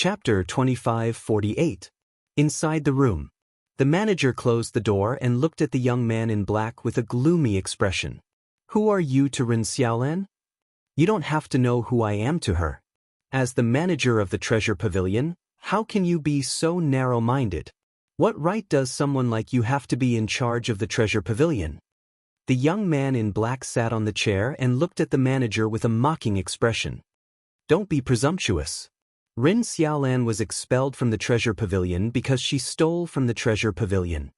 Chapter 2548. Inside the room. The manager closed the door and looked at the young man in black with a gloomy expression. Who are you to Rin Xiaolan? You don't have to know who I am to her. As the manager of the Treasure Pavilion, how can you be so narrow-minded? What right does someone like you have to be in charge of the Treasure Pavilion? The young man in black sat on the chair and looked at the manager with a mocking expression. Don't be presumptuous. Rin Xiaolan was expelled from the Treasure Pavilion because she stole from the Treasure Pavilion.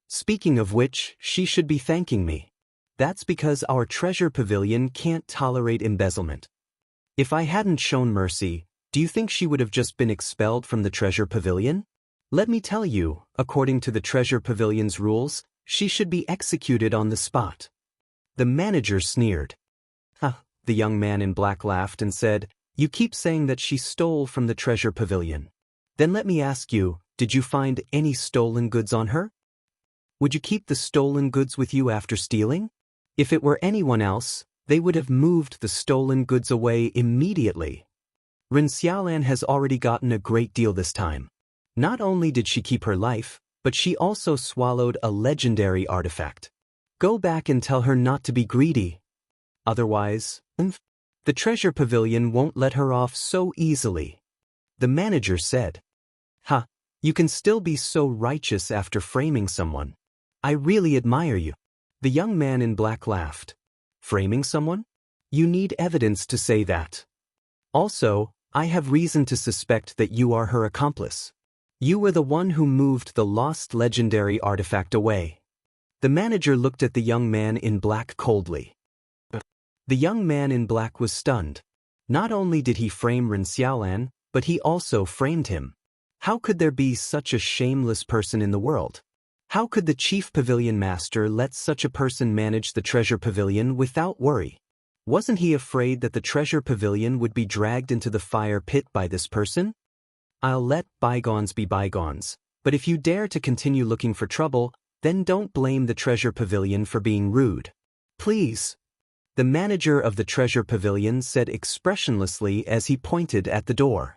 Speaking of which, she should be thanking me. That's because our Treasure Pavilion can't tolerate embezzlement. If I hadn't shown mercy, do you think she would have just been expelled from the Treasure Pavilion? Let me tell you, according to the Treasure Pavilion's rules, she should be executed on the spot. The manager sneered. The young man in black laughed and said, You keep saying that she stole from the Treasure Pavilion. Then let me ask you, did you find any stolen goods on her? Would you keep the stolen goods with you after stealing? If it were anyone else, they would have moved the stolen goods away immediately. Rin Xiaolan has already gotten a great deal this time. Not only did she keep her life, but she also swallowed a legendary artifact. Go back and tell her not to be greedy. Otherwise, the Treasure Pavilion won't let her off so easily. The manager said. You can still be so righteous after framing someone. I really admire you. The young man in black laughed. Framing someone? You need evidence to say that. Also, I have reason to suspect that you are her accomplice. You were the one who moved the lost legendary artifact away. The manager looked at the young man in black coldly. The young man in black was stunned. Not only did he frame Rin Xiaolan, but he also framed him. How could there be such a shameless person in the world? How could the chief pavilion master let such a person manage the Treasure Pavilion without worry? Wasn't he afraid that the Treasure Pavilion would be dragged into the fire pit by this person? I'll let bygones be bygones, but if you dare to continue looking for trouble, then don't blame the Treasure Pavilion for being rude. Please. The manager of the Treasure Pavilion said expressionlessly as he pointed at the door.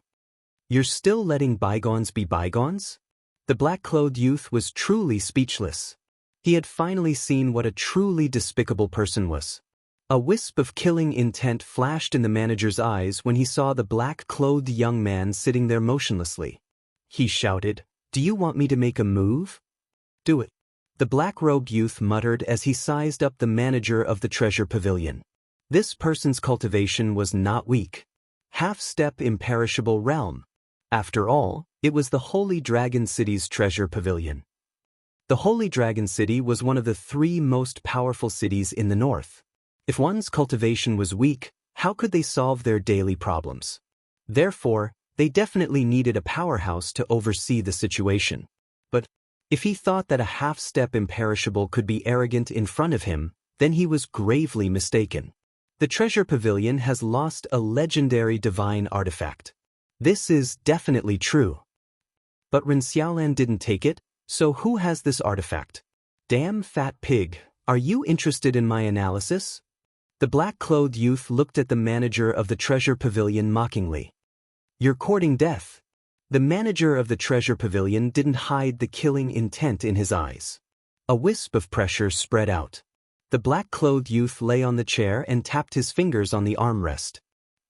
You're still letting bygones be bygones? The black-clothed youth was truly speechless. He had finally seen what a truly despicable person was. A wisp of killing intent flashed in the manager's eyes when he saw the black-clothed young man sitting there motionlessly. He shouted, Do you want me to make a move? Do it. The black-robed youth muttered as he sized up the manager of the Treasure Pavilion. This person's cultivation was not weak. Half-step imperishable realm. After all, it was the Holy Dragon City's Treasure Pavilion. The Holy Dragon City was one of the 3 most powerful cities in the north. If one's cultivation was weak, how could they solve their daily problems? Therefore, they definitely needed a powerhouse to oversee the situation. But if he thought that a half-step imperishable could be arrogant in front of him, then he was gravely mistaken. The Treasure Pavilion has lost a legendary divine artifact. This is definitely true. But Rin Xiaolan didn't take it, so who has this artifact? Damn fat pig, are you interested in my analysis? The black-clothed youth looked at the manager of the Treasure Pavilion mockingly. You're courting death. The manager of the Treasure Pavilion didn't hide the killing intent in his eyes. A wisp of pressure spread out. The black-clothed youth lay on the chair and tapped his fingers on the armrest.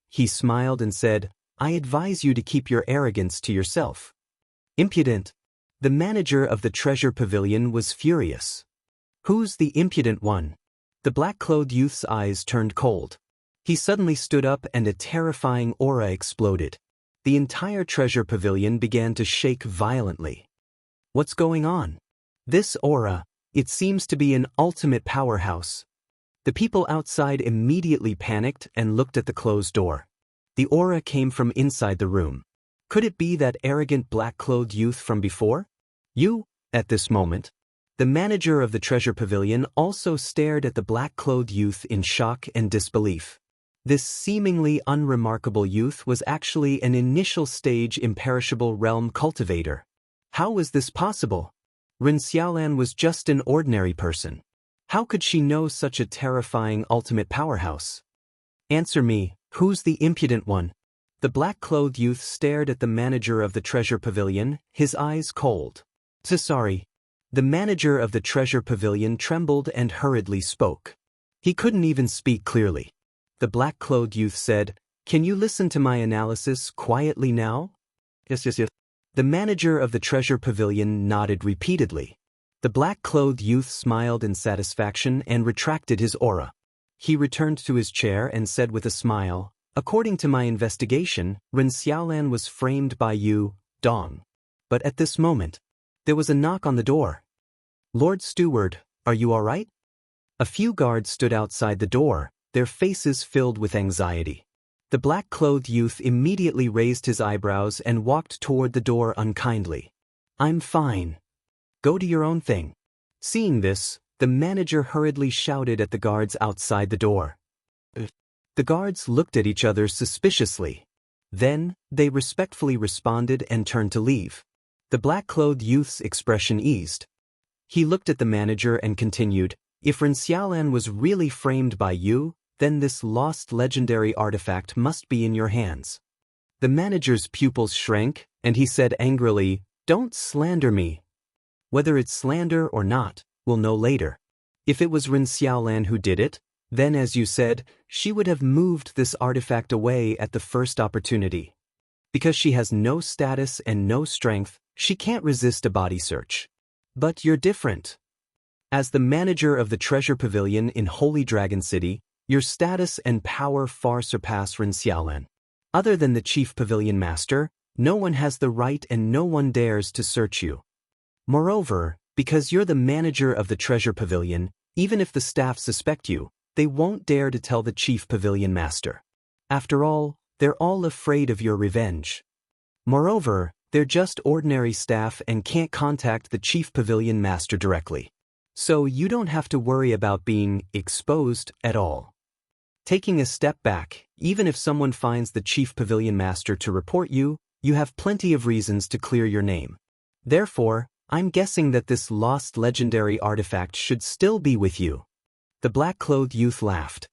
He smiled and said, I advise you to keep your arrogance to yourself. Impudent. The manager of the Treasure Pavilion was furious. Who's the impudent one? The black-clothed youth's eyes turned cold. He suddenly stood up and a terrifying aura exploded. The entire Treasure Pavilion began to shake violently. What's going on? This aura, it seems to be an ultimate powerhouse. The people outside immediately panicked and looked at the closed door. The aura came from inside the room. Could it be that arrogant black-clothed youth from before? At this moment. The manager of the Treasure Pavilion also stared at the black-clothed youth in shock and disbelief. This seemingly unremarkable youth was actually an initial-stage imperishable realm cultivator. How was this possible? Rin Xiaolan was just an ordinary person. How could she know such a terrifying ultimate powerhouse? Answer me, who's the impudent one? The black-clothed youth stared at the manager of the treasure pavilion, his eyes cold. Sorry. The manager of the treasure pavilion trembled and hurriedly spoke. He couldn't even speak clearly. The black-clothed youth said, "Can you listen to my analysis quietly now?" Yes. The manager of the treasure pavilion nodded repeatedly. The black-clothed youth smiled in satisfaction and retracted his aura. He returned to his chair and said with a smile, "According to my investigation, Ren Xiaolan was framed by you, Dong." But at this moment, there was a knock on the door. "Lord Steward, are you all right?" A few guards stood outside the door, their faces filled with anxiety. The black-clothed youth immediately raised his eyebrows and walked toward the door unkindly. "I'm fine. Go to your own thing." Seeing this, the manager hurriedly shouted at the guards outside the door. The guards looked at each other suspiciously. Then, they respectfully responded and turned to leave. The black-clothed youth's expression eased. He looked at the manager and continued, "If Ren Xiaolan was really framed by you, then this lost legendary artifact must be in your hands." The manager's pupils shrank, and he said angrily, "Don't slander me." "Whether it's slander or not, we'll know later. If it was Ren Xiaolan who did it, then as you said, she would have moved this artifact away at the first opportunity. Because she has no status and no strength, she can't resist a body search. But you're different. As the manager of the treasure pavilion in Holy Dragon City, your status and power far surpass Ren Xiaolan. Other than the chief pavilion master, no one has the right and no one dares to search you. Moreover, because you're the manager of the treasure pavilion, even if the staff suspect you, they won't dare to tell the chief pavilion master. After all, they're all afraid of your revenge. Moreover, they're just ordinary staff and can't contact the chief pavilion master directly. So you don't have to worry about being exposed at all. Taking a step back, even if someone finds the chief pavilion master to report you, you have plenty of reasons to clear your name. Therefore, I'm guessing that this lost legendary artifact should still be with you." The black-clothed youth laughed.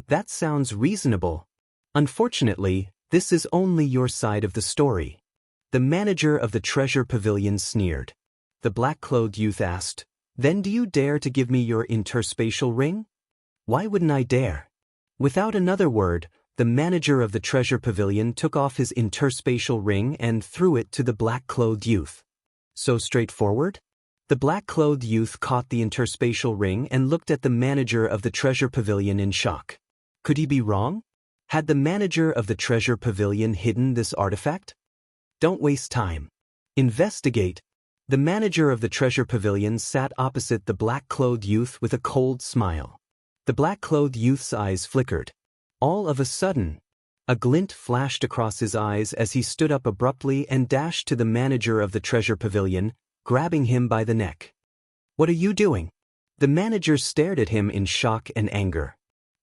That sounds reasonable. Unfortunately, this is only your side of the story." The manager of the treasure pavilion sneered. The black-clothed youth asked, "Then do you dare to give me your interspatial ring?" "Why wouldn't I dare?" Without another word, the manager of the treasure pavilion took off his interspatial ring and threw it to the black-clothed youth. So straightforward? The black-clothed youth caught the interspatial ring and looked at the manager of the treasure pavilion in shock. Could he be wrong? Had the manager of the treasure pavilion hidden this artifact? Don't waste time. Investigate. The manager of the treasure pavilion sat opposite the black-clothed youth with a cold smile. The black-clothed youth's eyes flickered. All of a sudden, a glint flashed across his eyes as he stood up abruptly and dashed to the manager of the treasure pavilion, grabbing him by the neck. "What are you doing?" The manager stared at him in shock and anger.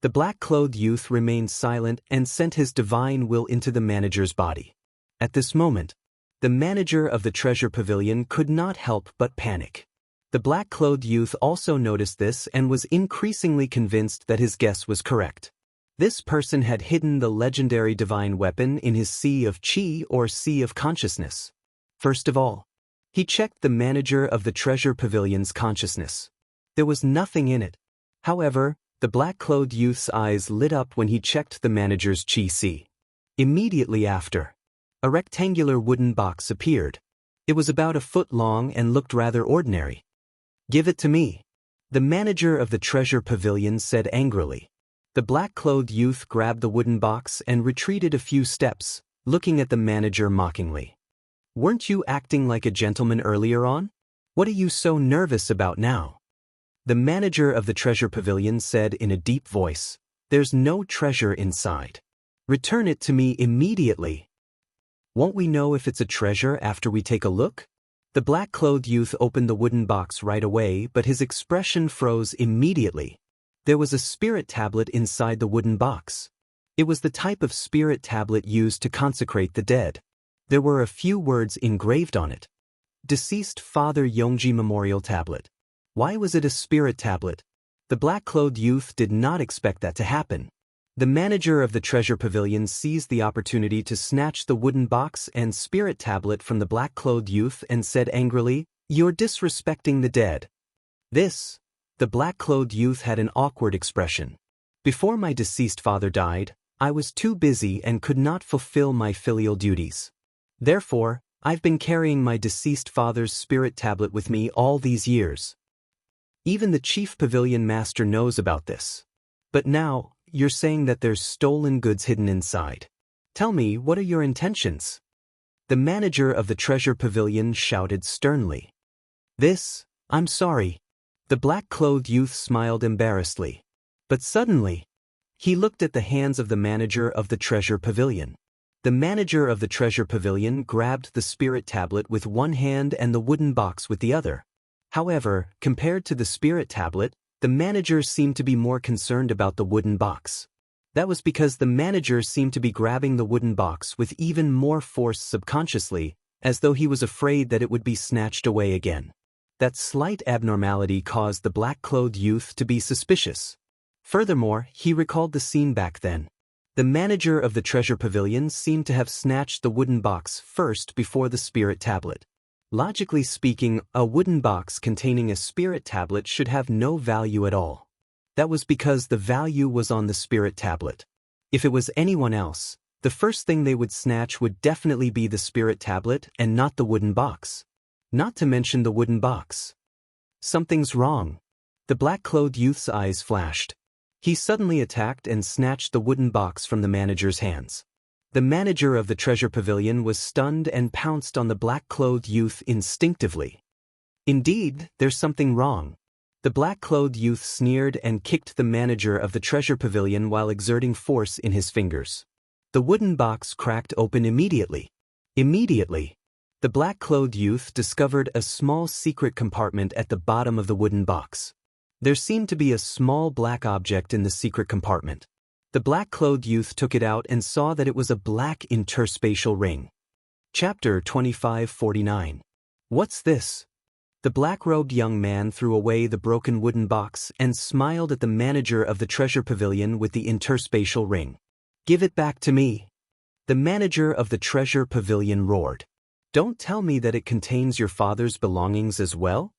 The black-clothed youth remained silent and sent his divine will into the manager's body. At this moment, the manager of the treasure pavilion could not help but panic. The black-clothed youth also noticed this and was increasingly convinced that his guess was correct. This person had hidden the legendary divine weapon in his sea of chi or sea of consciousness. First of all, he checked the manager of the treasure pavilion's consciousness. There was nothing in it. However, the black-clothed youth's eyes lit up when he checked the manager's chi sea. Immediately after, a rectangular wooden box appeared. It was about a foot long and looked rather ordinary. "Give it to me," the manager of the treasure pavilion said angrily. The black-clothed youth grabbed the wooden box and retreated a few steps, looking at the manager mockingly. "Weren't you acting like a gentleman earlier on? What are you so nervous about now?" The manager of the treasure pavilion said in a deep voice, "There's no treasure inside. Return it to me immediately." "Won't we know if it's a treasure after we take a look?" The black-clothed youth opened the wooden box right away, but his expression froze immediately. There was a spirit tablet inside the wooden box. It was the type of spirit tablet used to consecrate the dead. There were a few words engraved on it. Deceased Father Yongji Memorial Tablet. Why was it a spirit tablet? The black-clothed youth did not expect that to happen. The manager of the treasure pavilion seized the opportunity to snatch the wooden box and spirit tablet from the black-clothed youth and said angrily, "You're disrespecting the dead." The black-clothed youth had an awkward expression. "Before my deceased father died, I was too busy and could not fulfill my filial duties. Therefore, I've been carrying my deceased father's spirit tablet with me all these years. Even the chief pavilion master knows about this. But now, you're saying that there's stolen goods hidden inside. Tell me, what are your intentions?" The manager of the treasure pavilion shouted sternly. "I'm sorry." The black-clothed youth smiled embarrassedly. But suddenly, he looked at the hands of the manager of the treasure pavilion. The manager of the treasure pavilion grabbed the spirit tablet with one hand and the wooden box with the other. However, compared to the spirit tablet, the manager seemed to be more concerned about the wooden box. That was because the manager seemed to be grabbing the wooden box with even more force subconsciously, as though he was afraid that it would be snatched away again. That slight abnormality caused the black-clothed youth to be suspicious. Furthermore, he recalled the scene back then. The manager of the treasure pavilion seemed to have snatched the wooden box first before the spirit tablet. Logically speaking, a wooden box containing a spirit tablet should have no value at all. That was because the value was on the spirit tablet. If it was anyone else, the first thing they would snatch would definitely be the spirit tablet and not the wooden box. Not to mention the wooden box. Something's wrong. The black-clothed youth's eyes flashed. He suddenly attacked and snatched the wooden box from the manager's hands. The manager of the treasure pavilion was stunned and pounced on the black-clothed youth instinctively. "Indeed, there's something wrong." The black-clothed youth sneered and kicked the manager of the treasure pavilion while exerting force in his fingers. The wooden box cracked open immediately. The black-clothed youth discovered a small secret compartment at the bottom of the wooden box. There seemed to be a small black object in the secret compartment. The black-clothed youth took it out and saw that it was a black interspatial ring. Chapter 2549. What's this? The black-robed young man threw away the broken wooden box and smiled at the manager of the treasure pavilion with the interspatial ring. "Give it back to me." The manager of the treasure pavilion roared. "Don't tell me that it contains your father's belongings as well?"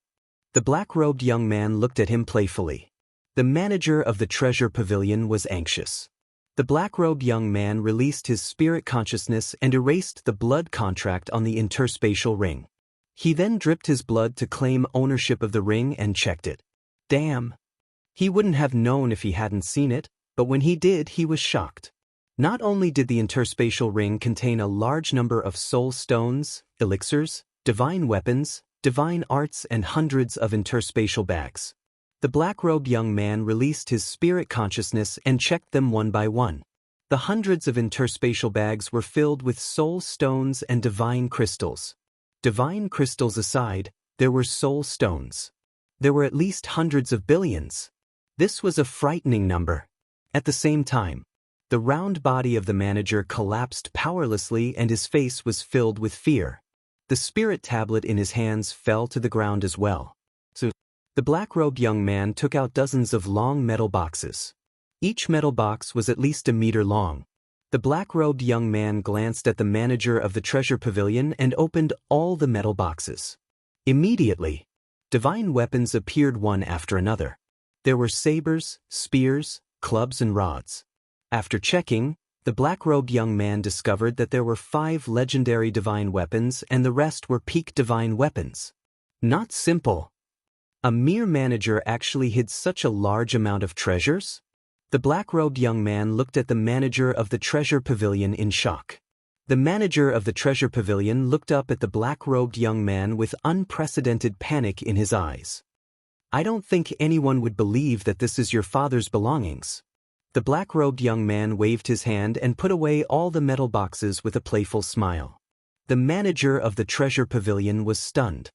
The black-robed young man looked at him playfully. The manager of the treasure pavilion was anxious. The black-robed young man released his spirit consciousness and erased the blood contract on the interspatial ring. He then dripped his blood to claim ownership of the ring and checked it. Damn! He wouldn't have known if he hadn't seen it, but when he did, he was shocked. Not only did the interspatial ring contain a large number of soul stones, elixirs, divine weapons, divine arts and hundreds of interspatial bags. The black-robed young man released his spirit consciousness and checked them one by one. The hundreds of interspatial bags were filled with soul stones and divine crystals. Divine crystals aside, there were soul stones. There were at least hundreds of billions. This was a frightening number. At the same time, the round body of the manager collapsed powerlessly and his face was filled with fear. The spirit tablet in his hands fell to the ground as well. The black-robed young man took out dozens of long metal boxes. Each metal box was at least a meter long. The black-robed young man glanced at the manager of the treasure pavilion and opened all the metal boxes. Immediately, divine weapons appeared one after another. There were sabers, spears, clubs and rods. After checking, the black-robed young man discovered that there were 5 legendary divine weapons and the rest were peak divine weapons. Not simple. A mere manager actually hid such a large amount of treasures? The black-robed young man looked at the manager of the treasure pavilion in shock. The manager of the treasure pavilion looked up at the black-robed young man with unprecedented panic in his eyes. "I don't think anyone would believe that this is your father's belongings." The black-robed young man waved his hand and put away all the metal boxes with a playful smile. The manager of the treasure pavilion was stunned.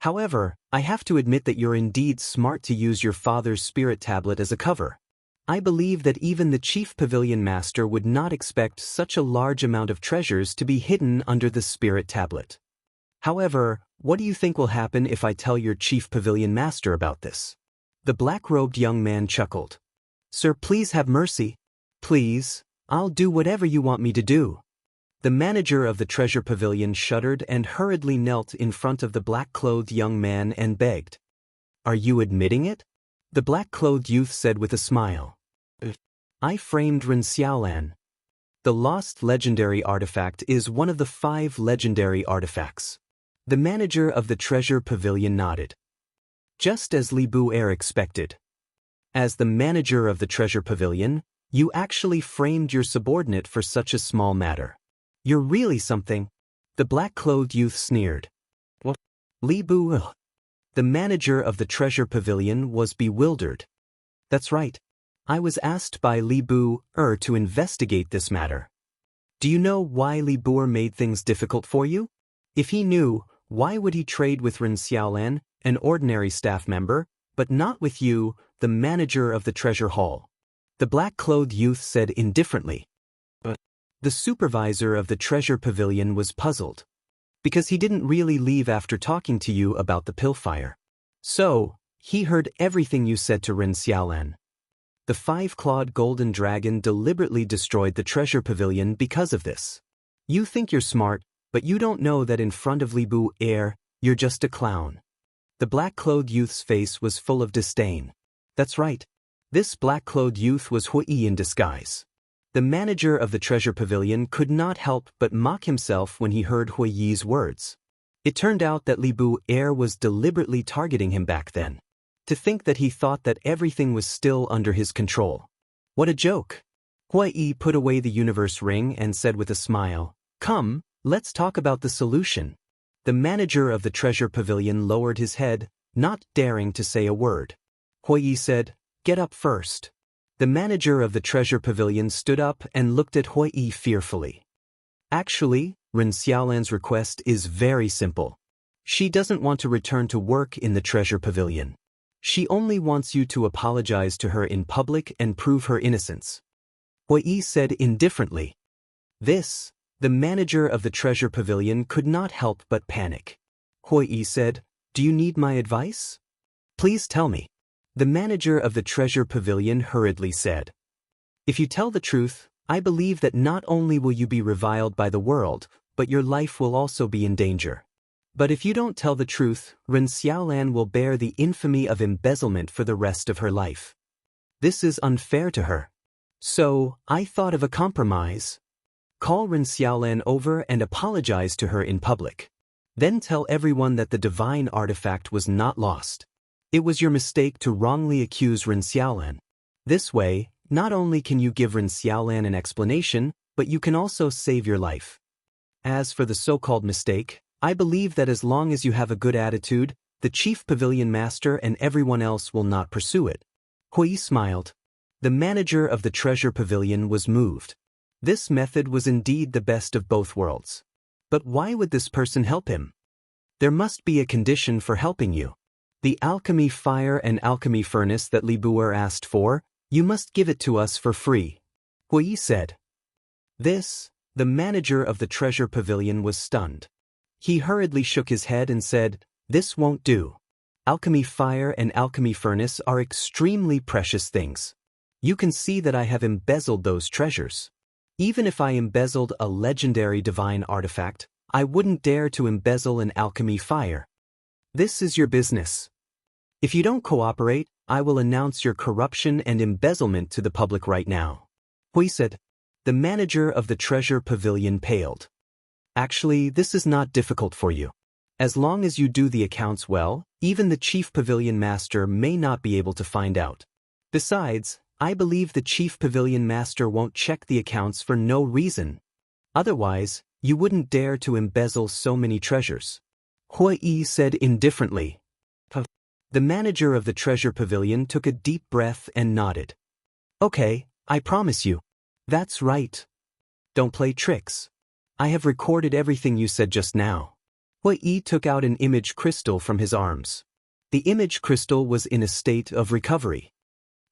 "However, I have to admit that you're indeed smart to use your father's spirit tablet as a cover. I believe that even the chief pavilion master would not expect such a large amount of treasures to be hidden under the spirit tablet. However, what do you think will happen if I tell your chief pavilion master about this?" The black-robed young man chuckled. "Sir, please have mercy. Please, I'll do whatever you want me to do. The manager of the treasure pavilion shuddered and hurriedly knelt in front of the black-clothed young man and begged. Are you admitting it? The black-clothed youth said with a smile. I framed Ren Xiaolan. The lost legendary artifact is one of the 5 legendary artifacts. The manager of the treasure pavilion nodded. Just as Li Bu-er expected. As the manager of the treasure pavilion, you actually framed your subordinate for such a small matter. You're really something. The black-clothed youth sneered. What? Li Bu-er. The manager of the treasure pavilion was bewildered. That's right. I was asked by Li Bu-er to investigate this matter. Do you know why Li Bu-er made things difficult for you? If he knew, why would he trade with Ren Xiaolan, an ordinary staff member, but not with you, the manager of the treasure hall? The black-clothed youth said indifferently. But the supervisor of the treasure pavilion was puzzled. Because he didn't really leave after talking to you about the pillfire. So, he heard everything you said to Ren Xiaolan. The 5-clawed golden dragon deliberately destroyed the treasure pavilion because of this. You think you're smart, but you don't know that in front of Li Bu-er, you're just a clown. The black-clothed youth's face was full of disdain. That's right. This black-clothed youth was Hui in disguise. The manager of the treasure pavilion could not help but mock himself when he heard Hui Yi's words. It turned out that Li Bu-er was deliberately targeting him back then. To think that he thought that everything was still under his control. What a joke. Hui Yi put away the universe ring and said with a smile, Come, let's talk about the solution. The manager of the treasure pavilion lowered his head, not daring to say a word. Hui Yi said, Get up first. The manager of the treasure pavilion stood up and looked at Hui Yi fearfully. Actually, Ren Xiaolan's request is very simple. She doesn't want to return to work in the treasure pavilion. She only wants you to apologize to her in public and prove her innocence. Hui Yi said indifferently. This, the manager of the treasure pavilion could not help but panic. Hui Yi said, Do you need my advice? Please tell me. The manager of the treasure pavilion hurriedly said. If you tell the truth, I believe that not only will you be reviled by the world, but your life will also be in danger. But if you don't tell the truth, Ren Xiaolan will bear the infamy of embezzlement for the rest of her life. This is unfair to her. So, I thought of a compromise. Call Ren Xiaolan over and apologize to her in public. Then tell everyone that the divine artifact was not lost. It was your mistake to wrongly accuse Ren Xiaolan. This way, not only can you give Ren Xiaolan an explanation, but you can also save your life. As for the so-called mistake, I believe that as long as you have a good attitude, the chief pavilion master and everyone else will not pursue it. Hui smiled. The manager of the treasure pavilion was moved. This method was indeed the best of both worlds. But why would this person help him? There must be a condition for helping you. The alchemy fire and alchemy furnace that Li Bu-er asked for, you must give it to us for free. Hui said. This, the manager of the treasure pavilion was stunned. He hurriedly shook his head and said, This won't do. Alchemy fire and alchemy furnace are extremely precious things. You can see that I have embezzled those treasures. Even if I embezzled a legendary divine artifact, I wouldn't dare to embezzle an alchemy fire. This is your business. If you don't cooperate, I will announce your corruption and embezzlement to the public right now. Hui said. The manager of the treasure pavilion paled. Actually, this is not difficult for you. As long as you do the accounts well, even the chief pavilion master may not be able to find out. Besides, I believe the chief pavilion master won't check the accounts for no reason. Otherwise, you wouldn't dare to embezzle so many treasures. Hui Yi said indifferently. The manager of the treasure pavilion took a deep breath and nodded. Okay, I promise you. That's right. Don't play tricks. I have recorded everything you said just now. Hui Yi took out an image crystal from his arms. The image crystal was in a state of recovery.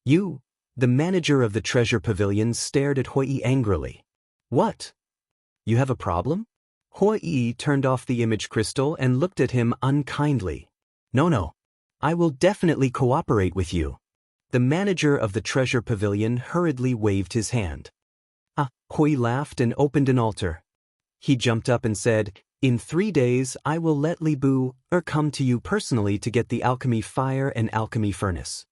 You, the manager of the treasure pavilion, stared at Hui Yi angrily. What? You have a problem? Hui Yi turned off the image crystal and looked at him unkindly. No. I will definitely cooperate with you. The manager of the treasure pavilion hurriedly waved his hand. Hui laughed and opened an altar. He jumped up and said, "In 3 days I will let Li Bu come to you personally to get the alchemy fire and alchemy furnace."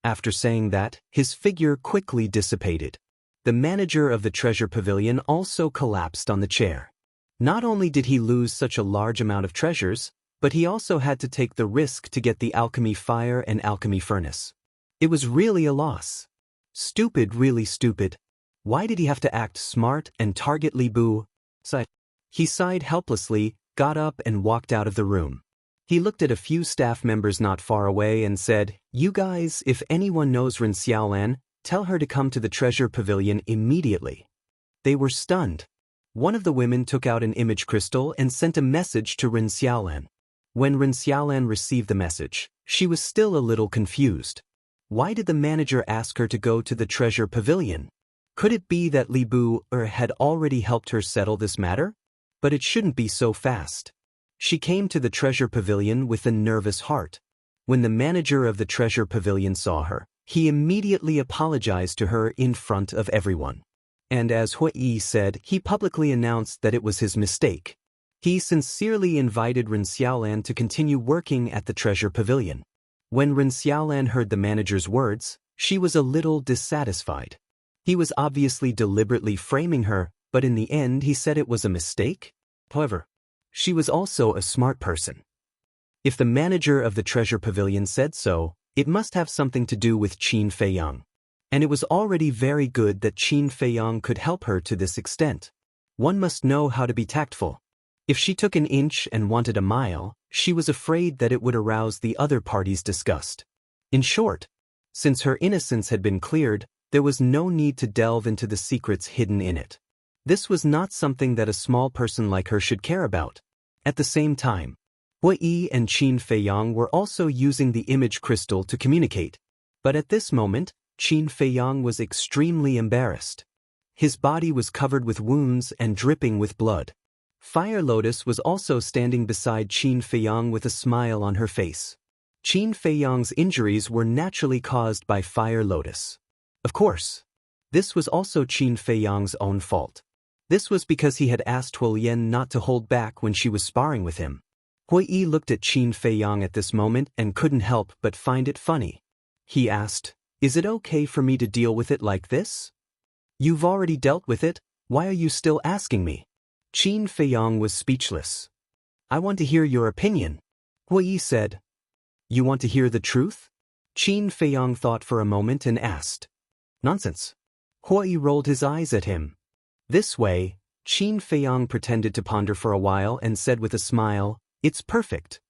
After saying that, his figure quickly dissipated. The manager of the treasure pavilion also collapsed on the chair. Not only did he lose such a large amount of treasures, but he also had to take the risk to get the alchemy fire and alchemy furnace. It was really a loss. Stupid, really stupid. Why did he have to act smart and target Li Bu? He sighed helplessly, got up and walked out of the room. He looked at a few staff members not far away and said, "You guys, if anyone knows Ren Xiaolan, tell her to come to the treasure pavilion immediately." They were stunned. One of the women took out an image crystal and sent a message to Ren Xiaolan. When Ren Xiaolan received the message, she was still a little confused. Why did the manager ask her to go to the treasure pavilion? Could it be that Li Bu had already helped her settle this matter? But it shouldn't be so fast. She came to the treasure pavilion with a nervous heart. When the manager of the treasure pavilion saw her, he immediately apologized to her in front of everyone. And as Hui said, he publicly announced that it was his mistake. He sincerely invited Ren Xiaolan to continue working at the treasure pavilion. When Ren Xiaolan heard the manager's words, she was a little dissatisfied. He was obviously deliberately framing her, but in the end he said it was a mistake. However, she was also a smart person. If the manager of the treasure pavilion said so, it must have something to do with Qin Feiyang. And it was already very good that Qin Feiyang could help her to this extent. One must know how to be tactful. If she took an inch and wanted a mile, she was afraid that it would arouse the other party's disgust. In short, since her innocence had been cleared, there was no need to delve into the secrets hidden in it. This was not something that a small person like her should care about. At the same time, Hui and Qin Feiyang were also using the image crystal to communicate. But at this moment, Qin Feiyang was extremely embarrassed. His body was covered with wounds and dripping with blood. Fire Lotus was also standing beside Qin Feiyang with a smile on her face. Qin Feiyang's injuries were naturally caused by Fire Lotus. Of course, this was also Qin Feiyang's own fault. This was because he had asked Huolian not to hold back when she was sparring with him. Hui looked at Qin Feiyang at this moment and couldn't help but find it funny. He asked, "Is it okay for me to deal with it like this? You've already dealt with it, why are you still asking me?" Qin Feiyang was speechless. "I want to hear your opinion," Hui said. "You want to hear the truth?" Qin Feiyang thought for a moment and asked. "Nonsense." Hui rolled his eyes at him. This way, Qin Feiyang pretended to ponder for a while and said with a smile, "It's perfect."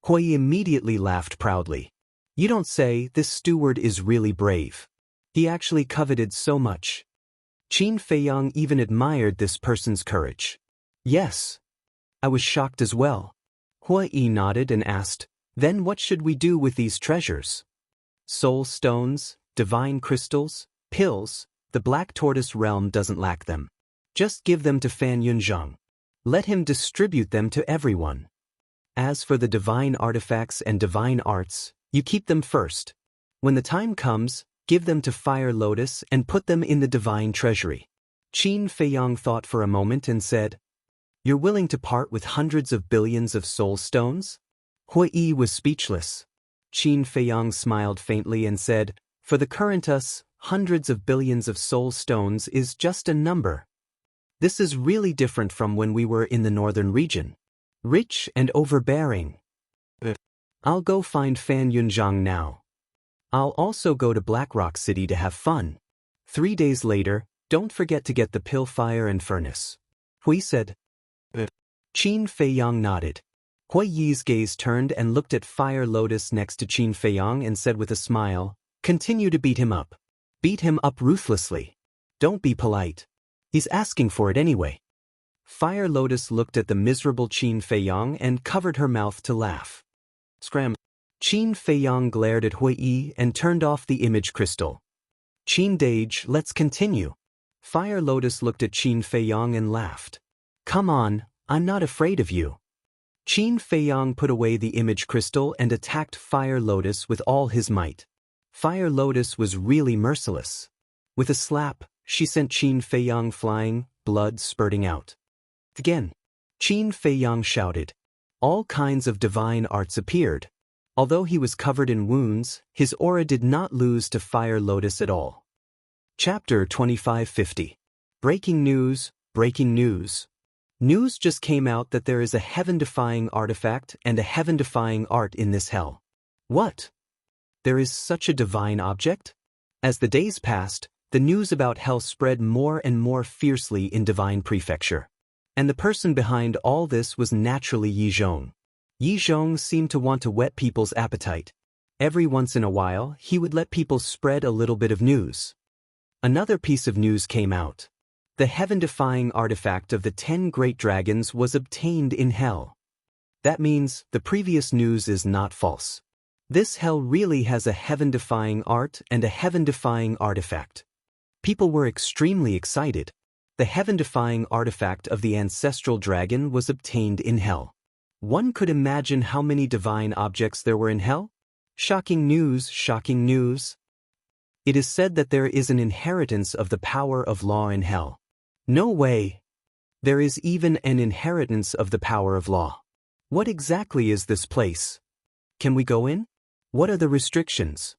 Hui immediately laughed proudly. "You don't say, this steward is really brave. He actually coveted so much." Qin Feiyang even admired this person's courage. "Yes. I was shocked as well." Hui nodded and asked, "Then what should we do with these treasures?" "Soul stones, divine crystals, pills, the Black Tortoise realm doesn't lack them. Just give them to Fan Yunzhang. Let him distribute them to everyone. As for the divine artifacts and divine arts, you keep them first. When the time comes, give them to Fire Lotus and put them in the divine treasury." Qin Feiyang thought for a moment and said, "You're willing to part with hundreds of billions of soul stones?" Hui was speechless. Qin Feiyang smiled faintly and said, "For the current us, hundreds of billions of soul stones is just a number. This is really different from when we were in the northern region. Rich and overbearing. I'll go find Fan Yunzhang now. I'll also go to Blackrock City to have fun. 3 days later, don't forget to get the pill fire and furnace." Hui said. Qin Feiyang nodded. Hui's gaze turned and looked at Fire Lotus next to Qin Feiyang and said with a smile, "Continue to beat him up. Beat him up ruthlessly. Don't be polite. He's asking for it anyway." Fire Lotus looked at the miserable Qin Feiyang and covered her mouth to laugh. Scram. Qin Feiyang glared at Hui and turned off the image crystal. "Qin Dage, let's continue." Fire Lotus looked at Qin Feiyang and laughed. "Come on, I'm not afraid of you." Qin Feiyang put away the image crystal and attacked Fire Lotus with all his might. Fire Lotus was really merciless. With a slap, she sent Qin Feiyang flying, blood spurting out. Again, Qin Feiyang shouted. All kinds of divine arts appeared. Although he was covered in wounds, his aura did not lose to Fire Lotus at all. Chapter 2550. Breaking news, breaking news. News just came out that there is a heaven-defying artifact and a heaven-defying art in this hell. What? There is such a divine object? As the days passed, the news about hell spread more and more fiercely in Divine Prefecture. And the person behind all this was naturally Yi Zhong. Yi Zhong seemed to want to whet people's appetite. Every once in a while, he would let people spread a little bit of news. Another piece of news came out. The heaven-defying artifact of the 10 great dragons was obtained in hell. That means the previous news is not false. This hell really has a heaven-defying art and a heaven-defying artifact. People were extremely excited. The heaven-defying artifact of the ancestral dragon was obtained in hell. One could imagine how many divine objects there were in hell? Shocking news, shocking news. It is said that there is an inheritance of the power of law in hell. No way. There is even an inheritance of the power of law. What exactly is this place? Can we go in? What are the restrictions?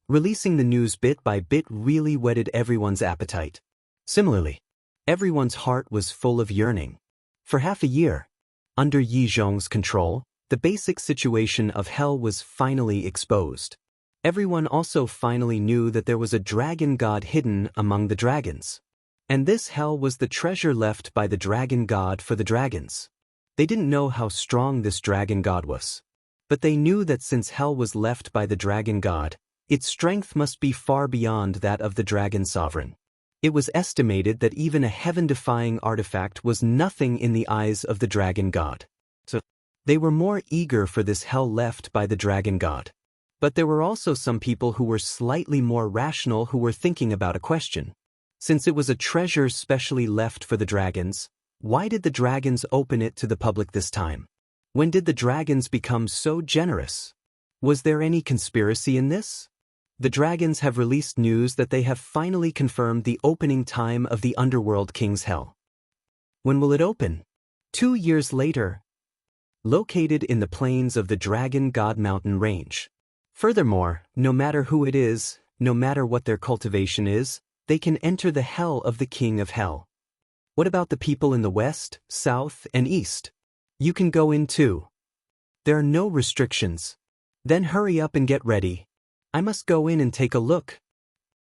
Releasing the news bit by bit really whetted everyone's appetite. Similarly, everyone's heart was full of yearning. For half a year, under Yi Zhong's control, the basic situation of hell was finally exposed. Everyone also finally knew that there was a dragon god hidden among the dragons. And this hell was the treasure left by the dragon god for the dragons. They didn't know how strong this dragon god was. But they knew that since hell was left by the dragon god, its strength must be far beyond that of the dragon sovereign. It was estimated that even a heaven-defying artifact was nothing in the eyes of the dragon god. So, they were more eager for this hell left by the dragon god. But there were also some people who were slightly more rational who were thinking about a question. Since it was a treasure specially left for the dragons, why did the dragons open it to the public this time? When did the dragons become so generous? Was there any conspiracy in this? The dragons have released news that they have finally confirmed the opening time of the Underworld King's Hell. When will it open? 2 years later. Located in the plains of the Dragon God Mountain Range. Furthermore, no matter who it is, no matter what their cultivation is, they can enter the hell of the King of Hell. What about the people in the west, south, and east? You can go in too. There are no restrictions. Then hurry up and get ready. I must go in and take a look.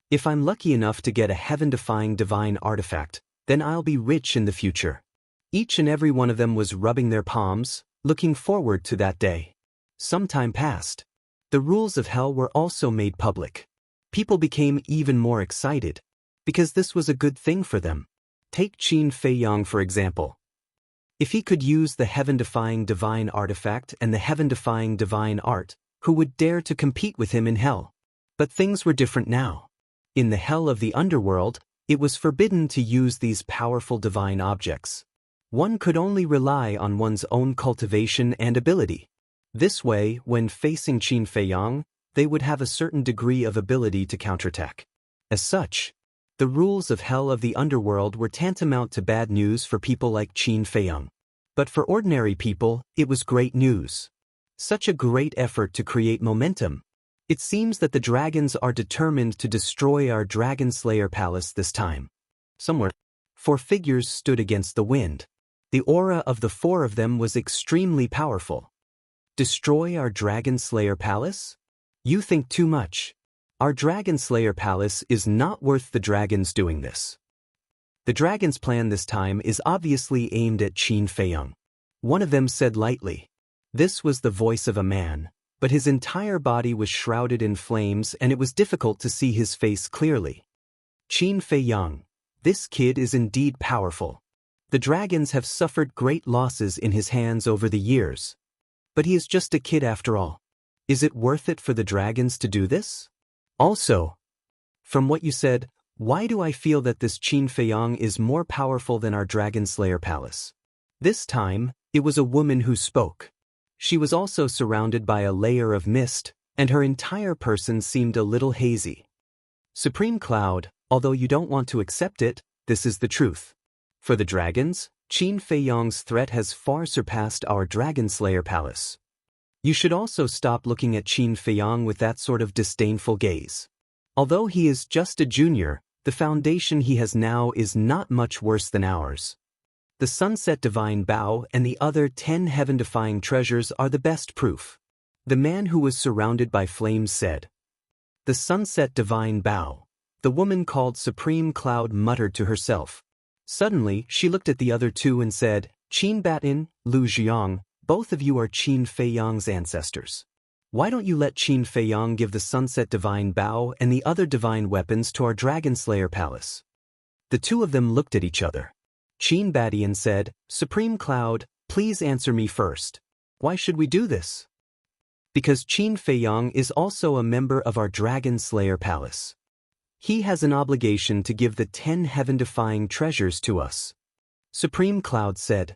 If I'm lucky enough to get a heaven-defying divine artifact, then I'll be rich in the future. Each and every one of them was rubbing their palms, looking forward to that day. Some time passed. The rules of hell were also made public. People became even more excited, because this was a good thing for them. Take Qin Feiyang for example. If he could use the heaven-defying divine artifact and the heaven-defying divine art, who would dare to compete with him in hell? But things were different now. In the hell of the underworld, it was forbidden to use these powerful divine objects. One could only rely on one's own cultivation and ability. This way, when facing Qin Feiyang, they would have a certain degree of ability to counterattack. As such, the rules of hell of the underworld were tantamount to bad news for people like Qin Feiyang. But for ordinary people, it was great news. Such a great effort to create momentum. It seems that the dragons are determined to destroy our Dragon Slayer Palace this time. Somewhere, 4 figures stood against the wind. The aura of the 4 of them was extremely powerful. Destroy our Dragon Slayer Palace? You think too much. Our Dragon Slayer Palace is not worth the dragons doing this. The dragons' plan this time is obviously aimed at Qin Feiyang. One of them said lightly. This was the voice of a man, but his entire body was shrouded in flames and it was difficult to see his face clearly. Qin Feiyang, this kid is indeed powerful. The dragons have suffered great losses in his hands over the years. But he is just a kid after all. Is it worth it for the dragons to do this? Also, from what you said, why do I feel that this Qin Feiyang is more powerful than our Dragon Slayer Palace? This time, it was a woman who spoke. She was also surrounded by a layer of mist, and her entire person seemed a little hazy. Supreme Cloud, although you don't want to accept it, this is the truth. For the dragons, Qin Feiyong's threat has far surpassed our Dragon Slayer Palace. You should also stop looking at Qin Feiyong with that sort of disdainful gaze. Although he is just a junior, the foundation he has now is not much worse than ours. The Sunset Divine Bow and the other 10 heaven-defying treasures are the best proof. The man who was surrounded by flames said. The Sunset Divine Bow. The woman called Supreme Cloud muttered to herself. Suddenly, she looked at the other two and said, Qin Batin, Lu Jiang, both of you are Qin Feiyong's ancestors. Why don't you let Qin Feiyong give the Sunset Divine Bow and the other divine weapons to our Dragon Slayer Palace? The two of them looked at each other. Qin Badian said, Supreme Cloud, please answer me first. Why should we do this? Because Qin Feiyong is also a member of our Dragon Slayer Palace. He has an obligation to give the 10 heaven-defying treasures to us. Supreme Cloud said,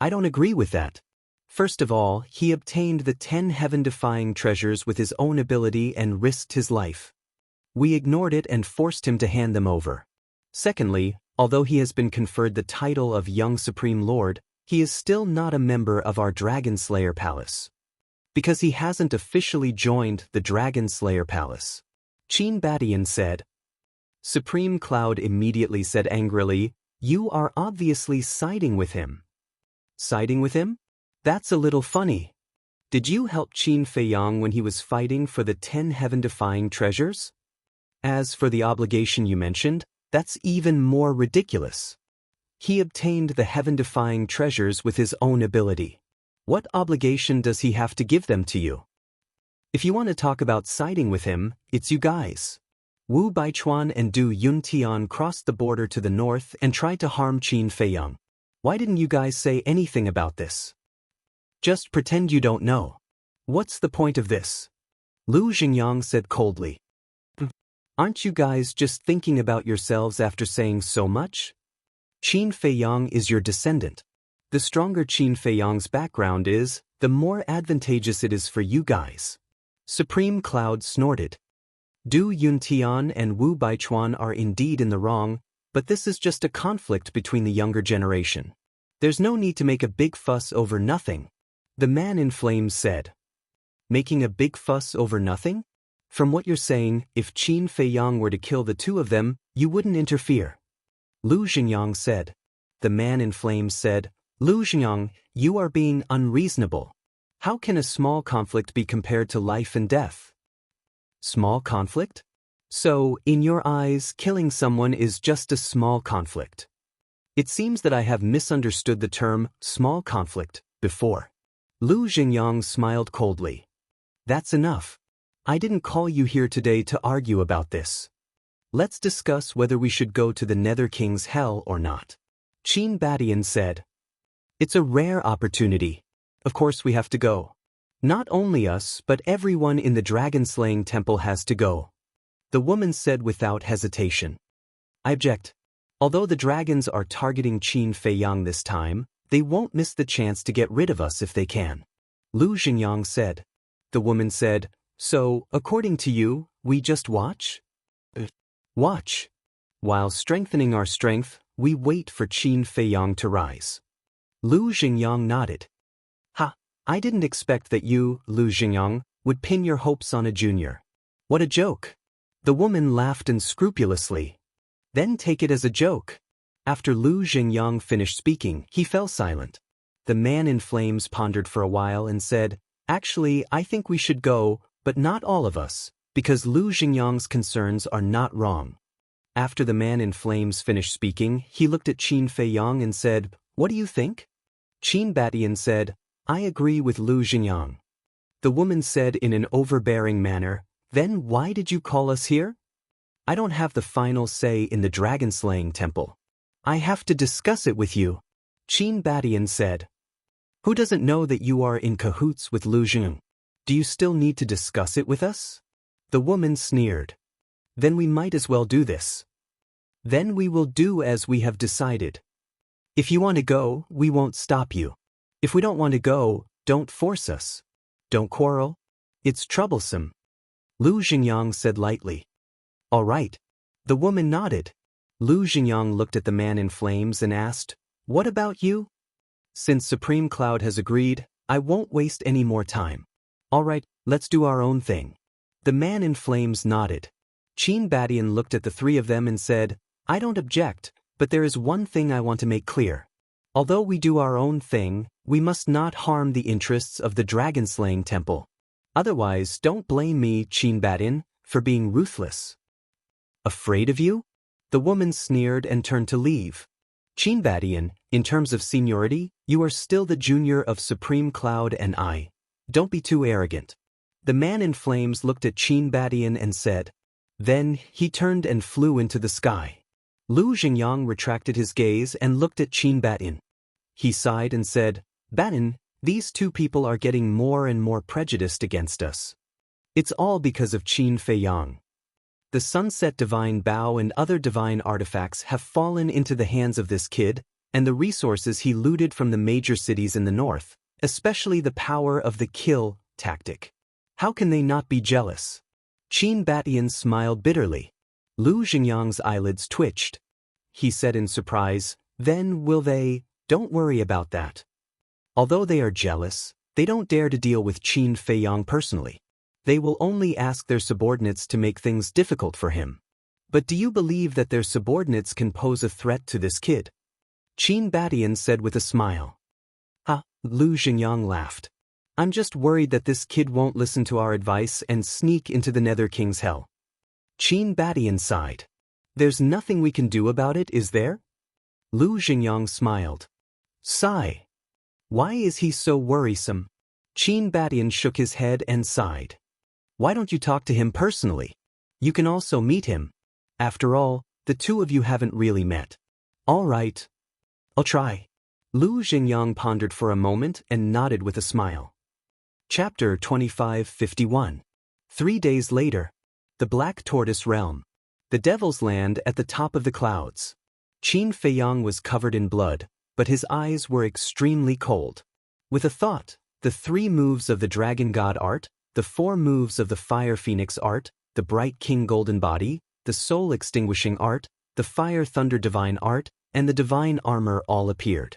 I don't agree with that. First of all, he obtained the 10 heaven-defying treasures with his own ability and risked his life. We ignored it and forced him to hand them over. Secondly, although he has been conferred the title of Young Supreme Lord, he is still not a member of our Dragon Slayer Palace. Because he hasn't officially joined the Dragon Slayer Palace. Qin Badian said. Supreme Cloud immediately said angrily, You are obviously siding with him. Siding with him? That's a little funny. Did you help Qin Feiyong when he was fighting for the 10 heaven-defying treasures? As for the obligation you mentioned, that's even more ridiculous. He obtained the heaven-defying treasures with his own ability. What obligation does he have to give them to you? If you want to talk about siding with him, it's you guys. Wu Baichuan and Du Yuntian crossed the border to the north and tried to harm Qin Feiyong. Why didn't you guys say anything about this? Just pretend you don't know. What's the point of this? Lu Xingyang said coldly. Aren't you guys just thinking about yourselves after saying so much? Qin Feiyong is your descendant. The stronger Qin Feiyong's background is, the more advantageous it is for you guys. Supreme Cloud snorted. Du Yuntian and Wu Baichuan are indeed in the wrong, but this is just a conflict between the younger generation. There's no need to make a big fuss over nothing. The man in flames said. Making a big fuss over nothing? From what you're saying, if Qin Feiyong were to kill the two of them, you wouldn't interfere. Lu Xingyang said. The man in flames said, Lu Xingyang, you are being unreasonable. How can a small conflict be compared to life and death? Small conflict? So, in your eyes, killing someone is just a small conflict. It seems that I have misunderstood the term, small conflict, before. Lu Xingyang smiled coldly. That's enough. I didn't call you here today to argue about this. Let's discuss whether we should go to the Nether King's Hell or not. Qin Badian said. It's a rare opportunity. Of course we have to go. Not only us, but everyone in the dragon-slaying temple has to go. The woman said without hesitation. I object. Although the dragons are targeting Qin Feiyong this time, they won't miss the chance to get rid of us if they can. Lu Xingyang said. The woman said, So, according to you, we just watch? Watch. While strengthening our strength, we wait for Qin Feiyong to rise. Lu Xingyang nodded. Ha, I didn't expect that you, Lu Xingyang, would pin your hopes on a junior. What a joke. The woman laughed unscrupulously. Then take it as a joke. After Lu Xingyang finished speaking, he fell silent. The man in flames pondered for a while and said, Actually, I think we should go, but not all of us, because Lu Xingyang's concerns are not wrong. After the man in flames finished speaking, he looked at Qin Feiyong and said, What do you think? Qin Badian said, I agree with Lu Xingyang. The woman said in an overbearing manner, Then why did you call us here? I don't have the final say in the dragon-slaying temple. I have to discuss it with you. Qin Badian said. Who doesn't know that you are in cahoots with Lu Xingyang? Do you still need to discuss it with us? The woman sneered. Then we might as well do this. Then we will do as we have decided. If you want to go, we won't stop you. If we don't want to go, don't force us. Don't quarrel. It's troublesome. Lu Xingyang said lightly. All right. The woman nodded. Lu Xingyang looked at the man in flames and asked, What about you? Since Supreme Cloud has agreed, I won't waste any more time. All right, let's do our own thing. The man in flames nodded. Qin Badian looked at the three of them and said, I don't object, but there is one thing I want to make clear. Although we do our own thing, we must not harm the interests of the dragon-slaying temple. Otherwise, don't blame me, Qin Badian, for being ruthless. Afraid of you? The woman sneered and turned to leave. Qin Badian, in terms of seniority, you are still the junior of Supreme Cloud and I. Don't be too arrogant. The man in flames looked at Qin Badian and said. Then, he turned and flew into the sky. Lu Xingyang retracted his gaze and looked at Qin Badian. He sighed and said, Badian, these two people are getting more and more prejudiced against us. It's all because of Qin Feiyang. The Sunset Divine Bow and other divine artifacts have fallen into the hands of this kid, and the resources he looted from the major cities in the north, especially the power of the kill tactic. How can they not be jealous? Qin Badian smiled bitterly. Lu Xingyang's eyelids twitched. He said in surprise, Then will they? Don't worry about that. Although they are jealous, they don't dare to deal with Qin Feiyang personally. They will only ask their subordinates to make things difficult for him. But do you believe that their subordinates can pose a threat to this kid? Qin Badian said with a smile. Lu Xingyang laughed. I'm just worried that this kid won't listen to our advice and sneak into the Nether King's hell. Qin Badian sighed. There's nothing we can do about it, is there? Lu Xingyang smiled. Sigh. Why is he so worrisome? Qin Badian shook his head and sighed. Why don't you talk to him personally? You can also meet him. After all, the two of you haven't really met. All right. I'll try. Lu Xingyang pondered for a moment and nodded with a smile. Chapter 2551. 3 days later. The Black Tortoise Realm. The Devil's Land at the top of the clouds. Qin Feiyang was covered in blood, but his eyes were extremely cold. With a thought, the 3 moves of the Dragon God art, the 4 moves of the Fire Phoenix art, the Bright King Golden Body, the Soul Extinguishing art, the Fire Thunder Divine art, and the Divine Armor all appeared.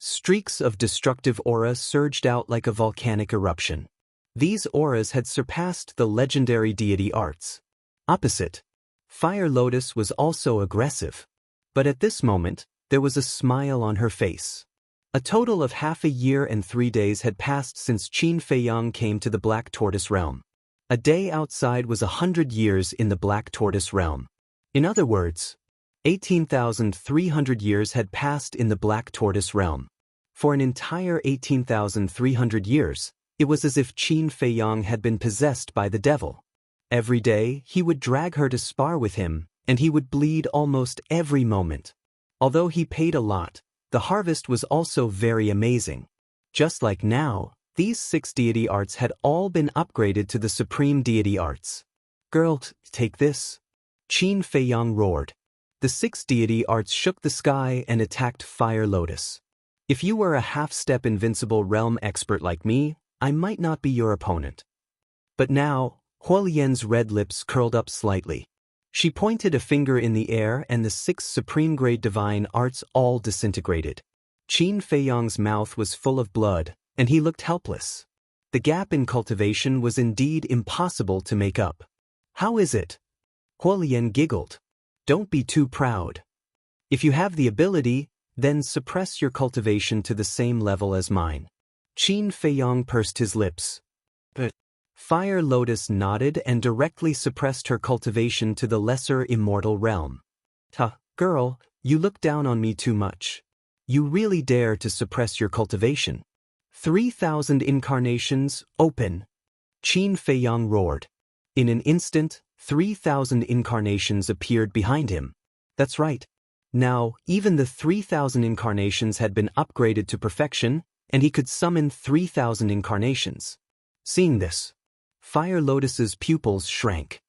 Streaks of destructive aura surged out like a volcanic eruption. These auras had surpassed the legendary deity arts. Opposite, Fire Lotus was also aggressive. But at this moment, there was a smile on her face. A total of half a year and 3 days had passed since Qin Feiyang came to the Black Tortoise Realm. A day outside was 100 years in the Black Tortoise Realm. In other words, 18,300 years had passed in the Black Tortoise Realm. For an entire 18,300 years, it was as if Qin Feiyang had been possessed by the devil. Every day, he would drag her to spar with him, and he would bleed almost every moment. Although he paid a lot, the harvest was also very amazing. Just like now, these 6 deity arts had all been upgraded to the supreme deity arts. Girl, take this. Qin Feiyang roared. The 6 deity arts shook the sky and attacked Fire Lotus. If you were a half-step invincible realm expert like me, I might not be your opponent. But now, Huolien's red lips curled up slightly. She pointed a finger in the air and the 6 supreme-grade divine arts all disintegrated. Qin Feiyang's mouth was full of blood, and he looked helpless. The gap in cultivation was indeed impossible to make up. How is it? Huolien giggled. Don't be too proud. If you have the ability, then suppress your cultivation to the same level as mine. Qin Feiyang pursed his lips. But Fire Lotus nodded and directly suppressed her cultivation to the lesser immortal realm. Girl, you look down on me too much. You really dare to suppress your cultivation. 3,000 incarnations, open. Qin Feiyang roared. In an instant, 3,000 incarnations appeared behind him. That's right. Now, even the 3,000 incarnations had been upgraded to perfection, and he could summon 3,000 incarnations. Seeing this, Fire Lotus's pupils shrank.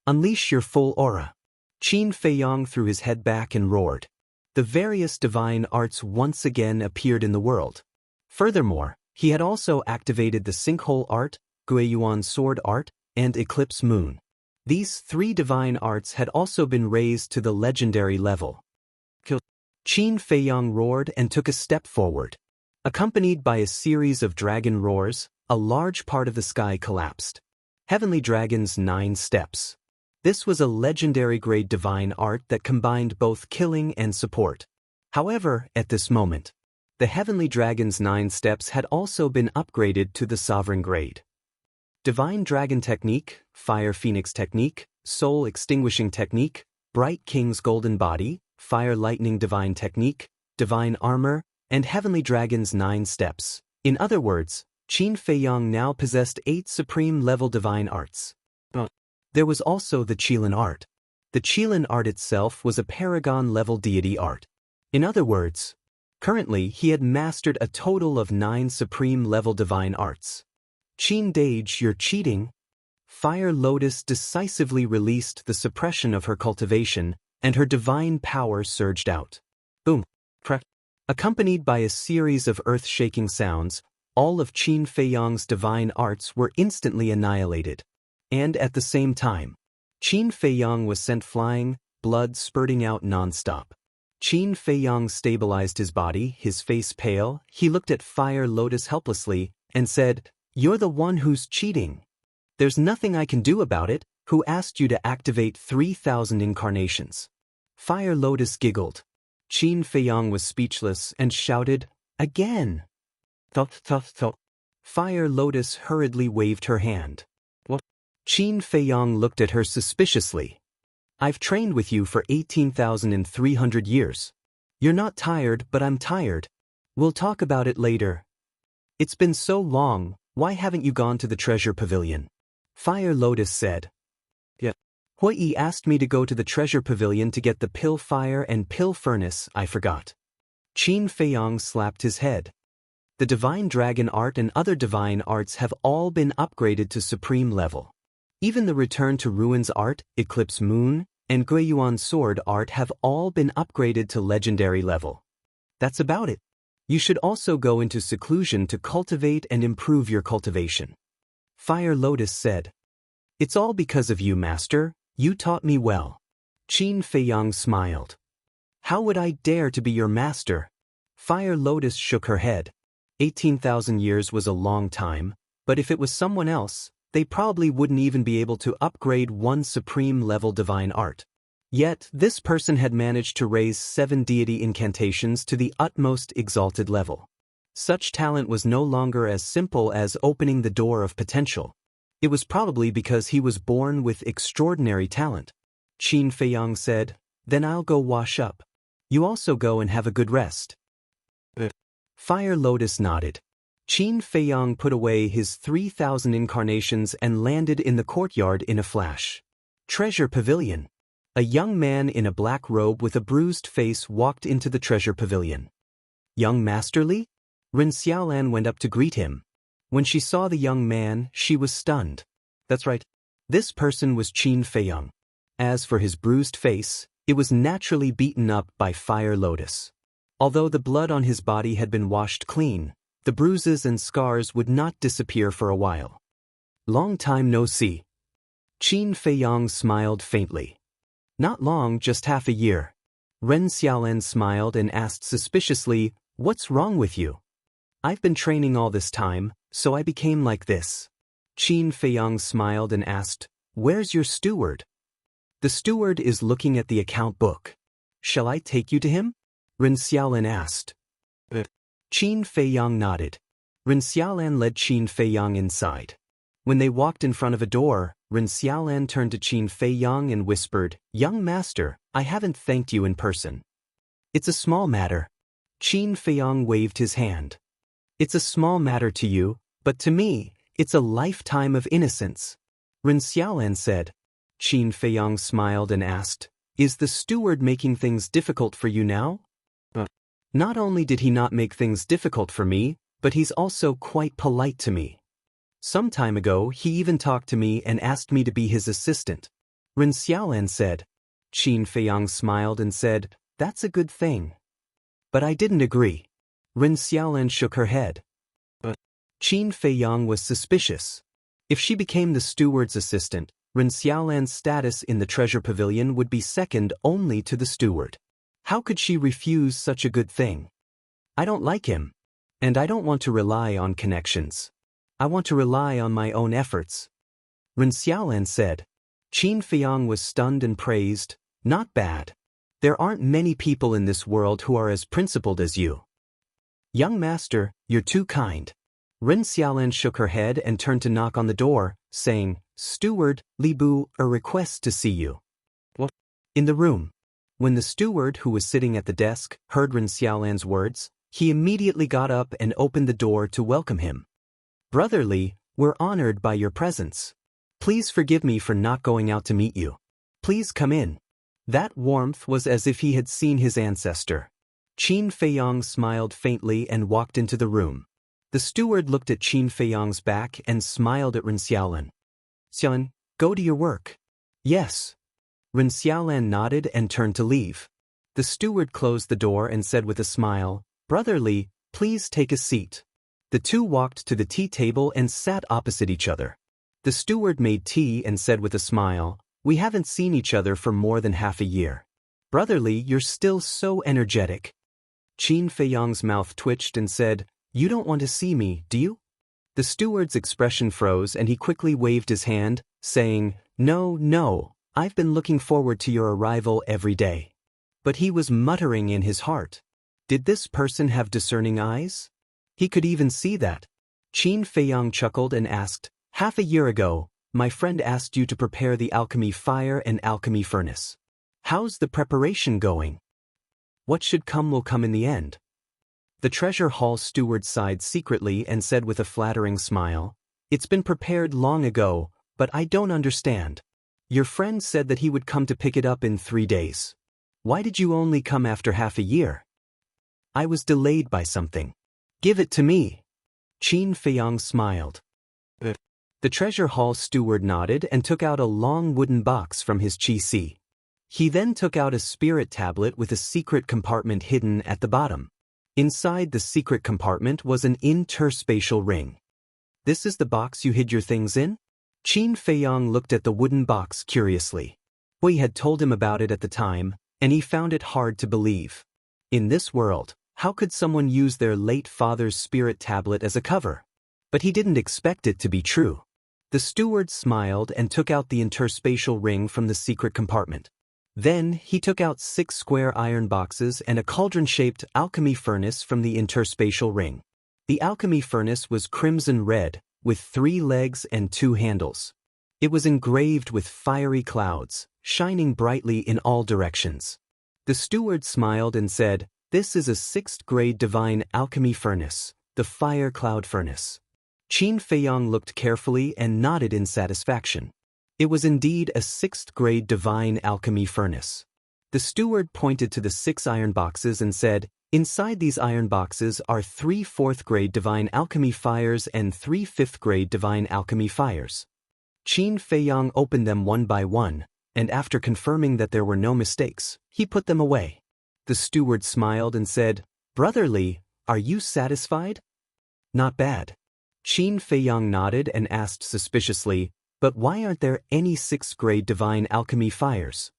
Unleash your full aura. Qin Feiyang threw his head back and roared. The various divine arts once again appeared in the world. Furthermore, he had also activated the Sinkhole art, Guiyuan sword art, and eclipse moon. These 3 divine arts had also been raised to the legendary level. Qin Feiyang roared and took a step forward. Accompanied by a series of dragon roars, a large part of the sky collapsed. Heavenly Dragon's 9 steps. This was a legendary grade divine art that combined both killing and support. However, at this moment, the Heavenly Dragon's 9 steps had also been upgraded to the Sovereign grade. Divine Dragon Technique, Fire Phoenix Technique, Soul Extinguishing Technique, Bright King's Golden Body, Fire Lightning Divine Technique, Divine Armor, and Heavenly Dragon's 9 steps. In other words, Qin Feiyang now possessed 8 supreme-level divine arts. There was also the Qilin art. The Qilin art itself was a paragon-level deity art. In other words, currently he had mastered a total of 9 supreme-level divine arts. Qin Dage, you're cheating. Fire Lotus decisively released the suppression of her cultivation, and her divine power surged out. Boom. Crack. Accompanied by a series of earth-shaking sounds, all of Qin Feiyang's divine arts were instantly annihilated. And at the same time, Qin Feiyang was sent flying, blood spurting out non-stop. Qin Feiyang stabilized his body, his face pale. He looked at Fire Lotus helplessly and said, "You're the one who's cheating. There's nothing I can do about it. Who asked you to activate 3,000 incarnations?" Fire Lotus giggled. Qin Feiyang was speechless and shouted, "Again!" Thot. Fire Lotus hurriedly waved her hand. What? Qin Feiyang looked at her suspiciously. "I've trained with you for 18,300 years. You're not tired, but I'm tired. We'll talk about it later. It's been so long, why haven't you gone to the treasure pavilion?" Fire Lotus said. "Yeah. Hui asked me to go to the treasure pavilion to get the pill fire and pill furnace, I forgot." Qin Feiyang slapped his head. The divine dragon art and other divine arts have all been upgraded to supreme level. Even the return to ruins art, eclipse moon, and Guiyuan sword art have all been upgraded to legendary level. That's about it. You should also go into seclusion to cultivate and improve your cultivation. Fire Lotus said. "It's all because of you, Master. You taught me well." Qin Feiyang smiled. "How would I dare to be your master?" Fire Lotus shook her head. 18,000 years was a long time, but if it was someone else, they probably wouldn't even be able to upgrade 1 supreme-level divine art. Yet, this person had managed to raise 7 deity incantations to the utmost exalted level. Such talent was no longer as simple as opening the door of potential. It was probably because he was born with extraordinary talent. Qin Feiyang said, "Then I'll go wash up. You also go and have a good rest." Fire Lotus nodded. Qin Feiyang put away his 3,000 incarnations and landed in the courtyard in a flash. Treasure Pavilion. A young man in a black robe with a bruised face walked into the treasure pavilion. "Young Masterly?" Ren Xiaolan went up to greet him. When she saw the young man, she was stunned. That's right. This person was Qin Feiyang. As for his bruised face, it was naturally beaten up by Fire Lotus. Although the blood on his body had been washed clean, the bruises and scars would not disappear for a while. "Long time no see." Qin Feiyang smiled faintly. "Not long, just half a year." Ren Xiaolan smiled and asked suspiciously, "What's wrong with you?" "I've been training all this time, so I became like this." Qin Feiyang smiled and asked, "Where's your steward?" "The steward is looking at the account book." "Shall I take you to him?" Ren Xiaolan asked. Qin Feiyang nodded. Ren Xiaolan led Qin Feiyang inside. When they walked in front of a door, Ren Xiaolan turned to Qin Feiyang and whispered, "Young master, I haven't thanked you in person." "It's a small matter." Qin Feiyang waved his hand. "It's a small matter to you, but to me, it's a lifetime of innocence." Ren Xiaolan said. Qin Feiyang smiled and asked, "Is the steward making things difficult for you now?" "Not only did he not make things difficult for me, but he's also quite polite to me. Some time ago, he even talked to me and asked me to be his assistant." Ren Xiaolan said. Qin Feiyang smiled and said, "That's a good thing." "But I didn't agree." Ren Xiaolan shook her head. Qin Feiyang was suspicious. If she became the steward's assistant, Ren Xiaolan's status in the treasure pavilion would be second only to the steward. How could she refuse such a good thing? I don't like him. And I don't want to rely on connections. I want to rely on my own efforts. Ren Xiaolan said. Qin Feiyang was stunned and praised, not bad. There aren't many people in this world who are as principled as you. Young master, you're too kind. Ren Xiaolan shook her head and turned to knock on the door, saying, Steward, Li Bu, a request to see you. What? In the room. When the steward who was sitting at the desk heard Ren Xiaolan's words, he immediately got up and opened the door to welcome him. Brother Li, we're honored by your presence. Please forgive me for not going out to meet you. Please come in. That warmth was as if he had seen his ancestor. Qin Feiyang smiled faintly and walked into the room. The steward looked at Qin Feiyang's back and smiled at Ren Xiaolan. Xiaolan, go to your work. Yes. Ren Xiaolan nodded and turned to leave. The steward closed the door and said with a smile, Brother Li, please take a seat. The two walked to the tea table and sat opposite each other. The steward made tea and said with a smile, We haven't seen each other for more than half a year. Brother Li, you're still so energetic. Qin Feiyang's mouth twitched and said, You don't want to see me, do you? The steward's expression froze and he quickly waved his hand, saying, No, I've been looking forward to your arrival every day. But he was muttering in his heart. Did this person have discerning eyes? He could even see that. Qin Feiyang chuckled and asked, Half a year ago, my friend asked you to prepare the alchemy fire and alchemy furnace. How's the preparation going? What should come will come in the end. The treasure hall steward sighed secretly and said with a flattering smile, It's been prepared long ago, but I don't understand. Your friend said that he would come to pick it up in 3 days. Why did you only come after half a year? I was delayed by something. Give it to me. Qin Feiyang smiled. The treasure hall steward nodded and took out a long wooden box from his qi. He then took out a spirit tablet with a secret compartment hidden at the bottom. Inside the secret compartment was an interspatial ring. This is the box you hid your things in? Qin Feiyang looked at the wooden box curiously. Hui had told him about it at the time, and he found it hard to believe. In this world, how could someone use their late father's spirit tablet as a cover? But he didn't expect it to be true. The steward smiled and took out the interspatial ring from the secret compartment. Then he took out 6 square iron boxes and a cauldron-shaped alchemy furnace from the interspatial ring. The alchemy furnace was crimson red, with 3 legs and 2 handles. It was engraved with fiery clouds, shining brightly in all directions. The steward smiled and said, This is a 6th grade divine alchemy furnace, the fire cloud furnace. Qin Feiyang looked carefully and nodded in satisfaction. It was indeed a 6th grade divine alchemy furnace. The steward pointed to the 6 iron boxes and said, Inside these iron boxes are 3 4th grade divine alchemy fires and 3 5th grade divine alchemy fires. Qin Feiyang opened them one by one, and after confirming that there were no mistakes, he put them away. The steward smiled and said, Brother Li, are you satisfied? Not bad. Qin Feiyang nodded and asked suspiciously, But why aren't there any 6th grade divine alchemy fires?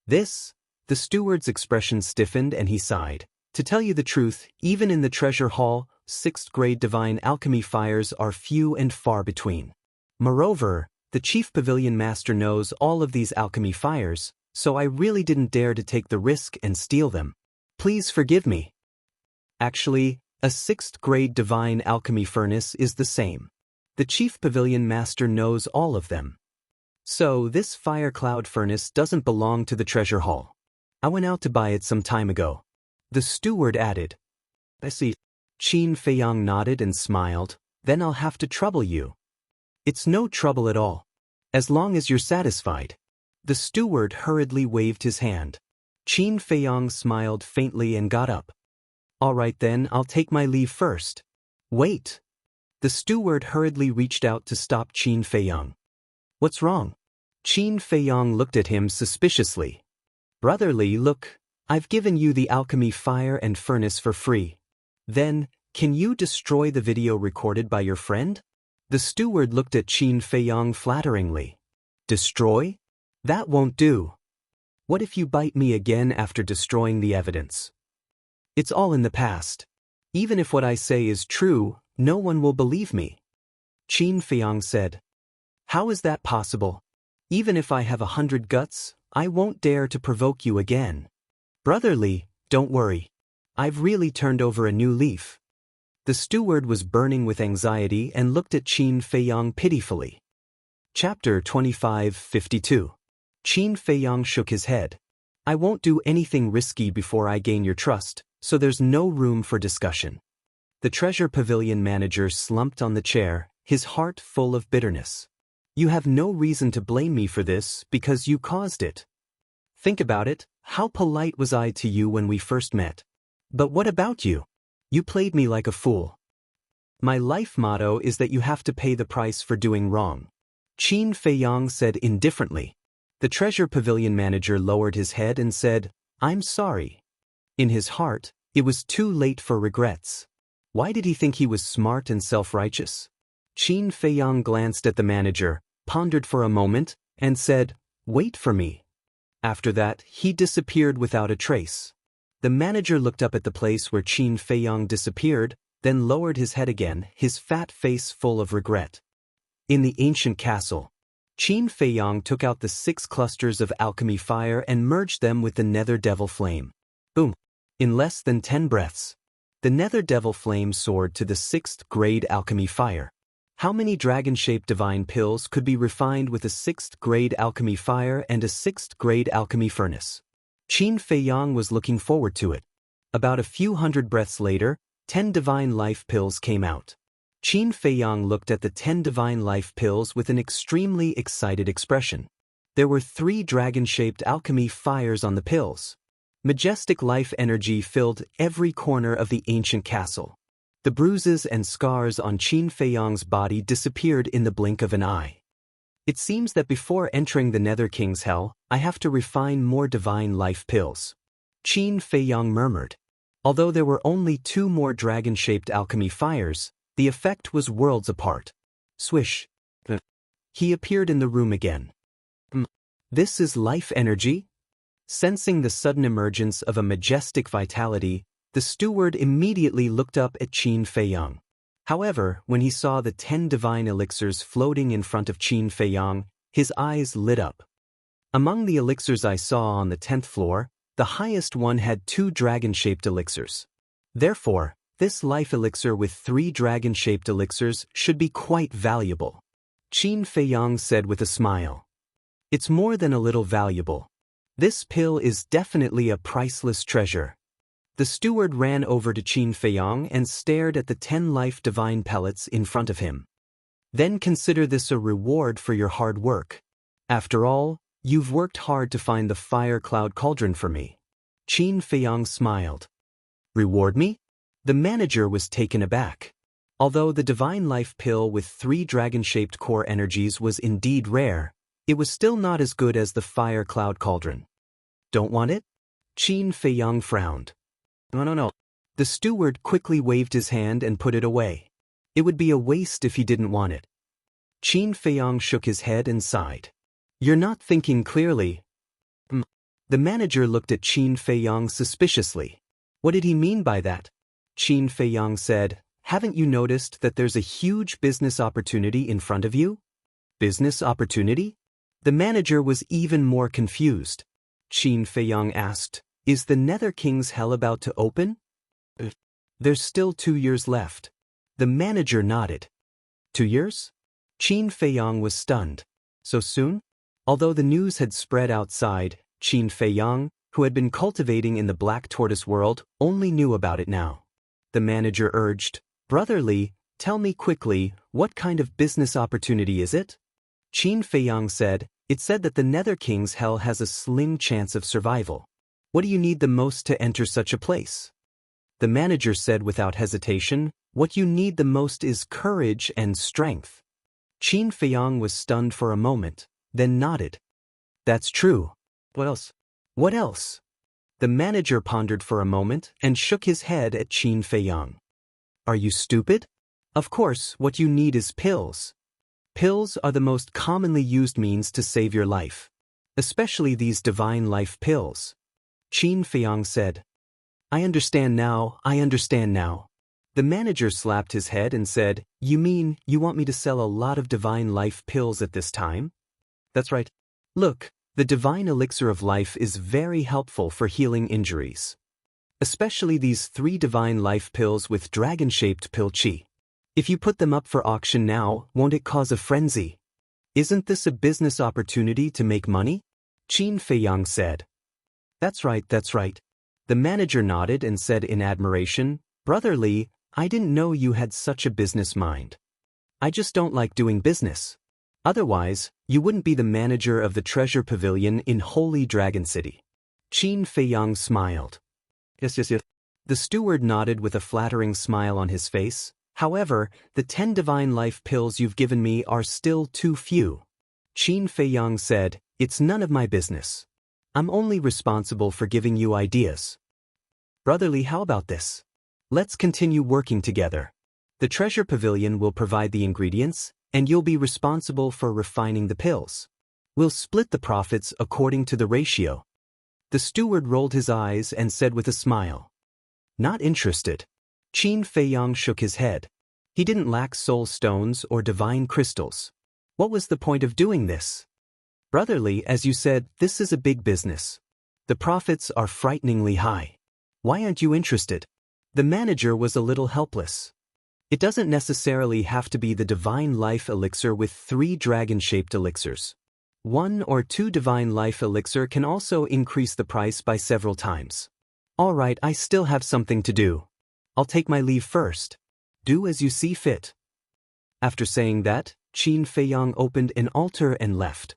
The steward's expression stiffened and he sighed. To tell you the truth, even in the treasure hall, 6th grade divine alchemy fires are few and far between. Moreover, the chief pavilion master knows all of these alchemy fires, so I really didn't dare to take the risk and steal them. Please forgive me. Actually, a 6th grade divine alchemy furnace is the same. The chief pavilion master knows all of them. So this fire cloud furnace doesn't belong to the treasure hall. I went out to buy it some time ago. The steward added. I see. Qin Feiyang nodded and smiled. Then I'll have to trouble you. It's no trouble at all. As long as you're satisfied. The steward hurriedly waved his hand. Qin Feiyang smiled faintly and got up. All right then, I'll take my leave first. Wait. The steward hurriedly reached out to stop Qin Feiyang. What's wrong? Qin Feiyang looked at him suspiciously. Brother Li, look, I've given you the alchemy fire and furnace for free. Then, can you destroy the video recorded by your friend? The steward looked at Qin Feiyong flatteringly. Destroy? That won't do. What if you bite me again after destroying the evidence? It's all in the past. Even if what I say is true, no one will believe me. Qin Feiyong said. How is that possible? Even if I have 100 guts, I won't dare to provoke you again. Brotherly, don't worry. I've really turned over a new leaf. The steward was burning with anxiety and looked at Qin Feiyong pitifully. Chapter 25:52. Qin Feiyong shook his head. I won't do anything risky before I gain your trust, so there's no room for discussion. The Treasure Pavilion manager slumped on the chair, his heart full of bitterness. You have no reason to blame me for this because you caused it. Think about it, how polite was I to you when we first met? But what about you? You played me like a fool. My life motto is that you have to pay the price for doing wrong. Qin Feiyong said indifferently. The Treasure Pavilion manager lowered his head and said, I'm sorry. In his heart, it was too late for regrets. Why did he think he was smart and self-righteous? Qin Feiyong glanced at the manager, pondered for a moment, and said, Wait for me. After that, he disappeared without a trace. The manager looked up at the place where Qin Feiyong disappeared, then lowered his head again, his fat face full of regret. In the ancient castle, Qin Feiyong took out the 6 clusters of alchemy fire and merged them with the nether devil flame. Boom! In less than 10 breaths, the nether devil flame soared to the 6th grade alchemy fire. How many dragon-shaped divine pills could be refined with a 6th grade alchemy fire and a 6th grade alchemy furnace? Qin Feiyong was looking forward to it. About a few hundred breaths later, 10 divine life pills came out. Qin Feiyong looked at the 10 divine life pills with an extremely excited expression. There were 3 dragon-shaped alchemy fires on the pills. Majestic life energy filled every corner of the ancient castle. The bruises and scars on Qin Feiyong's body disappeared in the blink of an eye. It seems that before entering the Nether King's Hell, I have to refine more divine life pills. Qin Feiyong murmured. Although there were only 2 more dragon-shaped alchemy fires, the effect was worlds apart. Swish. He appeared in the room again. This is life energy? Sensing the sudden emergence of a majestic vitality, the steward immediately looked up at Qin Feiyong. However, when he saw the 10 divine elixirs floating in front of Qin Feiyong, his eyes lit up. Among the elixirs I saw on the 10th floor, the highest one had 2 dragon-shaped elixirs. Therefore, this life elixir with 3 dragon-shaped elixirs should be quite valuable. Qin Feiyong said with a smile. It's more than a little valuable. This pill is definitely a priceless treasure. The steward ran over to Qin Feiyong and stared at the 10 life divine pellets in front of him. Then consider this a reward for your hard work. After all, you've worked hard to find the fire cloud cauldron for me. Qin Feiyong smiled. Reward me? The manager was taken aback. Although the divine life pill with 3 dragon-shaped core energies was indeed rare, it was still not as good as the fire cloud cauldron. Don't want it? Qin Feiyong frowned. No. The steward quickly waved his hand and put it away. It would be a waste if he didn't want it. Qin Feiyong shook his head and sighed. You're not thinking clearly. The manager looked at Qin Feiyong suspiciously. What did he mean by that? Qin Feiyong said, Haven't you noticed that there's a huge business opportunity in front of you? Business opportunity? The manager was even more confused. Qin Feiyong asked, Is the Nether King's Hell about to open? There's still 2 years left. The manager nodded. 2 years? Qin Feiyong was stunned. So soon? Although the news had spread outside, Qin Feiyong, who had been cultivating in the Black Tortoise world, only knew about it now. The manager urged, Brotherly, tell me quickly, what kind of business opportunity is it? Qin Feiyong said, It said that the Nether King's Hell has a slim chance of survival. What do you need the most to enter such a place? The manager said without hesitation, What you need the most is courage and strength. Qin Feiyong was stunned for a moment, then nodded. That's true. What else? What else? The manager pondered for a moment and shook his head at Qin Feiyong. Are you stupid? Of course, what you need is pills. Pills are the most commonly used means to save your life. Especially these divine life pills. Qin Feiyang said. I understand now, I understand now. The manager slapped his head and said, You mean you want me to sell a lot of divine life pills at this time? That's right. Look, the divine elixir of life is very helpful for healing injuries. Especially these 3 divine life pills with dragon-shaped pill chi. If you put them up for auction now, won't it cause a frenzy? Isn't this a business opportunity to make money? Qin Feiyang said. That's right, that's right. The manager nodded and said in admiration, Brother Li, I didn't know you had such a business mind. I just don't like doing business. Otherwise, you wouldn't be the manager of the treasure pavilion in Holy Dragon City. Qin Feiyang smiled. Yes. The steward nodded with a flattering smile on his face. However, the 10 divine life pills you've given me are still too few. Qin Feiyang said, It's none of my business. I'm only responsible for giving you ideas. Brother Li, how about this? Let's continue working together. The treasure pavilion will provide the ingredients, and you'll be responsible for refining the pills. We'll split the profits according to the ratio. The steward rolled his eyes and said with a smile. Not interested. Qin Feiyang shook his head. He didn't lack soul stones or divine crystals. What was the point of doing this? Brother Li, as you said, this is a big business. The profits are frighteningly high. Why aren't you interested? The manager was a little helpless. It doesn't necessarily have to be the divine life elixir with 3 dragon-shaped elixirs. 1 or 2 divine life elixir can also increase the price by several times. All right, I still have something to do. I'll take my leave first. Do as you see fit. After saying that, Qin Feiyang opened an altar and left.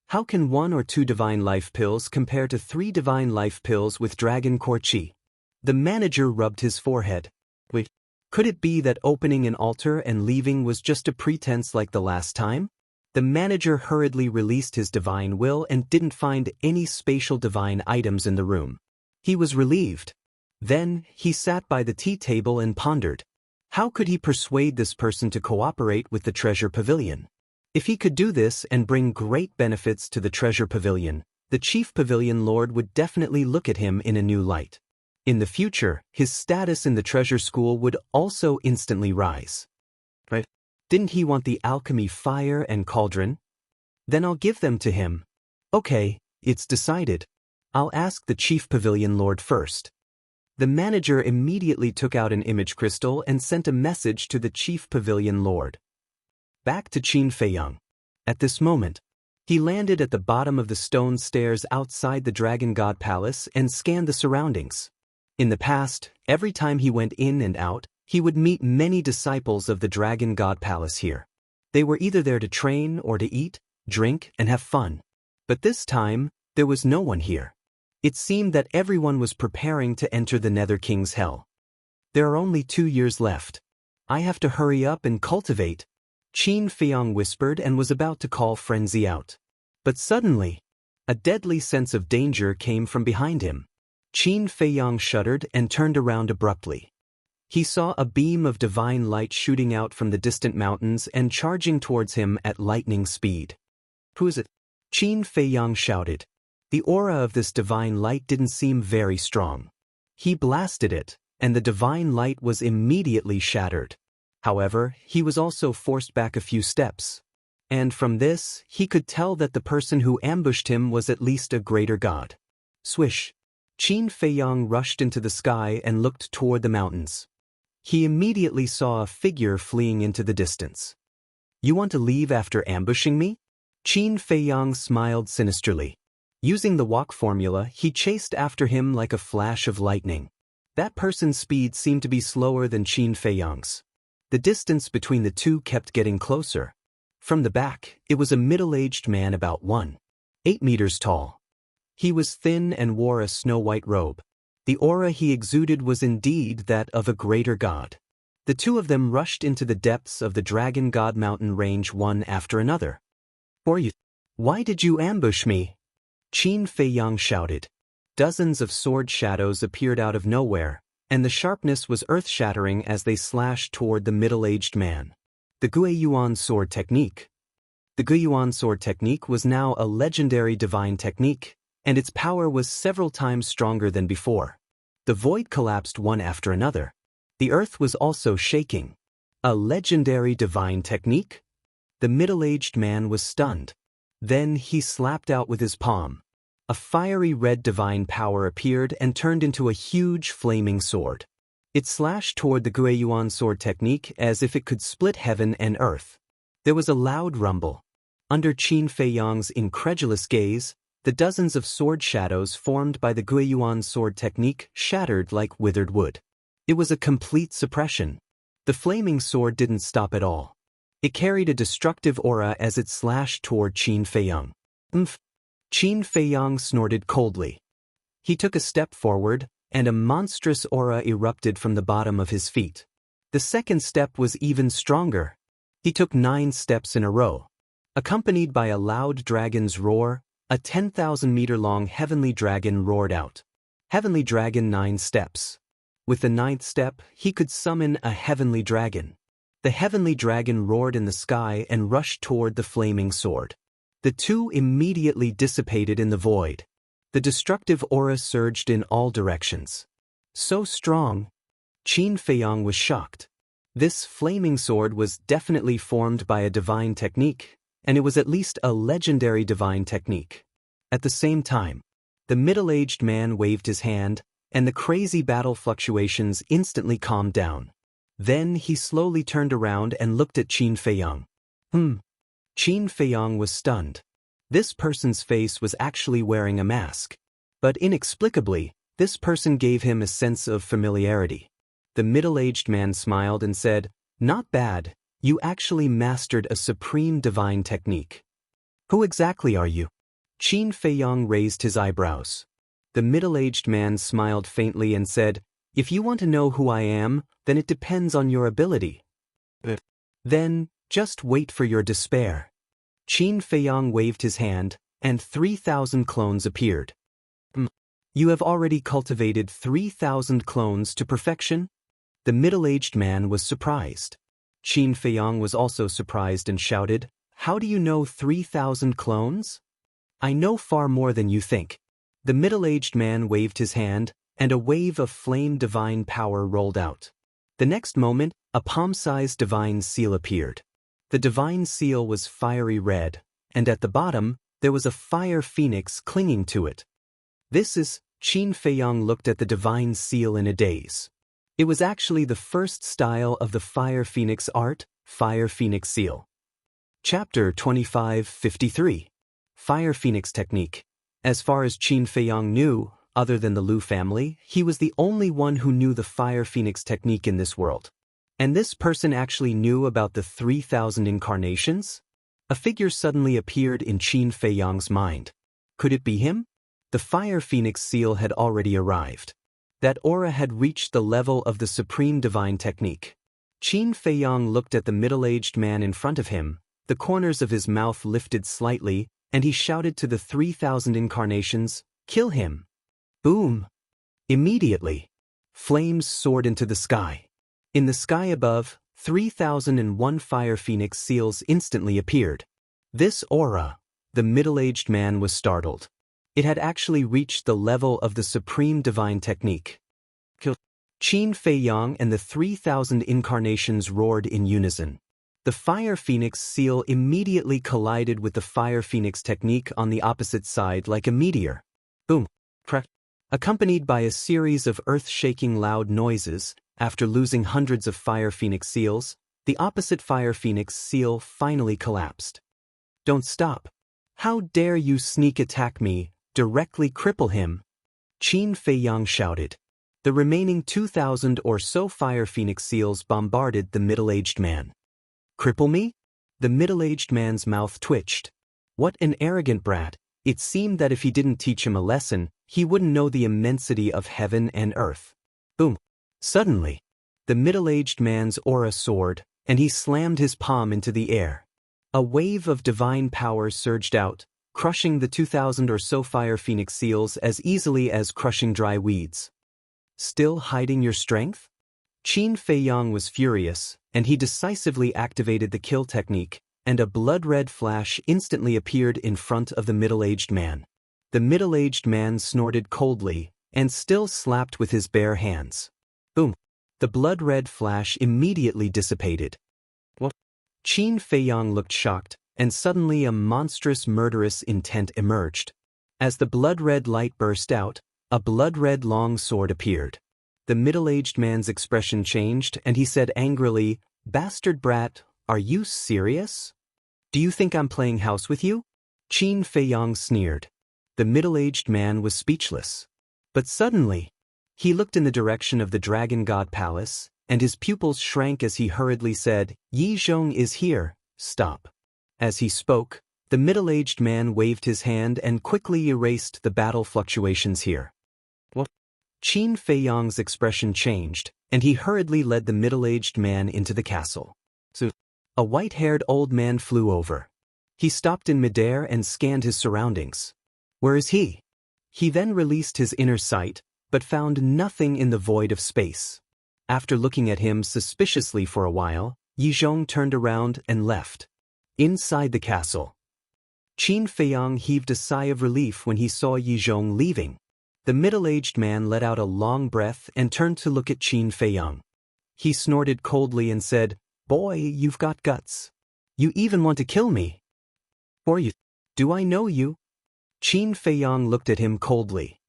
How can 1 or 2 divine life pills compare to 3 divine life pills with dragon core chi? The manager rubbed his forehead. Wait, could it be that opening an altar and leaving was just a pretense like the last time? The manager hurriedly released his divine will and didn't find any spatial divine items in the room. He was relieved. Then, he sat by the tea table and pondered. How could he persuade this person to cooperate with the treasure pavilion? If he could do this and bring great benefits to the treasure pavilion, the chief pavilion lord would definitely look at him in a new light. In the future, his status in the treasure school would also instantly rise. Right? Didn't he want the alchemy fire and cauldron? Then I'll give them to him. Okay, it's decided. I'll ask the chief pavilion lord first. The manager immediately took out an image crystal and sent a message to the chief pavilion lord. Back to Qin Feiyang. At this moment, he landed at the bottom of the stone stairs outside the Dragon God Palace and scanned the surroundings. In the past, every time he went in and out, he would meet many disciples of the Dragon God Palace here. They were either there to train or to eat, drink, and have fun. But this time, there was no one here. It seemed that everyone was preparing to enter the Nether King's hell. There are only 2 years left. I have to hurry up and cultivate. Qin Feiyang whispered and was about to call Frenzy out. But suddenly, a deadly sense of danger came from behind him. Qin Feiyang shuddered and turned around abruptly. He saw a beam of divine light shooting out from the distant mountains and charging towards him at lightning speed. Who is it? Qin Feiyang shouted. The aura of this divine light didn't seem very strong. He blasted it, and the divine light was immediately shattered. However, he was also forced back a few steps. And from this, he could tell that the person who ambushed him was at least a greater god. Swish! Qin Feiyang rushed into the sky and looked toward the mountains. He immediately saw a figure fleeing into the distance. You want to leave after ambushing me? Qin Feiyang smiled sinisterly. Using the walk formula, he chased after him like a flash of lightning. That person's speed seemed to be slower than Qin Feiyang's. The distance between the two kept getting closer. From the back, it was a middle-aged man about 1.8 meters tall. He was thin and wore a snow-white robe. The aura he exuded was indeed that of a greater god. The two of them rushed into the depths of the Dragon God Mountain range one after another. Why did you ambush me? Qin Feiyang shouted. Dozens of sword shadows appeared out of nowhere, and the sharpness was earth-shattering as they slashed toward the middle-aged man. The Guiyuan sword technique. The Guiyuan sword technique was now a legendary divine technique, and its power was several times stronger than before. The void collapsed one after another. The earth was also shaking. A legendary divine technique? The middle-aged man was stunned. Then he slapped out with his palm. A fiery red divine power appeared and turned into a huge flaming sword. It slashed toward the Guiyuan sword technique as if it could split heaven and earth. There was a loud rumble. Under Qin Feiyang's incredulous gaze, the dozens of sword shadows formed by the Guiyuan sword technique shattered like withered wood. It was a complete suppression. The flaming sword didn't stop at all. It carried a destructive aura as it slashed toward Qin Feiyang. Qin Feiyang snorted coldly. He took a step forward, and a monstrous aura erupted from the bottom of his feet. The second step was even stronger. He took 9 steps in a row. Accompanied by a loud dragon's roar, a 10,000-meter-long heavenly dragon roared out. Heavenly dragon 9 steps. With the 9th step, he could summon a heavenly dragon. The heavenly dragon roared in the sky and rushed toward the flaming sword. The two immediately dissipated in the void. The destructive aura surged in all directions. So strong. Qin Feiyang was shocked. This flaming sword was definitely formed by a divine technique, and it was at least a legendary divine technique. At the same time, the middle-aged man waved his hand, and the crazy battle fluctuations instantly calmed down. Then he slowly turned around and looked at Qin Feiyang. Qin Feiyang was stunned. This person's face was actually wearing a mask. But inexplicably, this person gave him a sense of familiarity. The middle-aged man smiled and said, "Not bad, you actually mastered a supreme divine technique." "Who exactly are you?" Qin Feiyang raised his eyebrows. The middle-aged man smiled faintly and said, "If you want to know who I am, then it depends on your ability." "Then, just wait for your despair." Qin Feiyang waved his hand, and 3,000 clones appeared. "You have already cultivated 3,000 clones to perfection?" The middle-aged man was surprised. Qin Feiyang was also surprised and shouted, "How do you know 3,000 clones?" "I know far more than you think." The middle-aged man waved his hand, and a wave of flame divine power rolled out. The next moment, a palm-sized divine seal appeared. The divine seal was fiery red, and at the bottom, there was a fire phoenix clinging to it. Qin Feiyang looked at the divine seal in a daze. It was actually the first style of the fire phoenix art, Fire Phoenix Seal. Chapter 2553. Fire Phoenix Technique. As far as Qin Feiyang knew, other than the Lu family, he was the only one who knew the Fire Phoenix technique in this world. And this person actually knew about the 3,000 incarnations? A figure suddenly appeared in Qin Feiyang's mind. Could it be him? The Fire Phoenix seal had already arrived. That aura had reached the level of the supreme divine technique. Qin Feiyang looked at the middle-aged man in front of him, the corners of his mouth lifted slightly, and he shouted to the 3,000 incarnations, "Kill him!" Boom! Immediately, flames soared into the sky. In the sky above, 3,001 Fire Phoenix seals instantly appeared. This aura, the middle-aged man was startled. It had actually reached the level of the supreme divine technique. Qin Feiyang and the 3,000 incarnations roared in unison. The Fire Phoenix seal immediately collided with the Fire Phoenix technique on the opposite side like a meteor. Boom! Accompanied by a series of earth-shaking loud noises, after losing hundreds of Fire Phoenix seals, the opposite Fire Phoenix seal finally collapsed. "Don't stop! How dare you sneak attack me, directly cripple him!" Qin Feiyang shouted. The remaining 2,000 or so Fire Phoenix seals bombarded the middle-aged man. "Cripple me?" The middle-aged man's mouth twitched. What an arrogant brat! It seemed that if he didn't teach him a lesson, he wouldn't know the immensity of heaven and earth. Boom! Suddenly, the middle-aged man's aura soared, and he slammed his palm into the air. A wave of divine power surged out, crushing the 2,000 or so Fire Phoenix seals as easily as crushing dry weeds. Still hiding your strength? Qin Feiyang was furious, and he decisively activated the kill technique, and a blood-red flash instantly appeared in front of the middle-aged man. The middle-aged man snorted coldly, and still slapped with his bare hands. Boom! The blood-red flash immediately dissipated. What? Qin Feiyang looked shocked, and suddenly a monstrous murderous intent emerged. As the blood-red light burst out, a blood-red long sword appeared. The middle-aged man's expression changed, and he said angrily, "Bastard brat, are you serious? Do you think I'm playing house with you?" Qin Feiyang sneered. The middle-aged man was speechless. But suddenly, he looked in the direction of the Dragon God Palace, and his pupils shrank as he hurriedly said, "Yi Zhong is here, stop." As he spoke, the middle-aged man waved his hand and quickly erased the battle fluctuations here. What? Qin Feiyang's expression changed, and he hurriedly led the middle-aged man into the castle. So, a white-haired old man flew over. He stopped in midair and scanned his surroundings. Where is he? He then released his inner sight, but found nothing in the void of space. After looking at him suspiciously for a while, Yi Zhong turned around and left. Inside the castle, Qin Feiyang heaved a sigh of relief when he saw Yi Zhong leaving. The middle-aged man let out a long breath and turned to look at Qin Feiyang. He snorted coldly and said, "Boy, you've got guts. You even want to kill me. Or you. Do I know you?" Qin Feiyang looked at him coldly.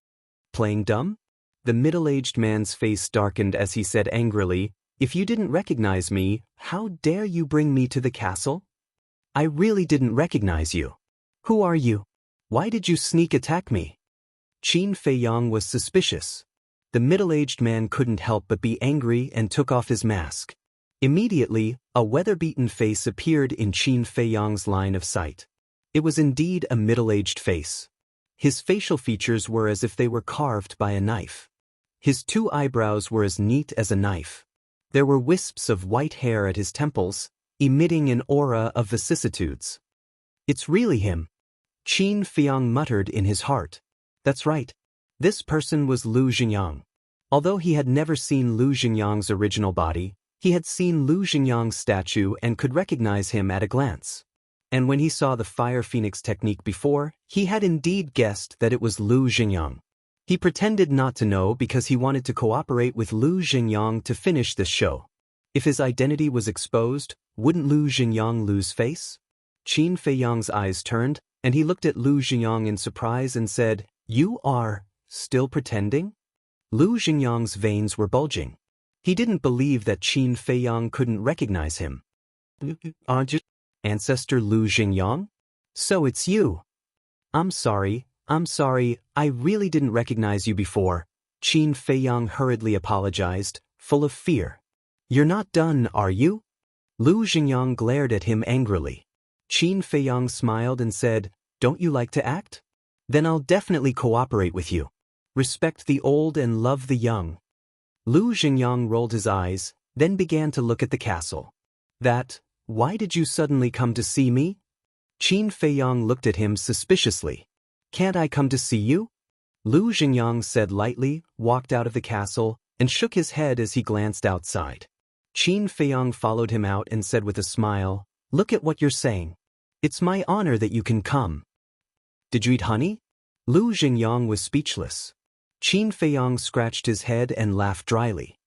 Playing dumb? The middle-aged man's face darkened as he said angrily, "If you didn't recognize me, how dare you bring me to the castle? I really didn't recognize you. Who are you? Why did you sneak attack me?" Qin Feiyang was suspicious. The middle-aged man couldn't help but be angry and took off his mask. Immediately, a weather-beaten face appeared in Qin Feiyang's line of sight. It was indeed a middle-aged face. His facial features were as if they were carved by a knife. His two eyebrows were as neat as a knife. There were wisps of white hair at his temples, emitting an aura of vicissitudes. "It's really him," Qin Feiyang muttered in his heart. That's right. This person was Lu Xingyang. Although he had never seen Lu Xingyang's original body, he had seen Lu Xingyang's statue and could recognize him at a glance. And when he saw the Fire Phoenix technique before, he had indeed guessed that it was Lu Xingyang. He pretended not to know because he wanted to cooperate with Lu Xingyang to finish this show. If his identity was exposed, wouldn't Lu Xingyang lose face? Qin Feiyang's eyes turned, and he looked at Lu Xingyang in surprise and said, "You are still pretending?" Lu Xingyang's veins were bulging. He didn't believe that Qin Feiyang couldn't recognize him. "Aren't you Ancestor Lu Xingyang? So it's you." I'm sorry, I really didn't recognize you before," Qin Feiyang hurriedly apologized, full of fear. "You're not done, are you?" Lu Xingyang glared at him angrily. Qin Feiyang smiled and said, "Don't you like to act? Then I'll definitely cooperate with you. Respect the old and love the young." Lu Xingyang rolled his eyes, then began to look at the castle. Why did you suddenly come to see me?" Qin Feiyang looked at him suspiciously. "Can't I come to see you?" Lu Xingyang said lightly, walked out of the castle, and shook his head as he glanced outside. Qin Feiyang followed him out and said with a smile, "Look at what you're saying. It's my honor that you can come." "Did you eat honey?" Lu Xingyang was speechless. Qin Feiyang scratched his head and laughed dryly.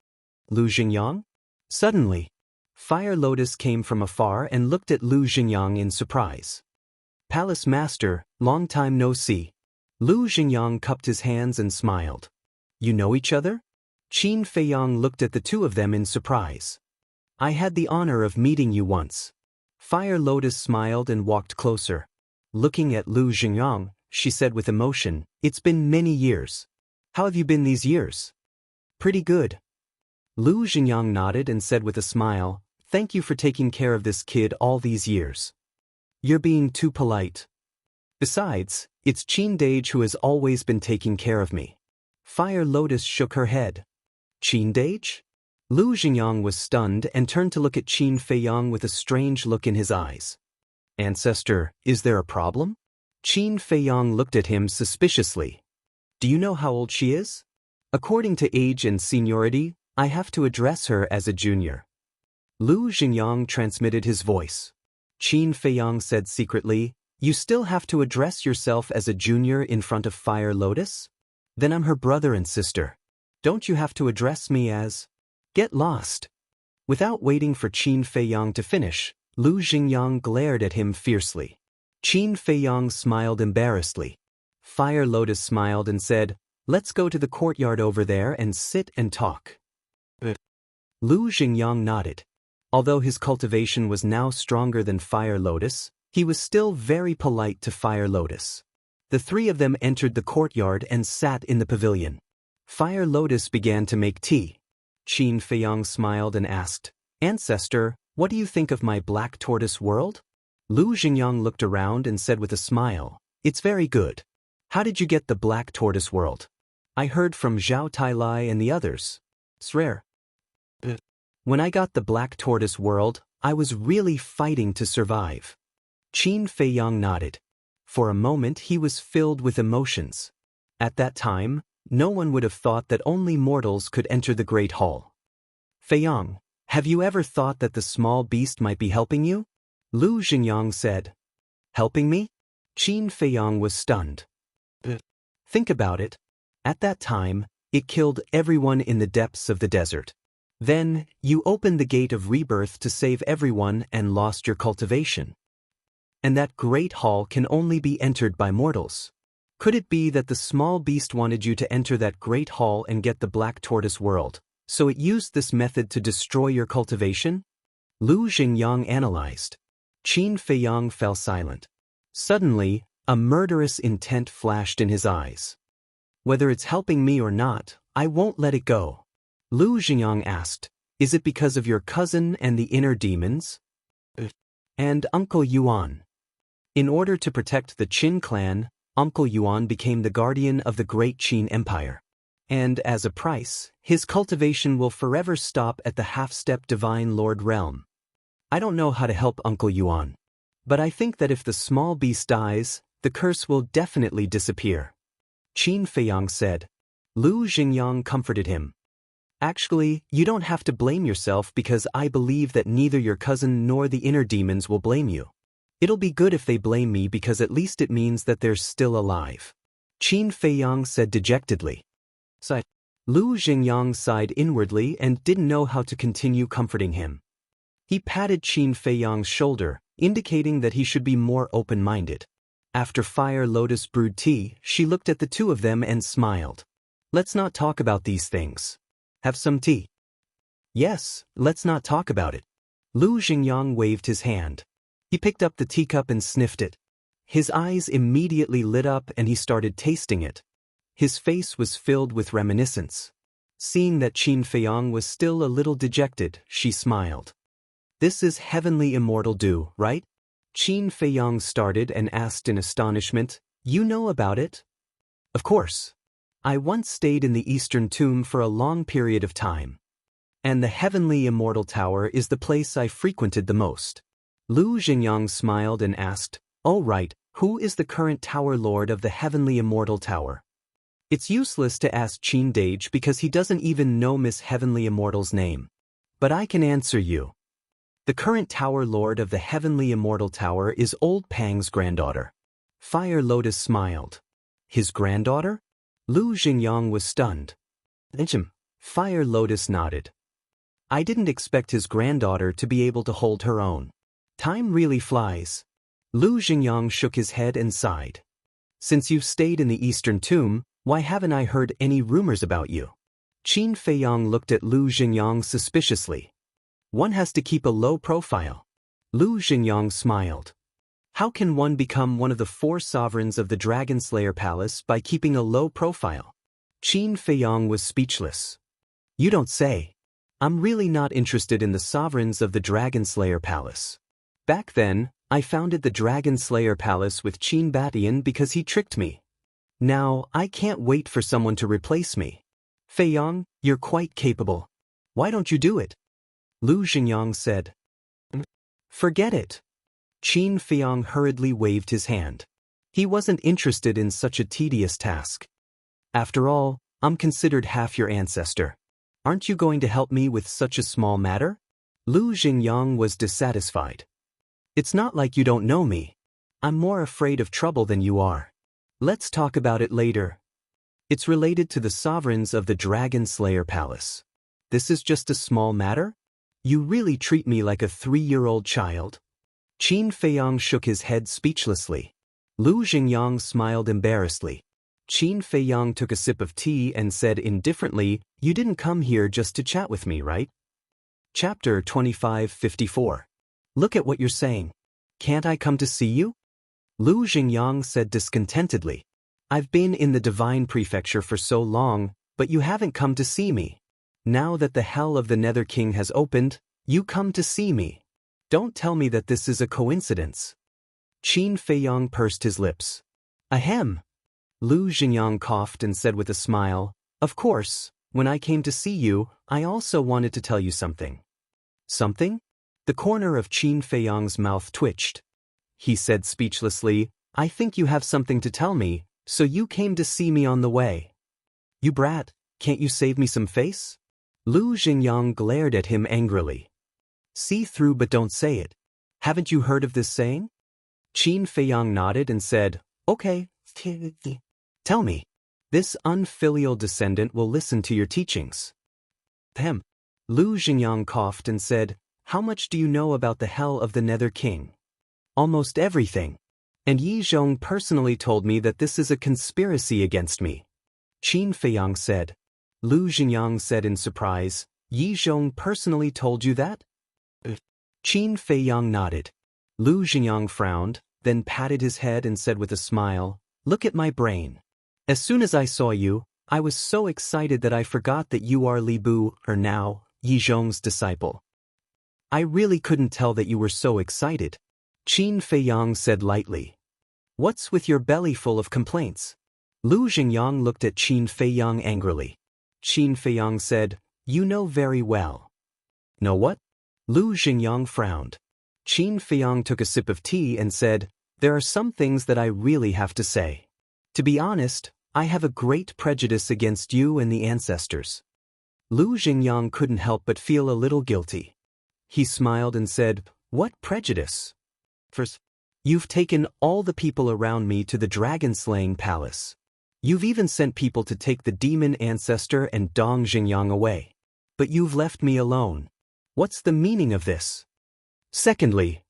"Lu Xingyang?" Suddenly, Fire Lotus came from afar and looked at Lu Xingyang in surprise. "Palace Master, long time no see." Lu Xingyang cupped his hands and smiled. "You know each other?" Qin Feiyang looked at the two of them in surprise. "I had the honor of meeting you once." Fire Lotus smiled and walked closer. Looking at Lu Xingyang, she said with emotion, "It's been many years. How have you been these years?" "Pretty good." Lu Xingyang nodded and said with a smile, "Thank you for taking care of this kid all these years. You're being too polite. Besides, it's Qin Dage who has always been taking care of me." Fire Lotus shook her head. "Qin Dage?" Lu Xingyang was stunned and turned to look at Qin Feiyang with a strange look in his eyes. "Ancestor, is there a problem?" Qin Feiyang looked at him suspiciously. "Do you know how old she is?" According to age and seniority, I have to address her as a junior. Lu Xingyang transmitted his voice. Qin Feiyang said secretly, "You still have to address yourself as a junior in front of Fire Lotus? Then I'm her brother and sister. Don't you have to address me as—" "Get lost." Without waiting for Qin Feiyang to finish, Lu Xingyang glared at him fiercely. Qin Feiyang smiled embarrassedly. Fire Lotus smiled and said, "Let's go to the courtyard over there and sit and talk." Lu Xingyang nodded. Although his cultivation was now stronger than Fire Lotus, he was still very polite to Fire Lotus. The three of them entered the courtyard and sat in the pavilion. Fire Lotus began to make tea. Qin Feiyang smiled and asked, "Ancestor, what do you think of my black tortoise world?" Lu Xingyang looked around and said with a smile, "It's very good. How did you get the black tortoise world?" "I heard from Zhao Tailai and the others. It's rare." "When I got the black tortoise world, I was really fighting to survive." Qin Feiyang nodded. For a moment he was filled with emotions. At that time, no one would have thought that only mortals could enter the Great Hall. "Feiyang, have you ever thought that the small beast might be helping you?" Lu Xingyang said. "Helping me?" Qin Feiyang was stunned. "Think about it. At that time, it killed everyone in the depths of the desert. Then, you opened the gate of rebirth to save everyone and lost your cultivation. And that great hall can only be entered by mortals. Could it be that the small beast wanted you to enter that great hall and get the black tortoise world, so it used this method to destroy your cultivation?" Lu Xingyang analyzed. Qin Feiyang fell silent. Suddenly, a murderous intent flashed in his eyes. "Whether it's helping me or not, I won't let it go." Lu Xingyang asked, "Is it because of your cousin and the inner demons?" "And Uncle Yuan." In order to protect the Qin clan, Uncle Yuan became the guardian of the great Qin Empire. And as a price, his cultivation will forever stop at the half-step Divine Lord realm. I don't know how to help Uncle Yuan. But I think that if the small beast dies, the curse will definitely disappear. Qin Feiyang said. Lu Xingyang comforted him. "Actually, you don't have to blame yourself because I believe that neither your cousin nor the inner demons will blame you. It'll be good if they blame me because at least it means that they're still alive." Qin Feiyang said dejectedly. Lu Xingyang sighed inwardly and didn't know how to continue comforting him. He patted Qin Feiyang's shoulder, indicating that he should be more open-minded. After Fire Lotus brewed tea, she looked at the two of them and smiled. "Let's not talk about these things. Have some tea." "Yes, let's not talk about it." Lu Xingyang waved his hand. He picked up the teacup and sniffed it. His eyes immediately lit up and he started tasting it. His face was filled with reminiscence. Seeing that Qin Feiyang was still a little dejected, she smiled. "This is heavenly immortal dew, right?" Qin Feiyang started and asked in astonishment, "You know about it?" "Of course. I once stayed in the Eastern Tomb for a long period of time. And the Heavenly Immortal Tower is the place I frequented the most." Lu Xingyang smiled and asked, "Oh right, who is the current Tower Lord of the Heavenly Immortal Tower?" It's useless to ask Qin Dage because he doesn't even know Miss Heavenly Immortal's name. But I can answer you. The current Tower Lord of the Heavenly Immortal Tower is Old Pang's granddaughter. Fire Lotus smiled. His granddaughter? Lu Xingyang was stunned. Fire Lotus nodded. I didn't expect his granddaughter to be able to hold her own. Time really flies. Lu Xingyang shook his head and sighed. Since you've stayed in the Eastern Tomb, why haven't I heard any rumors about you? Qin Feiyang looked at Lu Xingyang suspiciously. One has to keep a low profile. Lu Xingyang smiled. How can one become one of the 4 sovereigns of the Dragon Slayer Palace by keeping a low profile? Qin Feiyang was speechless. You don't say. I'm really not interested in the sovereigns of the Dragon Slayer Palace. Back then, I founded the Dragon Slayer Palace with Qin Batian because he tricked me. Now, I can't wait for someone to replace me. Feiyang, you're quite capable. Why don't you do it? Lu Xingyang said. Forget it. Qin Feiyang hurriedly waved his hand. He wasn't interested in such a tedious task. After all, I'm considered half your ancestor. Aren't you going to help me with such a small matter? Lu Xingyang was dissatisfied. It's not like you don't know me. I'm more afraid of trouble than you are. Let's talk about it later. It's related to the sovereigns of the Dragon Slayer Palace. This is just a small matter? You really treat me like a 3-year-old child? Qin Feiyang shook his head speechlessly. Lu Xingyang smiled embarrassedly. Qin Feiyang took a sip of tea and said indifferently, "You didn't come here just to chat with me, right?" Chapter 25:54. Look at what you're saying. Can't I come to see you? Lu Xingyang said discontentedly. I've been in the Divine Prefecture for so long, but you haven't come to see me. Now that the Hell of the Nether King has opened, you come to see me. Don't tell me that this is a coincidence. Qin Feiyang pursed his lips. Ahem. Lu Xingyang coughed and said with a smile, Of course, when I came to see you, I also wanted to tell you something. Something? The corner of Qin Feiyang's mouth twitched. He said speechlessly, I think you have something to tell me, so you came to see me on the way. You brat, can't you save me some face? Lu Xingyang glared at him angrily. See through but don't say it. Haven't you heard of this saying? Qin Feiyang nodded and said, Okay. Tell me. This unfilial descendant will listen to your teachings. Hem. Lu Xingyang coughed and said, How much do you know about the Hell of the Nether King? Almost everything. And Yi Zhong personally told me that this is a conspiracy against me. Qin Feiyang said. Lu Xingyang said in surprise, Yi Zhong personally told you that? Qin Feiyang nodded. Lu Xingyang frowned, then patted his head and said with a smile, Look at my brain. As soon as I saw you, I was so excited that I forgot that you are Li Bu, or now, Yi Zhong's disciple. I really couldn't tell that you were so excited. Qin Feiyang said lightly. What's with your belly full of complaints? Lu Xingyang looked at Qin Feiyang angrily. Qin Feiyang said, You know very well. Know what? Lu Xingyang frowned. Qin Feiyang took a sip of tea and said, There are some things that I really have to say. To be honest, I have a great prejudice against you and the ancestors. Lu Xingyang couldn't help but feel a little guilty. He smiled and said, What prejudice? First, you've taken all the people around me to the dragon-slaying palace. You've even sent people to take the demon ancestor and Dong Xingyang away. But you've left me alone. What's the meaning of this? Secondly,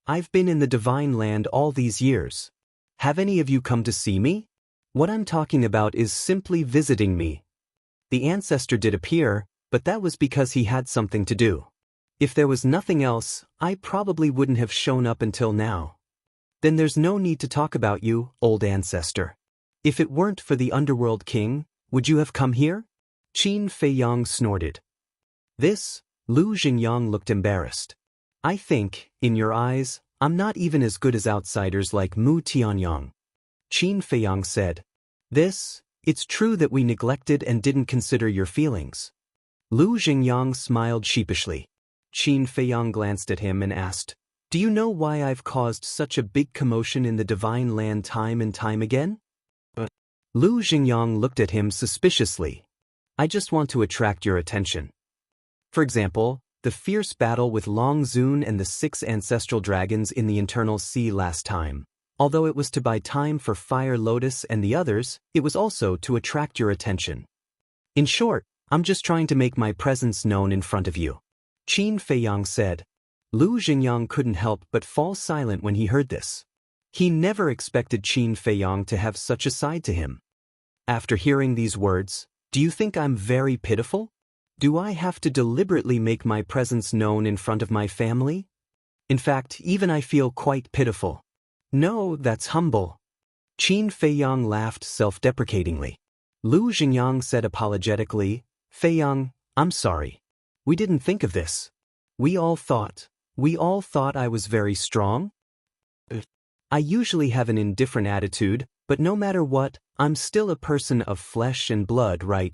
I've been in the divine land all these years. Have any of you come to see me? What I'm talking about is simply visiting me. The ancestor did appear, but that was because he had something to do. If there was nothing else, I probably wouldn't have shown up until now. Then there's no need to talk about you, old ancestor. If it weren't for the underworld king, would you have come here? Qin Feiyang snorted. This, Lu Xingyang looked embarrassed. I think, in your eyes, I'm not even as good as outsiders like Mu Tianyang. Qin Feiyang said. This, it's true that we neglected and didn't consider your feelings. Lu Xingyang smiled sheepishly. Qin Feiyang glanced at him and asked, Do you know why I've caused such a big commotion in the divine land time and time again? Lu Xingyang looked at him suspiciously. I just want to attract your attention. For example, the fierce battle with Long Zun and the 6 ancestral dragons in the Internal Sea last time. Although it was to buy time for Fire Lotus and the others, it was also to attract your attention. In short, I'm just trying to make my presence known in front of you. Qin Feiyang said. Lu Xingyang couldn't help but fall silent when he heard this. He never expected Qin Feiyang to have such a side to him. After hearing these words, do you think I'm very pitiful? Do I have to deliberately make my presence known in front of my family? In fact, even I feel quite pitiful. No, that's humble. Qin Feiyang laughed self-deprecatingly. Lu Xingyang said apologetically, Feiyang, I'm sorry. We didn't think of this. We all thought I was very strong. I usually have an indifferent attitude, but no matter what, I'm still a person of flesh and blood, right?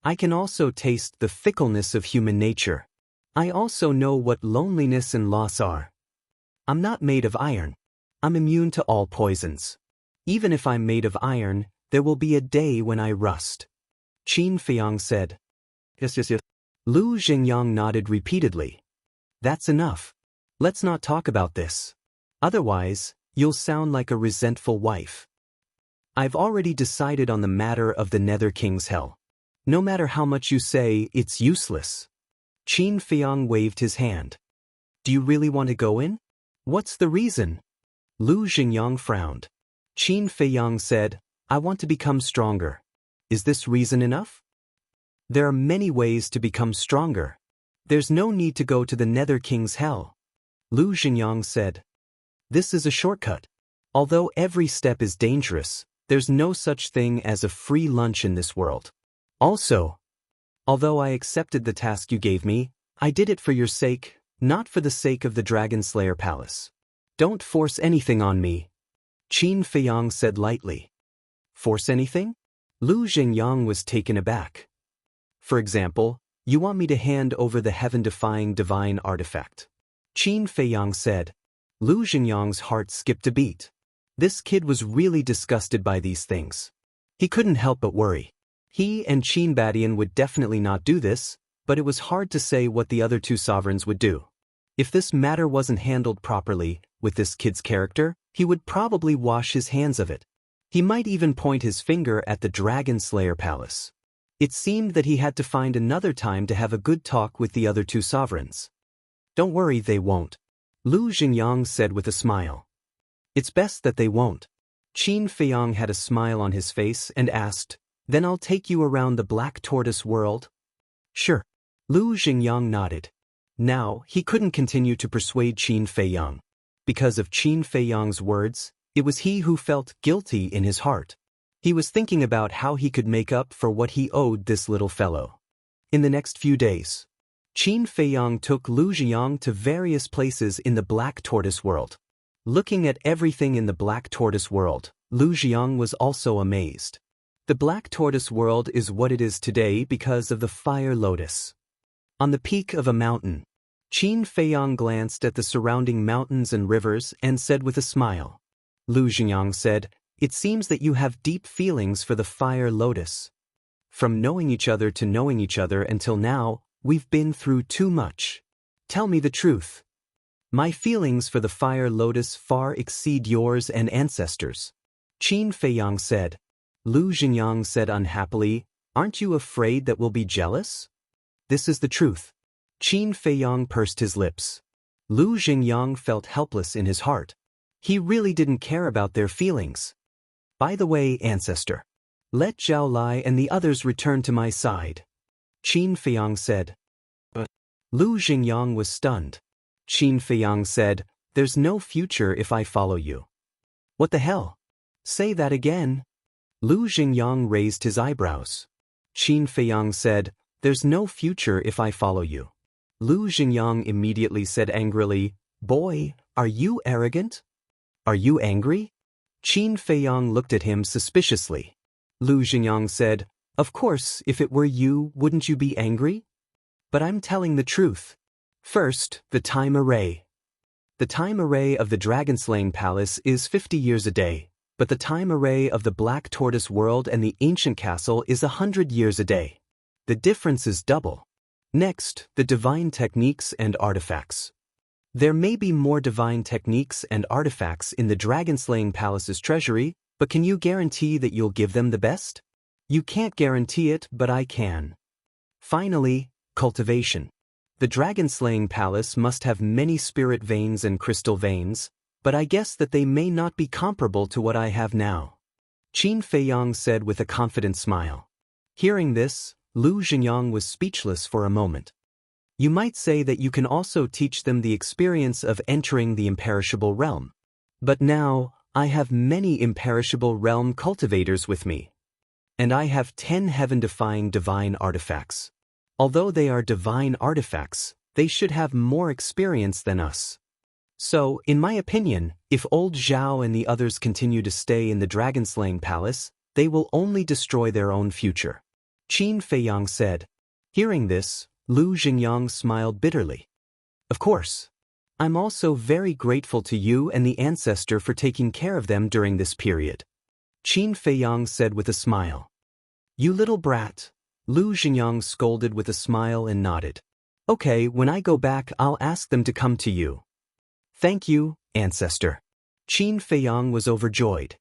I can also taste the fickleness of human nature. I also know what loneliness and loss are. I'm not made of iron. I'm immune to all poisons. Even if I'm made of iron, there will be a day when I rust. Qin Feiyang said. Yes, yes, yes. Lu Xingyang nodded repeatedly. That's enough. Let's not talk about this. Otherwise, you'll sound like a resentful wife. I've already decided on the matter of the Nether King's hell. No matter how much you say, it's useless. Qin Feiyang waved his hand. Do you really want to go in? What's the reason? Lu Xingyang frowned. Qin Feiyang said, I want to become stronger. Is this reason enough? There are many ways to become stronger. There's no need to go to the Nether King's hell. Lu Xingyang said. This is a shortcut. Although every step is dangerous, there's no such thing as a free lunch in this world. Also, although I accepted the task you gave me, I did it for your sake, not for the sake of the Dragon Slayer Palace. Don't force anything on me. Qin Feiyang said lightly. Force anything? Lu Xingyang was taken aback. For example, you want me to hand over the heaven-defying divine artifact. Qin Feiyang said. Lu Xingyang's heart skipped a beat. This kid was really disgusted by these things. He couldn't help but worry. He and Qin Badian would definitely not do this, but it was hard to say what the other two sovereigns would do. If this matter wasn't handled properly, with this kid's character, he would probably wash his hands of it. He might even point his finger at the Dragon Slayer Palace. It seemed that he had to find another time to have a good talk with the other two sovereigns. Don't worry, they won't. Lu Xingyang said with a smile. It's best that they won't. Qin Feiyang had a smile on his face and asked, Then I'll take you around the Black Tortoise world? Sure. Lu Xingyang nodded. Now, he couldn't continue to persuade Qin Feiyang. Because of Qin Feiyang's words, it was he who felt guilty in his heart. He was thinking about how he could make up for what he owed this little fellow. In the next few days, Qin Feiyang took Lu Xingyang to various places in the Black Tortoise world. Looking at everything in the Black Tortoise world, Lu Xingyang was also amazed. The Black Tortoise world is what it is today because of the Fire Lotus. On the peak of a mountain, Qin Feiyang glanced at the surrounding mountains and rivers and said with a smile. Lu Xingyang said, It seems that you have deep feelings for the Fire Lotus. From knowing each other to knowing each other until now, we've been through too much. Tell me the truth. My feelings for the Fire Lotus far exceed yours and ancestors. Qin Feiyang said. Lu Xingyang said unhappily, Aren't you afraid that we'll be jealous? This is the truth. Qin Feiyang pursed his lips. Lu Xingyang felt helpless in his heart. He really didn't care about their feelings. By the way, ancestor, let Zhao Lai and the others return to my side. Qin Feiyang said. But Lu Xingyang was stunned. Qin Feiyang said, There's no future if I follow you. What the hell? Say that again. Lu Xingyang raised his eyebrows. Qin Feiyang said, There's no future if I follow you. Lu Xingyang immediately said angrily, Boy, are you arrogant? Are you angry? Qin Feiyang looked at him suspiciously. Lu Xingyang said, Of course, if it were you, wouldn't you be angry? But I'm telling the truth. First, the time array. The time array of the Dragon-Slaying Palace is 50 years a day, but the time array of the Black Tortoise world and the ancient castle is 100 years a day. The difference is double. Next, the divine techniques and artifacts. There may be more divine techniques and artifacts in the Dragon-Slaying Palace's treasury, but can you guarantee that you'll give them the best? You can't guarantee it, but I can. Finally, cultivation. The Dragon-Slaying Palace must have many spirit veins and crystal veins, but I guess that they may not be comparable to what I have now. Qin Feiyang said with a confident smile. Hearing this, Lu Xingyang was speechless for a moment. You might say that you can also teach them the experience of entering the imperishable realm. But now, I have many imperishable realm cultivators with me. And I have 10 heaven-defying divine artifacts. Although they are divine artifacts, they should have more experience than us. So, in my opinion, if old Zhao and the others continue to stay in the Dragon-Slaying Palace, they will only destroy their own future. Qin Feiyang said. Hearing this, Lu Xingyang smiled bitterly. Of course. I'm also very grateful to you and the ancestor for taking care of them during this period. Qin Feiyang said with a smile. You little brat. Lu Xingyang scolded with a smile and nodded. Okay, when I go back I'll ask them to come to you. Thank you, ancestor. Qin Feiyang was overjoyed.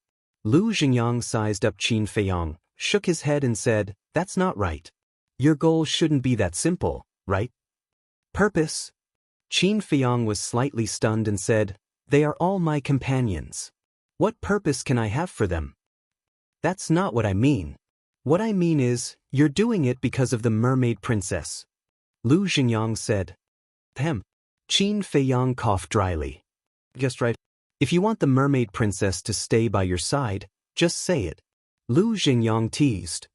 Lu Xingyang sized up Qin Feiyang, shook his head and said, that's not right. Your goal shouldn't be that simple, right? Purpose? Qin Feiyang was slightly stunned and said, they are all my companions. What purpose can I have for them? That's not what I mean. What I mean is, you're doing it because of the mermaid princess. Lu Xingyang said. Qin Feiyang coughed dryly. Just right. If you want the mermaid princess to stay by your side, just say it. Lu Xingyang teased.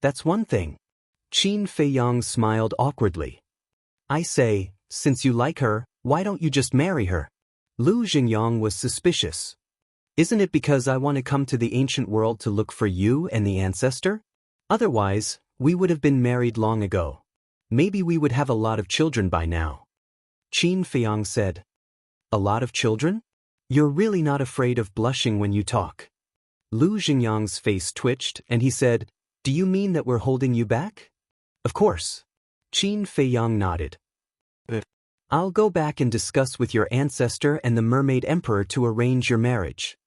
That's one thing. Qin Feiyang smiled awkwardly. I say, since you like her, why don't you just marry her? Lu Xingyang was suspicious. Isn't it because I want to come to the ancient world to look for you and the ancestor? Otherwise, we would have been married long ago. Maybe we would have a lot of children by now. Qin Feiyang said. A lot of children? You're really not afraid of blushing when you talk. Lu Xingyang's face twitched and he said, do you mean that we're holding you back? Of course. Qin Feiyang nodded. I'll go back and discuss with your ancestor and the mermaid emperor to arrange your marriage.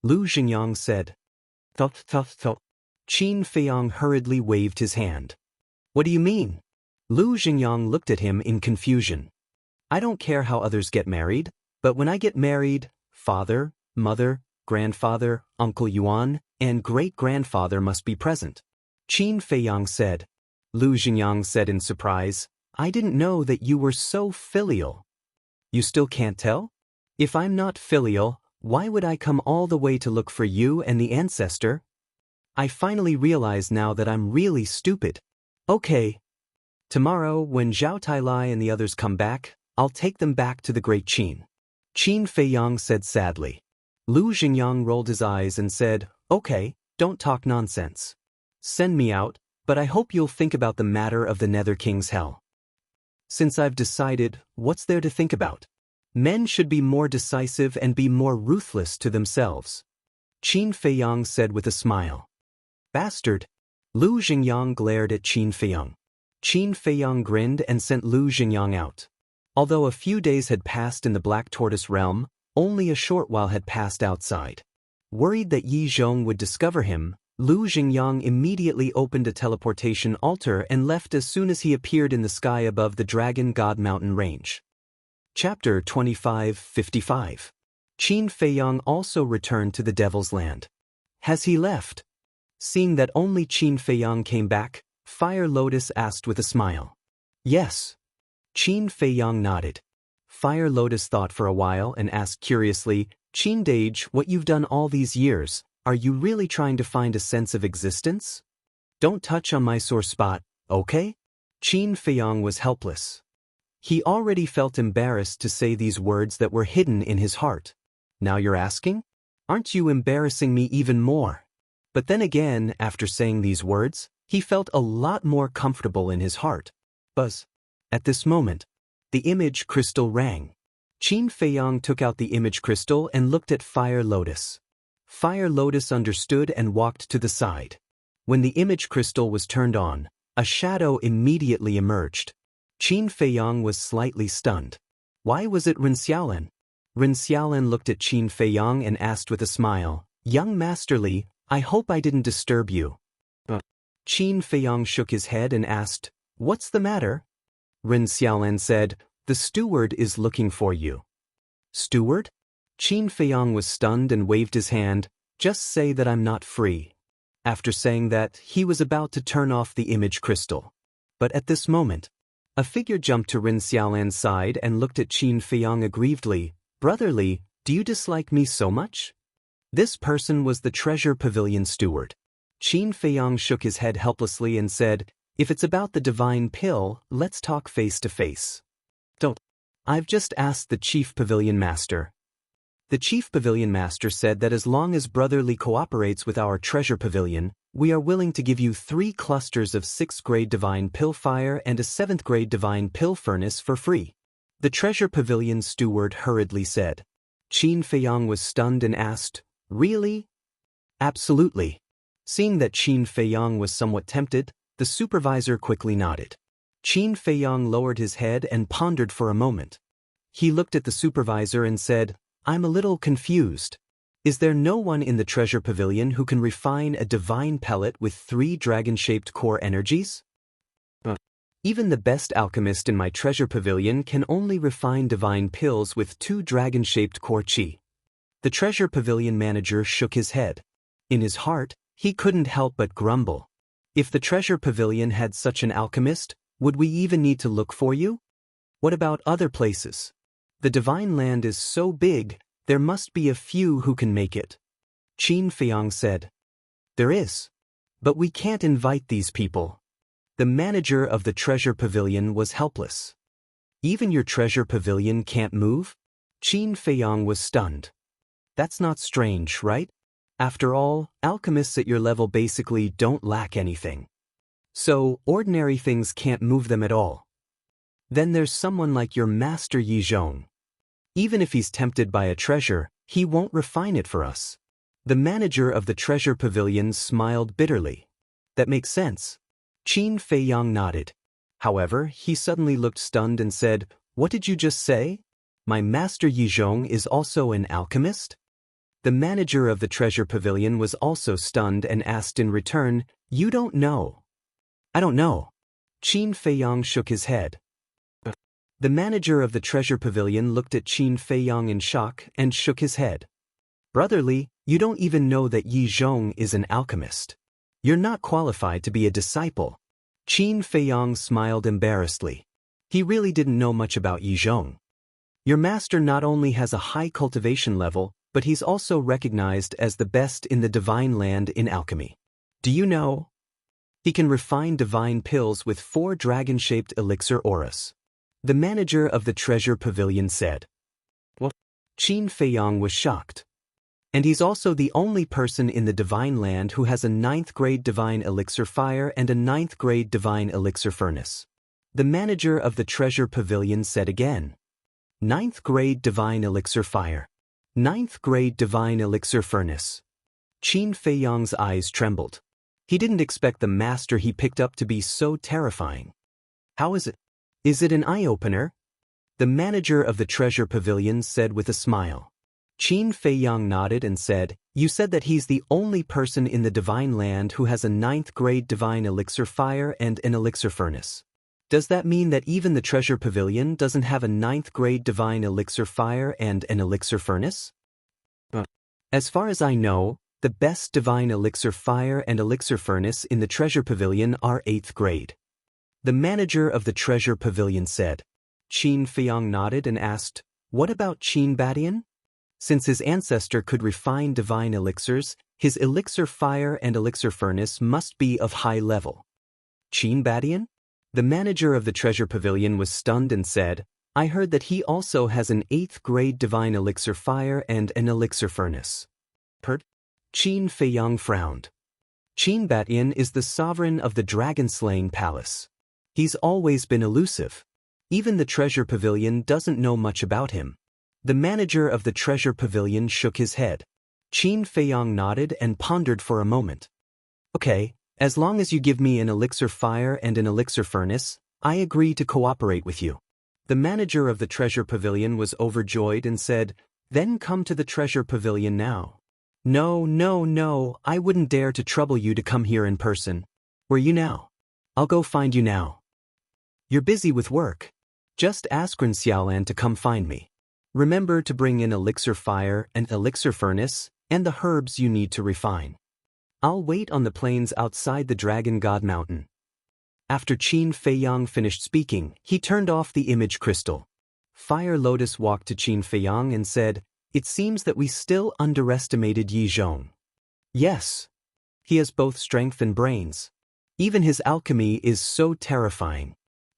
Lu Xingyang said. Thought. Qin Feiyang hurriedly waved his hand. What do you mean? Lu Xingyang looked at him in confusion. I don't care how others get married, but when I get married, father, mother, grandfather, Uncle Yuan, and great-grandfather must be present. Qin Feiyang said. Lu Xingyang said in surprise, I didn't know that you were so filial. You still can't tell? If I'm not filial, why would I come all the way to look for you and the ancestor? I finally realize now that I'm really stupid. Okay. Tomorrow, when Zhao Tailai and the others come back, I'll take them back to the Great Qin. Qin Feiyang said sadly. Lu Xingyang rolled his eyes and said, okay, don't talk nonsense. Send me out, but I hope you'll think about the matter of the Nether King's hell. Since I've decided, what's there to think about? Men should be more decisive and be more ruthless to themselves. Qin Feiyang said with a smile. Bastard. Lu Xingyang glared at Qin Feiyang. Qin Feiyang grinned and sent Lu Xingyang out. Although a few days had passed in the Black Tortoise realm, only a short while had passed outside. Worried that Yi Zhong would discover him, Lu Xingyang immediately opened a teleportation altar and left as soon as he appeared in the sky above the Dragon God Mountain range. Chapter 25:55. Qin Feiyang also returned to the Devil's Land. Has he left? Seeing that only Qin Feiyang came back, Fire Lotus asked with a smile. Yes. Qin Feiyang nodded. Fire Lotus thought for a while and asked curiously, Qin Dage, what you've done all these years, are you really trying to find a sense of existence? Don't touch on my sore spot, okay? Qin Feiyang was helpless. He already felt embarrassed to say these words that were hidden in his heart. Now you're asking? Aren't you embarrassing me even more? But then again, after saying these words, he felt a lot more comfortable in his heart. Buzz. At this moment, the image crystal rang. Qin Feiyang took out the image crystal and looked at Fire Lotus. Fire Lotus understood and walked to the side. When the image crystal was turned on, a shadow immediately emerged. Qin Feiyang was slightly stunned. Why was it Ren Xiaolan? Ren Xiaolan looked at Qin Feiyang and asked with a smile, Young Master Li, I hope I didn't disturb you. Qin Feiyang shook his head and asked, What's the matter? Ren Xiaolan said, The steward is looking for you. Steward? Qin Feiyang was stunned and waved his hand, Just say that I'm not free. After saying that, he was about to turn off the image crystal. But at this moment, a figure jumped to Ren Xiaolan's side and looked at Qin Feiyang aggrievedly, Brotherly, do you dislike me so much? This person was the Treasure Pavilion steward. Qin Feiyang shook his head helplessly and said, If it's about the divine pill, let's talk face to face. Don't. I've just asked the Chief Pavilion Master. The Chief Pavilion Master said that as long as Brotherly cooperates with our Treasure Pavilion, we are willing to give you 3 clusters of 6th grade Divine Pill Fire and a 7th grade Divine Pill Furnace for free. The Treasure Pavilion steward hurriedly said. Qin Feiyang was stunned and asked, Really? Absolutely. Seeing that Qin Feiyang was somewhat tempted, the supervisor quickly nodded. Qin Feiyang lowered his head and pondered for a moment. He looked at the supervisor and said, "I'm a little confused. Is there no one in the treasure pavilion who can refine a divine pellet with 3 dragon-shaped core energies? Even the best alchemist in my treasure pavilion can only refine divine pills with 2 dragon-shaped core chi." The treasure pavilion manager shook his head. In his heart, he couldn't help but grumble. If the treasure pavilion had such an alchemist, would we even need to look for you? What about other places? The divine land is so big, there must be a few who can make it. Qin Feiyang said. There is. But we can't invite these people. The manager of the treasure pavilion was helpless. Even your treasure pavilion can't move? Qin Feiyang was stunned. That's not strange, right? After all, alchemists at your level basically don't lack anything. So, ordinary things can't move them at all. Then there's someone like your master Yi Zhong. Even if he's tempted by a treasure, he won't refine it for us. The manager of the treasure pavilion smiled bitterly. That makes sense. Qin Feiyang nodded. However, he suddenly looked stunned and said, "What did you just say? My master Yi Zhong is also an alchemist?" The manager of the treasure pavilion was also stunned and asked in return, "You don't know?" "I don't know." Qin Feiyang shook his head. The manager of the treasure pavilion looked at Qin Feiyang in shock and shook his head. "Brotherly, you don't even know that Yi Zhong is an alchemist. You're not qualified to be a disciple." Qin Feiyang smiled embarrassedly. He really didn't know much about Yi Zhong. Your master not only has a high cultivation level, but he's also recognized as the best in the divine land in alchemy. Do you know? He can refine divine pills with 4 dragon-shaped elixir auras. The manager of the treasure pavilion said. What? Qin Feiyang was shocked. And he's also the only person in the divine land who has a 9th grade divine elixir fire and a 9th grade divine elixir furnace. The manager of the treasure pavilion said again. 9th grade divine elixir fire. 9th grade divine elixir furnace. Qin Feiyang's eyes trembled. He didn't expect the master he picked up to be so terrifying. How is it? Is it an eye-opener? The manager of the treasure pavilion said with a smile. Qin Feiyang nodded and said, "You said that he's the only person in the divine land who has a 9th grade divine elixir fire and an elixir furnace. Does that mean that even the treasure pavilion doesn't have a 9th grade divine elixir fire and an elixir furnace?" As far as I know, the best divine elixir fire and elixir furnace in the treasure pavilion are 8th grade. The manager of the treasure pavilion said. Qin Feiyang nodded and asked, "What about Qin Badian? Since his ancestor could refine divine elixirs, his elixir fire and elixir furnace must be of high level." Qin Badian? The manager of the treasure pavilion was stunned and said, "I heard that he also has an 8th grade divine elixir fire and an elixir furnace." Qin Feiyang frowned. Qin Badian is the sovereign of the dragon-slaying palace. He's always been elusive. Even the treasure pavilion doesn't know much about him. The manager of the treasure pavilion shook his head. Qin Feiyang nodded and pondered for a moment. "Okay, as long as you give me an elixir fire and an elixir furnace, I agree to cooperate with you." The manager of the treasure pavilion was overjoyed and said, "Then come to the treasure pavilion now." No, I wouldn't dare to trouble you to come here in person. Where you now? I'll go find you now. You're busy with work. Just ask Ren Xiaolan to come find me. Remember to bring in elixir fire and elixir furnace and the herbs you need to refine. I'll wait on the plains outside the Dragon God Mountain. After Qin Feiyang finished speaking, he turned off the image crystal. Fire Lotus walked to Qin Feiyang and said, "It seems that we still underestimated Yi Zhong." Yes. He has both strength and brains. Even his alchemy is so terrifying.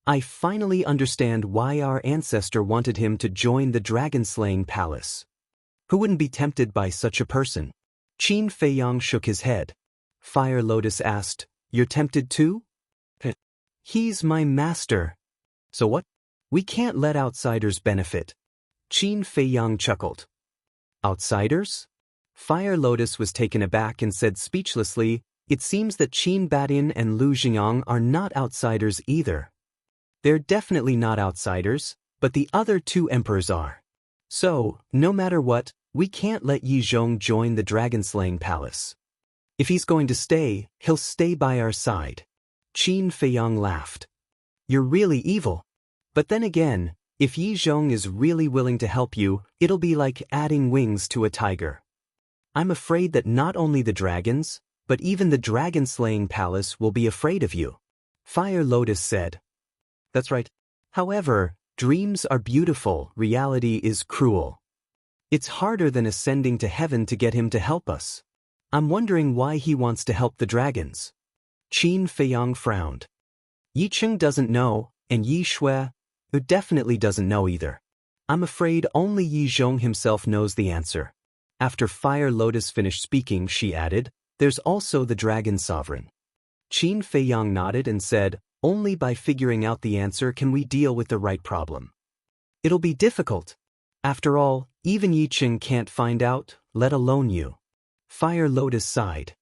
I finally understand why our ancestor wanted him to join the dragon-slaying palace. Who wouldn't be tempted by such a person? Qin Feiyang shook his head. Fire Lotus asked, "You're tempted too?" "He's my master." "So what? We can't let outsiders benefit." Qin Feiyang chuckled. "Outsiders?" Fire Lotus was taken aback and said speechlessly, It seems that Qin Badian and Lu Jiang are not outsiders either. They're definitely not outsiders, but the other two emperors are. So, no matter what, we can't let Yi Zhong join the dragon-slaying palace. If he's going to stay, he'll stay by our side. Qin Feiyang laughed. You're really evil. But then again, if Yi Zhong is really willing to help you, it'll be like adding wings to a tiger. I'm afraid that not only the dragons, but even the dragon-slaying palace will be afraid of you. Fire Lotus said. That's right. However, dreams are beautiful, reality is cruel. It's harder than ascending to heaven to get him to help us. I'm wondering why he wants to help the dragons. Qin Feiyang frowned. Yi Cheng doesn't know, and Yi Shui, who definitely doesn't know either. I'm afraid only Yi Zhong himself knows the answer. After Fire Lotus finished speaking, she added, there's also the dragon sovereign. Qin Feiyang nodded and said, only by figuring out the answer can we deal with the right problem. It'll be difficult. After all, even Yi Cheng can't find out, let alone you. Fire Lotus sighed.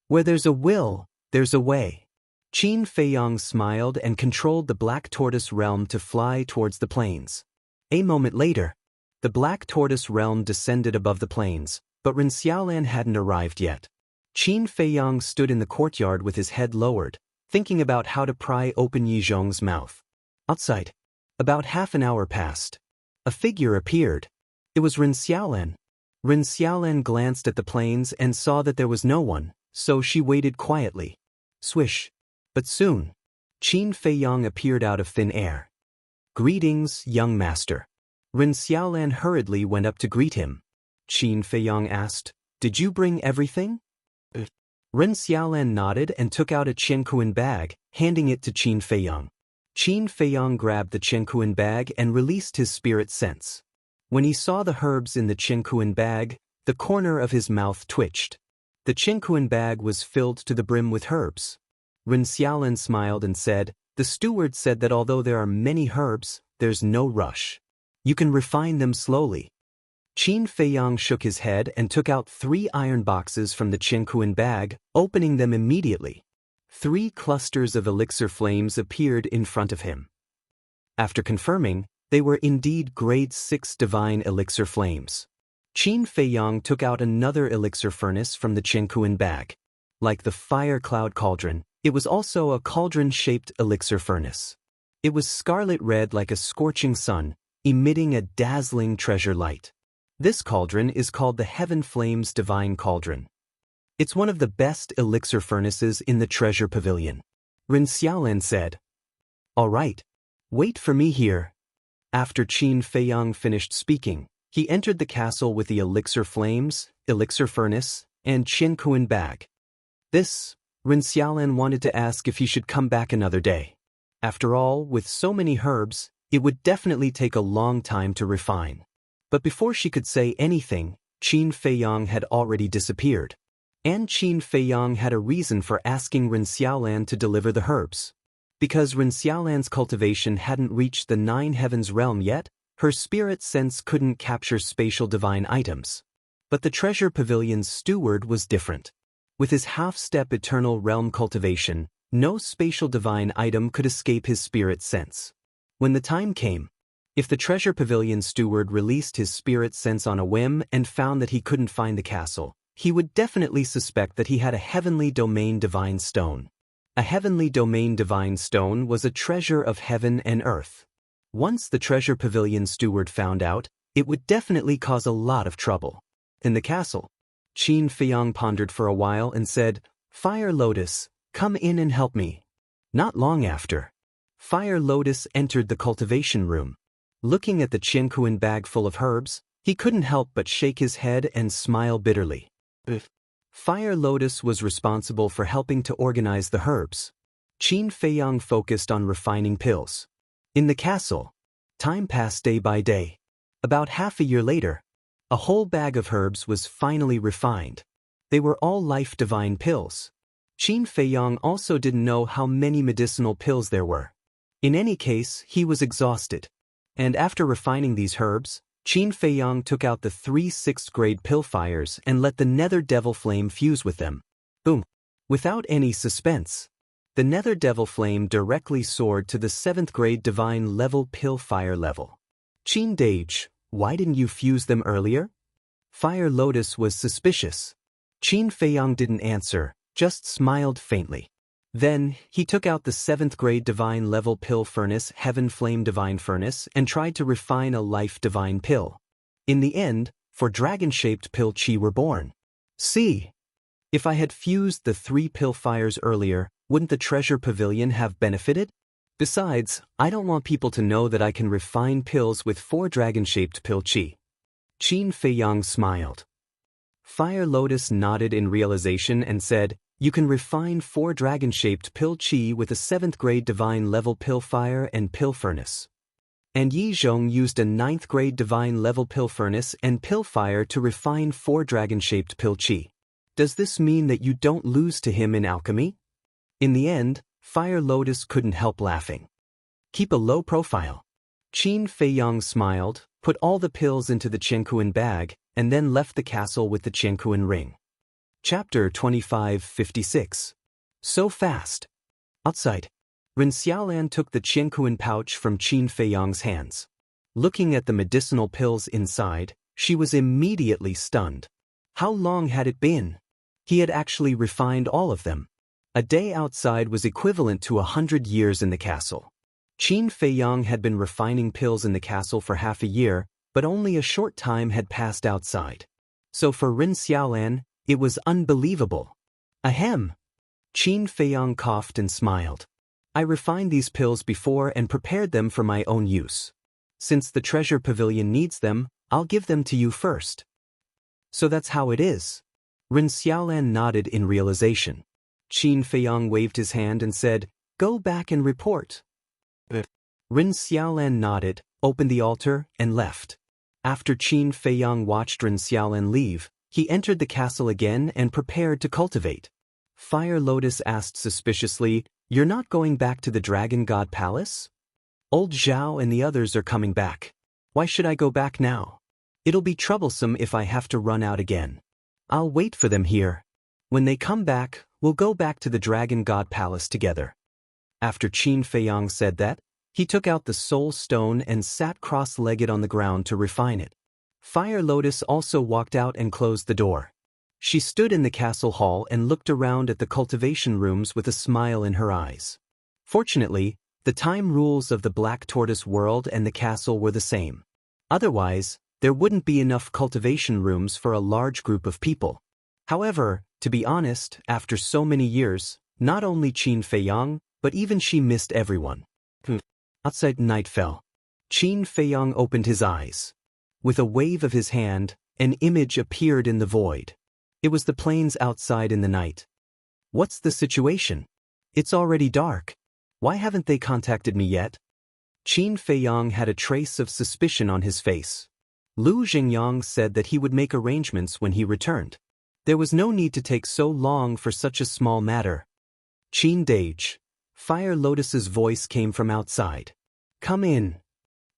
Where there's a will, there's a way. Qin Feiyang smiled and controlled the Black Tortoise realm to fly towards the plains. A moment later, the Black Tortoise realm descended above the plains, but Ren Xiaolan hadn't arrived yet. Qin Feiyang stood in the courtyard with his head lowered, thinking about how to pry open Yi Zhong's mouth. Outside, about half an hour passed. A figure appeared. It was Ren Xiaolan. Ren Xiaolan glanced at the plains and saw that there was no one, so she waited quietly. Swish. But soon, Qin Feiyang appeared out of thin air. Greetings, young master. Ren Xiaolan hurriedly went up to greet him. Qin Feiyang asked, did you bring everything? Ren Xiaolan nodded and took out a Qianquan bag, handing it to Qin Feiyang. Qin Feiyang grabbed the Qianquan bag and released his spirit sense. When he saw the herbs in the Qianquan bag, the corner of his mouth twitched. The Qianquan bag was filled to the brim with herbs. Ren Xiaolan smiled and said, the steward said that although there are many herbs, there's no rush. You can refine them slowly. Qin Feiyang shook his head and took out 3 iron boxes from the Qianquan bag, opening them immediately. 3 clusters of elixir flames appeared in front of him. After confirming, they were indeed grade 6 divine elixir flames. Qin Feiyang took out another elixir furnace from the Qianquan bag. Like the fire cloud cauldron, it was also a cauldron-shaped elixir furnace. It was scarlet red like a scorching sun, emitting a dazzling treasure light. This cauldron is called the Heaven Flames Divine Cauldron. It's one of the best elixir furnaces in the treasure pavilion. Ren Xiaolan said. All right. Wait for me here. After Qin Feiyang finished speaking, he entered the castle with the elixir flames, elixir furnace, and Qianquan bag. Ren Xiaolan wanted to ask if he should come back another day. After all, with so many herbs, it would definitely take a long time to refine. But before she could say anything, Qin Feiyang had already disappeared. And Qin Feiyang had a reason for asking Ren Xiaolan to deliver the herbs. Because Ren Xiaolan's cultivation hadn't reached the 9 heavens realm yet, her spirit sense couldn't capture spatial divine items. But the treasure pavilion's steward was different. With his half-step eternal realm cultivation, no spatial divine item could escape his spirit sense. When the time came, if the treasure pavilion steward released his spirit sense on a whim and found that he couldn't find the castle, he would definitely suspect that he had a heavenly domain divine stone. A heavenly domain divine stone was a treasure of heaven and earth. Once the treasure pavilion steward found out, it would definitely cause a lot of trouble. In the castle, Qin Feiyang pondered for a while and said, Fire Lotus, come in and help me. Not long after, Fire Lotus entered the cultivation room. Looking at the Qianquan bag full of herbs, he couldn't help but shake his head and smile bitterly. Fire Lotus was responsible for helping to organize the herbs. Qin Feiyang focused on refining pills. In the castle, time passed day by day. About half a year later, a whole bag of herbs was finally refined. They were all life divine pills. Qin Feiyang also didn't know how many medicinal pills there were. In any case, he was exhausted. And after refining these herbs, Qin Feiyang took out the 3 6th grade pill fires and let the nether devil flame fuse with them. Boom! Without any suspense, the nether devil flame directly soared to the 7th grade divine level pill fire level. Qin Dage, why didn't you fuse them earlier? Fire Lotus was suspicious. Qin Feiyang didn't answer, just smiled faintly. Then, he took out the 7th grade divine level pill furnace Heaven Flame Divine Furnace and tried to refine a life divine pill. In the end, 4 dragon-shaped pill chi were born. See? If I had fused the 3 pill fires earlier, wouldn't the treasure pavilion have benefited? Besides, I don't want people to know that I can refine pills with 4 dragon-shaped pill chi. Qin Feiyang smiled. Fire Lotus nodded in realization and said, you can refine 4 dragon-shaped pill chi with a 7th grade divine level pill fire and pill furnace. And Yi Zhong used a 9th grade divine level pill furnace and pill fire to refine 4 dragon-shaped pill chi. Does this mean that you don't lose to him in alchemy? In the end, Fire Lotus couldn't help laughing. Keep a low profile. Qin Feiyang smiled, put all the pills into the Qiankuan bag, and then left the castle with the Qiankuan ring. Chapter 2556. So fast. Outside, Ren Xiaolan took the Qiankuan pouch from Qin Feiyang's hands. Looking at the medicinal pills inside, she was immediately stunned. How long had it been? He had actually refined all of them. A day outside was equivalent to 100 years in the castle. Qin Feiyang had been refining pills in the castle for half a year, but only a short time had passed outside. So for Ren Xiaolan, it was unbelievable. Ahem. Qin Feiyang coughed and smiled. I refined these pills before and prepared them for my own use. Since the treasure pavilion needs them, I'll give them to you first. So that's how it is. Ren Xiaolan nodded in realization. Qin Feiyang waved his hand and said, go back and report. Ren Xiaolan nodded, opened the altar, and left. After Qin Feiyang watched Ren Xiaolan leave, he entered the castle again and prepared to cultivate. Fire Lotus asked suspiciously, you're not going back to the Dragon God Palace? Old Zhao and the others are coming back. Why should I go back now? It'll be troublesome if I have to run out again. I'll wait for them here. When they come back, we'll go back to the Dragon God Palace together. After Qin Feiyang said that, he took out the soul stone and sat cross-legged on the ground to refine it. Fire Lotus also walked out and closed the door. She stood in the castle hall and looked around at the cultivation rooms with a smile in her eyes. Fortunately, the time rules of the Black Tortoise world and the castle were the same. Otherwise, there wouldn't be enough cultivation rooms for a large group of people. However, to be honest, after so many years, not only Qin Feiyang, but even she missed everyone. Outside night fell. Qin Feiyang opened his eyes. With a wave of his hand, an image appeared in the void. It was the plains outside in the night. What's the situation? It's already dark. Why haven't they contacted me yet? Qin Feiyang had a trace of suspicion on his face. Lu Xingyang said that he would make arrangements when he returned. There was no need to take so long for such a small matter. Qin Dage. Fire Lotus's voice came from outside. Come in.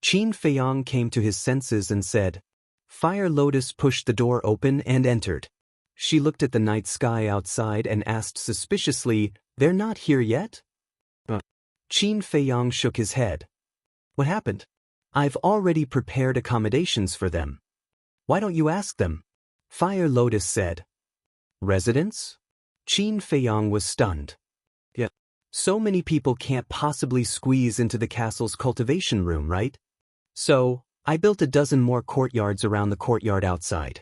Qin Feiyang came to his senses and said. Fire Lotus pushed the door open and entered. She looked at the night sky outside and asked suspiciously, they're not here yet? Qin Feiyang shook his head. What happened? I've already prepared accommodations for them. Why don't you ask them? Fire Lotus said. Residents? Qin Feiyang was stunned. Yeah. So many people can't possibly squeeze into the castle's cultivation room, right? So, I built a dozen more courtyards around the courtyard outside.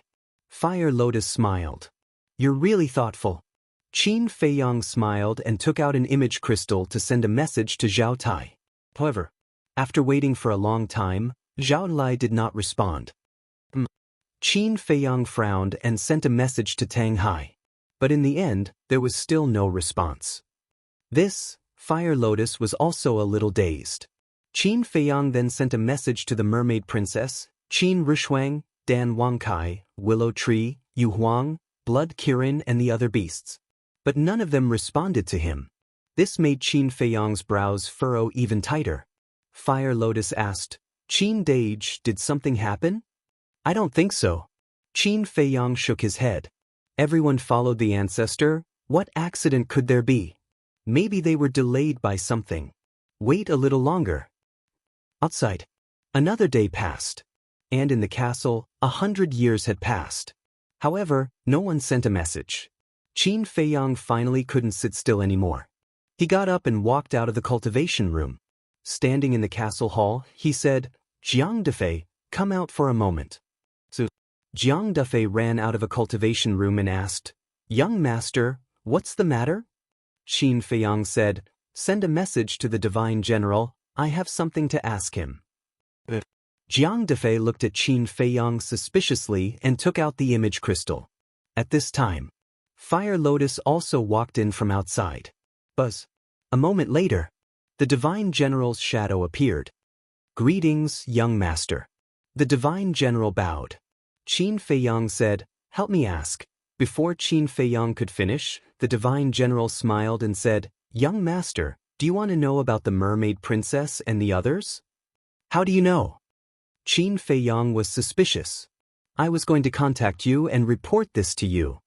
Fire Lotus smiled. You're really thoughtful. Qin Feiyang smiled and took out an image crystal to send a message to Zhao Tai. However, after waiting for a long time, Zhao Lai did not respond. Qin Feiyang frowned and sent a message to Tang Hai. But in the end, there was still no response. This, Fire Lotus was also a little dazed. Qin Feiyang then sent a message to the mermaid princess, Qin Rishuang, Dan Wangkai, Willow Tree, Yu Huang, Blood Kirin and the other beasts. But none of them responded to him. This made Qin Feiyang's brows furrow even tighter. Fire Lotus asked, Qin Dage, did something happen? I don't think so. Qin Feiyang shook his head. Everyone followed the ancestor, What accident could there be? Maybe they were delayed by something. Wait a little longer. Outside. Another day passed. And in the castle, 100 years had passed. However, no one sent a message. Qin Feiyang finally couldn't sit still anymore. He got up and walked out of the cultivation room. Standing in the castle hall, he said, "Jiang Defei, come out for a moment." So, Jiang Defei ran out of a cultivation room and asked, "Young master, what's the matter?" Qin Feiyang said, "Send a message to the divine general, I have something to ask him." Jiang Defei looked at Qin Feiyang suspiciously and took out the image crystal. At this time, Fire Lotus also walked in from outside. Buzz. A moment later, the divine general's shadow appeared. "Greetings, young master." The divine general bowed. Qin Feiyang said, "Help me ask." Before Qin Feiyang could finish, the divine general smiled and said, "Young master, do you want to know about the mermaid princess and the others?" "How do you know?" Qin Feiyang was suspicious. "I was going to contact you and report this to you.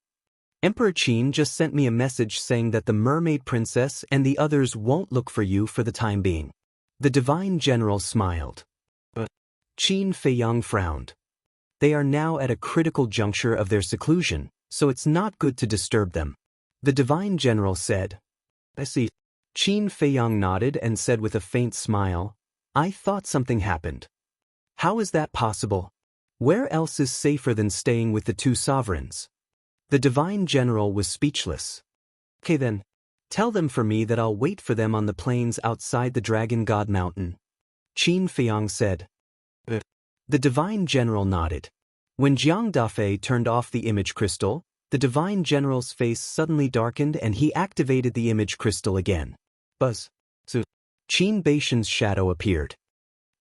Emperor Qin just sent me a message saying that the mermaid princess and the others won't look for you for the time being." The divine general smiled. But Qin Feiyang frowned. They are now at a critical juncture of their seclusion, so it's not good to disturb them. The divine general said, "I see." Qin Feiyang nodded and said with a faint smile, "I thought something happened." "How is that possible? Where else is safer than staying with the two sovereigns?" The divine general was speechless. "Okay then, tell them for me that I'll wait for them on the plains outside the Dragon God Mountain," Qin Feiyang said. The divine general nodded. When Jiang Dafei turned off the image crystal, the divine general's face suddenly darkened and he activated the image crystal again. Buzz. So, Qin Baishan's shadow appeared.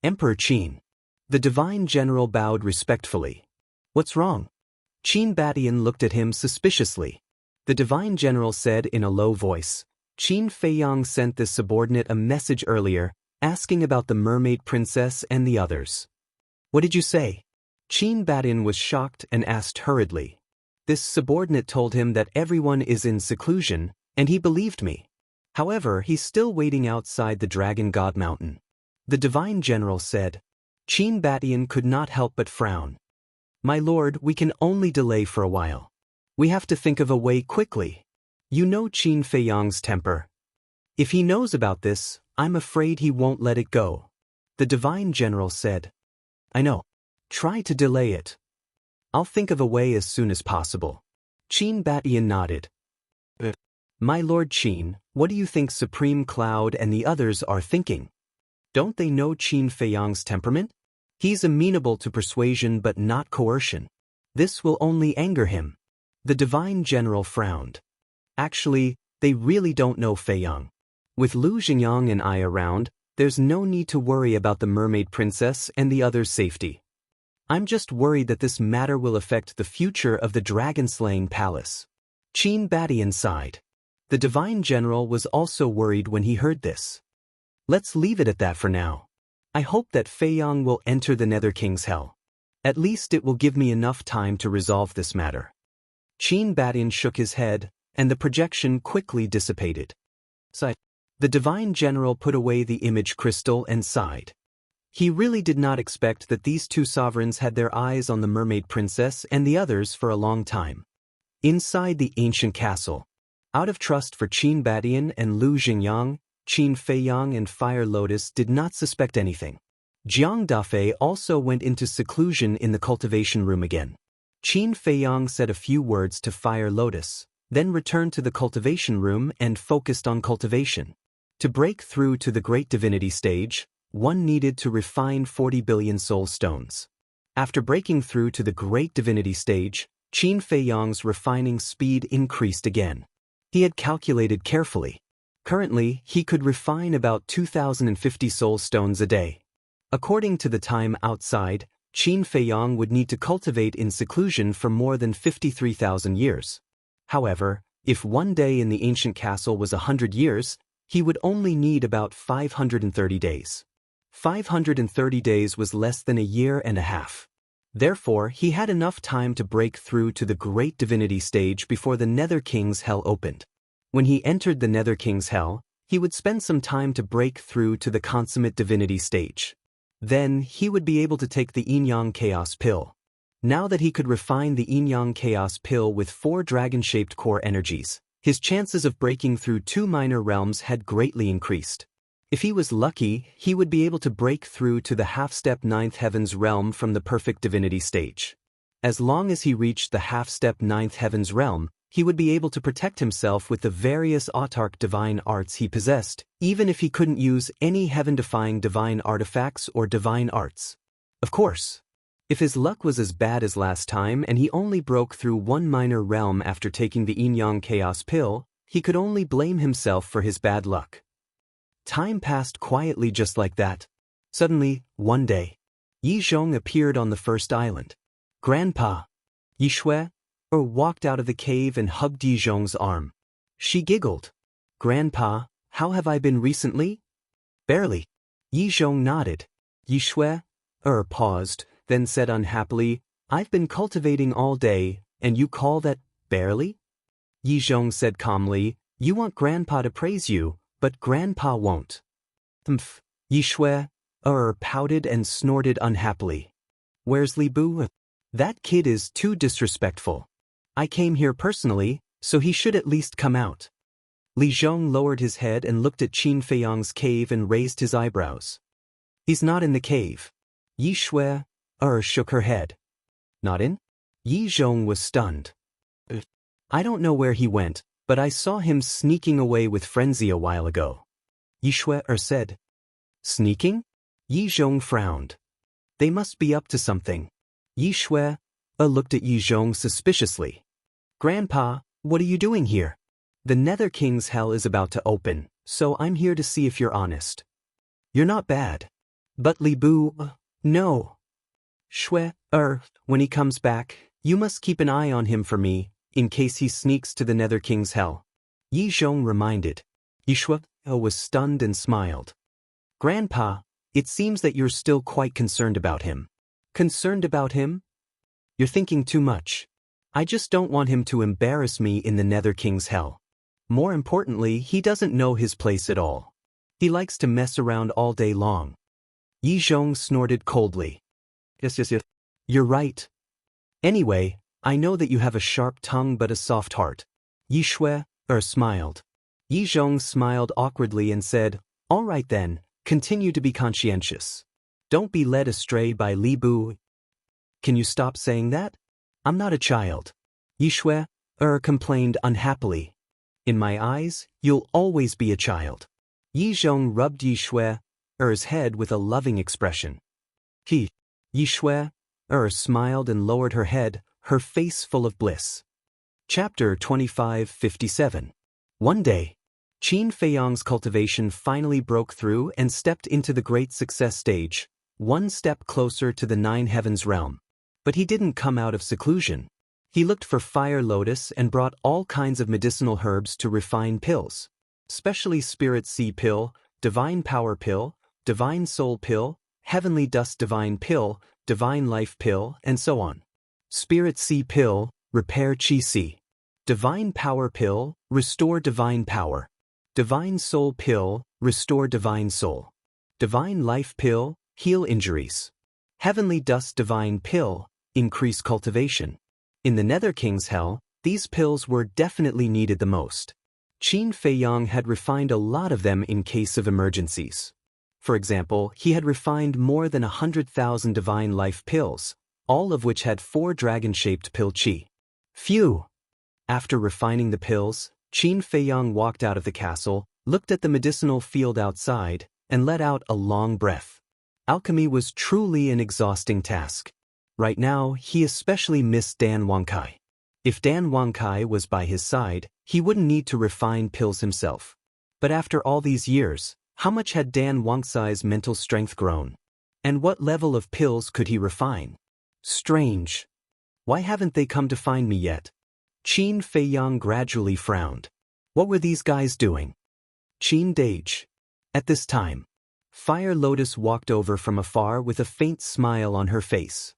"Emperor Qin." The divine general bowed respectfully. "What's wrong?" Qin Batian looked at him suspiciously. The divine general said in a low voice, "Qin Feiyang sent this subordinate a message earlier, asking about the mermaid princess and the others." "What did you say?" Qin Batian was shocked and asked hurriedly. This subordinate told him that everyone is in seclusion, and he believed me. However, he's still waiting outside the Dragon God Mountain. The divine general said. Qin Batian could not help but frown. "My lord, we can only delay for a while. We have to think of a way quickly. You know Qin Feiyang's temper. If he knows about this, I'm afraid he won't let it go." The divine general said. "I know. Try to delay it. I'll think of a way as soon as possible." Qin Batian nodded. "My lord Qin, what do you think Supreme Cloud and the others are thinking? Don't they know Qin Feiyang's temperament? He's amenable to persuasion but not coercion. This will only anger him." The divine general frowned. "Actually, they really don't know Feiyang. With Lu Xingyang and I around, there's no need to worry about the mermaid princess and the others' safety. I'm just worried that this matter will affect the future of the dragon-slaying palace." Qin Batian sighed. The divine general was also worried when he heard this. "Let's leave it at that for now. I hope that Feiyang will enter the Nether King's hell. At least it will give me enough time to resolve this matter." Qin Batian shook his head, and the projection quickly dissipated. The divine general put away the image crystal and sighed. He really did not expect that these two sovereigns had their eyes on the mermaid princess and the others for a long time. Inside the ancient castle, out of trust for Qin Batian and Lu Xingyang, Qin Feiyang and Fire Lotus did not suspect anything. Jiang Dafei also went into seclusion in the cultivation room again. Qin Feiyang said a few words to Fire Lotus, then returned to the cultivation room and focused on cultivation. To break through to the Great Divinity stage, one needed to refine 40 billion soul stones. After breaking through to the Great Divinity stage, Qin Feiyang's refining speed increased again. He had calculated carefully. Currently, he could refine about 2,050 soul stones a day. According to the time outside, Qin Feiyang would need to cultivate in seclusion for more than 53,000 years. However, if one day in the ancient castle was 100 years, he would only need about 530 days. 530 days was less than a year and a half. Therefore, he had enough time to break through to the Great Divinity stage before the Nether King's hell opened. When he entered the Nether King's hell, he would spend some time to break through to the consummate divinity stage. Then, he would be able to take the Yin-Yang Chaos Pill. Now that he could refine the Yin-Yang Chaos Pill with 4 dragon-shaped core energies, his chances of breaking through 2 minor realms had greatly increased. If he was lucky, he would be able to break through to the half-step 9th Heavens realm from the perfect divinity stage. As long as he reached the half-step 9th Heavens realm, he would be able to protect himself with the various autark divine arts he possessed, even if he couldn't use any heaven-defying divine artifacts or divine arts. Of course, if his luck was as bad as last time and he only broke through 1 minor realm after taking the Yin-Yang Chaos Pill, he could only blame himself for his bad luck. Time passed quietly just like that. Suddenly, one day, Yi Zhong appeared on the first island. Grandpa, Yi Shui, walked out of the cave and hugged Yi Zhong's arm. She giggled. Grandpa, how have I been recently? Barely. Yi Zhong nodded. Yi Shui, paused, then said unhappily, I've been cultivating all day, and you call that barely? Yi Zhong said calmly, you want Grandpa to praise you, but Grandpa won't. Humph. Yi Shui, pouted and snorted unhappily. Where's Li Bu? That kid is too disrespectful. I came here personally, so he should at least come out. Li Zhong lowered his head and looked at Qin Feiyang's cave and raised his eyebrows. He's not in the cave. Yi Shui, shook her head. Not in? Yi Zhong was stunned. I don't know where he went, but I saw him sneaking away with frenzy a while ago. Yi Shui said. Sneaking? Yi Zhong frowned. They must be up to something. Yi Shui looked at Yi Zhong suspiciously. Grandpa, what are you doing here? The Nether King's hell is about to open, so I'm here to see if you're honest. You're not bad. But Li Bu, no. Shui, when he comes back, you must keep an eye on him for me, in case he sneaks to the Nether King's hell. Yi Zhong reminded. Yi Shui was stunned and smiled. Grandpa, it seems that you're still quite concerned about him. Concerned about him? You're thinking too much. I just don't want him to embarrass me in the Nether King's hell. More importantly, he doesn't know his place at all. He likes to mess around all day long. Yi Zhong snorted coldly. Yes. You're right. Anyway, I know that you have a sharp tongue but a soft heart. Yi Shui, smiled. Yi Zhong smiled awkwardly and said, all right then, continue to be conscientious. Don't be led astray by Li Bu. Can you stop saying that? I'm not a child. Yi Shui, complained unhappily. In my eyes, you'll always be a child. Yi Zhong rubbed Yi Shui's head with a loving expression. Yi Shui, smiled and lowered her head, her face full of bliss. Chapter 2557. One day, Qin Feiyang's cultivation finally broke through and stepped into the great success stage, one step closer to the 9 Heavens realm. But he didn't come out of seclusion. He looked for fire lotus and brought all kinds of medicinal herbs to refine pills, especially Spirit Sea Pill, Divine Power Pill, Divine Soul Pill, Heavenly Dust Divine Pill, Divine Life Pill, and so on. Spirit Sea Pill, Repair Qi Si. Divine Power Pill, Restore Divine Power. Divine Soul Pill, Restore Divine Soul. Divine Life Pill, Heal Injuries. Heavenly Dust Divine Pill, Increase Cultivation. In the Nether King's hell, these pills were definitely needed the most. Qin Feiyang had refined a lot of them in case of emergencies. For example, he had refined more than 100,000 divine life pills, all of which had 4 dragon-shaped pill qi. Phew! After refining the pills, Qin Feiyang walked out of the castle, looked at the medicinal field outside, and let out a long breath. Alchemy was truly an exhausting task. Right now, he especially missed Dan Wangkai. If Dan Wangkai was by his side, he wouldn't need to refine pills himself. But after all these years, how much had Dan Wangkai's mental strength grown? And what level of pills could he refine? Strange. Why haven't they come to find me yet? Qin Feiyang gradually frowned. What were these guys doing? Qin Dage. At this time, Fire Lotus walked over from afar with a faint smile on her face.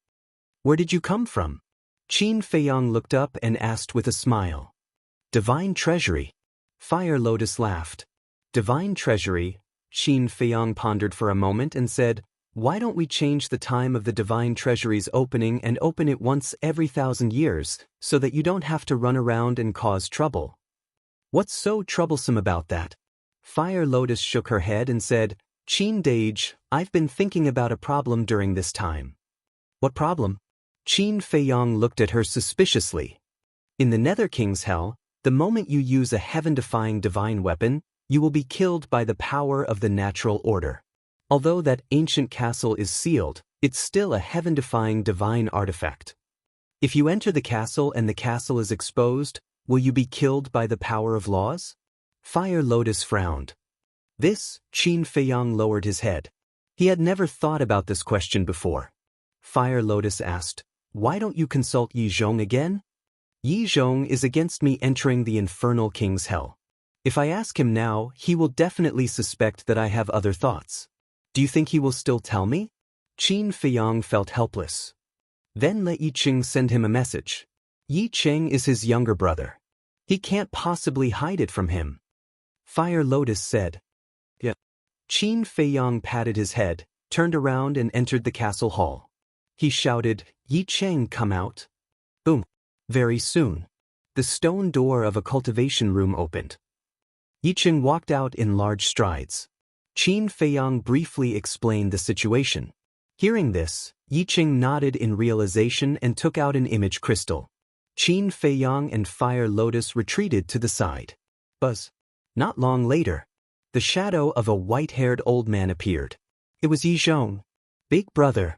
Where did you come from? Qin Feiyang looked up and asked with a smile. Divine Treasury. Fire Lotus laughed. Divine treasury, Qin Feiyang pondered for a moment and said, why don't we change the time of the divine treasury's opening and open it once every 1,000 years, so that you don't have to run around and cause trouble? What's so troublesome about that? Fire Lotus shook her head and said, Qin Dage, I've been thinking about a problem during this time. What problem? Qin Feiyang looked at her suspiciously. In the Nether King's Hell, the moment you use a heaven-defying divine weapon, you will be killed by the power of the natural order. Although that ancient castle is sealed, it's still a heaven-defying divine artifact. If you enter the castle and the castle is exposed, will you be killed by the power of laws? Fire Lotus frowned. This, Qin Feiyang lowered his head. He had never thought about this question before. Fire Lotus asked, why don't you consult Yi Zhong again? Yi Zhong is against me entering the infernal king's hell. If I ask him now, he will definitely suspect that I have other thoughts. Do you think he will still tell me? Qin Feiyang felt helpless. Then let Yi Cheng send him a message. Yi Cheng is his younger brother. He can't possibly hide it from him. Fire Lotus said. Yeah. Qin Feiyang patted his head, turned around and entered the castle hall. He shouted, Yi Cheng, come out. Boom. Very soon, the stone door of a cultivation room opened. Yi Cheng walked out in large strides. Qin Feiyang briefly explained the situation. Hearing this, Yi Cheng nodded in realization and took out an image crystal. Qin Feiyang and Fire Lotus retreated to the side. Buzz. Not long later, the shadow of a white-haired old man appeared. It was Yi Zhong. Big brother.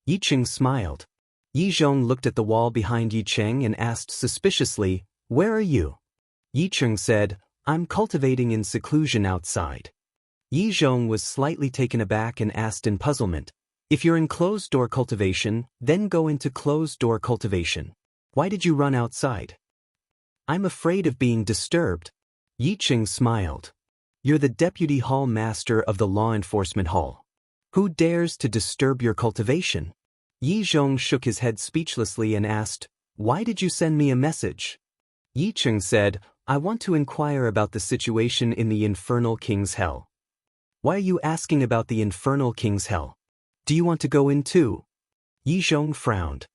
Yi Cheng smiled. Yi Zhong looked at the wall behind Yi Cheng and asked suspiciously, where are you? Yi Cheng said, I'm cultivating in seclusion outside. Yi Zhong was slightly taken aback and asked in puzzlement, if you're in closed-door cultivation, then go into closed-door cultivation. Why did you run outside? I'm afraid of being disturbed. Yi Cheng smiled. You're the deputy hall master of the law enforcement hall. Who dares to disturb your cultivation? Yi Zhong shook his head speechlessly and asked, why did you send me a message? Yi Cheng said, I want to inquire about the situation in the infernal king's hell. Why are you asking about the infernal king's hell? Do you want to go in too? Yi Zhong frowned.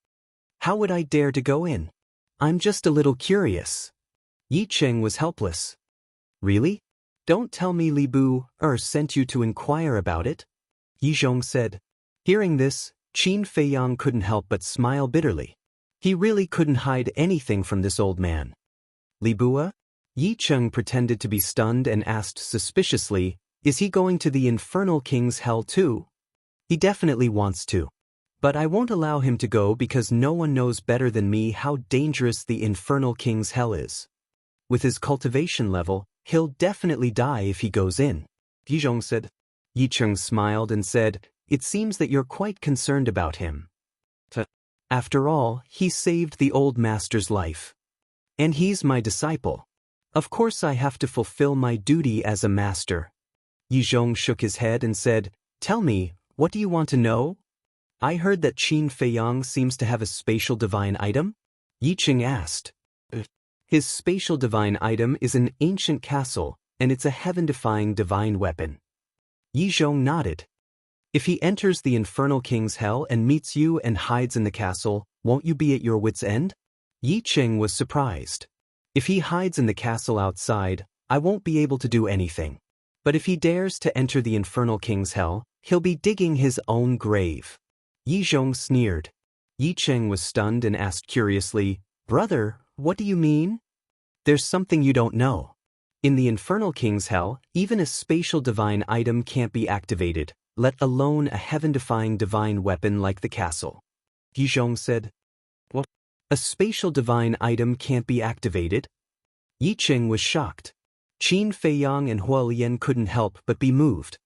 How would I dare to go in? I'm just a little curious. Yi Cheng was helpless. Really? Don't tell me Li Bu sent you to inquire about it? Yi Zhong said. Hearing this, Qin Feiyang couldn't help but smile bitterly. He really couldn't hide anything from this old man. Li Bu? Yi Cheng pretended to be stunned and asked suspiciously, is he going to the infernal king's hell too? He definitely wants to. But I won't allow him to go because no one knows better than me how dangerous the infernal king's hell is. With his cultivation level, he'll definitely die if he goes in. Yi Zhong said. Yi Cheng smiled and said, it seems that you're quite concerned about him. After all, he saved the old master's life. And he's my disciple. Of course I have to fulfill my duty as a master. Yi Zhong shook his head and said, tell me, what do you want to know? I heard that Qin Feiyang seems to have a spatial divine item? Yi Cheng asked. His spatial divine item is an ancient castle, and it's a heaven-defying divine weapon. Yi Zhong nodded. If he enters the infernal king's hell and meets you and hides in the castle, won't you be at your wit's end? Yi Cheng was surprised. If he hides in the castle outside, I won't be able to do anything. But if he dares to enter the infernal king's hell, he'll be digging his own grave. Yi Zhong sneered. Yi Cheng was stunned and asked curiously, brother, what do you mean? There's something you don't know. In the infernal king's hell, even a spatial divine item can't be activated, let alone a heaven-defying divine weapon like the castle. Yi Zhong said. What? A spatial divine item can't be activated? Yi Cheng was shocked. Qin Feiyang and Huolian couldn't help but be moved.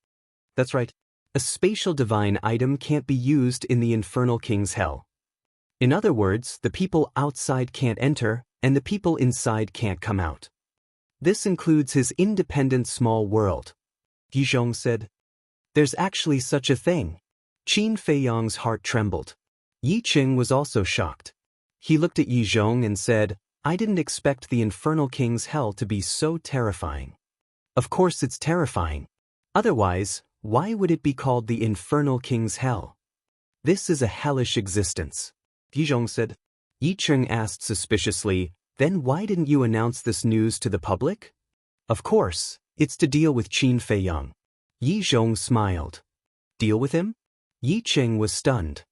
That's right. A spatial divine item can't be used in the infernal king's hell. In other words, the people outside can't enter, and the people inside can't come out. This includes his independent small world. Yi Zhong said. There's actually such a thing. Qin Feiyang's heart trembled. Yi Cheng was also shocked. He looked at Yi Zhong and said, I didn't expect the Infernal King's hell to be so terrifying. Of course it's terrifying. Otherwise, why would it be called the Infernal King's hell? This is a hellish existence. Yizhong said. Yi Cheng asked suspiciously, then why didn't you announce this news to the public? Of course, it's to deal with Qin Feiyang. Yi Zhong smiled. Deal with him? Yi Cheng was stunned.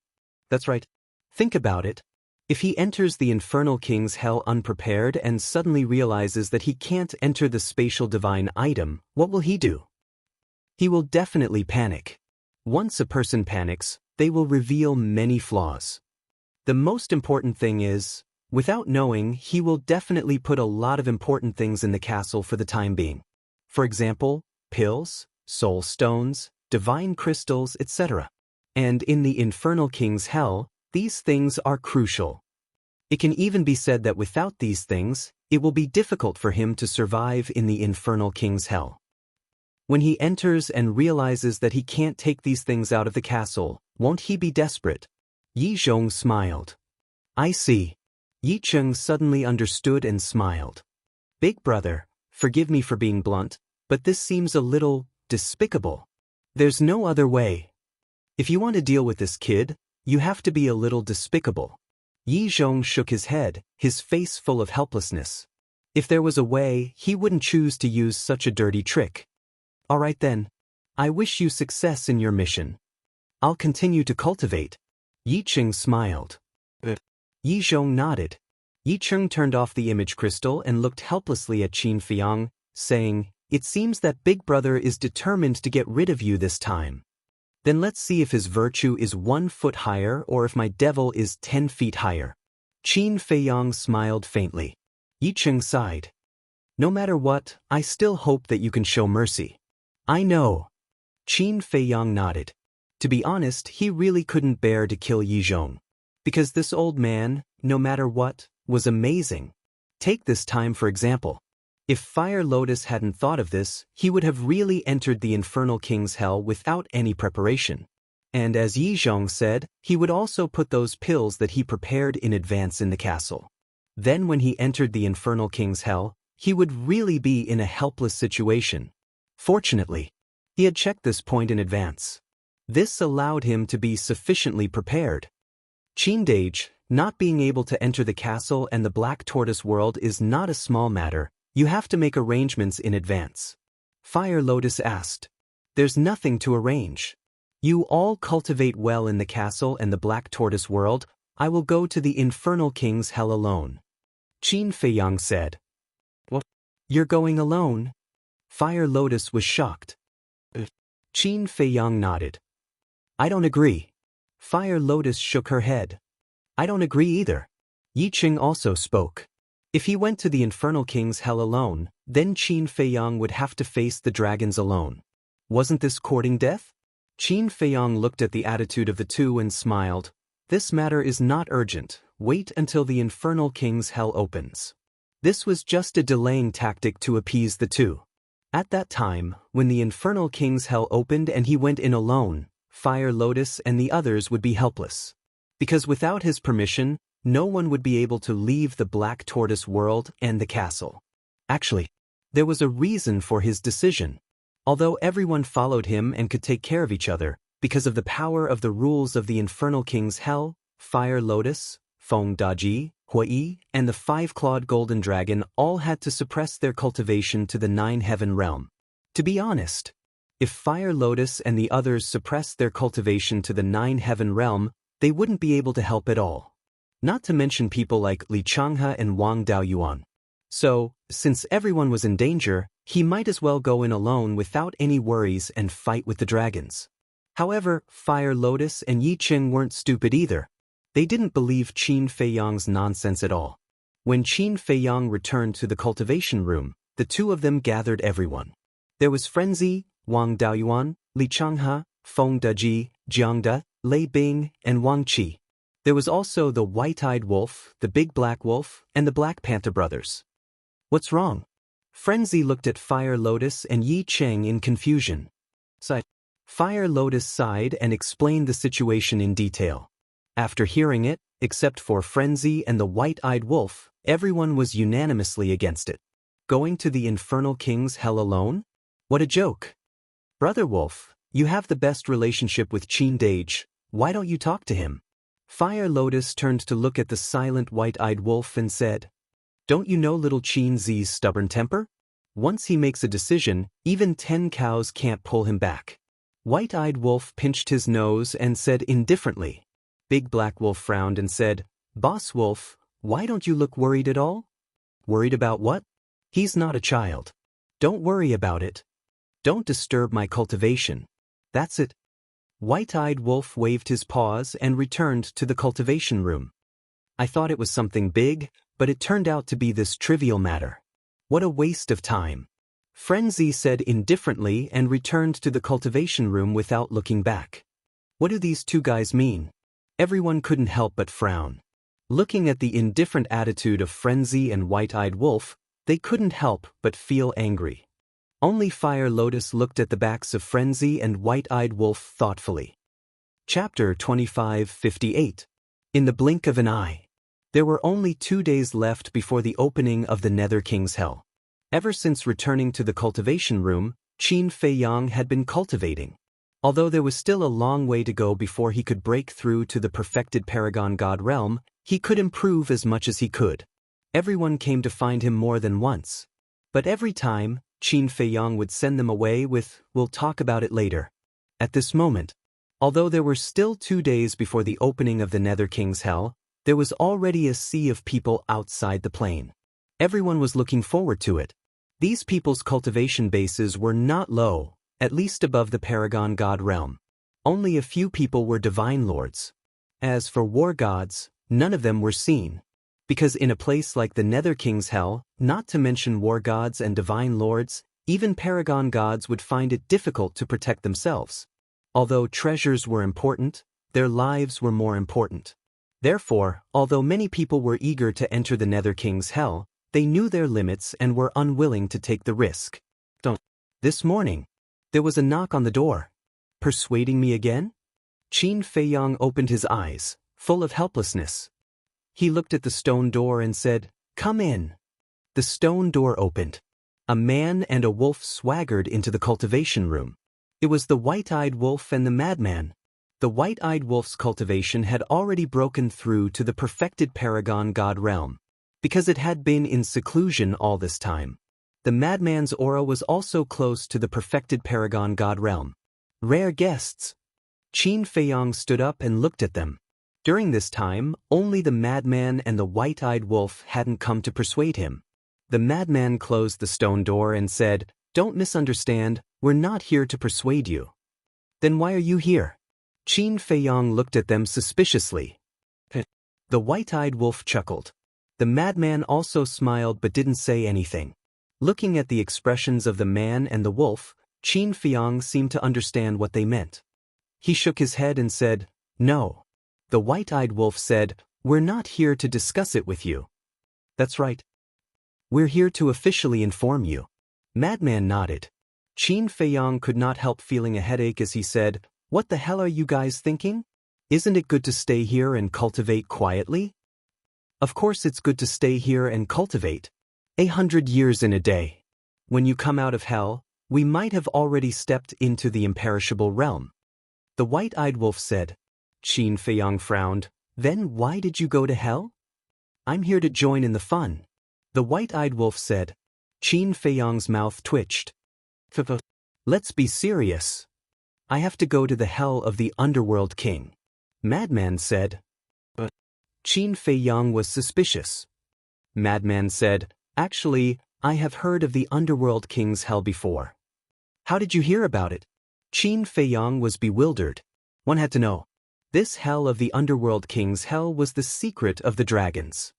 That's right. Think about it. If he enters the Infernal King's hell unprepared and suddenly realizes that he can't enter the spatial divine item, what will he do? He will definitely panic. Once a person panics, they will reveal many flaws. The most important thing is, without knowing, he will definitely put a lot of important things in the castle for the time being. For example, pills, soul stones, divine crystals, etc. And in the Infernal King's hell, these things are crucial. It can even be said that without these things, it will be difficult for him to survive in the Infernal King's hell. When he enters and realizes that he can't take these things out of the castle, won't he be desperate? Yi Zhong smiled. I see. Yi Cheng suddenly understood and smiled. Big brother, forgive me for being blunt, but this seems a little despicable. There's no other way. If you want to deal with this kid, you have to be a little despicable. Yi Zhong shook his head, his face full of helplessness. If there was a way, he wouldn't choose to use such a dirty trick. All right then. I wish you success in your mission. I'll continue to cultivate. Yi Cheng smiled. Yi Zhong nodded. Yi Cheng turned off the image crystal and looked helplessly at Qin Feiyang, saying, It seems that Big Brother is determined to get rid of you this time. Then let's see if his virtue is 1 foot higher or if my devil is 10 feet higher. Qin Feiyang smiled faintly. Yi Cheng sighed. No matter what, I still hope that you can show mercy. I know. Qin Feiyang nodded. To be honest, he really couldn't bear to kill Yi Zhong. Because this old man, no matter what, was amazing. Take this time for example. If Fire Lotus hadn't thought of this, he would have really entered the Infernal King's hell without any preparation. And as Yi Zhong said, he would also put those pills that he prepared in advance in the castle. Then when he entered the Infernal King's hell, he would really be in a helpless situation. Fortunately, he had checked this point in advance. This allowed him to be sufficiently prepared. Qindage, not being able to enter the castle and the Black Tortoise world is not a small matter. You have to make arrangements in advance. Fire Lotus asked. There's nothing to arrange. You all cultivate well in the castle and the Black Tortoise world. I will go to the Infernal King's hell alone. Qin Feiyang said. What? You're going alone? Fire Lotus was shocked. Qin Feiyang nodded. I don't agree. Fire Lotus shook her head. I don't agree either. Yi Cheng also spoke. If he went to the Infernal King's hell alone, then Qin Feiyang would have to face the dragons alone. Wasn't this courting death? Qin Feiyang looked at the attitude of the two and smiled. This matter is not urgent. Wait until the Infernal King's hell opens. This was just a delaying tactic to appease the two. At that time, when the Infernal King's hell opened and he went in alone, Fire Lotus and the others would be helpless. Because without his permission, no one would be able to leave the Black Tortoise world and the castle. Actually, there was a reason for his decision. Although everyone followed him and could take care of each other, because of the power of the rules of the Infernal King's hell, Fire Lotus, Feng Daji, Hui, and the 5-clawed golden dragon all had to suppress their cultivation to the 9-heaven realm. To be honest, if Fire Lotus and the others suppressed their cultivation to the 9-heaven realm, they wouldn't be able to help at all. Not to mention people like Li Changhe and Wang Daoyuan. So, since everyone was in danger, he might as well go in alone without any worries and fight with the dragons. However, Fire Lotus and Yi Cheng weren't stupid either. They didn't believe Qin Feiyang's nonsense at all. When Qin Feiyang returned to the cultivation room, the two of them gathered everyone. There was Frenzy, Wang Daoyuan, Li Changhe, Feng Daji, Jiang De, Lei Bing, and Wang Qi. There was also the White-Eyed Wolf, the Big Black Wolf, and the Black Panther brothers. What's wrong? Frenzy looked at Fire Lotus and Yi Cheng in confusion. Fire Lotus sighed and explained the situation in detail. After hearing it, Except for Frenzy and the white-eyed wolf, everyone was unanimously against it. Going to the Infernal King's hell alone? What a joke. Brother Wolf, you have the best relationship with Qin Dage, why don't you talk to him? Fire Lotus turned to look at the silent white-eyed wolf and said, don't you know little Qin Zi's stubborn temper? Once he makes a decision, even 10 cows can't pull him back. White-eyed wolf pinched his nose and said indifferently. Big Black Wolf frowned and said, Boss Wolf, why don't you look worried at all? Worried about what? He's not a child. Don't worry about it. Don't disturb my cultivation. That's it. White-eyed wolf waved his paws and returned to the cultivation room. I thought it was something big, but it turned out to be this trivial matter. What a waste of time. Frenzy said indifferently and returned to the cultivation room without looking back. What do these two guys mean? Everyone couldn't help but frown. Looking at the indifferent attitude of Frenzy and White-eyed Wolf, they couldn't help but feel angry. Only Fire Lotus looked at the backs of Frenzy and White-eyed Wolf thoughtfully. Chapter 25:58. In the blink of an eye. There were only 2 days left before the opening of the Nether King's Hell. Ever since returning to the cultivation room, Qin Feiyang had been cultivating. Although there was still a long way to go before he could break through to the perfected Paragon God realm, he could improve as much as he could. Everyone came to find him more than once. But every time, Qin Feiyang would send them away with, we'll talk about it later. At this moment, although there were still 2 days before the opening of the Nether King's Hell, there was already a sea of people outside the plane. Everyone was looking forward to it. These people's cultivation bases were not low, at least above the Paragon God realm. Only a few people were divine lords. As for war gods, none of them were seen. Because in a place like the Nether King's Hell, not to mention war gods and divine lords, even Paragon gods would find it difficult to protect themselves. Although treasures were important, their lives were more important. Therefore, although many people were eager to enter the Nether King's Hell, they knew their limits and were unwilling to take the risk. This morning, there was a knock on the door. Persuading me again? Qin Feiyang opened his eyes, full of helplessness. He looked at the stone door and said, come in. The stone door opened. A man and a wolf swaggered into the cultivation room. It was the white-eyed wolf and the madman. The white-eyed wolf's cultivation had already broken through to the perfected Paragon God realm, because it had been in seclusion all this time. The madman's aura was also close to the perfected Paragon God realm. Rare guests. Qin Feiyang stood up and looked at them. During this time, only the madman and the white-eyed wolf hadn't come to persuade him. The madman closed the stone door and said, don't misunderstand, we're not here to persuade you. Then why are you here? Qin Feiyang looked at them suspiciously. The white-eyed wolf chuckled. The madman also smiled but didn't say anything. Looking at the expressions of the man and the wolf, Qin Feiyang seemed to understand what they meant. He shook his head and said, no. The white-eyed wolf said, we're not here to discuss it with you. That's right. We're here to officially inform you. Madman nodded. Qin Feiyang could not help feeling a headache as he said, what the hell are you guys thinking? Isn't it good to stay here and cultivate quietly? Of course it's good to stay here and cultivate. 100 years in a day. When you come out of hell, we might have already stepped into the imperishable realm. The white-eyed wolf said. Qin Feiyang frowned. Then why did you go to hell? I'm here to join in the fun. The white-eyed wolf said. Qin Feiyang's mouth twitched. Let's be serious. I have to go to the hell of the underworld king. Madman said. But Qin Feiyang was suspicious. Madman said, actually, I have heard of the underworld king's hell before. How did you hear about it? Qin Feiyang was bewildered. One had to know. This hell of the underworld king's hell was the secret of the dragons.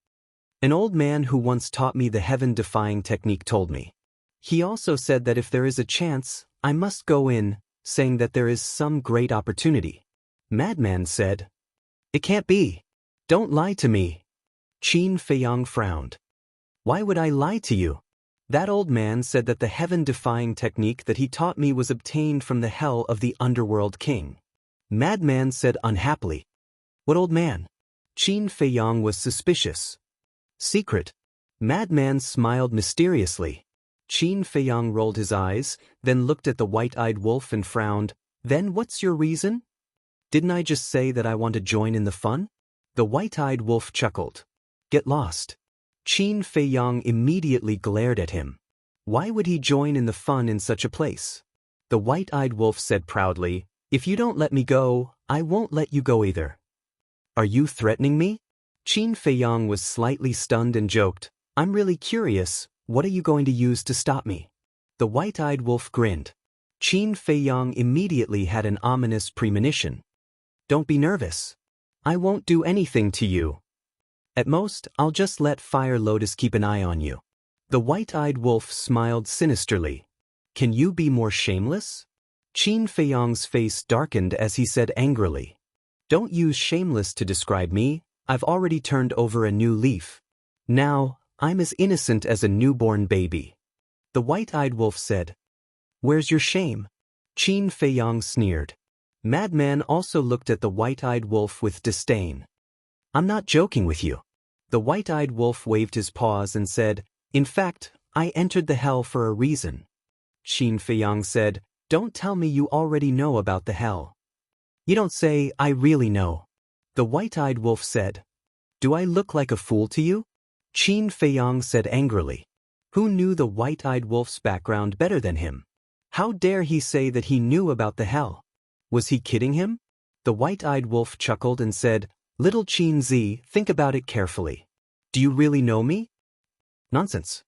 An old man who once taught me the heaven-defying technique told me. He also said that if there is a chance, I must go in, saying that there is some great opportunity. Madman said. It can't be. Don't lie to me. Qin Feiyang frowned. Why would I lie to you? That old man said that the heaven-defying technique that he taught me was obtained from the hell of the underworld king. Madman said unhappily. What old man? Qin Feiyang was suspicious. Secret. Madman smiled mysteriously. Qin Feiyang rolled his eyes, then looked at the white-eyed wolf and frowned. Then what's your reason? Didn't I just say that I want to join in the fun? The white-eyed wolf chuckled. Get lost. Qin Feiyang immediately glared at him. Why would he join in the fun in such a place? The white-eyed wolf said proudly, if you don't let me go, I won't let you go either. Are you threatening me? Qin Feiyang was slightly stunned and joked, I'm really curious, what are you going to use to stop me? The white-eyed wolf grinned. Qin Feiyang immediately had an ominous premonition. Don't be nervous. I won't do anything to you. At most, I'll just let Fire Lotus keep an eye on you. The white-eyed wolf smiled sinisterly. Can you be more shameless? Qin Feiyang's face darkened as he said angrily. Don't use shameless to describe me, I've already turned over a new leaf. Now, I'm as innocent as a newborn baby. The white-eyed wolf said. Where's your shame? Qin Feiyang sneered. Madman also looked at the white-eyed wolf with disdain. I'm not joking with you. The white-eyed wolf waved his paws and said, in fact, I entered the hell for a reason. Qin Feiyang said, don't tell me you already know about the hell. You don't say, I really know. The white-eyed wolf said. Do I look like a fool to you? Qin Feiyang said angrily. Who knew the white-eyed wolf's background better than him? How dare he say that he knew about the hell? Was he kidding him? The white-eyed wolf chuckled and said, Little Qin Zi, think about it carefully. Do you really know me? Nonsense.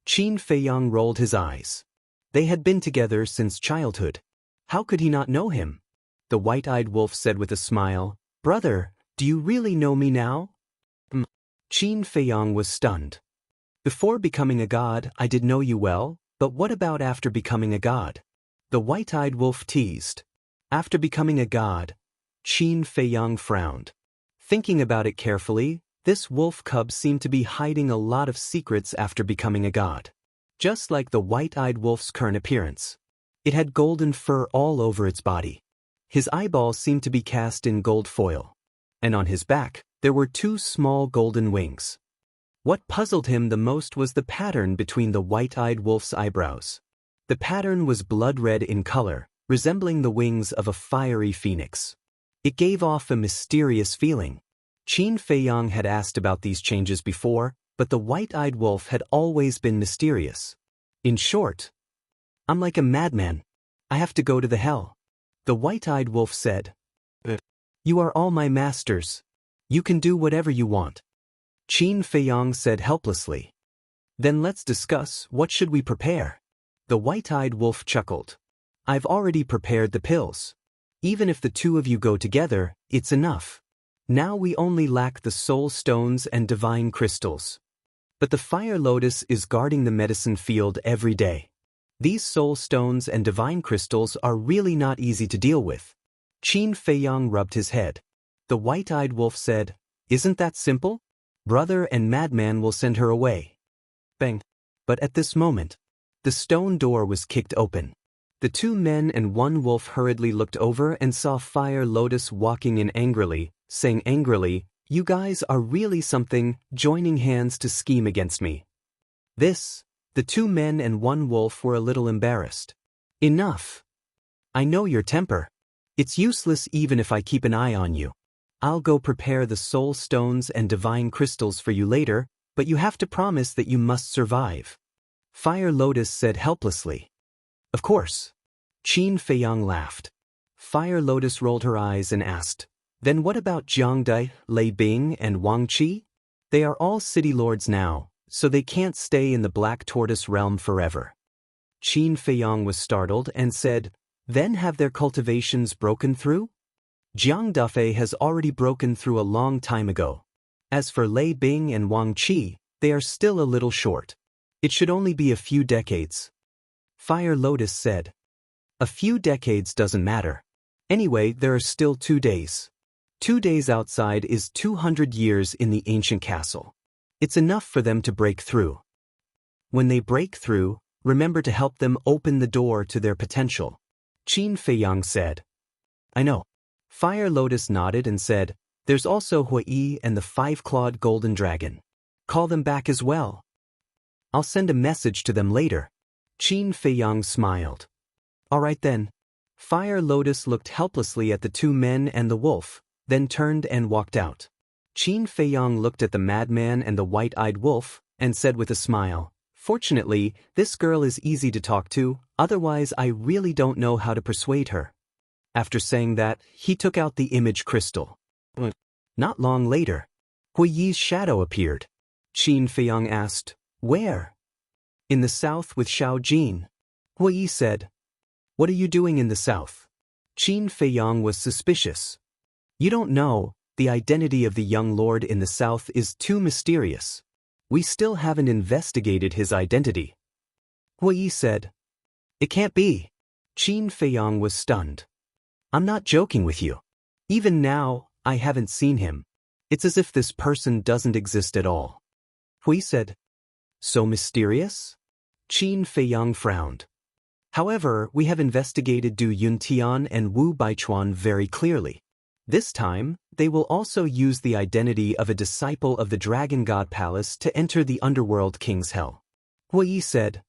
Qin Feiyang rolled his eyes. They had been together since childhood. How could he not know him? The white-eyed wolf said with a smile, Brother, do you really know me now? Qin Feiyang was stunned. Before becoming a god, I did know you well, but what about after becoming a god? The white-eyed wolf teased. After becoming a god, Qin Feiyang frowned. Thinking about it carefully, this wolf cub seemed to be hiding a lot of secrets after becoming a god. Just like the white-eyed wolf's current appearance. It had golden fur all over its body. His eyeballs seemed to be cast in gold foil. And on his back, there were two small golden wings. What puzzled him the most was the pattern between the white-eyed wolf's eyebrows. The pattern was blood-red in color, resembling the wings of a fiery phoenix. It gave off a mysterious feeling. Qin Feiyang had asked about these changes before, but the white-eyed wolf had always been mysterious. In short, I'm like a madman. I have to go to the hell. The white-eyed wolf said. You are all my masters. You can do whatever you want. Qin Feiyang said helplessly. Then let's discuss, what should we prepare? The white-eyed wolf chuckled. I've already prepared the pills. Even if the two of you go together, it's enough. Now we only lack the soul stones and divine crystals. But the fire lotus is guarding the medicine field every day. These soul stones and divine crystals are really not easy to deal with. Qin Feiyang rubbed his head. The white-eyed wolf said, Isn't that simple? Brother and madman will send her away. Bang. But at this moment, the stone door was kicked open. The two men and one wolf hurriedly looked over and saw Fire Lotus walking in angrily, saying angrily, You guys are really something, joining hands to scheme against me. The two men and one wolf were a little embarrassed. Enough. I know your temper. It's useless even if I keep an eye on you. I'll go prepare the soul stones and divine crystals for you later, but you have to promise that you must survive. Fire Lotus said helplessly. Of course. Qin Feiyang laughed. Fire Lotus rolled her eyes and asked, Then what about Jiang Dai, Lei Bing, and Wang Qi? They are all city lords now, so they can't stay in the Black Tortoise realm forever. Qin Feiyang was startled and said, Then have their cultivations broken through? Jiang Dafei has already broken through a long time ago. As for Lei Bing and Wang Qi, they are still a little short. It should only be a few decades. Fire Lotus said. A few decades doesn't matter. Anyway, there are still 2 days. 2 days outside is 200 years in the ancient castle. It's enough for them to break through. When they break through, remember to help them open the door to their potential. Qin Feiyang said. I know. Fire Lotus nodded and said, There's also Hui and the 5-clawed golden dragon. Call them back as well. I'll send a message to them later. Qin Feiyang smiled. All right then. Fire Lotus looked helplessly at the two men and the wolf, then turned and walked out. Qin Feiyang looked at the madman and the white-eyed wolf, and said with a smile, "Fortunately, this girl is easy to talk to, otherwise I really don't know how to persuade her." After saying that, he took out the image crystal. Not long later, Hui Yi's shadow appeared. Qin Feiyang asked, "Where?" "In the south with Xiao Jin." Hui Yi said, "What are you doing in the south?" Qin Feiyang was suspicious. "You don't know, the identity of the young lord in the south is too mysterious. We still haven't investigated his identity." Hui Yi said, "It can't be." Qin Feiyang was stunned. "I'm not joking with you. Even now, I haven't seen him. It's as if this person doesn't exist at all." Hui said, "So mysterious?" Qin Feiyang frowned. "However, we have investigated Du Yuntian and Wu Baichuan very clearly. This time, they will also use the identity of a disciple of the Dragon God Palace to enter the Underworld King's Hell." Hui Yi said,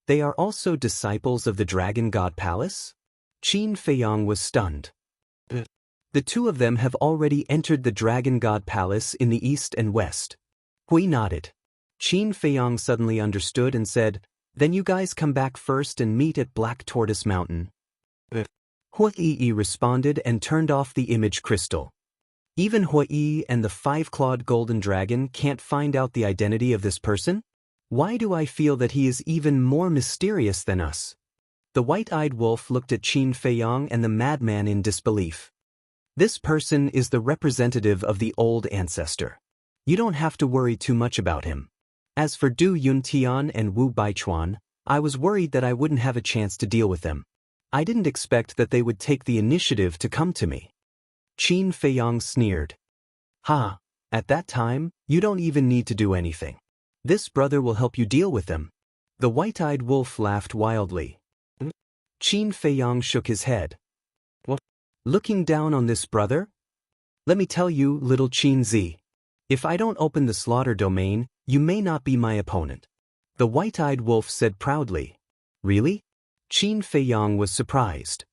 "They are also disciples of the Dragon God Palace?" Qin Feiyang was stunned. "The two of them have already entered the Dragon God Palace in the east and west." Hui nodded. Qin Feiyang suddenly understood and said, "Then you guys come back first and meet at Black Tortoise Mountain." Hui Yi responded and turned off the image crystal. "Even Hui Yi and the 5-clawed golden dragon can't find out the identity of this person? Why do I feel that he is even more mysterious than us?" The white-eyed wolf looked at Qin Feiyang and the madman in disbelief. "This person is the representative of the old ancestor. You don't have to worry too much about him. As for Du Yuntian and Wu Baichuan, I was worried that I wouldn't have a chance to deal with them. I didn't expect that they would take the initiative to come to me." Qin Feiyang sneered. "Ha, at that time, you don't even need to do anything. This brother will help you deal with them." The white-eyed wolf laughed wildly. Qin Feiyang shook his head. "What? Looking down on this brother? Let me tell you, little Qin Zi. If I don't open the slaughter domain, you may not be my opponent." The white-eyed wolf said proudly. "Really?" Qin Feiyang was surprised.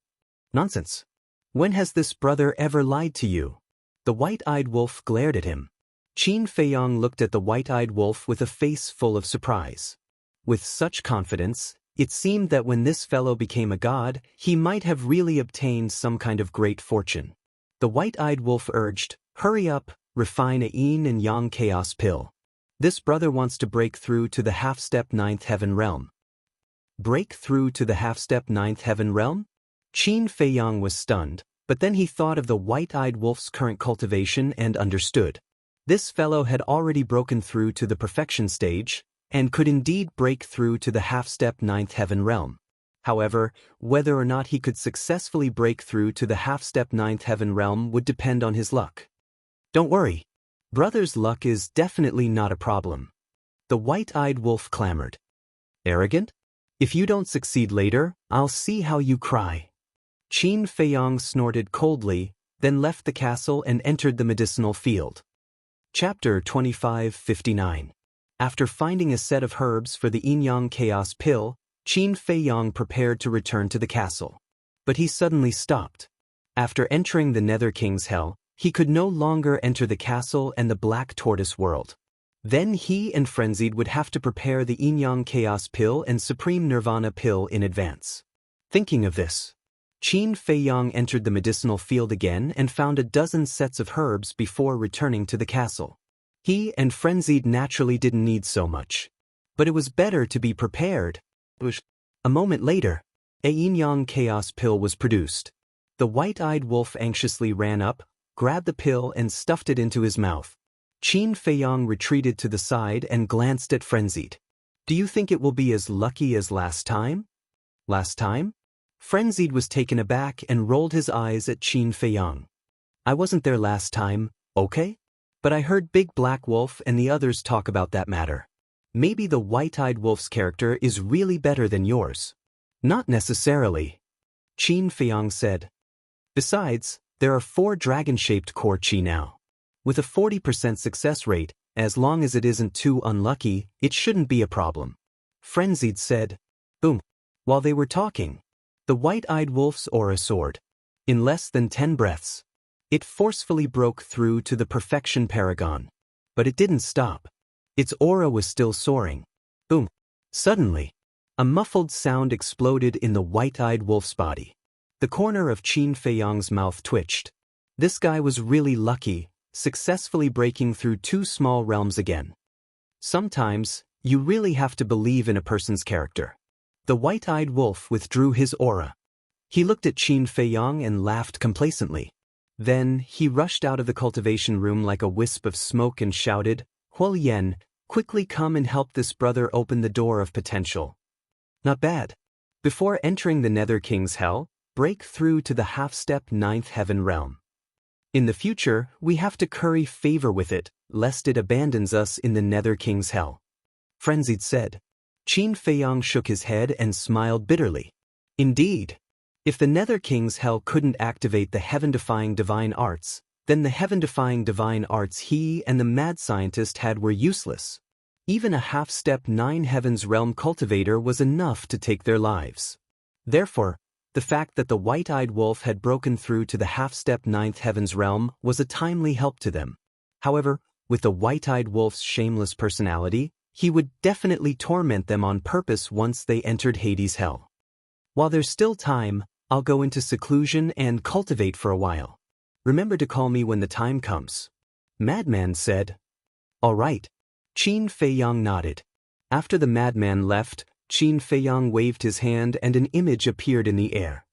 "Nonsense. When has this brother ever lied to you?" The white-eyed wolf glared at him. Qin Feiyang looked at the white-eyed wolf with a face full of surprise. With such confidence, it seemed that when this fellow became a god, he might have really obtained some kind of great fortune. The white-eyed wolf urged, "Hurry up, refine a yin and yang chaos pill. This brother wants to break through to the half-step 9th heaven realm." Break through to the half-step 9th heaven realm? Qin Feiyang was stunned, but then he thought of the white-eyed wolf's current cultivation and understood. This fellow had already broken through to the perfection stage, and could indeed break through to the half-step 9th heaven realm. However, whether or not he could successfully break through to the half-step 9th heaven realm would depend on his luck. "Don't worry. Brother's luck is definitely not a problem." The white-eyed wolf clamored. "Arrogant? If you don't succeed later, I'll see how you cry." Qin Feiyang snorted coldly, then left the castle and entered the medicinal field. Chapter 2559. After finding a set of herbs for the yin-yang chaos pill, Qin Feiyang prepared to return to the castle. But he suddenly stopped. After entering the Nether King's Hell, he could no longer enter the castle and the Black Tortoise world. Then he and Frenzied would have to prepare the yin-yang chaos pill and supreme nirvana pill in advance. Thinking of this, Qin Feiyang entered the medicinal field again and found a dozen sets of herbs before returning to the castle. He and Frenzied naturally didn't need so much. But it was better to be prepared. A moment later, a yin-yang chaos pill was produced. The white-eyed wolf anxiously ran up, grabbed the pill and stuffed it into his mouth. Qin Feiyang retreated to the side and glanced at Frenzied. "Do you think it will be as lucky as last time?" "Last time?" Frenzied was taken aback and rolled his eyes at Qin Feiyang. "I wasn't there last time, okay? But I heard Big Black Wolf and the others talk about that matter. Maybe the white-eyed wolf's character is really better than yours." "Not necessarily," Qin Feiyang said. "Besides, there are 4 dragon-shaped core chi now. With a 40% success rate, as long as it isn't too unlucky, it shouldn't be a problem. Frenzied said. Boom. While they were talking, the white-eyed wolf's aura soared. In less than 10 breaths, it forcefully broke through to the perfection paragon. But it didn't stop. Its aura was still soaring. Boom. Suddenly, a muffled sound exploded in the white-eyed wolf's body. The corner of Qin Feiyang's mouth twitched. This guy was really lucky, successfully breaking through 2 small realms again. Sometimes, you really have to believe in a person's character. The white-eyed wolf withdrew his aura. He looked at Qin Feiyang and laughed complacently. Then, he rushed out of the cultivation room like a wisp of smoke and shouted, Huolian, quickly come and help this brother open the door of potential. Not bad. Before entering the Nether King's Hell, break through to the half-step 9th heaven realm. In the future, we have to curry favor with it, lest it abandons us in the Nether King's Hell. Frenzied said. Qin Feiyang shook his head and smiled bitterly. Indeed. If the Nether King's Hell couldn't activate the heaven-defying divine arts, then the heaven-defying divine arts he and the mad scientist had were useless. Even a half-step 9 heavens realm cultivator was enough to take their lives. Therefore, the fact that the white-eyed wolf had broken through to the half-step 9th heavens realm was a timely help to them. However, with the white-eyed wolf's shameless personality, he would definitely torment them on purpose once they entered Hades' Hell. While there's still time, I'll go into seclusion and cultivate for a while. Remember to call me when the time comes. Madman said. All right. Qin Feiyang nodded. After the madman left, Qin Feiyang waved his hand and an image appeared in the air.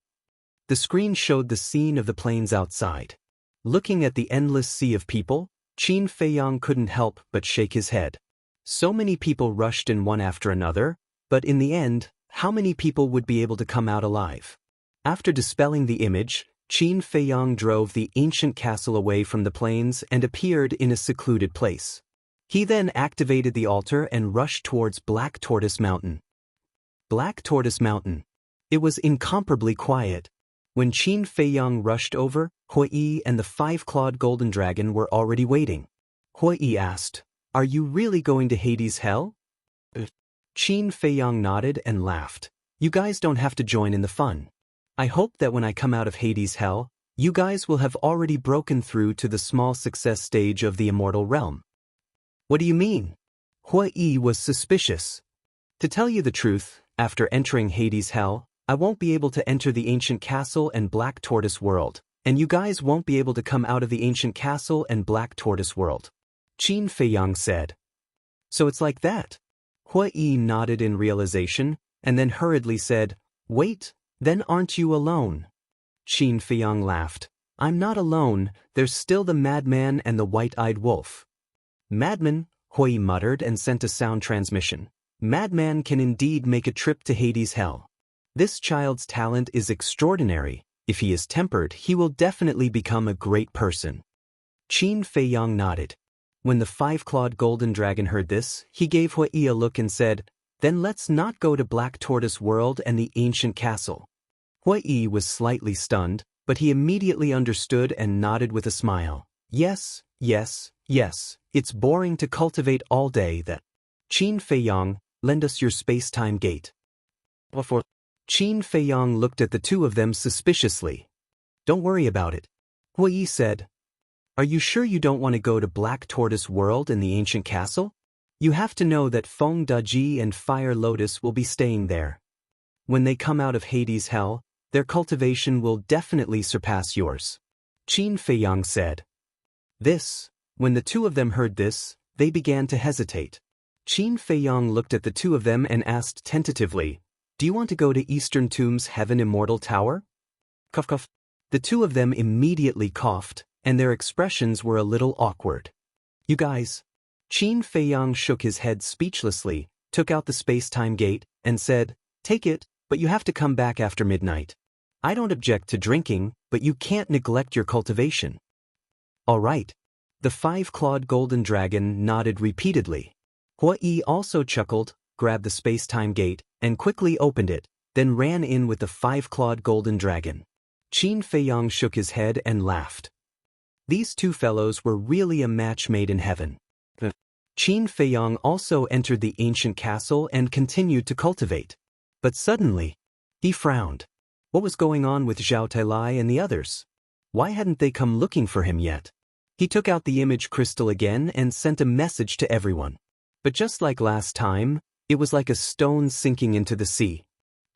The screen showed the scene of the plains outside. Looking at the endless sea of people, Qin Feiyang couldn't help but shake his head. So many people rushed in one after another, but in the end, how many people would be able to come out alive? After dispelling the image, Qin Feiyang drove the ancient castle away from the plains and appeared in a secluded place. He then activated the altar and rushed towards Black Tortoise Mountain. Black Tortoise Mountain. It was incomparably quiet. When Qin Feiyang rushed over, Hui and the 5-clawed golden dragon were already waiting. Hui asked, Are you really going to Hades' Hell? Qin Feiyang nodded and laughed. You guys don't have to join in the fun. I hope that when I come out of Hades' Hell, you guys will have already broken through to the small success stage of the immortal realm. What do you mean? Hui was suspicious. To tell you the truth, after entering Hades' Hell, I won't be able to enter the ancient castle and Black Tortoise world, and you guys won't be able to come out of the ancient castle and Black Tortoise world. Qin Feiyang said. So it's like that. Hui nodded in realization, and then hurriedly said, Wait, then aren't you alone? Qin Feiyang laughed. I'm not alone, there's still the madman and the white-eyed wolf. Madman, Hui muttered and sent a sound transmission. Madman can indeed make a trip to Hades' Hell. This child's talent is extraordinary. If he is tempered, he will definitely become a great person. Qin Feiyang nodded. When the 5-clawed golden dragon heard this, he gave Hui a look and said, Then let's not go to Black Tortoise World and the ancient castle. Hui was slightly stunned, but he immediately understood and nodded with a smile. Yes, yes, yes, it's boring to cultivate all day that. Qin Feiyang, lend us your space-time gate. Before Qin Feiyang looked at the two of them suspiciously. Don't worry about it. Hui said. Are you sure you don't want to go to Black Tortoise World and the ancient castle? You have to know that Feng Daji and Fire Lotus will be staying there. When they come out of Hades' Hell, their cultivation will definitely surpass yours. Qin Feiyang said. When the two of them heard this, they began to hesitate. Qin Feiyang looked at the two of them and asked tentatively, Do you want to go to Eastern Tomb's Heaven Immortal Tower? Cough cough. The two of them immediately coughed, and their expressions were a little awkward. You guys. Qin Feiyang shook his head speechlessly, took out the space-time gate, and said, Take it, but you have to come back after midnight. I don't object to drinking, but you can't neglect your cultivation. All right. The 5-clawed golden dragon nodded repeatedly. Hui also chuckled, grabbed the space-time gate, and quickly opened it, then ran in with the 5-clawed golden dragon. Qin Feiyang shook his head and laughed. These two fellows were really a match made in heaven. Qin Feiyang also entered the ancient castle and continued to cultivate. But suddenly, he frowned. What was going on with Zhao Tailai and the others? Why hadn't they come looking for him yet? He took out the image crystal again and sent a message to everyone. But just like last time, it was like a stone sinking into the sea.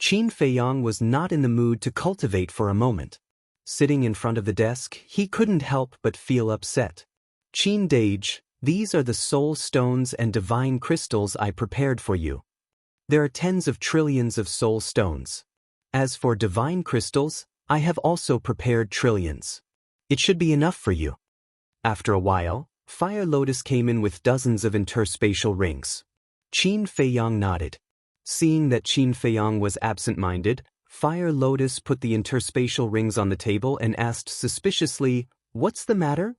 Qin Feiyang was not in the mood to cultivate for a moment. Sitting in front of the desk, he couldn't help but feel upset. Qin Dage, these are the soul stones and divine crystals I prepared for you. There are tens of trillions of soul stones. As for divine crystals, I have also prepared trillions. It should be enough for you. After a while, Fire Lotus came in with dozens of interspatial rings. Qin Feiyang nodded. Seeing that Qin Feiyang was absent-minded, Fire Lotus put the interspatial rings on the table and asked suspiciously, "What's the matter?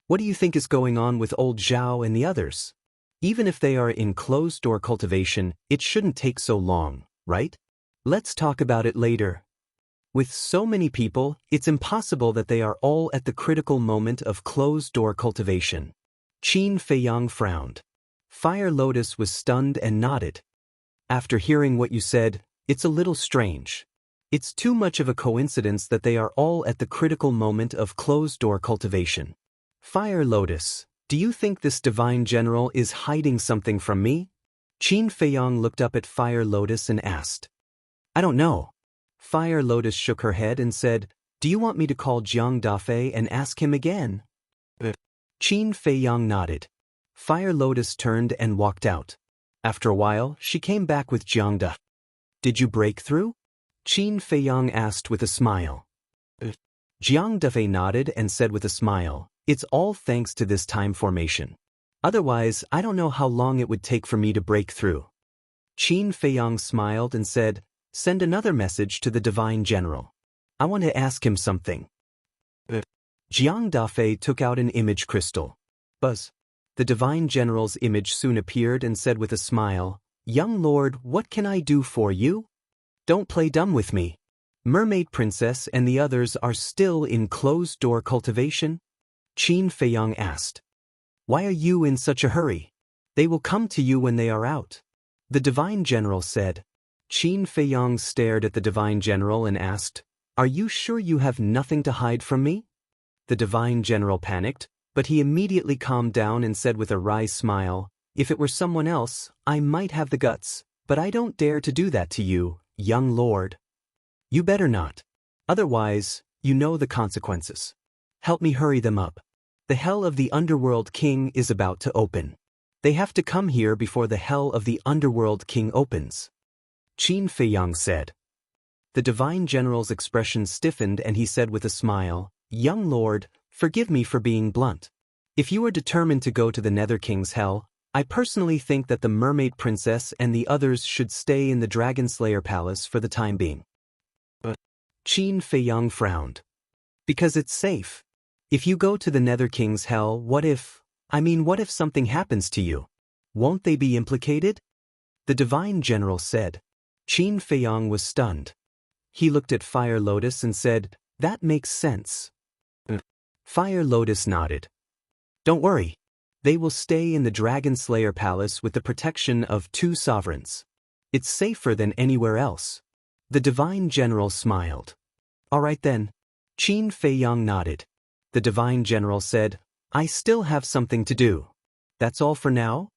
What do you think is going on with old Zhao and the others? Even if they are in closed-door cultivation, it shouldn't take so long, right? Let's talk about it later." With so many people, it's impossible that they are all at the critical moment of closed-door cultivation. Qin Feiyang frowned. Fire Lotus was stunned and nodded. After hearing what you said, it's a little strange. It's too much of a coincidence that they are all at the critical moment of closed-door cultivation. Fire Lotus, do you think this divine general is hiding something from me? Qin Feiyang looked up at Fire Lotus and asked. I don't know. Fire Lotus shook her head and said, "Do you want me to call Jiang Dafei and ask him again?" Qin Feiyang nodded. Fire Lotus turned and walked out. After a while, she came back with Jiang Da. "Did you break through?" Qin Feiyang asked with a smile. Jiang Dafei nodded and said with a smile, "It's all thanks to this time formation. Otherwise, I don't know how long it would take for me to break through." Qin Feiyang smiled and said, "Send another message to the Divine General. I want to ask him something." Jiang Dafei took out an image crystal. Buzz. The Divine General's image soon appeared and said with a smile, "Young Lord, what can I do for you? Don't play dumb with me. Mermaid Princess and the others are still in closed-door cultivation?" Qin Feiyang asked. "Why are you in such a hurry? They will come to you when they are out." The Divine General said. Qin Feiyang stared at the Divine General and asked, "Are you sure you have nothing to hide from me?" The Divine General panicked, but he immediately calmed down and said with a wry smile, "If it were someone else, I might have the guts, but I don't dare to do that to you, young lord. You better not. Otherwise, you know the consequences. Help me hurry them up. The Hell of the Underworld King is about to open. They have to come here before the Hell of the Underworld King opens." Qin Feiyang said. The Divine General's expression stiffened and he said with a smile, "Young lord, forgive me for being blunt. If you are determined to go to the Nether King's Hell, I personally think that the Mermaid Princess and the others should stay in the Dragon Slayer Palace for the time being." But Qin Feiyang frowned. "Because it's safe. If you go to the Nether King's Hell, what if something happens to you? Won't they be implicated?" The Divine General said. Qin Feiyang was stunned. He looked at Fire Lotus and said, "That makes sense." Fire Lotus nodded. "Don't worry. They will stay in the Dragon Slayer Palace with the protection of 2 sovereigns. It's safer than anywhere else." The Divine General smiled. "All right then." Qin Feiyang nodded. The Divine General said, "I still have something to do. That's all for now?"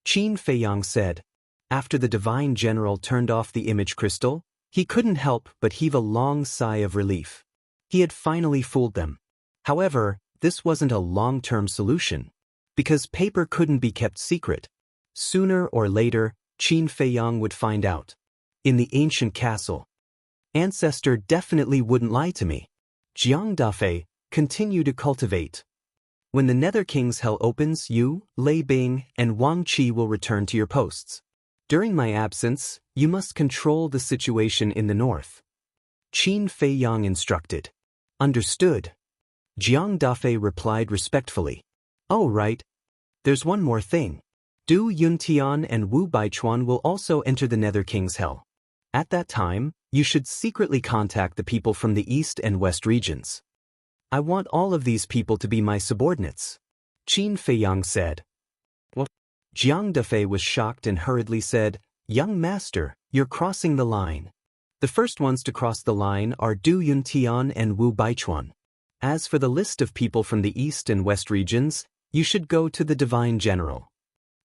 Qin Feiyang said. After the Divine General turned off the image crystal, he couldn't help but heave a long sigh of relief. He had finally fooled them. However, this wasn't a long-term solution, because paper couldn't be kept secret. Sooner or later, Qin Feiyang would find out. In the ancient castle. Ancestor definitely wouldn't lie to me. Jiang Dafei, continue to cultivate. When the Nether King's Hell opens, you, Lei Bing, and Wang Qi will return to your posts. During my absence, you must control the situation in the north. Qin Feiyang instructed. Understood. Jiang Dafei replied respectfully. Oh right. There's one more thing. Du Yuntian and Wu Baichuan will also enter the Nether King's Hell. At that time, you should secretly contact the people from the east and west regions. I want all of these people to be my subordinates. Qin Feiyang said. What? Jiang Dafei was shocked and hurriedly said, Young master, you're crossing the line. The first ones to cross the line are Du Yuntian and Wu Baichuan. As for the list of people from the east and west regions, you should go to the divine general.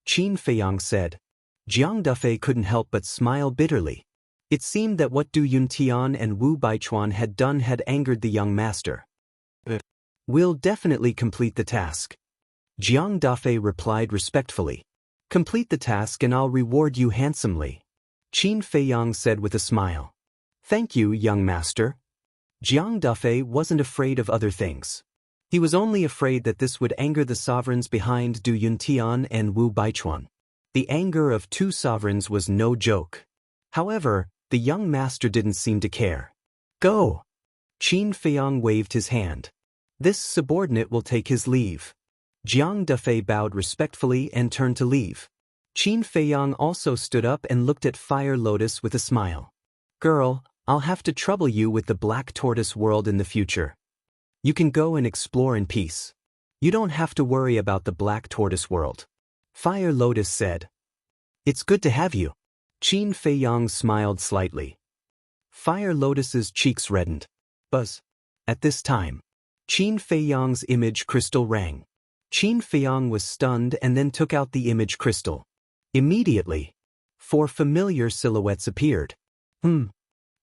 Qin Feiyang said. Jiang Dafei couldn't help but smile bitterly. It seemed that what Du Yuntian and Wu Baichuan had done had angered the young master. We'll definitely complete the task. Jiang Dafei replied respectfully. Complete the task and I'll reward you handsomely. Qin Feiyang said with a smile. Thank you, young master. Jiang Dafei wasn't afraid of other things. He was only afraid that this would anger the sovereigns behind Du Yuntian and Wu Baichuan. The anger of two sovereigns was no joke. However, the young master didn't seem to care. Go! Qin Feiyang waved his hand. This subordinate will take his leave. Jiang Dafei bowed respectfully and turned to leave. Qin Feiyang also stood up and looked at Fire Lotus with a smile. Girl, I'll have to trouble you with the Black Tortoise world in the future. You can go and explore in peace. You don't have to worry about the Black Tortoise world. Fire Lotus said. It's good to have you. Qin Feiyang smiled slightly. Fire Lotus's cheeks reddened. Buzz. At this time, Qin Feiyang's image crystal rang. Qin Feiyang was stunned and then took out the image crystal. Immediately, 4 familiar silhouettes appeared. Qin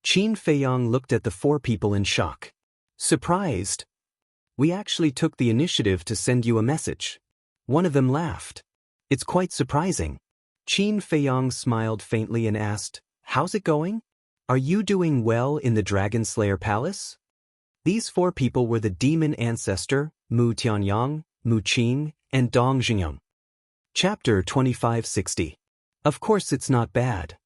Feiyang looked at the 4 people in shock. Surprised. We actually took the initiative to send you a message. One of them laughed. It's quite surprising. Qin Feiyang smiled faintly and asked, How's it going? Are you doing well in the Dragon Slayer Palace? These 4 people were the demon ancestor, Mu Tianyang, Mu Qing, and Dong Xingyang. Chapter 2560. Of course it's not bad.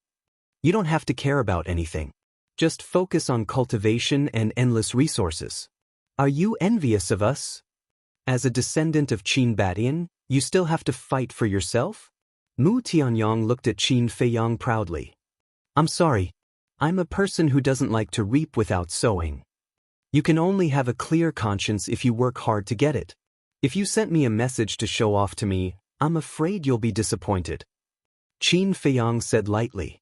You don't have to care about anything. Just focus on cultivation and endless resources. Are you envious of us? As a descendant of Qin Badian, you still have to fight for yourself? Mu Tianyang looked at Qin Feiyang proudly. I'm sorry. I'm a person who doesn't like to reap without sowing. You can only have a clear conscience if you work hard to get it. If you sent me a message to show off to me, I'm afraid you'll be disappointed. Qin Feiyang said lightly.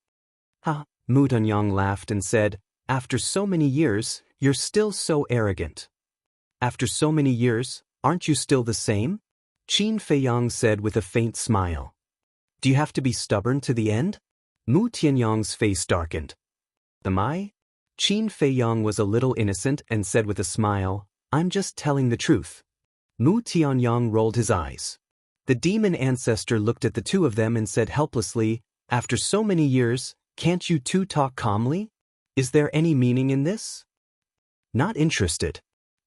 Ha, Mu Tianyang laughed and said, After so many years, you're still so arrogant. After so many years, aren't you still the same? Qin Feiyang said with a faint smile. Do you have to be stubborn to the end? Mu Tianyang's face darkened. Am I? Qin Feiyang was a little innocent and said with a smile, I'm just telling the truth. Mu Tianyang rolled his eyes. The demon ancestor looked at the 2 of them and said helplessly, After so many years, can't you 2 talk calmly? Is there any meaning in this? Not interested.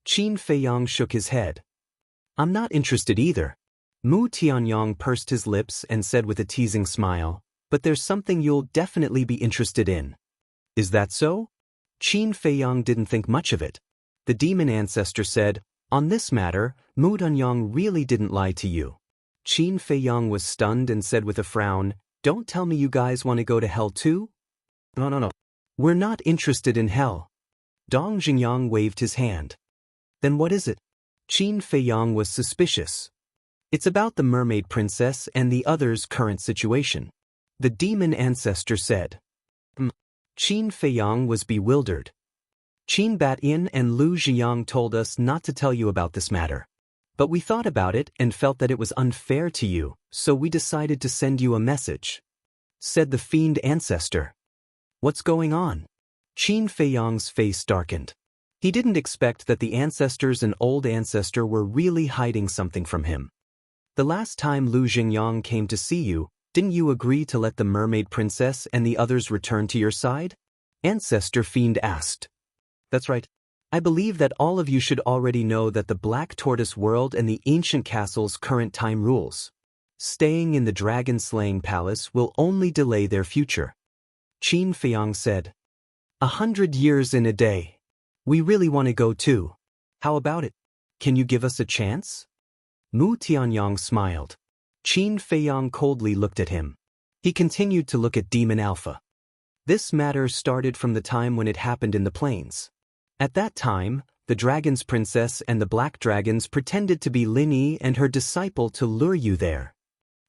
Qin Feiyang shook his head. I'm not interested either. Mu Tianyang pursed his lips and said with a teasing smile, But there's something you'll definitely be interested in. Is that so? Qin Feiyang didn't think much of it. The demon ancestor said, On this matter, Mu Tianyang really didn't lie to you. Qin Feiyang was stunned and said with a frown, Don't tell me you guys want to go to hell too? No. We're not interested in hell. Dong Xingyang waved his hand. Then what is it? Qin Feiyang was suspicious. It's about the mermaid princess and the others' current situation. The demon ancestor said. Qin Feiyang was bewildered. Qin Batian and Lu Zhiyang told us not to tell you about this matter. But we thought about it and felt that it was unfair to you, so we decided to send you a message. Said the fiend ancestor. What's going on? Qin Feiyang's face darkened. He didn't expect that the ancestors and old ancestor were really hiding something from him. The last time Lu Xingyang came to see you, didn't you agree to let the mermaid princess and the others return to your side? Ancestor fiend asked. That's right. I believe that all of you should already know that the Black Tortoise world and the ancient castle's current time rules. Staying in the dragon-slaying palace will only delay their future. Qin Feiyang said. 100 years in a day. We really want to go too. How about it? Can you give us a chance? Mu Tianyang smiled. Qin Feiyang coldly looked at him. He continued to look at Demon Alpha. This matter started from the time when it happened in the plains. At that time, the dragon's princess and the black dragons pretended to be Linny and her disciple to lure you there.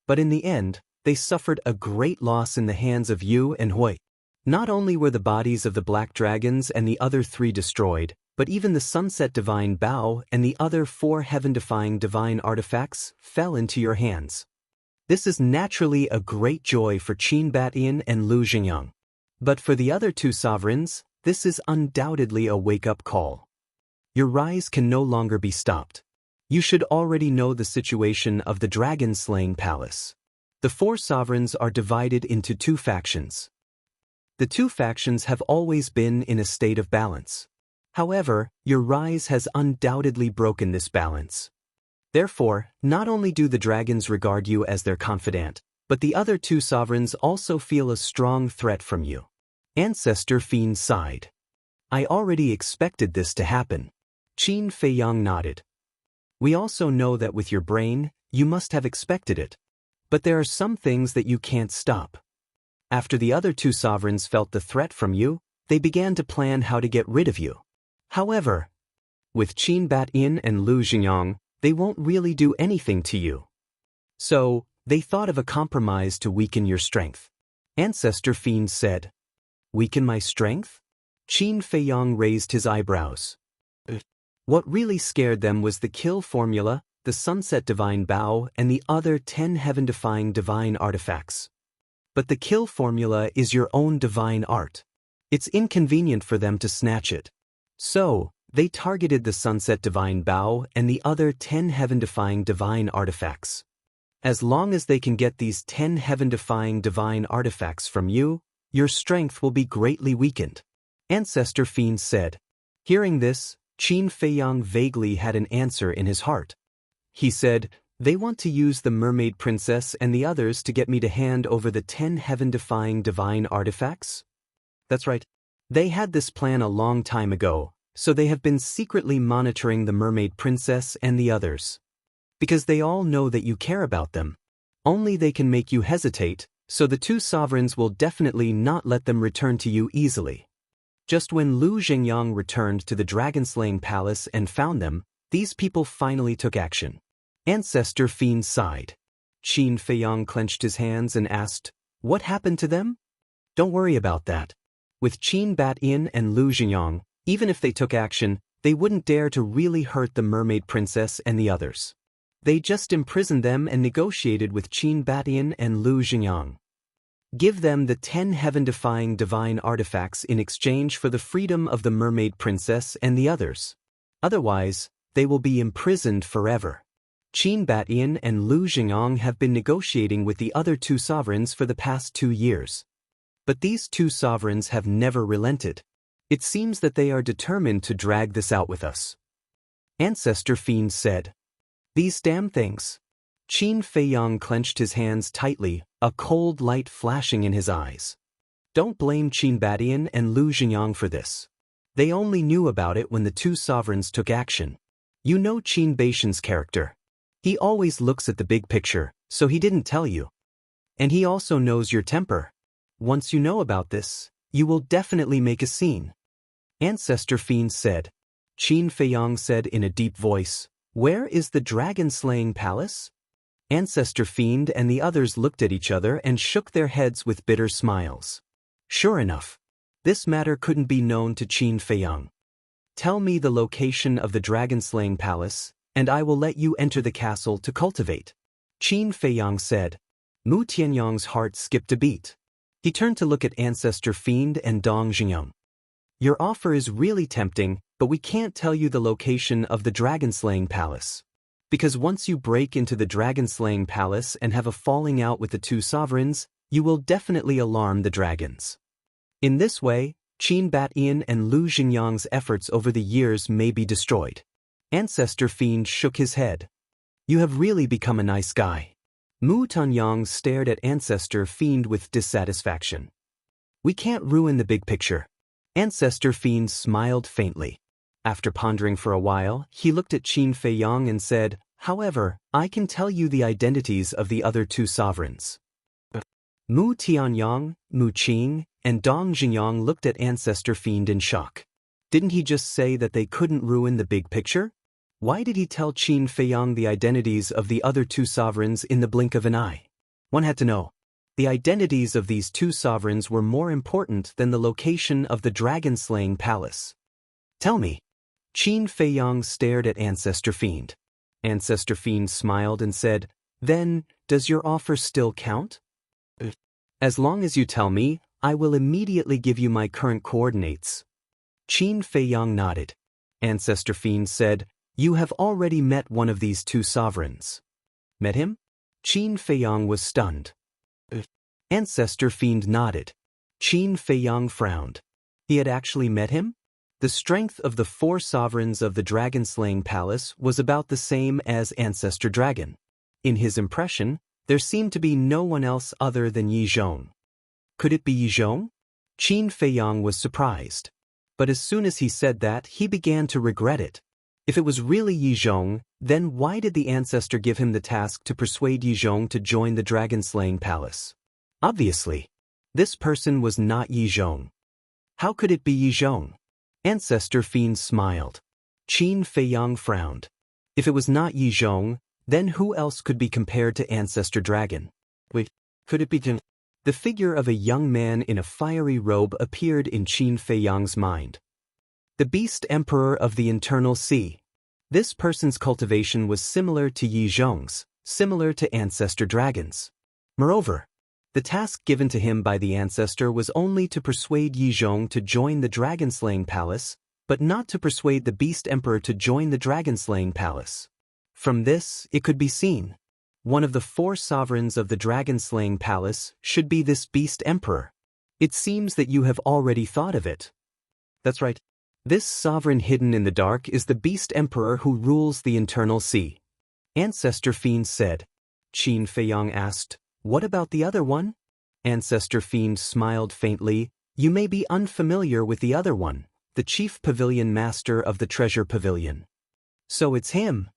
But in the end, they suffered a great loss in the hands of Yu and Hui. Not only were the bodies of the black dragons and the other 3 destroyed, but even the sunset divine Bao and the other 4 heaven-defying divine artifacts fell into your hands. This is naturally a great joy for Qin Batian and Lu Xingyang. But for the other 2 sovereigns, this is undoubtedly a wake-up call. Your rise can no longer be stopped. You should already know the situation of the dragon-slaying palace. The 4 sovereigns are divided into 2 factions. The 2 factions have always been in a state of balance. However, your rise has undoubtedly broken this balance. Therefore, not only do the dragons regard you as their confidant, but the other 2 sovereigns also feel a strong threat from you. Ancestor Fiend sighed. I already expected this to happen. Qin Feiyang nodded. We also know that with your brain, you must have expected it. But there are some things that you can't stop. After the other 2 sovereigns felt the threat from you, they began to plan how to get rid of you. However, with Qin Batian and Lu Xingyang, they won't really do anything to you. So, they thought of a compromise to weaken your strength. Ancestor Fiend said. Weaken my strength? Qin Feiyang raised his eyebrows. What really scared them was the kill formula, the sunset divine Bao, and the other 10 heaven-defying divine artifacts. But the kill formula is your own divine art. It's inconvenient for them to snatch it. So, they targeted the sunset divine Bao and the other 10 heaven-defying divine artifacts. As long as they can get these 10 heaven-defying divine artifacts from you, your strength will be greatly weakened. Ancestor Fiend said. Hearing this, Qin Feiyang vaguely had an answer in his heart. He said, they want to use the mermaid princess and the others to get me to hand over the 10 heaven-defying divine artifacts? That's right. They had this plan a long time ago, so they have been secretly monitoring the mermaid princess and the others. Because they all know that you care about them. Only they can make you hesitate, so the 2 sovereigns will definitely not let them return to you easily. Just when Lu Xingyang returned to the dragon-slaying palace and found them, these people finally took action. Ancestor Fiend sighed. Qin Feiyang clenched his hands and asked, what happened to them? Don't worry about that. With Qin Batian and Lu Xingyang, even if they took action, they wouldn't dare to really hurt the mermaid princess and the others. They just imprisoned them and negotiated with Qin Batian and Lu Xingyang. Give them the 10 heaven-defying divine artifacts in exchange for the freedom of the mermaid princess and the others. Otherwise, they will be imprisoned forever. Qin Batian and Lu Xingyang have been negotiating with the other 2 sovereigns for the past 2 years. But these 2 sovereigns have never relented. It seems that they are determined to drag this out with us. Ancestor Fiend said. These damn things. Qin Feiyang clenched his hands tightly, a cold light flashing in his eyes. Don't blame Qin Batian and Lu Xingyang for this. They only knew about it when the 2 sovereigns took action. You know Qin Batian's character. He always looks at the big picture, so he didn't tell you. And he also knows your temper. Once you know about this, you will definitely make a scene. Ancestor Fiend said. Qin Feiyang said in a deep voice, where is the dragon-slaying palace? Ancestor Fiend and the others looked at each other and shook their heads with bitter smiles. Sure enough, this matter couldn't be known to Qin Feiyang. Tell me the location of the dragon-slaying palace, and I will let you enter the castle to cultivate. Qin Feiyang said. Mu Tianyang's heart skipped a beat. He turned to look at Ancestor Fiend and Dong Xingyang. Your offer is really tempting, but we can't tell you the location of the dragon-slaying palace. Because once you break into the dragon-slaying palace and have a falling out with the 2 sovereigns, you will definitely alarm the dragons. In this way, Qin Batian and Lu Xingyang's efforts over the years may be destroyed. Ancestor Fiend shook his head. You have really become a nice guy. Mu Tianyang stared at Ancestor Fiend with dissatisfaction. We can't ruin the big picture. Ancestor Fiend smiled faintly. After pondering for a while, he looked at Qin Feiyang and said, however, I can tell you the identities of the other 2 sovereigns. Mu Tianyang, Mu Qing, and Dong Xingyang looked at Ancestor Fiend in shock. Didn't he just say that they couldn't ruin the big picture? Why did he tell Qin Feiyang the identities of the other two sovereigns in the blink of an eye? One had to know. The identities of these two sovereigns were more important than the location of the dragon-slaying palace. Tell me. Qin Feiyang stared at Ancestor Fiend. Ancestor Fiend smiled and said, "Then, does your offer still count? As long as you tell me, I will immediately give you my current coordinates." Qin Feiyang nodded. Ancestor Fiend said, "You have already met one of these two sovereigns." Met him? Qin Feiyang was stunned. Ancestor Fiend nodded. Qin Feiyang frowned. He had actually met him? The strength of the four sovereigns of the dragon-slaying palace was about the same as Ancestor Dragon. In his impression, there seemed to be no one else other than Yi Zhong. Could it be Yi Zhong? Qin Feiyang was surprised. But as soon as he said that, he began to regret it. If it was really Yi Zhong, then why did the ancestor give him the task to persuade Yi Zhong to join the dragon-slaying palace? Obviously, this person was not Yi Zhong. How could it be Yi Zhong? Ancestor Fiend smiled. Qin Feiyang frowned. If it was not Yi Zhong, then who else could be compared to Ancestor Dragon? Wait, could it be Jin? The figure of a young man in a fiery robe appeared in Qin Feiyang's mind. The Beast Emperor of the Internal Sea. This person's cultivation was similar to Yi Zhong's, similar to Ancestor Dragon's. Moreover, the task given to him by the ancestor was only to persuade Yi Zhong to join the dragon-slaying palace, but not to persuade the Beast Emperor to join the dragon-slaying palace. From this, it could be seen. One of the four sovereigns of the dragon-slaying palace should be this Beast Emperor. It seems that you have already thought of it. That's right. This sovereign hidden in the dark is the Beast Emperor who rules the Internal Sea. Ancestor Fiend said. Qin Feiyang asked, "What about the other one?" Ancestor Fiend smiled faintly. "You may be unfamiliar with the other one, the Chief Pavilion Master of the Treasure Pavilion." "So it's him."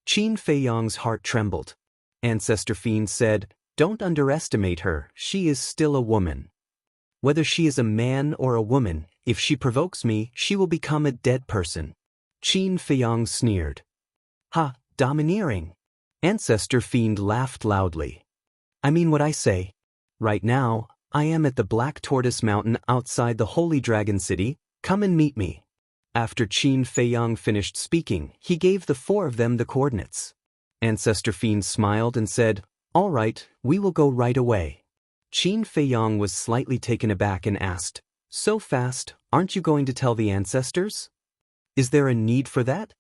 Qin Feiyang's heart trembled. Ancestor Fiend said, "Don't underestimate her, she is still a woman. Whether she is a man or a woman, if she provokes me, she will become a dead person." Qin Feiyang sneered. "Ha, domineering." Ancestor Fiend laughed loudly. "I mean what I say. Right now, I am at the Black Tortoise Mountain outside the Holy Dragon City. Come and meet me." After Qin Feiyang finished speaking, he gave the four of them the coordinates. Ancestor Fiend smiled and said, "All right, we will go right away." Qin Feiyang was slightly taken aback and asked, "So fast, aren't you going to tell the ancestors? Is there a need for that?"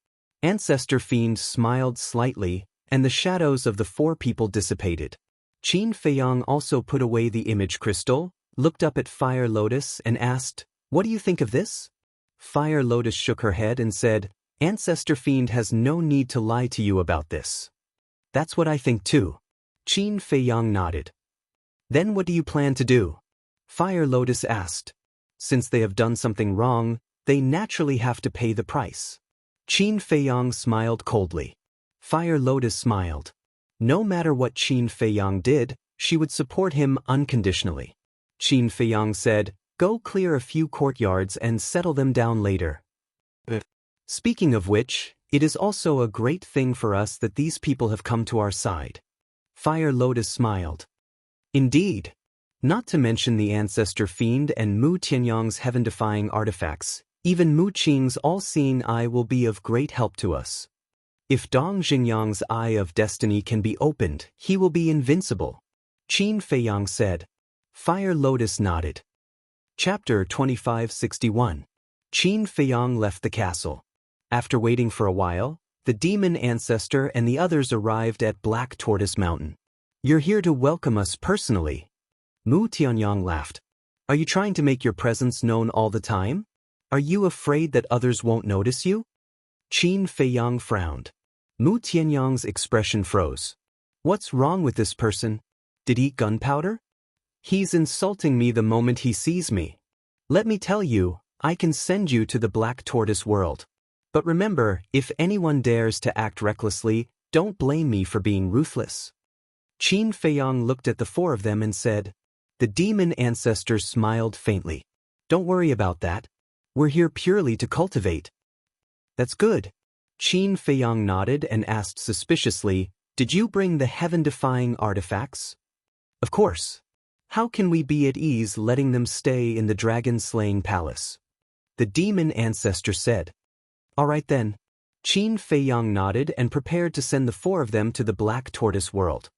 Ancestor Fiend smiled slightly, and the shadows of the four people dissipated. Qin Feiyang also put away the image crystal, looked up at Fire Lotus and asked, "What do you think of this?" Fire Lotus shook her head and said, "Ancestor Fiend has no need to lie to you about this." "That's what I think too." Qin Feiyang nodded. "Then what do you plan to do?" Fire Lotus asked. "Since they have done something wrong, they naturally have to pay the price." Qin Feiyang smiled coldly. Fire Lotus smiled. No matter what Qin Feiyang did, she would support him unconditionally. Qin Feiyang said, "Go clear a few courtyards and settle them down later. Speaking of which, it is also a great thing for us that these people have come to our side." Fire Lotus smiled. "Indeed. Not to mention the Ancestor Fiend and Mu Tianyang's heaven-defying artifacts, even Mu Qing's all-seeing eye will be of great help to us. If Dong Xingyang's Eye of Destiny can be opened, he will be invincible." Qin Feiyang said. Fire Lotus nodded. Chapter 2561. Qin Feiyang left the castle. After waiting for a while, the demon ancestor and the others arrived at Black Tortoise Mountain. "You're here to welcome us personally." Mu Tianyang laughed. "Are you trying to make your presence known all the time? Are you afraid that others won't notice you?" Qin Feiyang frowned. Mu Tianyang's expression froze. "What's wrong with this person? Did he eat gunpowder? He's insulting me the moment he sees me. Let me tell you, I can send you to the Black Tortoise world. But remember, if anyone dares to act recklessly, don't blame me for being ruthless." Qin Feiyang looked at the four of them and said. The demon ancestor smiled faintly. "Don't worry about that. We're here purely to cultivate. That's good. Qin Feiyang nodded and asked suspiciously, did you bring the heaven-defying artifacts? Of course. How can we be at ease letting them stay in the dragon-slaying palace? The demon ancestor said. All right then. Qin Feiyang nodded and prepared to send the 4 of them to the Black Tortoise world.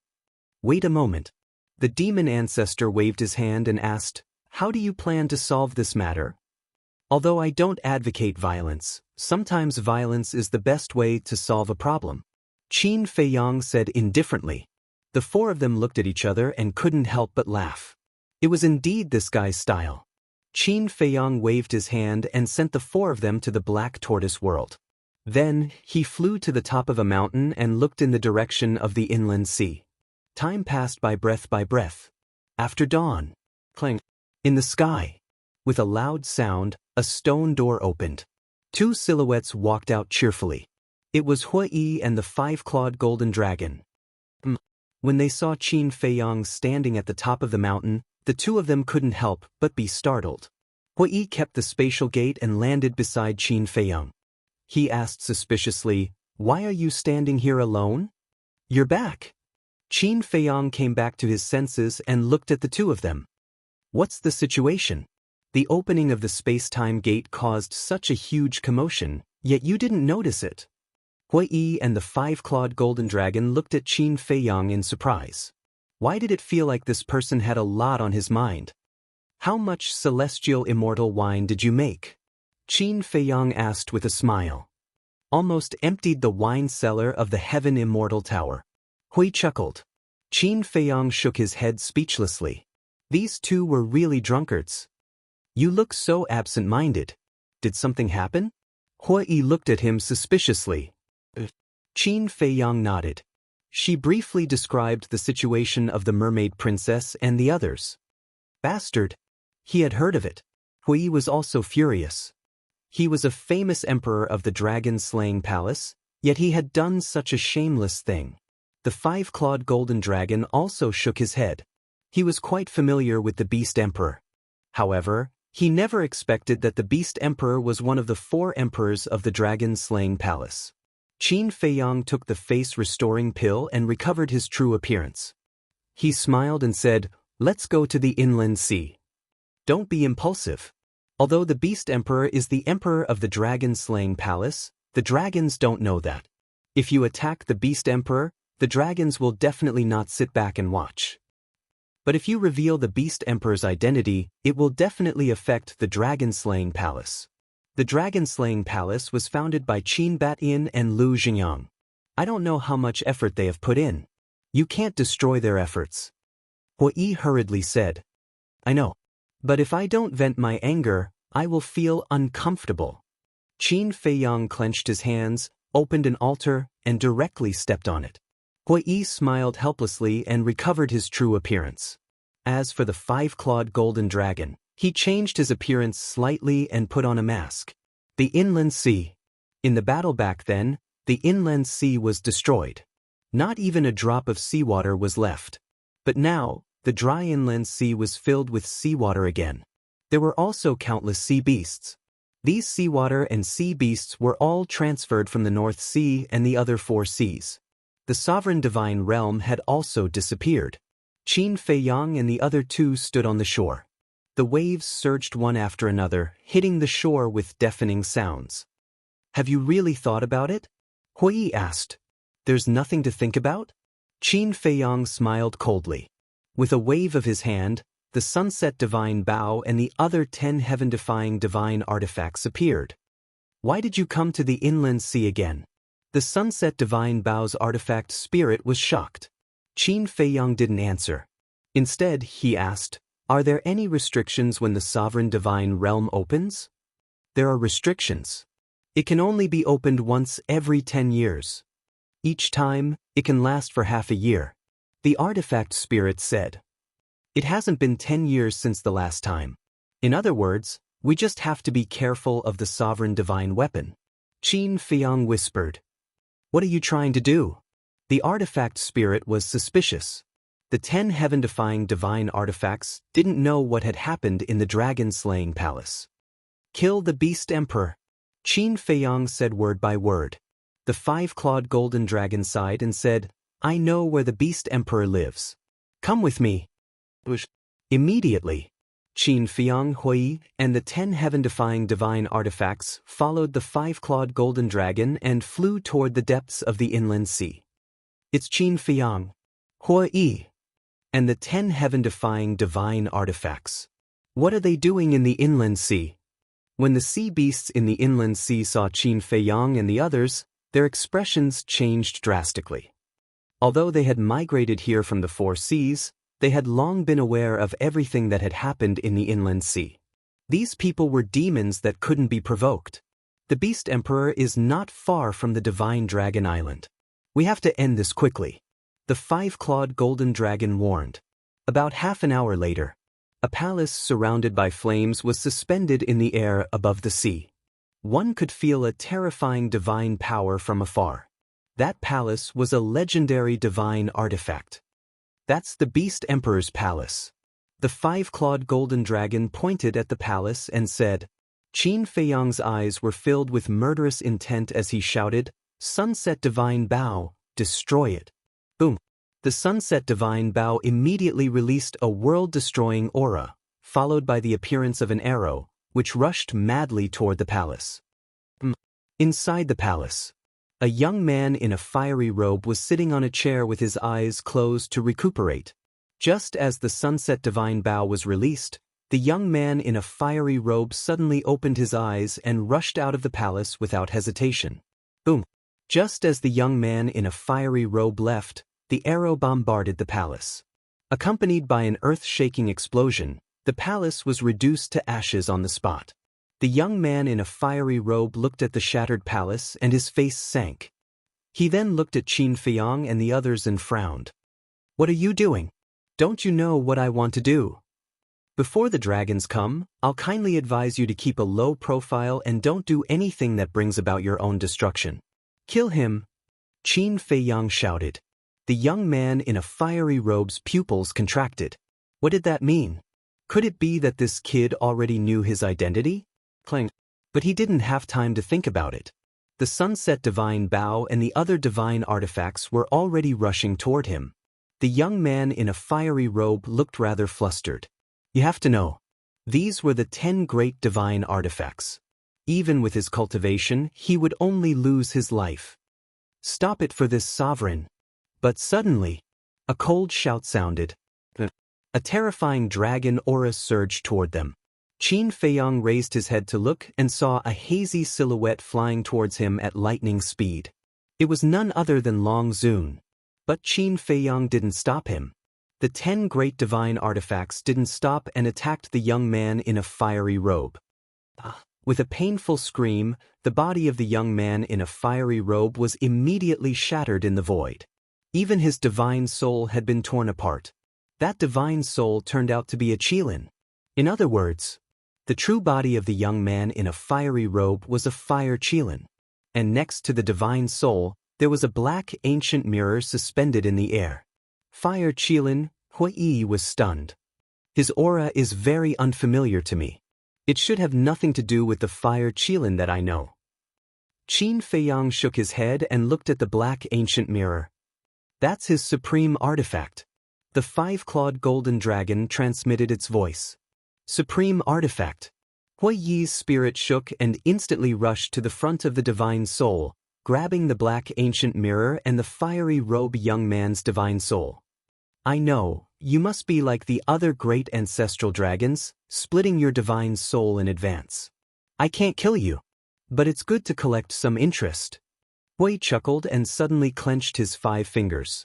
Wait a moment. The demon ancestor waved his hand and asked, how do you plan to solve this matter? Although I don't advocate violence, sometimes violence is the best way to solve a problem. Qin Feiyang said indifferently. The 4 of them looked at each other and couldn't help but laugh. It was indeed this guy's style. Qin Feiyang waved his hand and sent the 4 of them to the Black Tortoise world. Then, he flew to the top of a mountain and looked in the direction of the inland sea. Time passed by breath. After dawn, clang, in the sky. With a loud sound, a stone door opened. 2 silhouettes walked out cheerfully. It was Hui and the 5-clawed golden dragon. When they saw Qin Feiyang standing at the top of the mountain, the 2 of them couldn't help but be startled. Hui kept the spatial gate and landed beside Qin Feiyang. He asked suspiciously, why are you standing here alone? You're back. Qin Feiyang came back to his senses and looked at the 2 of them. What's the situation? The opening of the space-time gate caused such a huge commotion, yet you didn't notice it. Hui and the 5-clawed golden dragon looked at Qin Feiyang in surprise. Why did it feel like this person had a lot on his mind? How much celestial immortal wine did you make? Qin Feiyang asked with a smile. Almost emptied the wine cellar of the Heaven Immortal Tower. Hui chuckled. Qin Feiyang shook his head speechlessly. These 2 were really drunkards. You look so absent-minded. Did something happen? Hui looked at him suspiciously. Qin Feiyang nodded. She briefly described the situation of the mermaid princess and the others. Bastard. He had heard of it. Hui was also furious. He was a famous emperor of the dragon-slaying palace, yet he had done such a shameless thing. The 5-clawed golden dragon also shook his head. He was quite familiar with the Beast Emperor. However, he never expected that the Beast Emperor was one of the 4 emperors of the dragon-slaying palace. Qin Feiyang took the face-restoring pill and recovered his true appearance. He smiled and said, let's go to the inland sea. Don't be impulsive. Although the Beast Emperor is the emperor of the dragon-slaying palace, the dragons don't know that. If you attack the Beast Emperor, the dragons will definitely not sit back and watch. But if you reveal the Beast Emperor's identity, it will definitely affect the dragon-slaying palace. The dragon-slaying palace was founded by Qin Batyan and Lu Jingyang. I don't know how much effort they have put in. You can't destroy their efforts. Hui hurriedly said. I know. But if I don't vent my anger, I will feel uncomfortable. Qin Feiyang clenched his hands, opened an altar, and directly stepped on it. Hui smiled helplessly and recovered his true appearance. As for the 5-clawed golden dragon, he changed his appearance slightly and put on a mask. The inland sea. In the battle back then, the inland sea was destroyed. Not even a drop of seawater was left. But now, the dry inland sea was filled with seawater again. There were also countless sea beasts. These seawater and sea beasts were all transferred from the North Sea and the other 4 seas. The sovereign divine realm had also disappeared. Qin Feiyang and the other 2 stood on the shore. The waves surged one after another, hitting the shore with deafening sounds. Have you really thought about it? Hui asked. There's nothing to think about? Qin Feiyang smiled coldly. With a wave of his hand, the sunset divine bow and the other 10 heaven-defying divine artifacts appeared. Why did you come to the inland sea again? The sunset divine bow's artifact spirit was shocked. Qin Feiyang didn't answer. Instead, he asked, are there any restrictions when the sovereign divine realm opens? There are restrictions. It can only be opened once every 10 years. Each time, it can last for half a year. The artifact spirit said. It hasn't been 10 years since the last time. In other words, we just have to be careful of the sovereign divine weapon. Qin Feiyang whispered. What are you trying to do? The artifact spirit was suspicious. The 10 heaven-defying divine artifacts didn't know what had happened in the dragon-slaying palace. Kill the Beast Emperor. Qin Feiyang said word by word. The five-clawed golden dragon sighed and said, I know where the Beast Emperor lives. Come with me. Immediately, Qin Feiyang Hui and the 10 heaven-defying divine artifacts followed the five-clawed golden dragon and flew toward the depths of the inland sea. It's Qin Feiyang Hui and the 10 heaven-defying divine artifacts. What are they doing in the inland sea? When the sea beasts in the inland sea saw Qin Feiyang and the others, their expressions changed drastically. Although they had migrated here from the four seas, they had long been aware of everything that had happened in the inland sea. These people were demons that couldn't be provoked. The Beast Emperor is not far from the Divine Dragon Island. We have to end this quickly. The five-clawed golden dragon warned. About half an hour later, a palace surrounded by flames was suspended in the air above the sea. One could feel a terrifying divine power from afar. That palace was a legendary divine artifact. That's the Beast Emperor's palace. The five-clawed golden dragon pointed at the palace and said, Qin Feiyang's eyes were filled with murderous intent as he shouted, Sunset Divine Bow, destroy it. Boom. The Sunset Divine Bow immediately released a world-destroying aura, followed by the appearance of an arrow, which rushed madly toward the palace. Inside the palace, a young man in a fiery robe was sitting on a chair with his eyes closed to recuperate. Just as the Sunset Divine Bow was released, the young man in a fiery robe suddenly opened his eyes and rushed out of the palace without hesitation. Boom! Just as the young man in a fiery robe left, the arrow bombarded the palace. Accompanied by an earth-shaking explosion, the palace was reduced to ashes on the spot. The young man in a fiery robe looked at the shattered palace and his face sank. He then looked at Qin Feiyang and the others and frowned. What are you doing? Don't you know what I want to do? Before the dragons come, I'll kindly advise you to keep a low profile and don't do anything that brings about your own destruction. Kill him, Qin Feiyang shouted. The young man in a fiery robe's pupils contracted. What did that mean? Could it be that this kid already knew his identity? But he didn't have time to think about it. The Sunset Divine Bow and the other divine artifacts were already rushing toward him. The young man in a fiery robe looked rather flustered. You have to know, these were the 10 great divine artifacts. Even with his cultivation, he would only lose his life. Stop it for this sovereign. But suddenly, a cold shout sounded. A terrifying dragon aura surged toward them. Qin Feiyang raised his head to look and saw a hazy silhouette flying towards him at lightning speed. It was none other than Long Zun. But Qin Feiyang didn't stop him. The 10 great divine artifacts didn't stop and attacked the young man in a fiery robe. With a painful scream, the body of the young man in a fiery robe was immediately shattered in the void. Even his divine soul had been torn apart. That divine soul turned out to be a Qilin. In other words, the true body of the young man in a fiery robe was a fire Qilin. And next to the divine soul, there was a black ancient mirror suspended in the air. Fire Qilin, Hui was stunned. His aura is very unfamiliar to me. It should have nothing to do with the fire Qilin that I know. Qin Feiyang shook his head and looked at the black ancient mirror. That's his supreme artifact. The five-clawed golden dragon transmitted its voice. Supreme artifact. Hui Yi's spirit shook and instantly rushed to the front of the divine soul, grabbing the black ancient mirror and the fiery robe young man's divine soul. I know, you must be like the other great ancestral dragons, splitting your divine soul in advance. I can't kill you, but it's good to collect some interest. Hui chuckled and suddenly clenched his 5 fingers.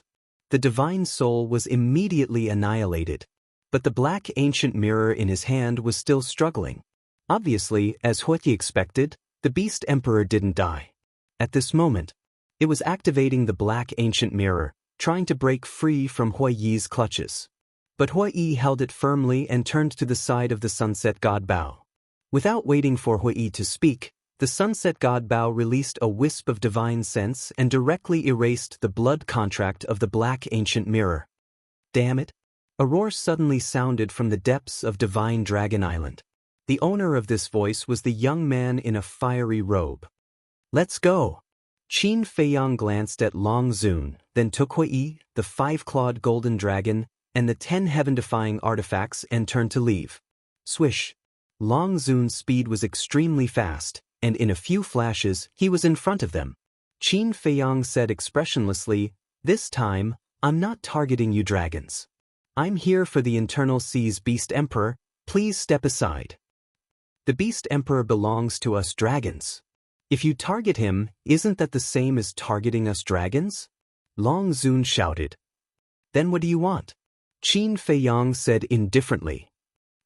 The divine soul was immediately annihilated, but the black ancient mirror in his hand was still struggling. Obviously, as Hui expected, the Beast Emperor didn't die. At this moment, it was activating the black ancient mirror, trying to break free from Hui Yi's clutches. But Hui Yi held it firmly and turned to the side of the Sunset God Bow. Without waiting for Hui Yi to speak, the Sunset God Bow released a wisp of divine sense and directly erased the blood contract of the black ancient mirror. Damn it! A roar suddenly sounded from the depths of Divine Dragon Island. The owner of this voice was the young man in a fiery robe. Let's go. Qin Feiyang glanced at Long Zun, then took Hui, the 5-clawed golden dragon, and the 10 heaven-defying artifacts and turned to leave. Swish. Long Zun's speed was extremely fast, and in a few flashes, he was in front of them. Qin Feiyang said expressionlessly, "This time, I'm not targeting you dragons. I'm here for the Internal Sea's Beast Emperor, please step aside. The Beast Emperor belongs to us dragons. If you target him, isn't that the same as targeting us dragons?" Long Zun shouted. "Then what do you want?" Qin Feiyang said indifferently.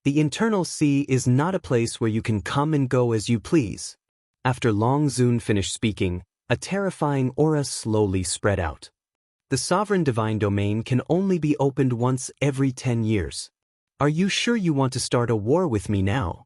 "The Internal Sea is not a place where you can come and go as you please." After Long Zun finished speaking, a terrifying aura slowly spread out. The sovereign divine domain can only be opened once every 10 years. "Are you sure you want to start a war with me now?"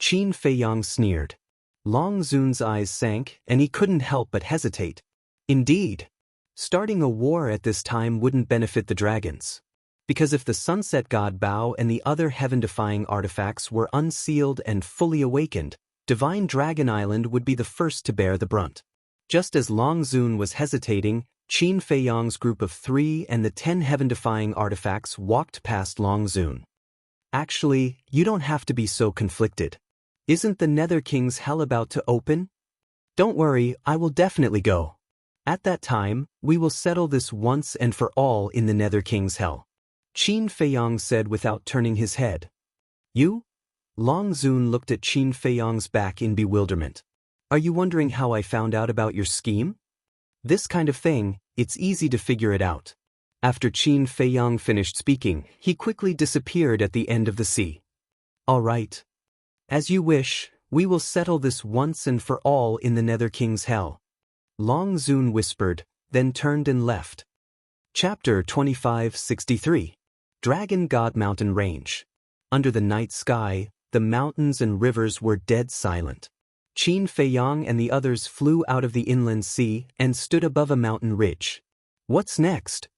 Qin Feiyang sneered. Long Zun's eyes sank, and he couldn't help but hesitate. Indeed, starting a war at this time wouldn't benefit the dragons. Because if the Sunset God Bao and the other heaven-defying artifacts were unsealed and fully awakened, Divine Dragon Island would be the first to bear the brunt. Just as Long Zun was hesitating, Qin Feiyang's group of 3 and the 10 heaven-defying artifacts walked past Long Zun. "Actually, you don't have to be so conflicted. Isn't the Nether King's hell about to open? Don't worry, I will definitely go. At that time, we will settle this once and for all in the Nether King's hell," Qin Feiyang said without turning his head. "You?" Long Zun looked at Qin Feiyang's back in bewilderment. "Are you wondering how I found out about your scheme? This kind of thing, it's easy to figure it out." After Qin Feiyang finished speaking, he quickly disappeared at the end of the sea. "All right. As you wish, we will settle this once and for all in the Nether King's hell," Long Zun whispered, then turned and left. Chapter 2563. Dragon God Mountain Range. Under the night sky, the mountains and rivers were dead silent. Qin Feiyang and the others flew out of the inland sea and stood above a mountain ridge. "What's next?"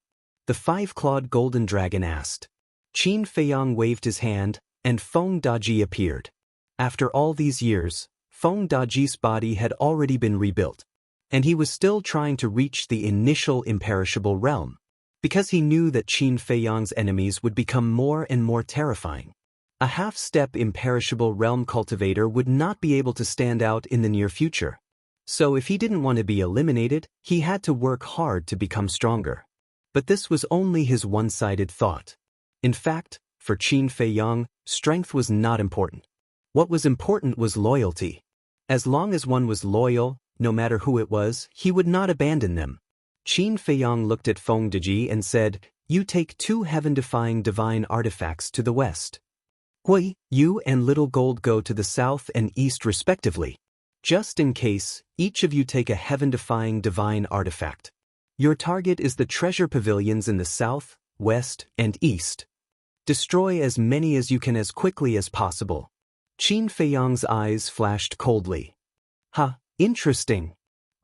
the 5-clawed golden dragon asked. Qin Feiyang waved his hand, and Feng Daji appeared. After all these years, Feng Daji's body had already been rebuilt, and he was still trying to reach the initial imperishable realm, because he knew that Qin Feiyang's enemies would become more and more terrifying. A half-step imperishable realm cultivator would not be able to stand out in the near future. So if he didn't want to be eliminated, he had to work hard to become stronger. But this was only his one-sided thought. In fact, for Qin Feiyang, strength was not important. What was important was loyalty. As long as one was loyal, no matter who it was, he would not abandon them. Qin Feiyang looked at Feng Daji and said, "You take 2 heaven-defying divine artifacts to the west. Hui, you and Little Gold go to the south and east respectively. Just in case, each of you take a heaven-defying divine artifact. Your target is the treasure pavilions in the south, west, and east. Destroy as many as you can as quickly as possible." Qin Feiyang's eyes flashed coldly. "Ha, interesting."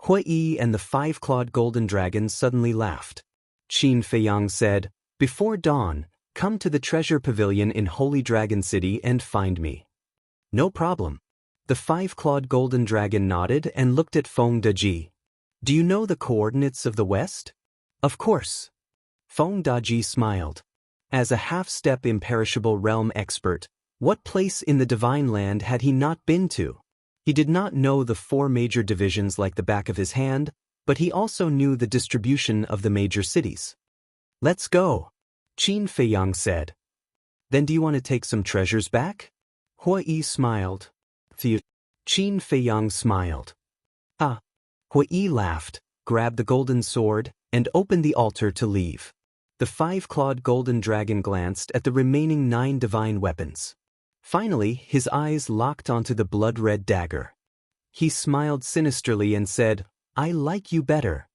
Hui and the 5-clawed golden dragon suddenly laughed. Qin Feiyang said, "Before dawn, come to the treasure pavilion in Holy Dragon City and find me." "No problem." The 5-clawed golden dragon nodded and looked at Feng Daji. "Do you know the coordinates of the west?" "Of course." Feng Daji smiled. As a half-step imperishable realm expert, what place in the divine land had he not been to? He did not know the 4 major divisions like the back of his hand, but he also knew the distribution of the major cities. "Let's go," Qin Feiyang said. "Then do you want to take some treasures back?" Hui smiled. Qin Feiyang smiled. "Ah." Hui laughed, grabbed the golden sword, and opened the altar to leave. The 5-clawed golden dragon glanced at the remaining 9 divine weapons. Finally, his eyes locked onto the blood-red dagger. He smiled sinisterly and said, "I like you better.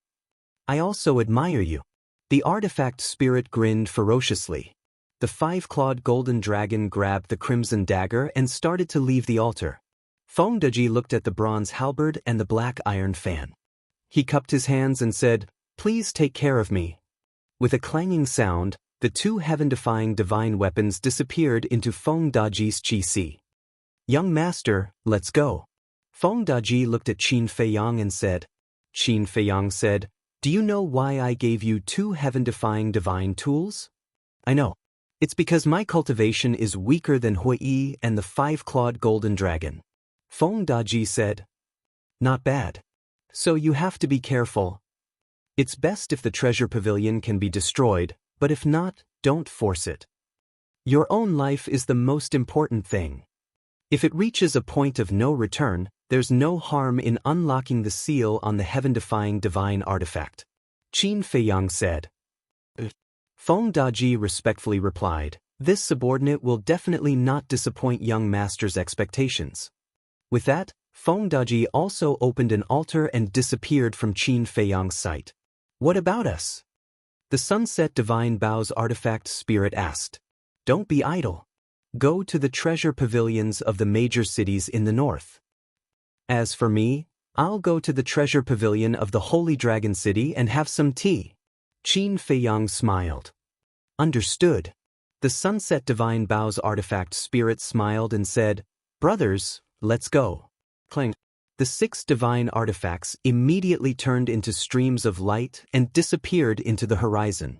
I also admire you." The artifact spirit grinned ferociously. The 5-clawed golden dragon grabbed the crimson dagger and started to leave the altar. Feng Daji looked at the bronze halberd and the black iron fan. He cupped his hands and said, "Please take care of me." With a clanging sound, the 2 heaven-defying divine weapons disappeared into Feng Daji's Qi Si. Young master, let's go. Feng Daji looked at Qin Feiyang and said. Qin Feiyang said, do you know why I gave you 2 heaven-defying divine tools? I know. It's because my cultivation is weaker than Hui and the 5-clawed golden dragon. Feng Daji said. Not bad. So you have to be careful. It's best if the treasure pavilion can be destroyed, but if not, don't force it. Your own life is the most important thing. If it reaches a point of no return, there's no harm in unlocking the seal on the heaven-defying divine artifact. Qin Feiyang said. Feng Daji respectfully replied, this subordinate will definitely not disappoint young master's expectations. With that, Feng Daji also opened an altar and disappeared from Qin Feiyang's sight. What about us? The Sunset Divine Bow's artifact spirit asked. Don't be idle. Go to the treasure pavilions of the major cities in the north. As for me, I'll go to the treasure pavilion of the Holy Dragon City and have some tea. Qin Feiyang smiled. Understood. The Sunset Divine Bow's artifact spirit smiled and said, brothers, let's go. Clang. The 6 divine artifacts immediately turned into streams of light and disappeared into the horizon.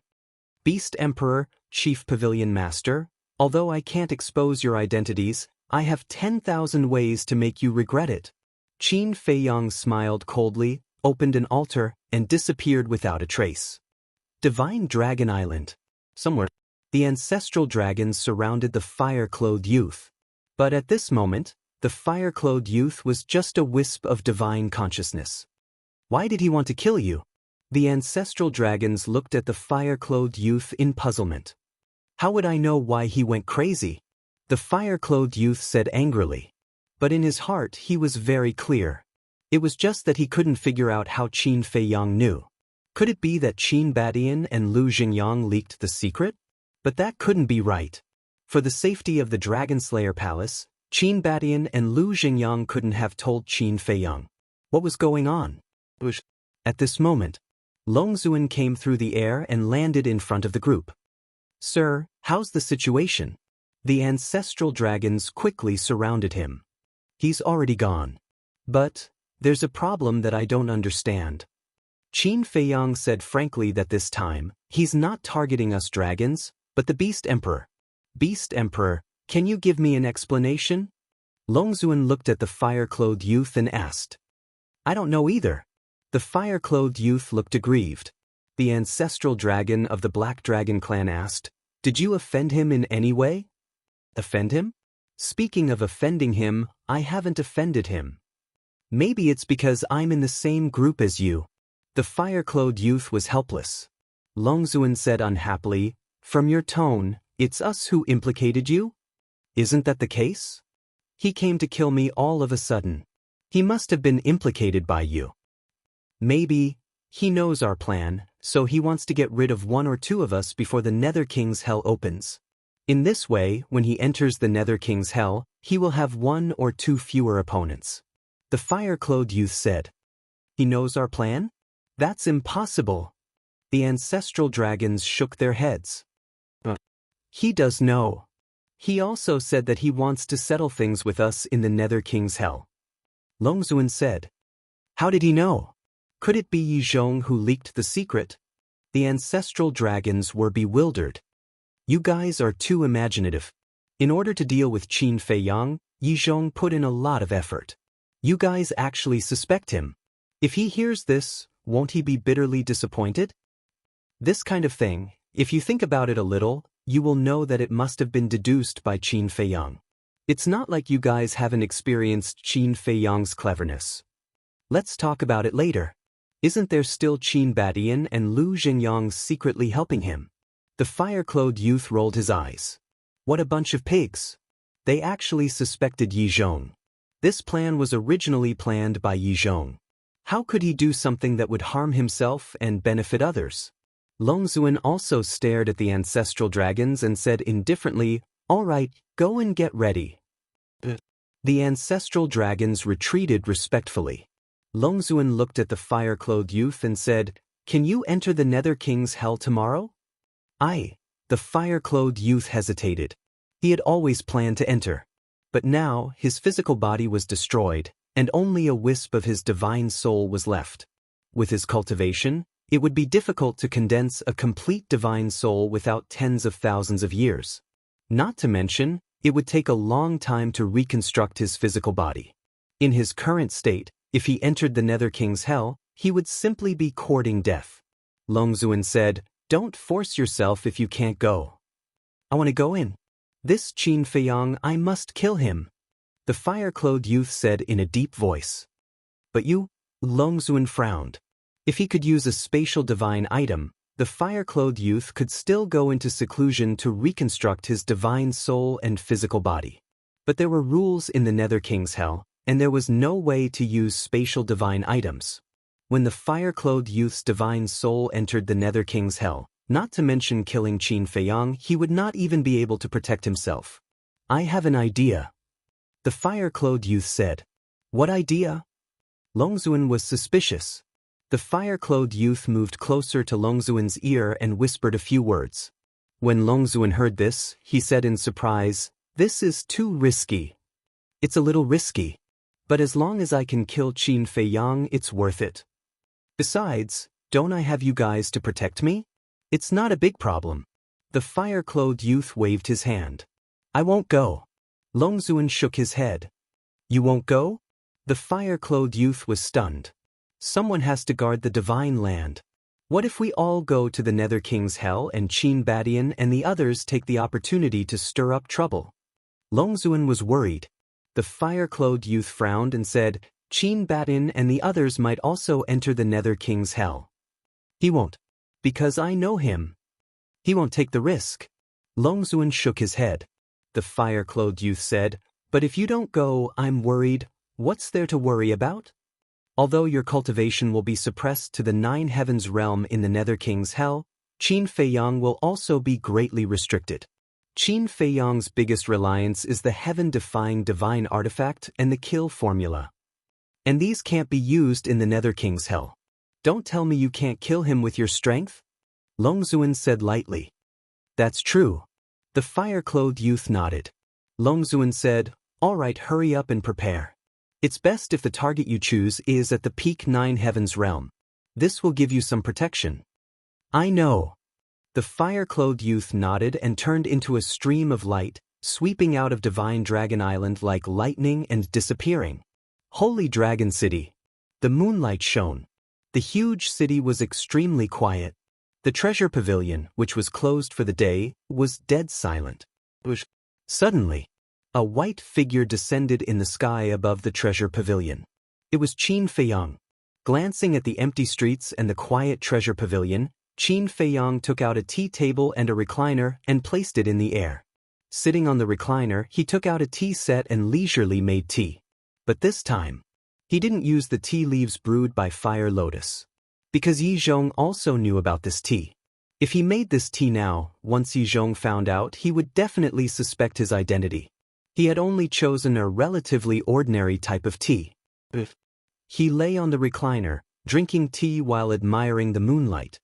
Beast Emperor, Chief Pavilion Master, although I can't expose your identities, I have 10,000 ways to make you regret it. Qin Feiyang smiled coldly, opened an altar, and disappeared without a trace. Divine Dragon Island. Somewhere, the ancestral dragons surrounded the fire-clothed youth. But at this moment, the fire-clothed youth was just a wisp of divine consciousness. Why did he want to kill you? The ancestral dragons looked at the fire-clothed youth in puzzlement. How would I know why he went crazy? The fire-clothed youth said angrily. But in his heart he was very clear. It was just that he couldn't figure out how Qin Feiyang knew. Could it be that Qin Badian and Lu Xingyang leaked the secret? But that couldn't be right. For the safety of the Dragon Slayer Palace, Qin Badian and Lu Xingyang couldn't have told Qin Feiyang. What was going on? At this moment, Longzuan came through the air and landed in front of the group. Sir, how's the situation? The ancestral dragons quickly surrounded him. He's already gone. But there's a problem that I don't understand. Qin Feiyang said frankly that this time, he's not targeting us dragons, but the Beast Emperor. Beast Emperor, can you give me an explanation? Longzuan looked at the fire-clothed youth and asked. I don't know either. The fire-clothed youth looked aggrieved. The ancestral dragon of the Black Dragon clan asked, did you offend him in any way? Offend him? Speaking of offending him, I haven't offended him. Maybe it's because I'm in the same group as you. The fire-clothed youth was helpless. Longzuan said unhappily, from your tone, it's us who implicated you? Isn't that the case? He came to kill me all of a sudden. He must have been implicated by you. Maybe he knows our plan, so he wants to get rid of 1 or 2 of us before the Nether King's Hell opens. In this way, when he enters the Nether King's Hell, he will have 1 or 2 fewer opponents. The fire-clothed youth said. He knows our plan? That's impossible. The ancestral dragons shook their heads. He does know. He also said that he wants to settle things with us in the Nether King's Hell. Longzuan said. How did he know? Could it be Yi Zhong who leaked the secret? The ancestral dragons were bewildered. You guys are too imaginative. In order to deal with Qin Feiyang, Yi Zhong put in a lot of effort. You guys actually suspect him. If he hears this, won't he be bitterly disappointed? This kind of thing, if you think about it a little, you will know that it must have been deduced by Qin Feiyang. It's not like you guys haven't experienced Qin Feiyang's cleverness. Let's talk about it later. Isn't there still Qin Badian and Lu Xingyang secretly helping him? The fire-clothed youth rolled his eyes. What a bunch of pigs. They actually suspected Yi Zhong. This plan was originally planned by Yi Zhong. How could he do something that would harm himself and benefit others? Longzuan also stared at the ancestral dragons and said indifferently, all right, go and get ready. The ancestral dragons retreated respectfully. Longzuan looked at the fire-clothed youth and said, can you enter the Nether King's Hell tomorrow? The fire-clothed youth hesitated. He had always planned to enter. But now, his physical body was destroyed, and only a wisp of his divine soul was left. With his cultivation, it would be difficult to condense a complete divine soul without tens of thousands of years. Not to mention, it would take a long time to reconstruct his physical body. In his current state, if he entered the Nether King's hell, he would simply be courting death. Longzuan said, "Don't force yourself if you can't go." "I want to go in. This Qin Feiyang, I must kill him," the fire-clothed youth said in a deep voice. "But you?" Longzuan frowned. If he could use a spatial divine item, the fire-clothed youth could still go into seclusion to reconstruct his divine soul and physical body. But there were rules in the Nether King's hell, and there was no way to use spatial divine items. When the fire-clothed youth's divine soul entered the Nether King's hell, not to mention killing Qin Feiyang, he would not even be able to protect himself. "I have an idea," the fire-clothed youth said. "What idea?" Longzuan was suspicious. The fire-clothed youth moved closer to Longzuan's ear and whispered a few words. When Longzuan heard this, he said in surprise, "This is too risky." "It's a little risky. But as long as I can kill Qin Feiyang, it's worth it. Besides, don't I have you guys to protect me? It's not a big problem." The fire-clothed youth waved his hand. "I won't go." Longzuan shook his head. "You won't go?" The fire-clothed youth was stunned. "Someone has to guard the divine land. What if we all go to the Nether King's hell and Qin Badian and the others take the opportunity to stir up trouble?" Longzuan was worried. The fire-clothed youth frowned and said, "Qin Badian and the others might also enter the Nether King's hell." "He won't. Because I know him. He won't take the risk." Longzuan shook his head. The fire-clothed youth said, "But if you don't go, I'm worried. What's there to worry about? Although your cultivation will be suppressed to the 9 heavens realm in the Nether King's hell, Qin Feiyang will also be greatly restricted. Qin Feiyang's biggest reliance is the heaven-defying divine artifact and the kill formula. And these can't be used in the Nether King's hell. Don't tell me you can't kill him with your strength?" Longzuan said lightly. "That's true." The fire-clothed youth nodded. Longzuan said, "All right, hurry up and prepare. It's best if the target you choose is at the peak 9 heavens realm. This will give you some protection." "I know." The fire-clothed youth nodded and turned into a stream of light, sweeping out of Divine Dragon Island like lightning and disappearing. Holy Dragon City. The moonlight shone. The huge city was extremely quiet. The treasure pavilion, which was closed for the day, was dead silent. Suddenly, a white figure descended in the sky above the treasure pavilion. It was Qin Feiyang. Glancing at the empty streets and the quiet treasure pavilion, Qin Feiyang took out a tea table and a recliner and placed it in the air. Sitting on the recliner, he took out a tea set and leisurely made tea. But this time, he didn't use the tea leaves brewed by Fire Lotus. Because Yi Zhong also knew about this tea. If he made this tea now, once Yi Zhong found out, he would definitely suspect his identity. He had only chosen a relatively ordinary type of tea. He lay on the recliner, drinking tea while admiring the moonlight.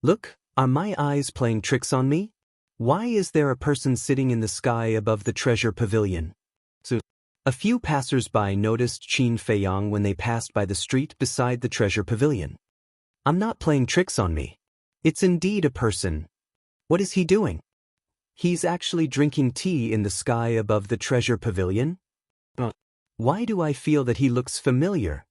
"Look, are my eyes playing tricks on me? Why is there a person sitting in the sky above the treasure pavilion?" A few passers-by noticed Qin Feiyang when they passed by the street beside the treasure pavilion. "I'm not playing tricks on me. It's indeed a person. What is he doing? He's actually drinking tea in the sky above the treasure pavilion? Why do I feel that he looks familiar?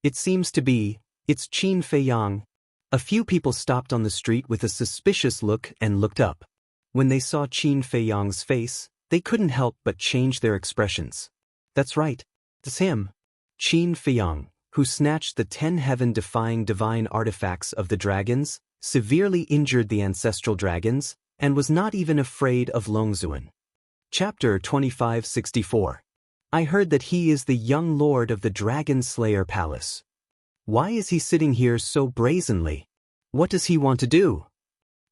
It's Qin Feiyang." A few people stopped on the street with a suspicious look and looked up. When they saw Qin Feiyang's face, they couldn't help but change their expressions. "That's right. It's him. Qin Feiyang, who snatched the 10 heaven-defying divine artifacts of the dragons, severely injured the ancestral dragons, and was not even afraid of Longzuan." Chapter 2564. I heard that he is the young lord of the Dragon Slayer Palace. Why is he sitting here so brazenly? What does he want to do?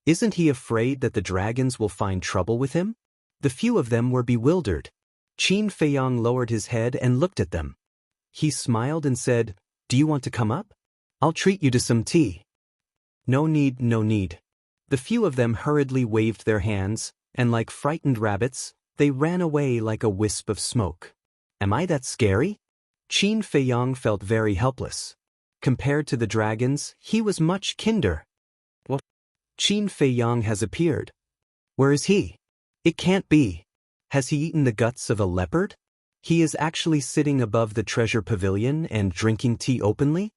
Isn't he afraid that the dragons will find trouble with him? The few of them were bewildered. Qin Feiyang lowered his head and looked at them. He smiled and said, "Do you want to come up? I'll treat you to some tea." "No need, no need." The few of them hurriedly waved their hands, and like frightened rabbits, They ran away like a wisp of smoke. Am I that scary? Qin Feiyang felt very helpless. Compared to the dragons, he was much kinder. What? Qin Feiyang has appeared. Where is he? It can't be. Has he eaten the guts of a leopard? He is actually sitting above the treasure pavilion and drinking tea openly?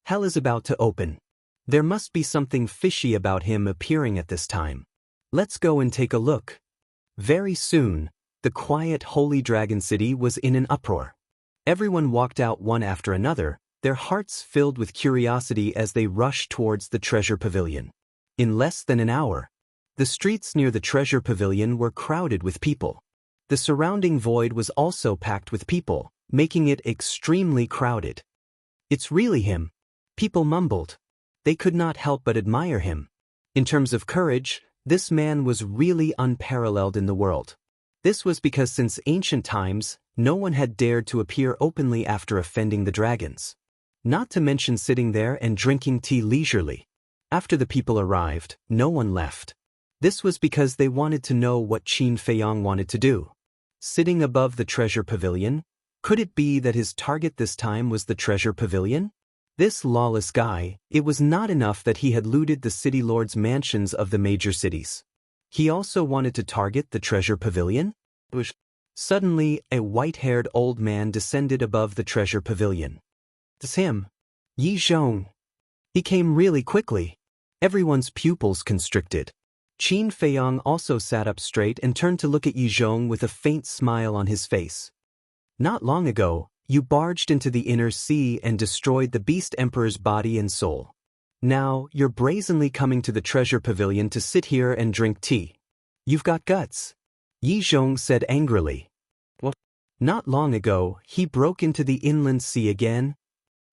Hell is about to open. There must be something fishy about him appearing at this time. Let's go and take a look. Very soon, the quiet holy dragon city was in an uproar. Everyone walked out one after another, their hearts filled with curiosity as they rushed towards the treasure pavilion. In less than an hour, the streets near the treasure pavilion were crowded with people. The surrounding void was also packed with people, making it extremely crowded. It's really him. People mumbled. They could not help but admire him. In terms of courage, this man was really unparalleled in the world. This was because since ancient times, no one had dared to appear openly after offending the dragons. Not to mention sitting there and drinking tea leisurely. After the people arrived, no one left. This was because they wanted to know what Qin Feiyang wanted to do. Sitting above the treasure pavilion, could it be that his target this time was the treasure pavilion? This lawless guy, it was not enough that he had looted the city lords' mansions of the major cities. He also wanted to target the treasure pavilion? Suddenly, a white-haired old man descended above the treasure pavilion. It's him. Yi Zhong. He came really quickly. Everyone's pupils constricted. Qin Feiyang also sat up straight and turned to look at Yi Zhong with a faint smile on his face. Not long ago, you barged into the inner sea and destroyed the Beast Emperor's body and soul. Now, you're brazenly coming to the treasure pavilion to sit here and drink tea. You've got guts. Yi Zhong said angrily. What? Not long ago, he broke into the inland sea again.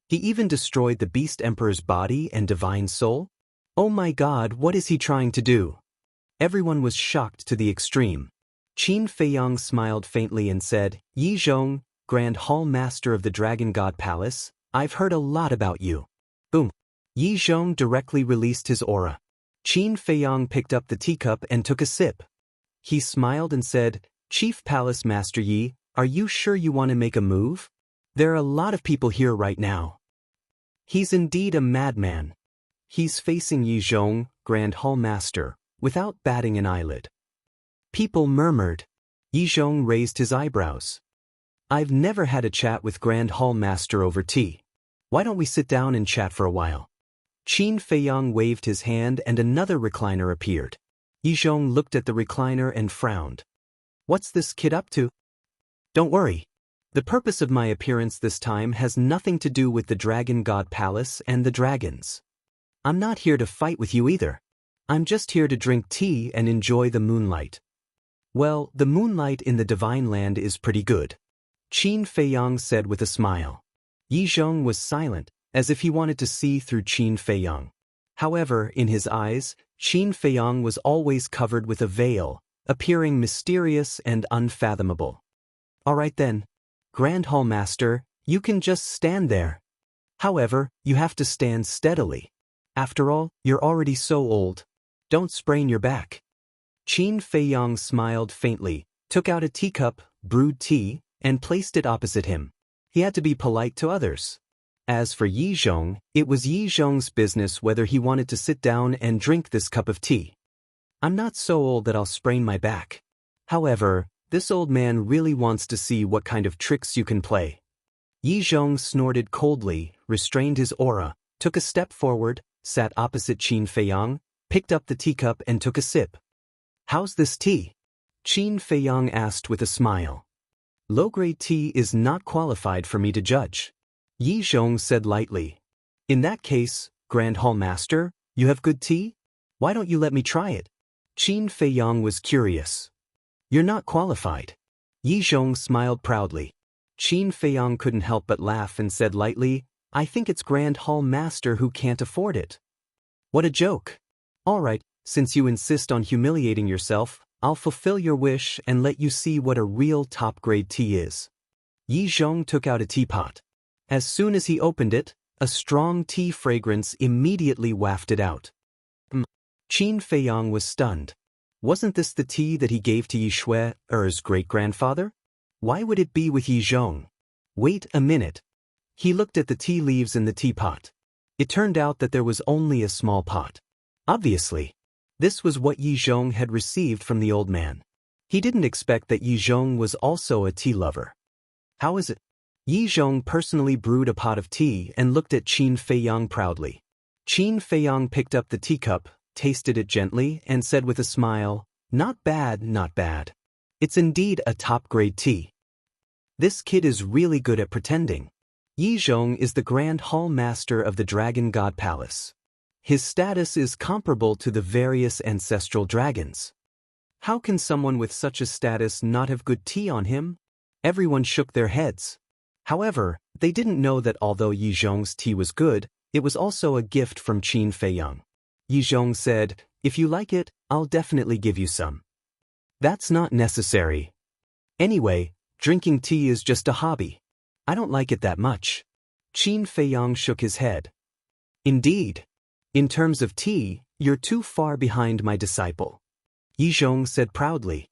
He even destroyed the Beast Emperor's body and divine soul? Oh my God, what is he trying to do? Everyone was shocked to the extreme. Qin Feiyang smiled faintly and said, Yi Zhong, Grand Hall Master of the Dragon God Palace, I've heard a lot about you. Boom. Yi Zhong directly released his aura. Qin Feiyang picked up the teacup and took a sip. He smiled and said, Chief Palace Master Yi, are you sure you want to make a move? There are a lot of people here right now. He's indeed a madman. He's facing Yi Zhong, Grand Hall Master, without batting an eyelid. People murmured. Yi Zhong raised his eyebrows. I've never had a chat with Grand Hall Master over tea. Why don't we sit down and chat for a while? Qin Feiyang waved his hand and another recliner appeared. Yi Zhong looked at the recliner and frowned. What's this kid up to? Don't worry. The purpose of my appearance this time has nothing to do with the Dragon God Palace and the dragons. I'm not here to fight with you either. I'm just here to drink tea and enjoy the moonlight. Well, the moonlight in the Divine Land is pretty good. Qin Feiyang said with a smile. Yi Zhong was silent, as if he wanted to see through Qin Feiyang. However, in his eyes, Qin Feiyang was always covered with a veil, appearing mysterious and unfathomable. All right then. Grand Hall Master, you can just stand there. However, you have to stand steadily. After all, you're already so old. Don't sprain your back. Qin Feiyang smiled faintly, took out a teacup, brewed tea, and placed it opposite him. He had to be polite to others. As for Yi Zhong, it was Yi Zhong's business whether he wanted to sit down and drink this cup of tea. I'm not so old that I'll sprain my back. However, this old man really wants to see what kind of tricks you can play. Yi Zhong snorted coldly, restrained his aura, took a step forward, sat opposite Qin Feiyang, picked up the teacup and took a sip. How's this tea? Qin Feiyang asked with a smile. Low-grade tea is not qualified for me to judge. Yi Zhong said lightly. In that case, Grand Hall Master, you have good tea? Why don't you let me try it? Qin Feiyang was curious. You're not qualified. Yi Zhong smiled proudly. Qin Feiyang couldn't help but laugh and said lightly, I think it's Grand Hall Master who can't afford it. What a joke. All right, since you insist on humiliating yourself, I'll fulfill your wish and let you see what a real top-grade tea is. Yi Zhong took out a teapot. As soon as he opened it, a strong tea fragrance immediately wafted out. Qin Feiyang was stunned. Wasn't this the tea that he gave to Yi Shui's great-grandfather? Why would it be with Yi Zhong? Wait a minute. He looked at the tea leaves in the teapot. It turned out that there was only a small pot. Obviously, this was what Yi Zhong had received from the old man. He didn't expect that Yi Zhong was also a tea lover. How is it? Yi Zhong personally brewed a pot of tea and looked at Qin Feiyang proudly. Qin Feiyang picked up the teacup, tasted it gently, and said with a smile, "Not bad, not bad. It's indeed a top-grade tea. This kid is really good at pretending." Yi Zhong is the Grand Hall Master of the Dragon God Palace. His status is comparable to the various ancestral dragons. How can someone with such a status not have good tea on him? Everyone shook their heads. However, they didn't know that although Yi Zhong's tea was good, it was also a gift from Qin Feiyang. Yi Zhong said, "If you like it, I'll definitely give you some." "That's not necessary. Anyway, drinking tea is just a hobby. I don't like it that much." Qin Feiyang shook his head. "Indeed. In terms of tea, you're too far behind my disciple," Yi Zhong said proudly.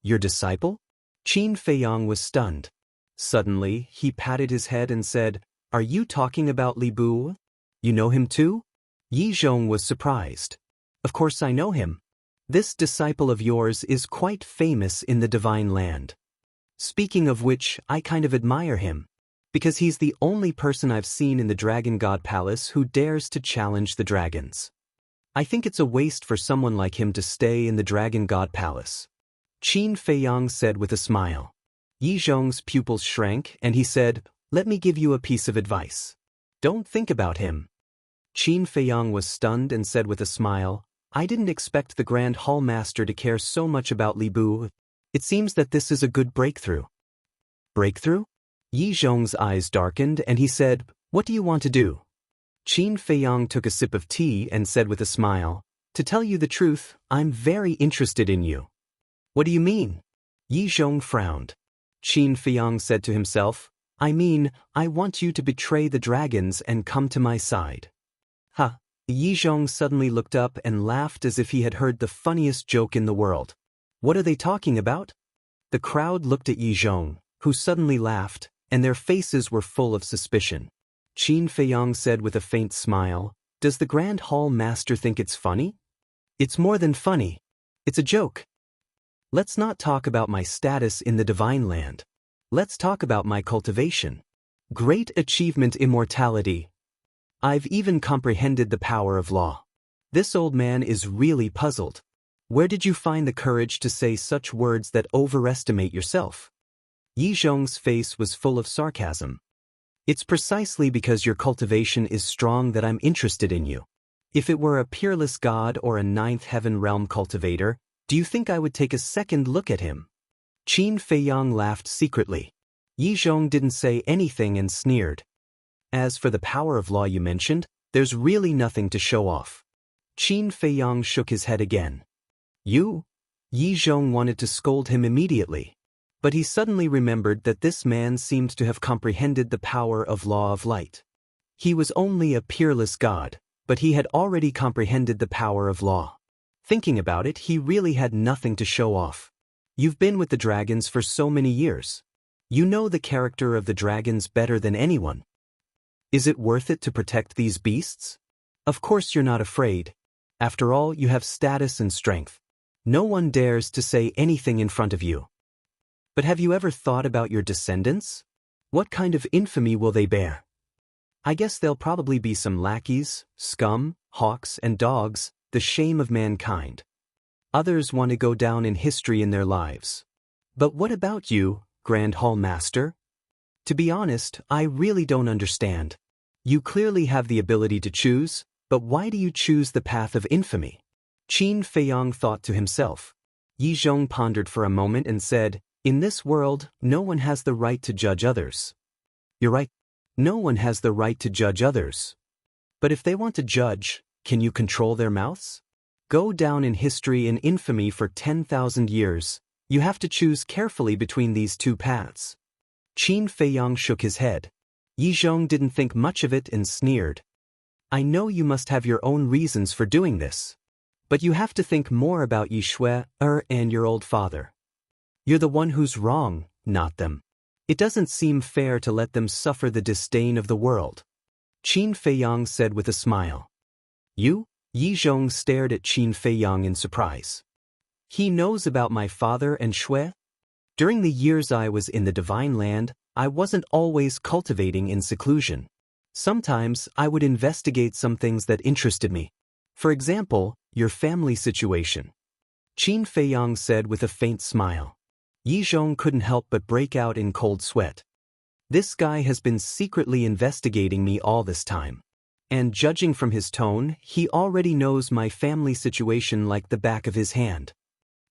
"Your disciple?" Qin Feiyang was stunned. Suddenly, he patted his head and said, "Are you talking about Li Bu? You know him too?" Yi Zhong was surprised. "Of course I know him. This disciple of yours is quite famous in the Divine Land. Speaking of which, I kind of admire him, because he's the only person I've seen in the Dragon God Palace who dares to challenge the dragons. I think it's a waste for someone like him to stay in the Dragon God Palace," Qin Feiyang said with a smile. Yi Zhong's pupils shrank and he said, "Let me give you a piece of advice. Don't think about him." Qin Feiyang was stunned and said with a smile, "I didn't expect the Grand Hall Master to care so much about Li Bu. It seems that this is a good breakthrough." "Breakthrough?" Yi Zhong's eyes darkened and he said, "What do you want to do?" Qin Feiyang took a sip of tea and said with a smile, "To tell you the truth, I'm very interested in you." "What do you mean?" Yi Zhong frowned. Qin Feiyang said to himself, "I mean, I want you to betray the dragons and come to my side." "Ha!" Yi Zhong suddenly looked up and laughed as if he had heard the funniest joke in the world. "What are they talking about?" The crowd looked at Yi Zhong, who suddenly laughed, and their faces were full of suspicion. Qin Feiyang said with a faint smile, "Does the Grand Hall Master think it's funny?" "It's more than funny. It's a joke. Let's not talk about my status in the Divine Land. Let's talk about my cultivation. Great achievement, immortality. I've even comprehended the power of law." This old man is really puzzled. "Where did you find the courage to say such words that overestimate yourself?" Yi Zhong's face was full of sarcasm. "It's precisely because your cultivation is strong that I'm interested in you. If it were a peerless god or a ninth heaven realm cultivator, do you think I would take a second look at him?" Qin Feiyang laughed secretly. Yi Zhong didn't say anything and sneered. "As for the power of law you mentioned, there's really nothing to show off." Qin Feiyang shook his head again. "You?" Yi Zhong wanted to scold him immediately. But he suddenly remembered that this man seemed to have comprehended the power of law of light. He was only a peerless god, but he had already comprehended the power of law. Thinking about it, he really had nothing to show off. "You've been with the dragons for so many years. You know the character of the dragons better than anyone. Is it worth it to protect these beasts? Of course you're not afraid. After all, you have status and strength. No one dares to say anything in front of you. But have you ever thought about your descendants? What kind of infamy will they bear? I guess they'll probably be some lackeys, scum, hawks, and dogs, the shame of mankind. Others want to go down in history in their lives. But what about you, Grand Hall Master? To be honest, I really don't understand. You clearly have the ability to choose, but why do you choose the path of infamy?" Qin Feiyang thought to himself. Yi Zhong pondered for a moment and said, "In this world, no one has the right to judge others." "You're right. No one has the right to judge others. But if they want to judge, can you control their mouths? Go down in history in infamy for 10,000 years. You have to choose carefully between these two paths." Qin Feiyang shook his head. Yi Zhong didn't think much of it and sneered. "I know you must have your own reasons for doing this. But you have to think more about Yi Shui and your old father. You're the one who's wrong, not them. It doesn't seem fair to let them suffer the disdain of the world. Qin Feiyang said with a smile. You? Yi Zhong stared at Qin Feiyang in surprise. He knows about my father and Shui? During the years I was in the Divine Land, I wasn't always cultivating in seclusion. Sometimes I would investigate some things that interested me. For example, your family situation. Qin Feiyang said with a faint smile. Yi Zhong couldn't help but break out in cold sweat. This guy has been secretly investigating me all this time. And judging from his tone, he already knows my family situation like the back of his hand.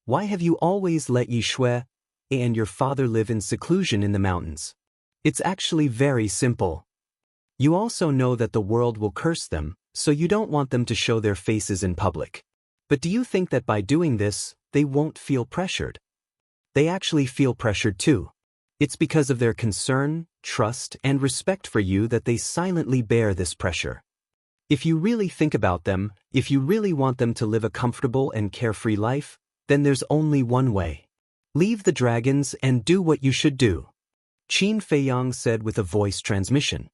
Why have you always let Yi Shui and your father live in seclusion in the mountains? It's actually very simple. You also know that the world will curse them, so you don't want them to show their faces in public. But do you think that by doing this, they won't feel pressured? They actually feel pressured too. It's because of their concern, trust, and respect for you that they silently bear this pressure. If you really think about them, if you really want them to live a comfortable and carefree life, then there's only one way. Leave the dragons and do what you should do. Qin Feiyang said with a voice transmission.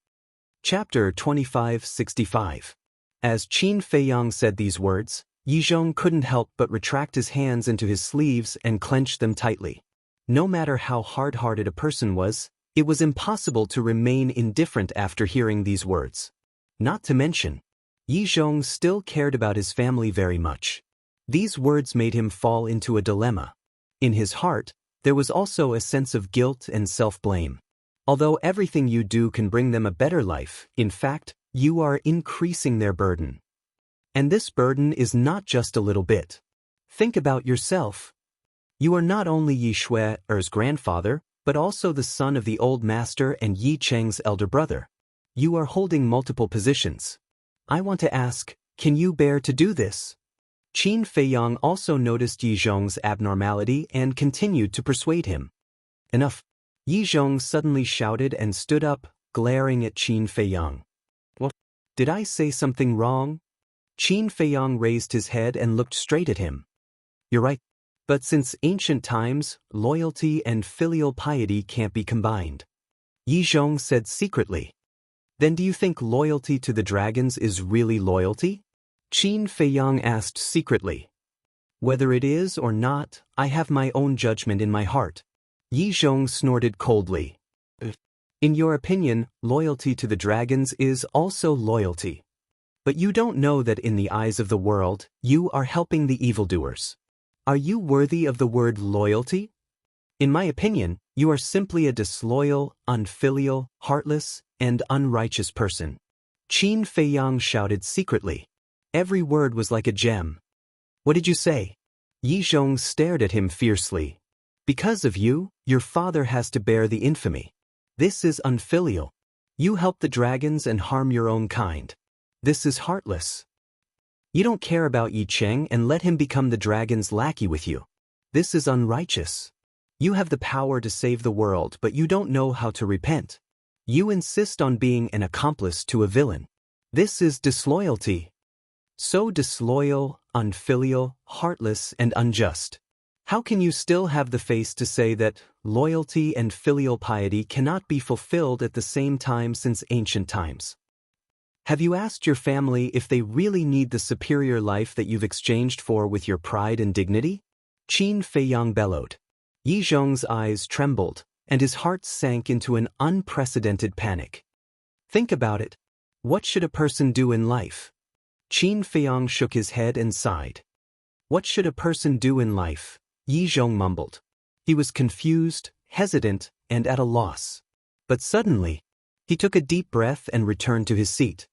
Chapter 2565. As Qin Feiyang said these words, Yi Zhong couldn't help but retract his hands into his sleeves and clench them tightly. No matter how hard-hearted a person was, it was impossible to remain indifferent after hearing these words. Not to mention, Yi Zhong still cared about his family very much. These words made him fall into a dilemma. In his heart, there was also a sense of guilt and self-blame. Although everything you do can bring them a better life, in fact, you are increasing their burden. And this burden is not just a little bit. Think about yourself. You are not only Yi Shui's grandfather, but also the son of the old master and Yi Cheng's elder brother. You are holding multiple positions. I want to ask, can you bear to do this? Qin Feiyang also noticed Yi Zhong's abnormality and continued to persuade him. Enough. Yi Zhong suddenly shouted and stood up, glaring at Qin Feiyang. What? Did I say something wrong? Qin Feiyang raised his head and looked straight at him. You're right. But since ancient times, loyalty and filial piety can't be combined. Yi Zhong said secretly. Then do you think loyalty to the dragons is really loyalty? Qin Feiyang asked secretly. Whether it is or not, I have my own judgment in my heart. Yi Zhong snorted coldly. In your opinion, loyalty to the dragons is also loyalty. But you don't know that in the eyes of the world, you are helping the evildoers. Are you worthy of the word loyalty? In my opinion, you are simply a disloyal, unfilial, heartless, and unrighteous person. Qin Feiyang shouted secretly. Every word was like a gem. What did you say? Yi Zhong stared at him fiercely. Because of you, your father has to bear the infamy. This is unfilial. You help the dragons and harm your own kind. This is heartless. You don't care about Yi Cheng and let him become the dragon's lackey with you. This is unrighteous. You have the power to save the world, but you don't know how to repent. You insist on being an accomplice to a villain. This is disloyalty. So disloyal, unfilial, heartless, and unjust. How can you still have the face to say that loyalty and filial piety cannot be fulfilled at the same time since ancient times? Have you asked your family if they really need the superior life that you've exchanged for with your pride and dignity? Qin Feiyang bellowed. Yi Zhong's eyes trembled, and his heart sank into an unprecedented panic. Think about it. What should a person do in life? Qin Feiyang shook his head and sighed. What should a person do in life? Yi Zhong mumbled. He was confused, hesitant, and at a loss. But suddenly, he took a deep breath and returned to his seat.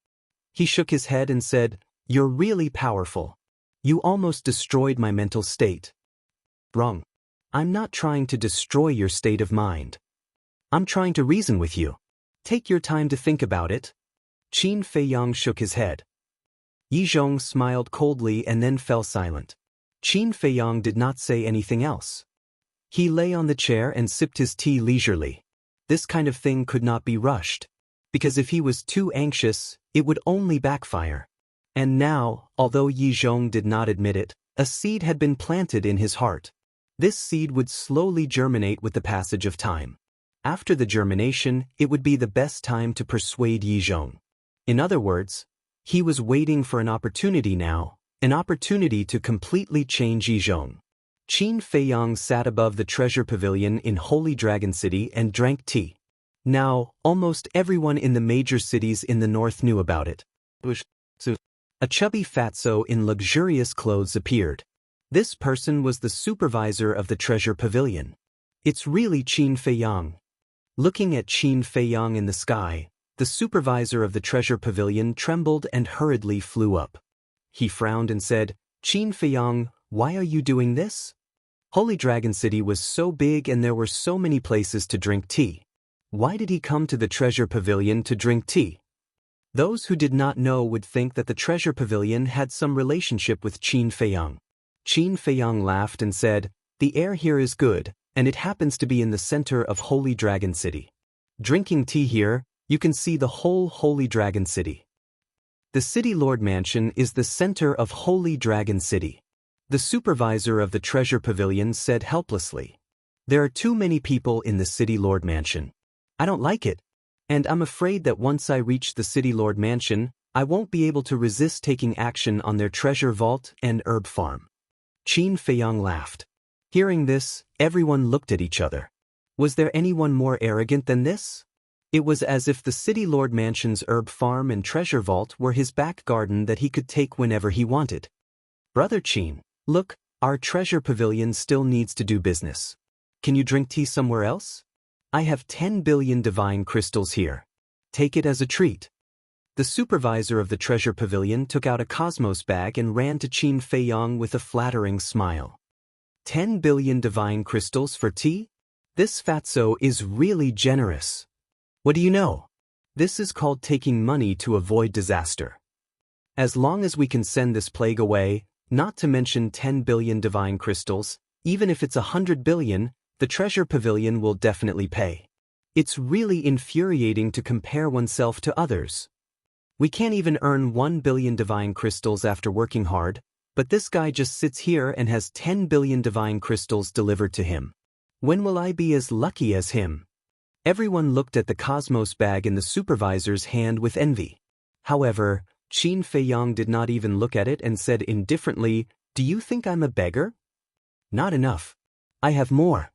He shook his head and said, You're really powerful. You almost destroyed my mental state. Wrong. I'm not trying to destroy your state of mind. I'm trying to reason with you. Take your time to think about it. Qin Feiyang shook his head. Yi Zhong smiled coldly and then fell silent. Qin Feiyang did not say anything else. He lay on the chair and sipped his tea leisurely. This kind of thing could not be rushed, because if he was too anxious, it would only backfire. And now, although Yi Zhong did not admit it, a seed had been planted in his heart. This seed would slowly germinate with the passage of time. After the germination, it would be the best time to persuade Yi Zhong. In other words, he was waiting for an opportunity now, an opportunity to completely change Yi Zhong. Qin Feiyang sat above the treasure pavilion in Holy Dragon City and drank tea. Now, almost everyone in the major cities in the north knew about it. A chubby fatso in luxurious clothes appeared. This person was the supervisor of the treasure pavilion. It's really Qin Feiyang. Looking at Qin Feiyang in the sky, the supervisor of the treasure pavilion trembled and hurriedly flew up. He frowned and said, "Qin Feiyang, why are you doing this?" Holy Dragon City was so big and there were so many places to drink tea. Why did he come to the treasure pavilion to drink tea? Those who did not know would think that the treasure pavilion had some relationship with Qin Feiyang. Qin Feiyang laughed and said, "The air here is good, and it happens to be in the center of Holy Dragon City. Drinking tea here, you can see the whole Holy Dragon City. The City Lord Mansion is the center of Holy Dragon City." The supervisor of the treasure pavilion said helplessly, "There are too many people in the City Lord Mansion. I don't like it, and I'm afraid that once I reach the City Lord Mansion, I won't be able to resist taking action on their treasure vault and herb farm." Qin Feiyang laughed. Hearing this, everyone looked at each other. Was there anyone more arrogant than this? It was as if the City Lord Mansion's herb farm and treasure vault were his back garden that he could take whenever he wanted. "Brother Qin, look, our treasure pavilion still needs to do business. Can you drink tea somewhere else? I have 10 billion divine crystals here. Take it as a treat." The supervisor of the treasure pavilion took out a cosmos bag and ran to Qin Feiyang with a flattering smile. 10 billion divine crystals for tea? This fatso is really generous. What do you know? This is called taking money to avoid disaster. As long as we can send this plague away, not to mention 10 billion divine crystals, even if it's 100 billion, the treasure pavilion will definitely pay. It's really infuriating to compare oneself to others. We can't even earn 1 billion divine crystals after working hard, but this guy just sits here and has 10 billion divine crystals delivered to him. When will I be as lucky as him? Everyone looked at the cosmos bag in the supervisor's hand with envy. However, Qin Feiyang did not even look at it and said indifferently, "Do you think I'm a beggar? Not enough. I have more.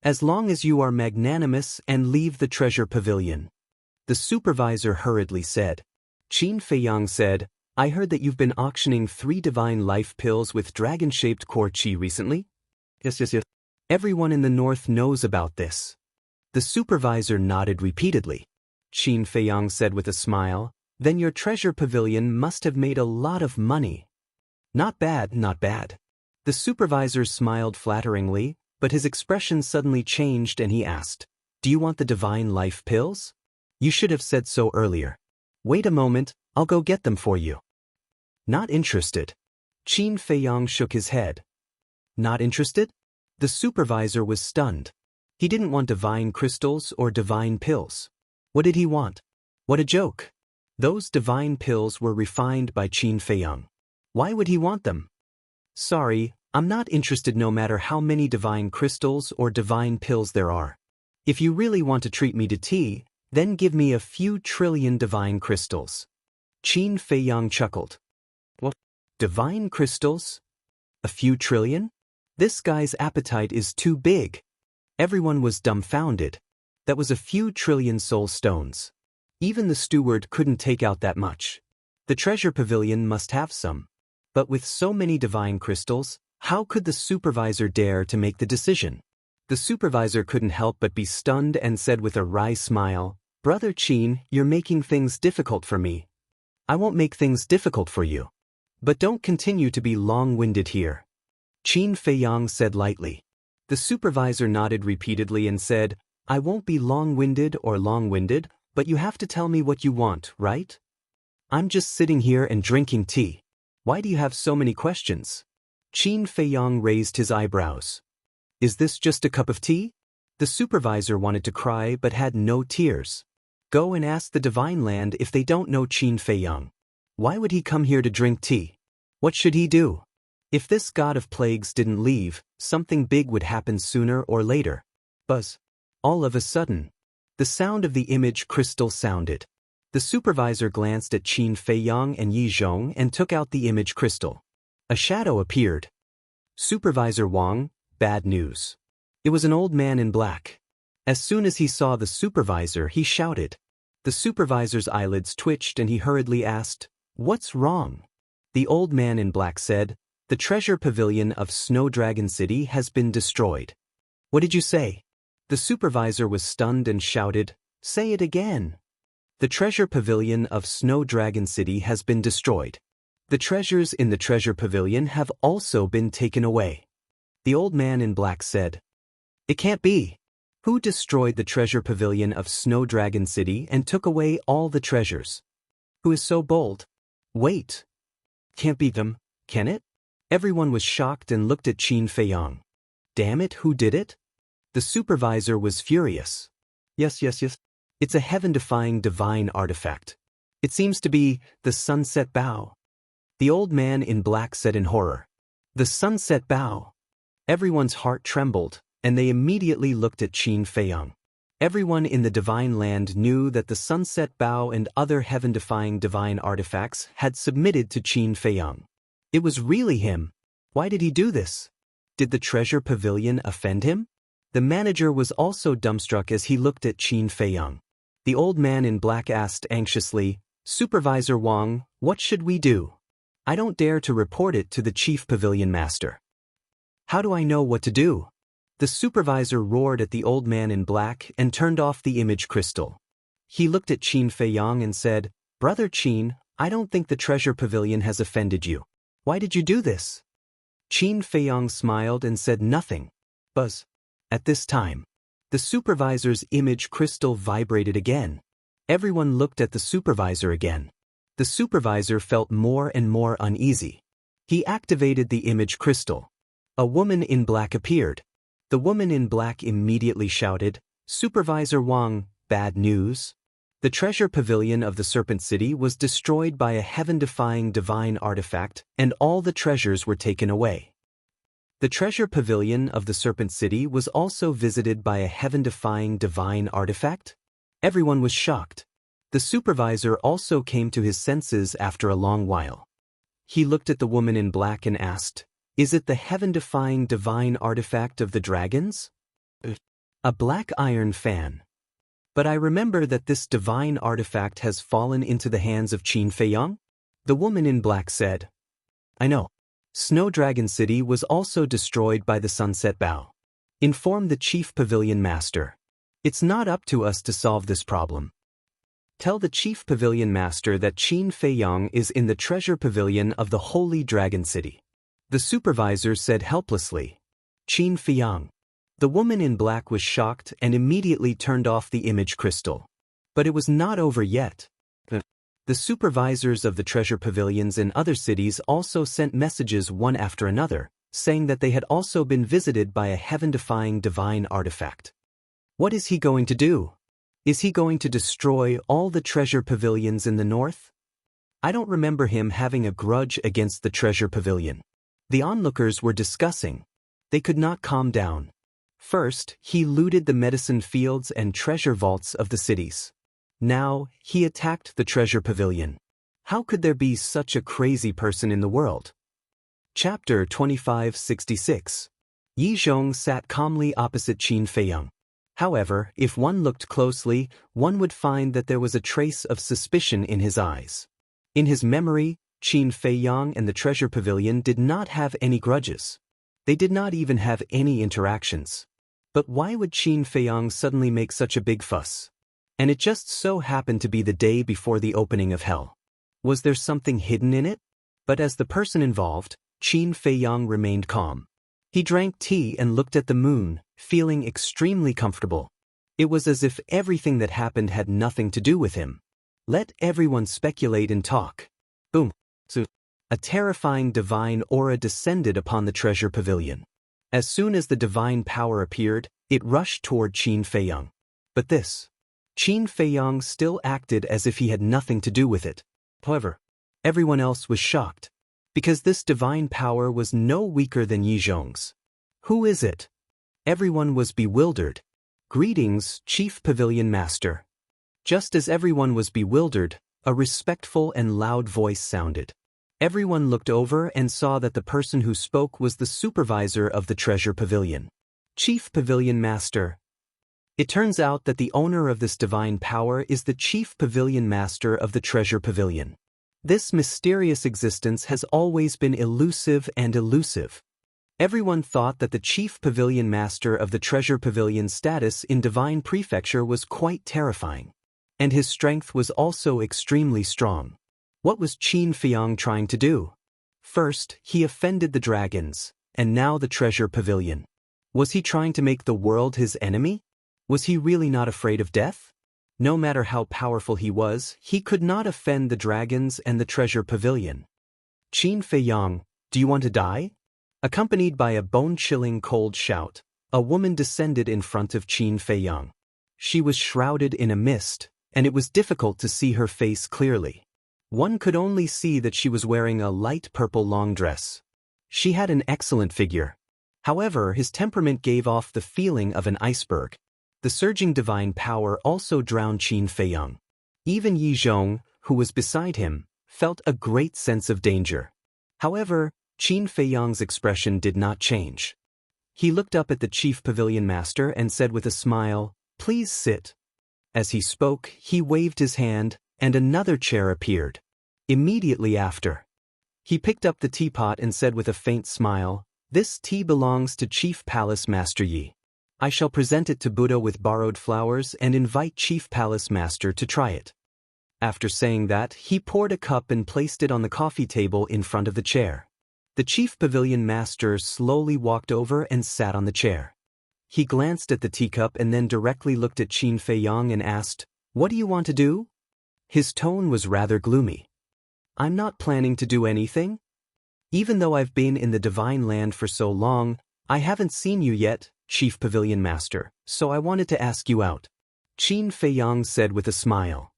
As long as you are magnanimous and leave the treasure pavilion." The supervisor hurriedly said. Qin Feiyang said, "I heard that you've been auctioning 3 divine life pills with dragon-shaped core chi recently?" Yes. Everyone in the north knows about this. The supervisor nodded repeatedly. Qin Feiyang said with a smile, "Then your treasure pavilion must have made a lot of money." "Not bad, not bad." The supervisor smiled flatteringly, but his expression suddenly changed and he asked, "Do you want the divine life pills? You should have said so earlier. Wait a moment, I'll go get them for you." "Not interested." Qin Feiyang shook his head. "Not interested?" The supervisor was stunned. He didn't want divine crystals or divine pills. What did he want? What a joke. Those divine pills were refined by Qin Feiyang. Why would he want them? "Sorry, I'm not interested no matter how many divine crystals or divine pills there are. If you really want to treat me to tea, then give me a few trillion divine crystals." Qin Feiyang chuckled. "What? Divine crystals? A few trillion? This guy's appetite is too big." Everyone was dumbfounded. That was a few trillion soul stones. Even the steward couldn't take out that much. The treasure pavilion must have some. But with so many divine crystals, how could the supervisor dare to make the decision? The supervisor couldn't help but be stunned and said with a wry smile, "Brother Qin, you're making things difficult for me." "I won't make things difficult for you. But don't continue to be long-winded here." Qin Feiyang said lightly. The supervisor nodded repeatedly and said, "I won't be long-winded or long-winded, but you have to tell me what you want, right? I'm just sitting here and drinking tea. Why do you have so many questions?" Qin Feiyang raised his eyebrows. "Is this just a cup of tea?" The supervisor wanted to cry but had no tears. Go and ask the Divine Land if they don't know Qin Feiyang. Why would he come here to drink tea? What should he do? If this god of plagues didn't leave, something big would happen sooner or later. Buzz. All of a sudden, the sound of the image crystal sounded. The supervisor glanced at Qin Feiyang and Yi Zhong and took out the image crystal. A shadow appeared. Supervisor Wang, bad news. It was an old man in black. As soon as he saw the supervisor, he shouted. The supervisor's eyelids twitched and he hurriedly asked, "What's wrong?" The old man in black said, "The treasure pavilion of Snow Dragon City has been destroyed." "What did you say?" The supervisor was stunned and shouted, "Say it again." "The treasure pavilion of Snow Dragon City has been destroyed. The treasures in the treasure pavilion have also been taken away." The old man in black said, "It can't be. Who destroyed the treasure pavilion of Snow Dragon City and took away all the treasures? Who is so bold? Wait. Can't be them, can it?" Everyone was shocked and looked at Qin Feiyang. "Damn it, who did it?" The supervisor was furious. Yes. It's a heaven-defying divine artifact. It seems to be the sunset bow." The old man in black said in horror, "The sunset bow." Everyone's heart trembled, and they immediately looked at Qin Feiyang. Everyone in the divine land knew that the sunset bow and other heaven-defying divine artifacts had submitted to Qin Feiyang. It was really him. Why did he do this? Did the treasure pavilion offend him? The manager was also dumbstruck as he looked at Qin Feiyang. The old man in black asked anxiously, "Supervisor Wang, what should we do? I don't dare to report it to the chief pavilion master." "How do I know what to do?" The supervisor roared at the old man in black and turned off the image crystal. He looked at Qin Feiyang and said, "Brother Qin, I don't think the treasure pavilion has offended you. Why did you do this?" Qin Feiyang smiled and said nothing. Buzz. At this time, the supervisor's image crystal vibrated again. Everyone looked at the supervisor again. The supervisor felt more and more uneasy. He activated the image crystal. A woman in black appeared. The woman in black immediately shouted, "Supervisor Wang, bad news. The treasure pavilion of the Serpent City was destroyed by a heaven-defying divine artifact, and all the treasures were taken away." The treasure pavilion of the Serpent City was also visited by a heaven-defying divine artifact? Everyone was shocked. The supervisor also came to his senses after a long while. He looked at the woman in black and asked, "Is it the heaven-defying divine artifact of the dragons?" "A black iron fan. But I remember that this divine artifact has fallen into the hands of Qin Feiyang?" The woman in black said, "I know. Snow Dragon City was also destroyed by the sunset bow. Inform the chief pavilion master. It's not up to us to solve this problem. Tell the chief pavilion master that Qin Feiyang is in the treasure pavilion of the Holy Dragon City." The supervisor said helplessly, "Qin Feiyang." The woman in black was shocked and immediately turned off the image crystal. But it was not over yet. The supervisors of the treasure pavilions in other cities also sent messages one after another, saying that they had also been visited by a heaven-defying divine artifact. What is he going to do? Is he going to destroy all the treasure pavilions in the north? I don't remember him having a grudge against the treasure pavilion. The onlookers were discussing. They could not calm down. First, he looted the medicine fields and treasure vaults of the cities. Now, he attacked the treasure pavilion. How could there be such a crazy person in the world? Chapter 2566. Yi Zhong sat calmly opposite Qin Feiyang. However, if one looked closely, one would find that there was a trace of suspicion in his eyes. In his memory, Qin Feiyang and the treasure pavilion did not have any grudges. They did not even have any interactions. But why would Qin Feiyang suddenly make such a big fuss? And it just so happened to be the day before the opening of hell. Was there something hidden in it? But as the person involved, Qin Feiyang remained calm. He drank tea and looked at the moon, feeling extremely comfortable. It was as if everything that happened had nothing to do with him. Let everyone speculate and talk. Boom. So, a terrifying divine aura descended upon the treasure pavilion. As soon as the divine power appeared, it rushed toward Qin Feiyang. But Qin Feiyang still acted as if he had nothing to do with it. However, Everyone else was shocked, because this divine power was no weaker than Yi Zhong's. Who is it? Everyone was bewildered. Greetings, Chief Pavilion Master. Just as everyone was bewildered, a respectful and loud voice sounded. Everyone looked over and saw that the person who spoke was the supervisor of the Treasure Pavilion. Chief Pavilion Master. It turns out that the owner of this divine power is the Chief Pavilion Master of the Treasure Pavilion. This mysterious existence has always been elusive and elusive. Everyone thought that the Chief Pavilion Master of the Treasure Pavilion's status in Divine Prefecture was quite terrifying. And his strength was also extremely strong. What was Qin Feiyang trying to do? First, he offended the dragons, and now the Treasure Pavilion. Was he trying to make the world his enemy? Was he really not afraid of death? No matter how powerful he was, he could not offend the dragons and the Treasure Pavilion. Qin Feiyang, do you want to die? Accompanied by a bone-chilling cold shout, a woman descended in front of Qin Feiyang. She was shrouded in a mist, and it was difficult to see her face clearly. One could only see that she was wearing a light purple long dress. She had an excellent figure. However, his temperament gave off the feeling of an iceberg. The surging divine power also drowned Qin Feiyang. Even Yi Zhong, who was beside him, felt a great sense of danger. However, Qin Feiyang's expression did not change. He looked up at the Chief Pavilion Master and said with a smile, "Please sit." As he spoke, he waved his hand, and another chair appeared. Immediately after, he picked up the teapot and said with a faint smile, "This tea belongs to Chief Palace Master Yi. I shall present it to Buddha with borrowed flowers and invite Chief Palace Master to try it." After saying that, he poured a cup and placed it on the coffee table in front of the chair. The Chief Pavilion Master slowly walked over and sat on the chair. He glanced at the teacup and then directly looked at Qin Feiyang and asked, "What do you want to do?" His tone was rather gloomy. "I'm not planning to do anything. Even though I've been in the Divine Land for so long, I haven't seen you yet, Chief Pavilion Master, so I wanted to ask you out." Qin Feiyang said with a smile.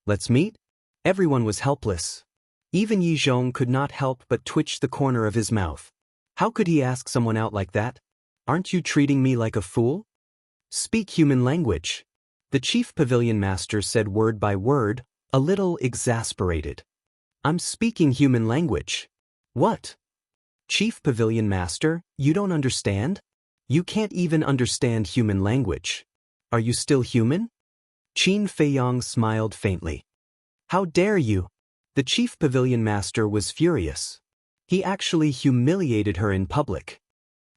"Let's meet?" Everyone was helpless. Even Yi Zhong could not help but twitch the corner of his mouth. How could he ask someone out like that? "Aren't you treating me like a fool? Speak human language." The Chief Pavilion Master said word by word, a little exasperated. "I'm speaking human language." "What? Chief Pavilion Master, you don't understand? You can't even understand human language. Are you still human?" Qin Feiyang smiled faintly. "How dare you?" The Chief Pavilion Master was furious. He actually humiliated her in public.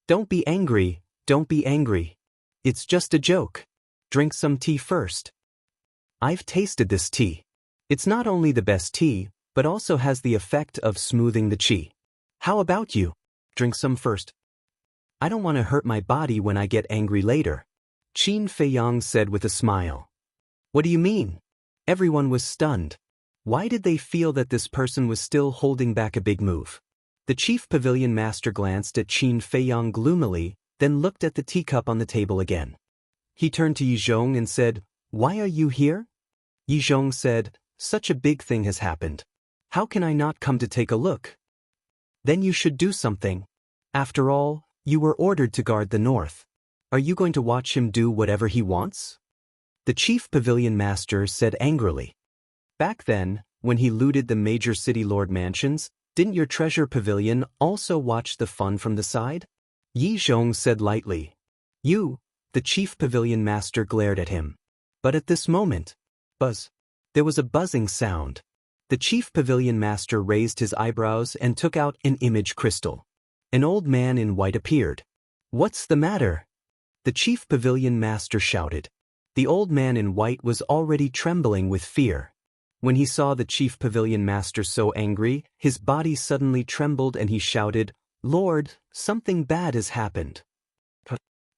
"Don't be angry, don't be angry. It's just a joke. Drink some tea first." "I've tasted this tea. It's not only the best tea, but also has the effect of smoothing the qi. How about you? Drink some first." "I don't want to hurt my body when I get angry later," Qin Feiyang said with a smile. "What do you mean?" Everyone was stunned. Why did they feel that this person was still holding back a big move? The Chief Pavilion Master glanced at Qin Feiyang gloomily, then looked at the teacup on the table again. He turned to Yi Zhong and said, "Why are you here?" Yi Zhong said, "Such a big thing has happened. How can I not come to take a look?" "Then you should do something. After all, you were ordered to guard the north. Are you going to watch him do whatever he wants?" The Chief Pavilion Master said angrily. "Back then, when he looted the major city lord mansions, didn't your Treasure Pavilion also watch the fun from the side?" Yi Zhong said lightly. "You," the Chief Pavilion Master glared at him. But at this moment, buzz. There was a buzzing sound. The Chief Pavilion Master raised his eyebrows and took out an image crystal. An old man in white appeared. "What's the matter?" The Chief Pavilion Master shouted. The old man in white was already trembling with fear. When he saw the Chief Pavilion Master so angry, his body suddenly trembled and he shouted, "Lord, something bad has happened."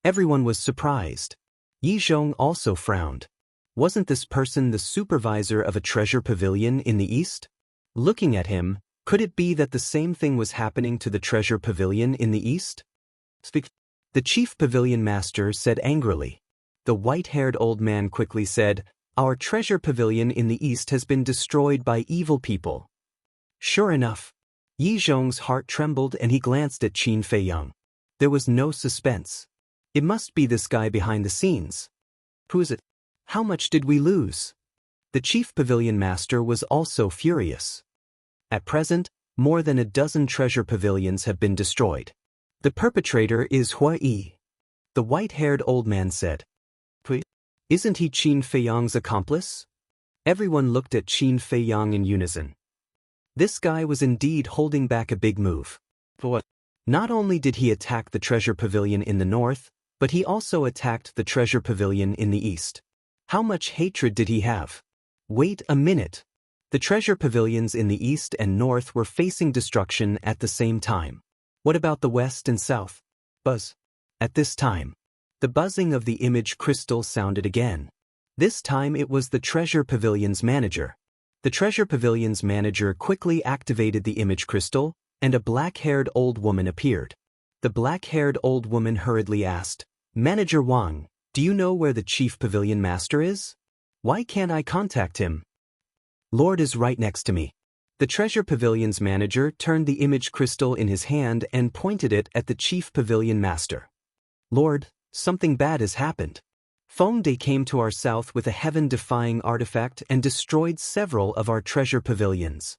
Everyone was surprised. Yi Zhong also frowned. Wasn't this person the supervisor of a treasure pavilion in the east? Looking at him, could it be that the same thing was happening to the treasure pavilion in the east? "Speak." The Chief Pavilion Master said angrily. The white-haired old man quickly said, "Our treasure pavilion in the east has been destroyed by evil people." Sure enough, Yi Zhong's heart trembled and he glanced at Qin Feiyang. There was no suspense. It must be this guy behind the scenes. Who is it? How much did we lose? The chief pavilion master was also furious. At present, more than a dozen treasure pavilions have been destroyed. The perpetrator is Hua Yi. The white-haired old man said. Isn't he Qin Feiyang's accomplice? Everyone looked at Qin Feiyang in unison. This guy was indeed holding back a big move. Not only did he attack the treasure pavilion in the north, but he also attacked the treasure pavilion in the east. How much hatred did he have? Wait a minute. The treasure pavilions in the east and north were facing destruction at the same time. What about the west and south? Buzz. At this time, the buzzing of the image crystal sounded again. This time it was the treasure pavilion's manager. The treasure pavilion's manager quickly activated the image crystal, and a black-haired old woman appeared. The black-haired old woman hurriedly asked, Manager Wang, do you know where the chief pavilion master is? Why can't I contact him? Lord is right next to me. The treasure pavilion's manager turned the image crystal in his hand and pointed it at the chief pavilion master. Lord, something bad has happened. Fengde came to our south with a heaven-defying artifact and destroyed several of our treasure pavilions.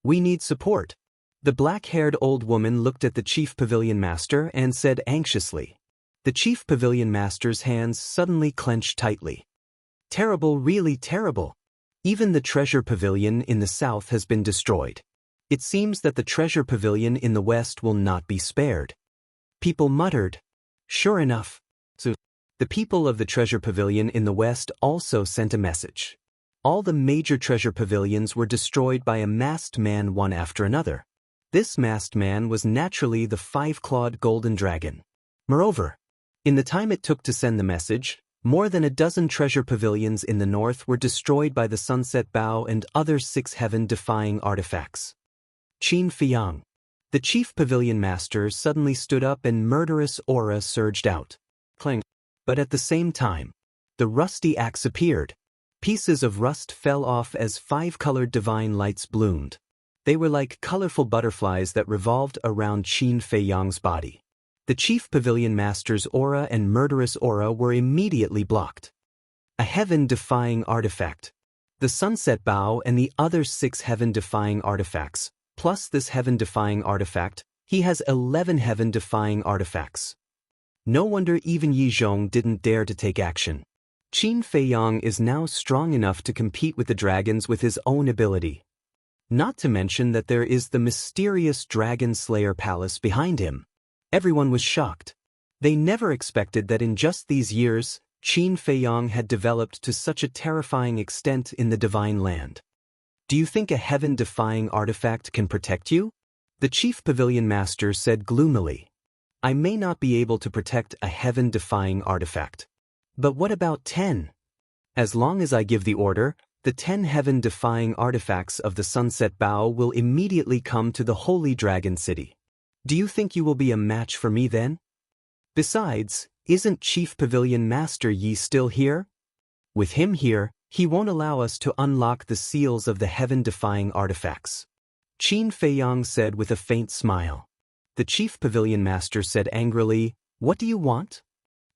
We need support. The black-haired old woman looked at the chief pavilion master and said anxiously. The chief pavilion master's hands suddenly clenched tightly. Terrible, really terrible. Even the treasure pavilion in the south has been destroyed. It seems that the treasure pavilion in the west will not be spared. People muttered. Sure enough. So, the people of the treasure pavilion in the west also sent a message. All the major treasure pavilions were destroyed by a masked man one after another. This masked man was naturally the five-clawed golden dragon. Moreover, in the time it took to send the message, more than a dozen treasure pavilions in the north were destroyed by the sunset bow and other 6 heaven-defying artifacts. Qin Feiyang. The chief pavilion master suddenly stood up and murderous aura surged out. Clang. But at the same time, the rusty axe appeared. Pieces of rust fell off as 5-colored divine lights bloomed. They were like colorful butterflies that revolved around Qin Feiyang's body. The chief pavilion master's aura and murderous aura were immediately blocked. A heaven-defying artifact. The sunset bow and the other 6 heaven-defying artifacts, plus this heaven-defying artifact, he has 11 heaven-defying artifacts. No wonder even Yi Zhong didn't dare to take action. Qin Feiyang is now strong enough to compete with the dragons with his own ability. Not to mention that there is the mysterious Dragon Slayer Palace behind him. Everyone was shocked. They never expected that in just these years, Qin Feiyang had developed to such a terrifying extent in the Divine Land. Do you think a heaven-defying artifact can protect you? The chief pavilion master said gloomily. I may not be able to protect a heaven-defying artifact. But what about 10? As long as I give the order, the 10 heaven-defying artifacts of the Sunset Bow will immediately come to the Holy Dragon City. Do you think you will be a match for me then? Besides, isn't Chief Pavilion Master Yi still here? With him here, he won't allow us to unlock the seals of the heaven-defying artifacts. Qin Feiyang said with a faint smile. The Chief Pavilion Master said angrily, What do you want?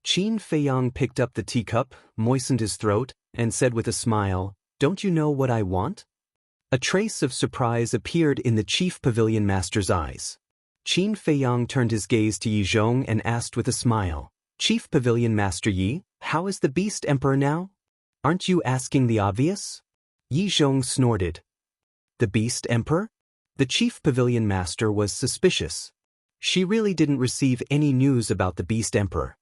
Qin Feiyang picked up the teacup, moistened his throat, and said with a smile, Don't you know what I want? A trace of surprise appeared in the Chief Pavilion Master's eyes. Qin Feiyang turned his gaze to Yi Zhong and asked with a smile, Chief Pavilion Master Yi, how is the Beast Emperor now? Aren't you asking the obvious? Yi Zhong snorted. The Beast Emperor? The Chief Pavilion Master was suspicious. She really didn't receive any news about the Beast Emperor.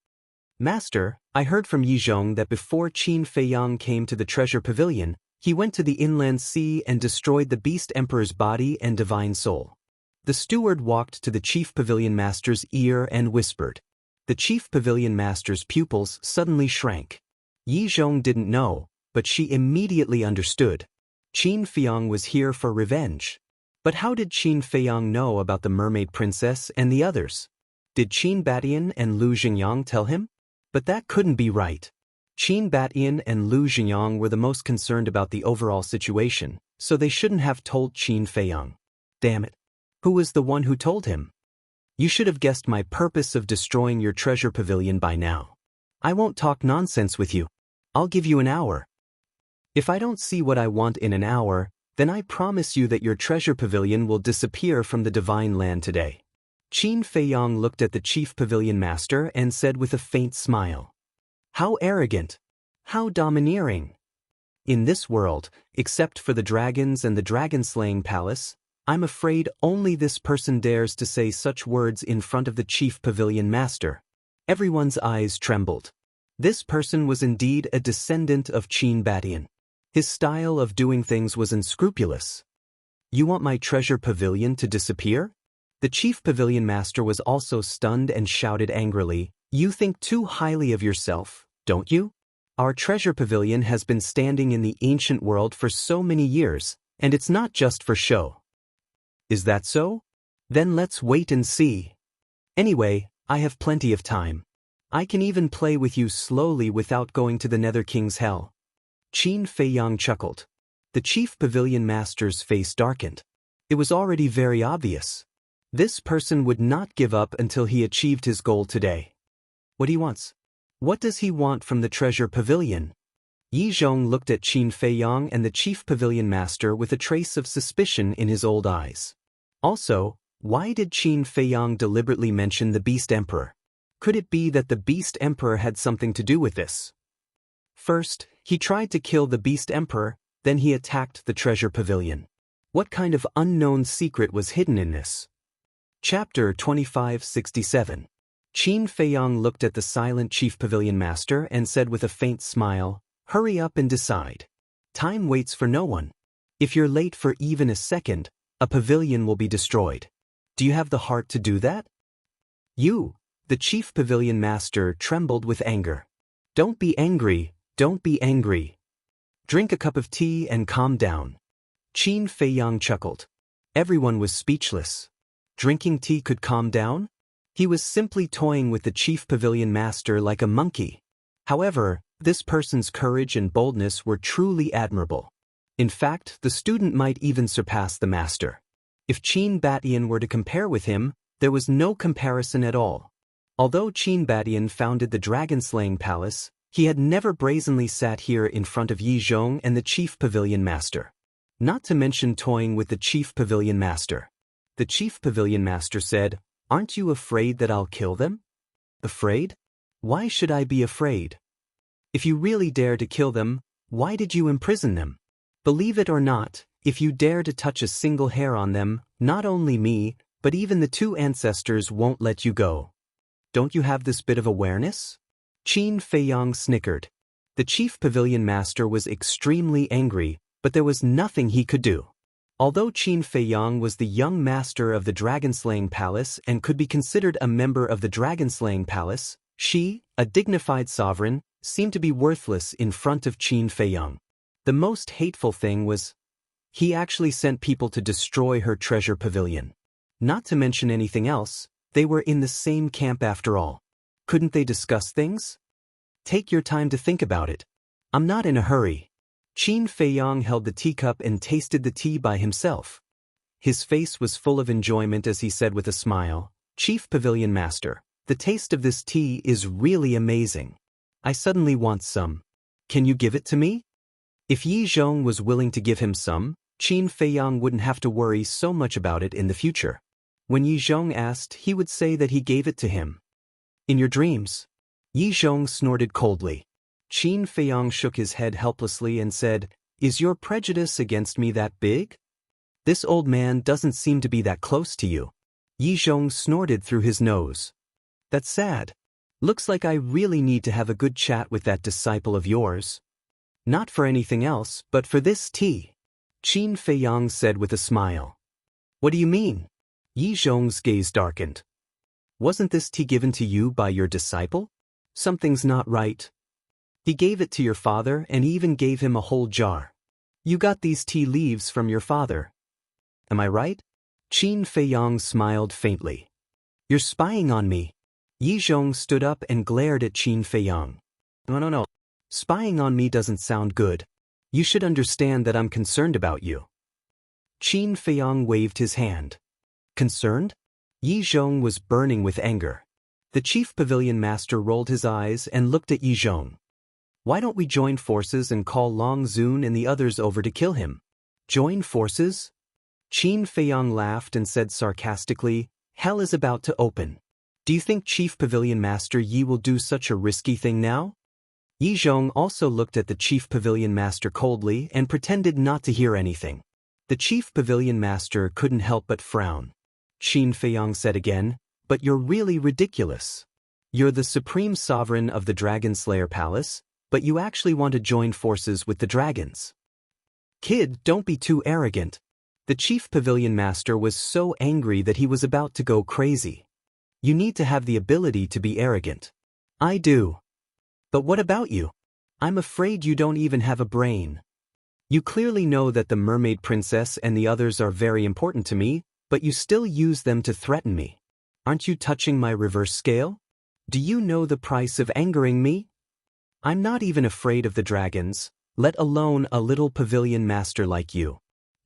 Master, I heard from Yi Zhong that before Qin Feiyang came to the Treasure Pavilion, he went to the Inland Sea and destroyed the Beast Emperor's body and divine soul. The steward walked to the Chief Pavilion Master's ear and whispered. The Chief Pavilion Master's pupils suddenly shrank. Yi Zhong didn't know, but she immediately understood. Qin Feiyang was here for revenge. But how did Qin Feiyang know about the Mermaid Princess and the others? Did Qin Batian and Lu Xingyang tell him? But that couldn't be right. Qin Batian and Lu Xingyang were the most concerned about the overall situation, so they shouldn't have told Qin Feiyang. Damn it. Who was the one who told him? You should have guessed my purpose of destroying your treasure pavilion by now. I won't talk nonsense with you. I'll give you an hour. If I don't see what I want in an hour, then I promise you that your treasure pavilion will disappear from the divine land today. Qin Feiyang looked at the chief pavilion master and said with a faint smile. How arrogant! How domineering! In this world, except for the dragons and the dragon-slaying palace, I'm afraid only this person dares to say such words in front of the chief pavilion master. Everyone's eyes trembled. This person was indeed a descendant of Qin Badian. His style of doing things was unscrupulous. You want my treasure pavilion to disappear? The chief pavilion master was also stunned and shouted angrily, You think too highly of yourself, don't you? Our treasure pavilion has been standing in the ancient world for so many years, and it's not just for show. Is that so? Then let's wait and see. Anyway, I have plenty of time. I can even play with you slowly without going to the Nether King's hell. Qin Feiyang chuckled. The chief pavilion master's face darkened. It was already very obvious. This person would not give up until he achieved his goal today. What he wants? What does he want from the treasure pavilion? Yi Zhong looked at Qin Feiyang and the chief pavilion master with a trace of suspicion in his old eyes. Also, why did Qin Feiyang deliberately mention the Beast Emperor? Could it be that the Beast Emperor had something to do with this? First, he tried to kill the Beast Emperor, then he attacked the treasure pavilion. What kind of unknown secret was hidden in this? Chapter 2567. Qin Feiyang looked at the silent chief pavilion master and said with a faint smile, Hurry up and decide. Time waits for no one. If you're late for even a second, a pavilion will be destroyed. Do you have the heart to do that? You, the chief pavilion master, trembled with anger. Don't be angry, don't be angry. Drink a cup of tea and calm down. Qin Feiyang chuckled. Everyone was speechless. Drinking tea could calm down? He was simply toying with the chief pavilion master like a monkey. However, this person's courage and boldness were truly admirable. In fact, the student might even surpass the master. If Qin Badian were to compare with him, there was no comparison at all. Although Qin Badian founded the dragon-slaying palace, he had never brazenly sat here in front of Yi Zhong and the chief pavilion master. Not to mention toying with the chief pavilion master. The chief pavilion master said, Aren't you afraid that I'll kill them? Afraid? Why should I be afraid? If you really dare to kill them, why did you imprison them? Believe it or not, if you dare to touch a single hair on them, not only me, but even the two ancestors won't let you go. Don't you have this bit of awareness? Qin Feiyang snickered. The chief pavilion master was extremely angry, but there was nothing he could do. Although Qin Feiyang was the young master of the dragon-slaying palace and could be considered a member of the dragon-slaying palace, she, a dignified sovereign, seemed to be worthless in front of Qin Feiyang. The most hateful thing was, he actually sent people to destroy her treasure pavilion. Not to mention anything else, they were in the same camp after all. Couldn't they discuss things? Take your time to think about it. I'm not in a hurry. Qin Feiyang held the teacup and tasted the tea by himself. His face was full of enjoyment as he said with a smile, Chief Pavilion Master, the taste of this tea is really amazing. I suddenly want some. Can you give it to me? If Yi Zhong was willing to give him some, Qin Feiyang wouldn't have to worry so much about it in the future. When Yi Zhong asked, he would say that he gave it to him. In your dreams? Yi Zhong snorted coldly. Qin Feiyang shook his head helplessly and said, Is your prejudice against me that big? This old man doesn't seem to be that close to you. Yi Zhong snorted through his nose. That's sad. Looks like I really need to have a good chat with that disciple of yours. Not for anything else, but for this tea. Qin Feiyang said with a smile. What do you mean? Yi Zhong's gaze darkened. Wasn't this tea given to you by your disciple? Something's not right. He gave it to your father and even gave him a whole jar. You got these tea leaves from your father. Am I right? Qin Feiyang smiled faintly. You're spying on me. Yi Zhong stood up and glared at Qin Feiyang. No. Spying on me doesn't sound good. You should understand that I'm concerned about you. Qin Feiyang waved his hand. Concerned? Yi Zhong was burning with anger. The chief pavilion master rolled his eyes and looked at Yi Zhong. Why don't we join forces and call Long Zun and the others over to kill him? Join forces? Qin Feiyang laughed and said sarcastically, hell is about to open. Do you think Chief Pavilion Master Yi will do such a risky thing now? Yi Zhong also looked at the Chief Pavilion Master coldly and pretended not to hear anything. The Chief Pavilion Master couldn't help but frown. Qin Feiyang said again, but you're really ridiculous. You're the Supreme Sovereign of the Dragon Slayer Palace, but you actually want to join forces with the dragons. Kid, don't be too arrogant. The Chief Pavilion Master was so angry that he was about to go crazy. You need to have the ability to be arrogant. I do. But what about you? I'm afraid you don't even have a brain. You clearly know that the Mermaid Princess and the others are very important to me, but you still use them to threaten me. Aren't you touching my reverse scale? Do you know the price of angering me? I'm not even afraid of the dragons, let alone a little pavilion master like you.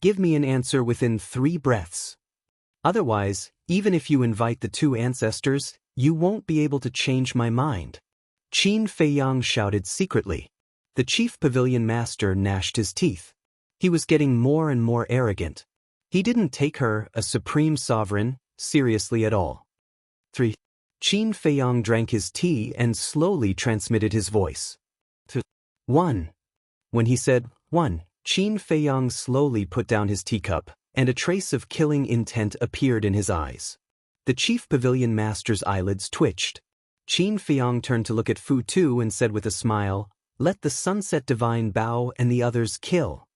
Give me an answer within 3 breaths. Otherwise, even if you invite the 2 ancestors, you won't be able to change my mind. Qin Feiyang shouted secretly. The chief pavilion master gnashed his teeth. He was getting more and more arrogant. He didn't take her, a supreme sovereign, seriously at all. 3. Qin Feiyang drank his tea and slowly transmitted his voice. 1. When he said 1, Qin Feiyang slowly put down his teacup, and a trace of killing intent appeared in his eyes. The chief pavilion master's eyelids twitched. Qin Feiyang turned to look at Fu Tu and said with a smile, let the Sunset Divine bow and the others kill.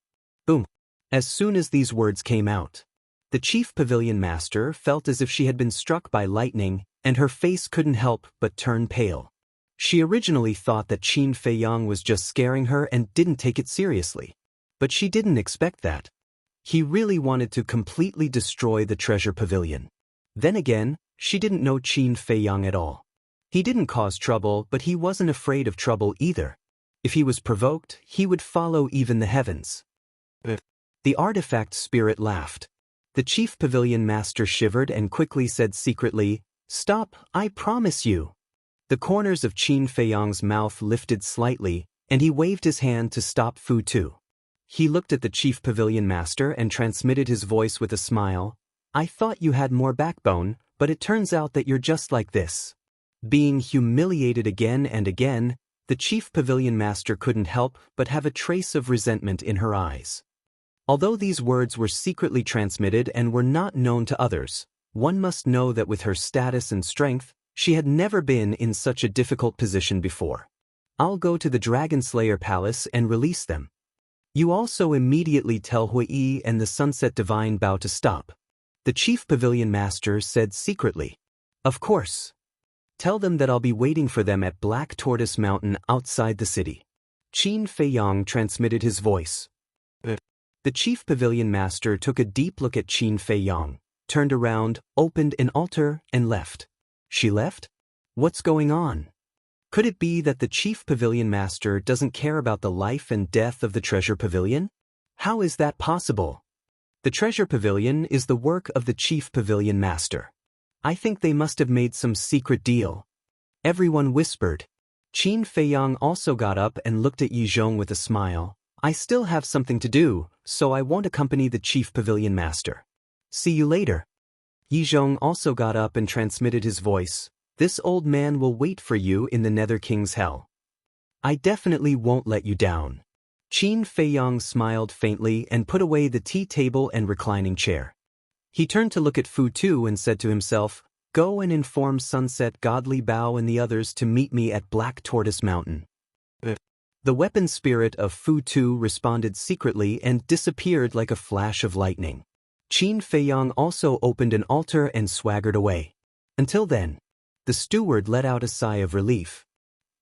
Boom. As soon as these words came out, the chief pavilion master felt as if she had been struck by lightning, and her face couldn't help but turn pale. She originally thought that Qin Feiyang was just scaring her and didn't take it seriously. But she didn't expect that. He really wanted to completely destroy the treasure pavilion. Then again, she didn't know Qin Feiyang at all. He didn't cause trouble, but he wasn't afraid of trouble either. If he was provoked, he would follow even the heavens. The artifact spirit laughed. The chief pavilion master shivered and quickly said secretly, stop, I promise you. The corners of Qin Feiyang's mouth lifted slightly, and he waved his hand to stop Fu Tu. He looked at the chief pavilion master and transmitted his voice with a smile. I thought you had more backbone, but it turns out that you're just like this. Being humiliated again and again, the chief pavilion master couldn't help but have a trace of resentment in her eyes. Although these words were secretly transmitted and were not known to others, one must know that with her status and strength, she had never been in such a difficult position before. I'll go to the Dragon Slayer Palace and release them. You also immediately tell Hui and the Sunset Divine bow to stop. The chief pavilion master said secretly. Of course. Tell them that I'll be waiting for them at Black Tortoise Mountain outside the city. Qin Feiyang transmitted his voice. The chief pavilion master took a deep look at Qin Feiyang, turned around, opened an altar, and left. She left? What's going on? Could it be that the chief pavilion master doesn't care about the life and death of the treasure pavilion? How is that possible? The treasure pavilion is the work of the chief pavilion master. I think they must have made some secret deal. Everyone whispered. Qin Feiyang also got up and looked at Yi Zhong with a smile. I still have something to do, so I won't accompany the chief pavilion master. See you later. Yi Zhong also got up and transmitted his voice. This old man will wait for you in the Nether King's hell. I definitely won't let you down. Qin Feiyang smiled faintly and put away the tea table and reclining chair. He turned to look at Fu Tu and said to himself, go and inform Sunset Godly Bao and the others to meet me at Black Tortoise Mountain. The weapon spirit of Fu Tu responded secretly and disappeared like a flash of lightning. Qin Feiyang also opened an altar and swaggered away. Until then, the steward let out a sigh of relief.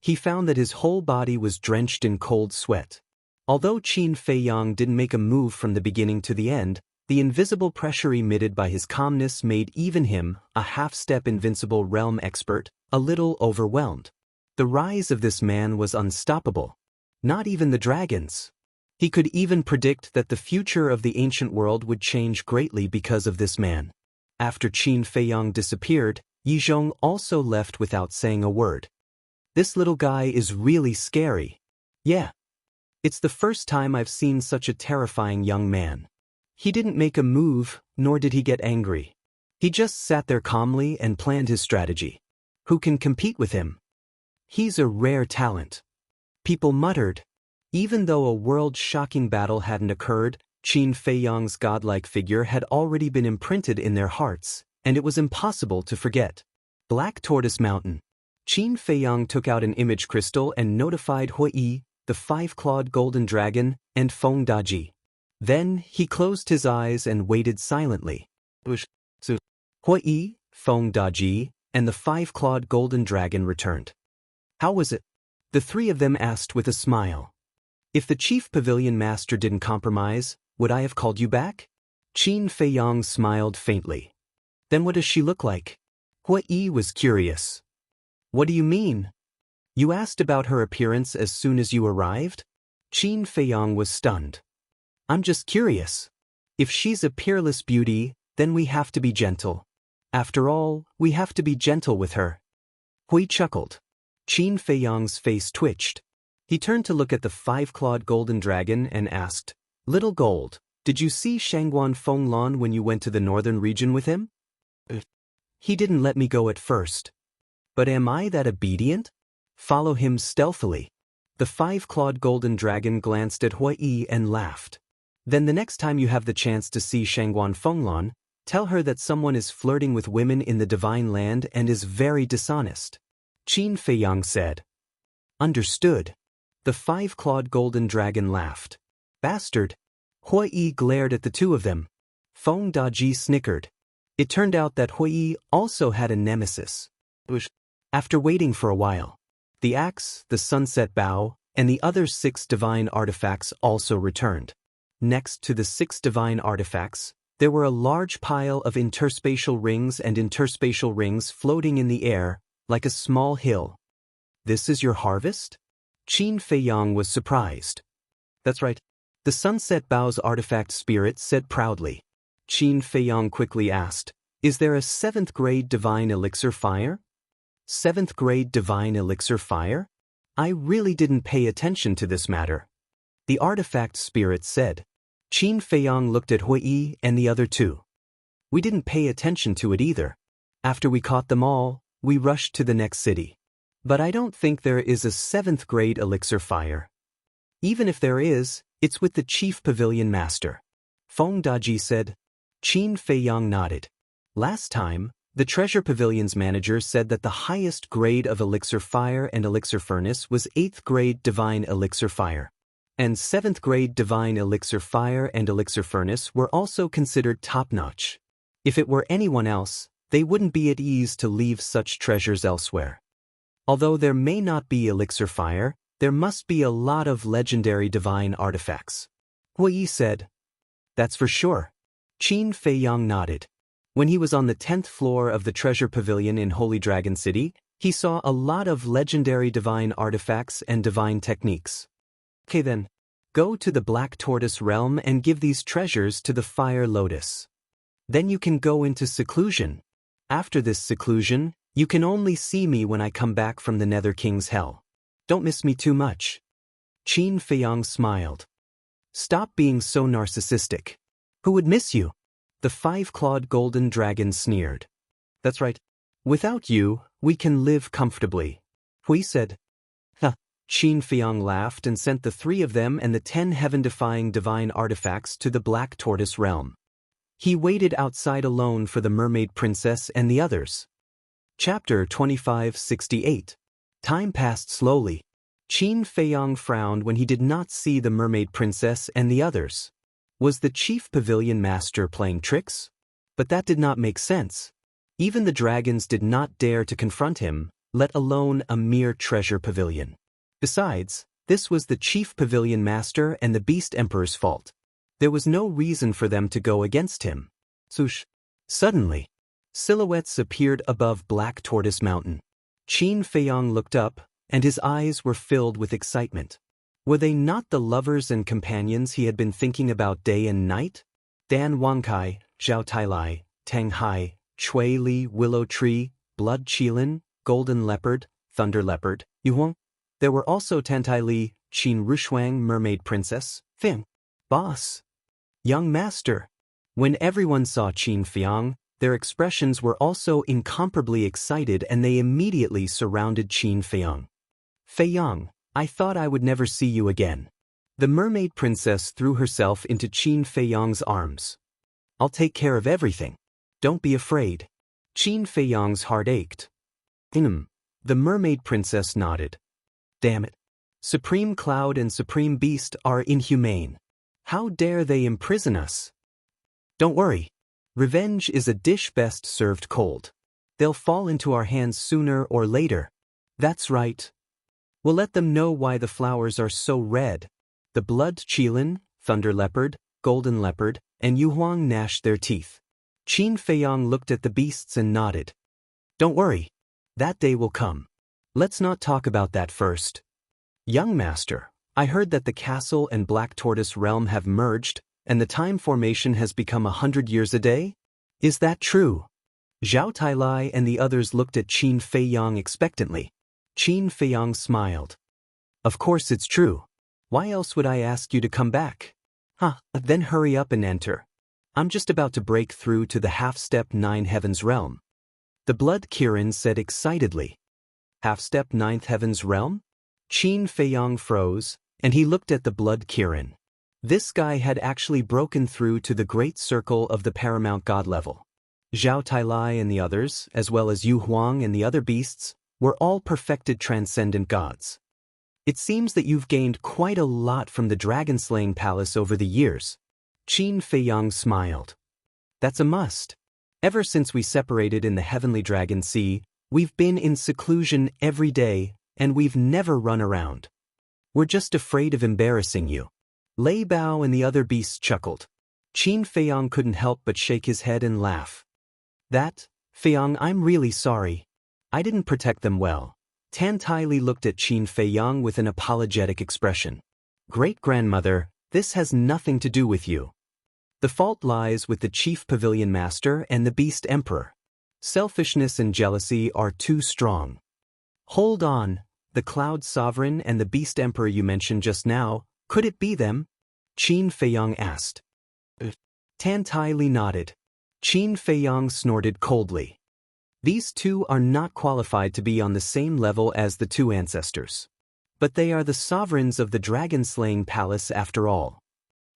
He found that his whole body was drenched in cold sweat. Although Qin Feiyang didn't make a move from the beginning to the end, the invisible pressure emitted by his calmness made even him, a half-step invincible realm expert, a little overwhelmed. The rise of this man was unstoppable. Not even the dragons. He could even predict that the future of the ancient world would change greatly because of this man. After Qin Feiyang disappeared, Yi Zhong also left without saying a word. This little guy is really scary. Yeah. It's the first time I've seen such a terrifying young man. He didn't make a move, nor did he get angry. He just sat there calmly and planned his strategy. Who can compete with him? He's a rare talent. People muttered. Even though a world-shocking battle hadn't occurred, Qin Feiyang's godlike figure had already been imprinted in their hearts, and it was impossible to forget. Black Tortoise Mountain. Qin Feiyang took out an image crystal and notified Hui Yi, the five-clawed golden dragon, and Feng Daji. Then he closed his eyes and waited silently. Hui Yi, Feng Daji, and the five-clawed golden dragon returned. How was it? The three of them asked with a smile. If the chief pavilion master didn't compromise, would I have called you back? Qin Feiyang smiled faintly. Then what does she look like? Hui Yi was curious. What do you mean? You asked about her appearance as soon as you arrived? Qin Feiyang was stunned. I'm just curious. If she's a peerless beauty, then we have to be gentle. After all, we have to be gentle with her. Hui chuckled. Qin Feiyang's face twitched. He turned to look at the five-clawed golden dragon and asked, Little Gold, did you see Shangguan Fenglan when you went to the northern region with him? He didn't let me go at first. But am I that obedient? Follow him stealthily. The five-clawed golden dragon glanced at Hui Yi and laughed. Then the next time you have the chance to see Shangguan Fenglan, tell her that someone is flirting with women in the divine land and is very dishonest. Qin Feiyang said. Understood. The five-clawed golden dragon laughed. Bastard. Hui Yi glared at the two of them. Feng Daji snickered. It turned out that Hui Yi also had a nemesis. After waiting for a while, the axe, the sunset bow, and the other 6 divine artifacts also returned. Next to the 6 divine artifacts, there were a large pile of interspatial rings and interspatial rings floating in the air, like a small hill. This is your harvest? Qin Feiyang was surprised. That's right. The sunset bow's artifact spirit said proudly. Qin Feiyang quickly asked, Is there a 7th grade divine elixir fire? 7th grade divine elixir fire? I really didn't pay attention to this matter. The artifact spirit said. Qin Feiyang looked at Hui Yi and the other two. We didn't pay attention to it either. After we caught them all, we rushed to the next city. But I don't think there is a 7th grade elixir fire. Even if there is, it's with the chief pavilion master. Feng Daji said. Qin Feiyang nodded. Last time, the treasure pavilion's manager said that the highest grade of elixir fire and elixir furnace was 8th grade divine elixir fire. And 7th grade divine elixir fire and elixir furnace were also considered top-notch. If it were anyone else, they wouldn't be at ease to leave such treasures elsewhere. Although there may not be elixir fire, there must be a lot of legendary divine artifacts. Hui Yi said. That's for sure. Qin Feiyang nodded. When he was on the 10th floor of the treasure pavilion in Holy Dragon City, he saw a lot of legendary divine artifacts and divine techniques. Okay then, go to the Black Tortoise realm and give these treasures to the Fire Lotus. Then you can go into seclusion. After this seclusion, you can only see me when I come back from the Nether King's hell. Don't miss me too much. Qin Feiyang smiled. Stop being so narcissistic. Who would miss you? The five-clawed golden dragon sneered. That's right. Without you, we can live comfortably. Hui said. Huh. Qin Feiyang laughed and sent the 3 of them and the 10 heaven-defying divine artifacts to the Black Tortoise realm. He waited outside alone for the mermaid princess and the others. Chapter 2568. Time passed slowly. Qin Feiyang frowned when he did not see the mermaid princess and the others. Was the chief pavilion master playing tricks? But that did not make sense. Even the dragons did not dare to confront him, let alone a mere treasure pavilion. Besides, this was the chief pavilion master and the Beast Emperor's fault. There was no reason for them to go against him. Swoosh. Suddenly, silhouettes appeared above Black Tortoise Mountain. Qin Feiyang looked up, and his eyes were filled with excitement. Were they not the lovers and companions he had been thinking about day and night? Dan Wankai, Zhao Tailai, Tang Hai, Chui Li, Willow Tree, Blood Qilin, Golden Leopard, Thunder Leopard, Yuhuang. There were also Tantai Li, Qin Rushuang, Mermaid Princess, Fing. Boss. Young Master. When everyone saw Qin Fiang, their expressions were also incomparably excited and they immediately surrounded Qin Fiang. Feiyang, I thought I would never see you again. The mermaid princess threw herself into Qin Feiyang's arms. I'll take care of everything. Don't be afraid. Qin Feiyang's heart ached. The mermaid princess nodded. Damn it. Supreme Cloud and Supreme Beast are inhumane. How dare they imprison us? Don't worry. Revenge is a dish best served cold. They'll fall into our hands sooner or later. That's right. We'll let them know why the flowers are so red. The Blood Qilin, Thunder Leopard, Golden Leopard, and Yuhuang gnashed their teeth. Qin Feiyang looked at the beasts and nodded. Don't worry. That day will come. Let's not talk about that first. Young Master, I heard that the castle and Black Tortoise realm have merged, and the time formation has become 100 years a day? Is that true? Zhao Tailai and the others looked at Qin Feiyang expectantly. Qin Feiyang smiled. Of course it's true. Why else would I ask you to come back? Then hurry up and enter. I'm just about to break through to the half-step 9 heavens realm. The Blood Kirin said excitedly. Half-step 9th heavens realm? Qin Feiyang froze, and he looked at the Blood Kirin. This guy had actually broken through to the great circle of the paramount god level. Zhao Tailai and the others, as well as Yu Huang and the other beasts, were all perfected transcendent gods. It seems that you've gained quite a lot from the dragon-slaying palace over the years. Qin Feiyang smiled. That's a must. Ever since we separated in the Heavenly Dragon Sea, we've been in seclusion every day, and we've never run around. We're just afraid of embarrassing you. Lei Bao and the other beasts chuckled. Qin Feiyang couldn't help but shake his head and laugh. Feiyang, I'm really sorry. I didn't protect them well. Tan Li looked at Qin Feiyang with an apologetic expression. Great-grandmother, this has nothing to do with you. The fault lies with the Chief Pavilion Master and the Beast Emperor. Selfishness and jealousy are too strong. Hold on, the Cloud Sovereign and the Beast Emperor you mentioned just now, could it be them? Qin Feiyang asked. Tan Li nodded. Qin Feiyang snorted coldly. These two are not qualified to be on the same level as the two ancestors. But they are the sovereigns of the dragon-slaying palace after all.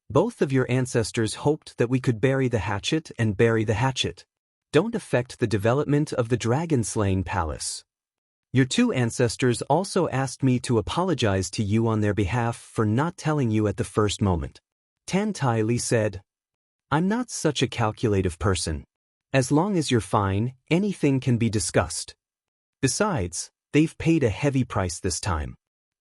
Both of your ancestors hoped that we could bury the hatchet and bury the hatchet. Don't affect the development of the dragon-slaying palace. Your two ancestors also asked me to apologize to you on their behalf for not telling you at the first moment. Tan Li said, I'm not such a calculative person. As long as you're fine, anything can be discussed. Besides, they've paid a heavy price this time.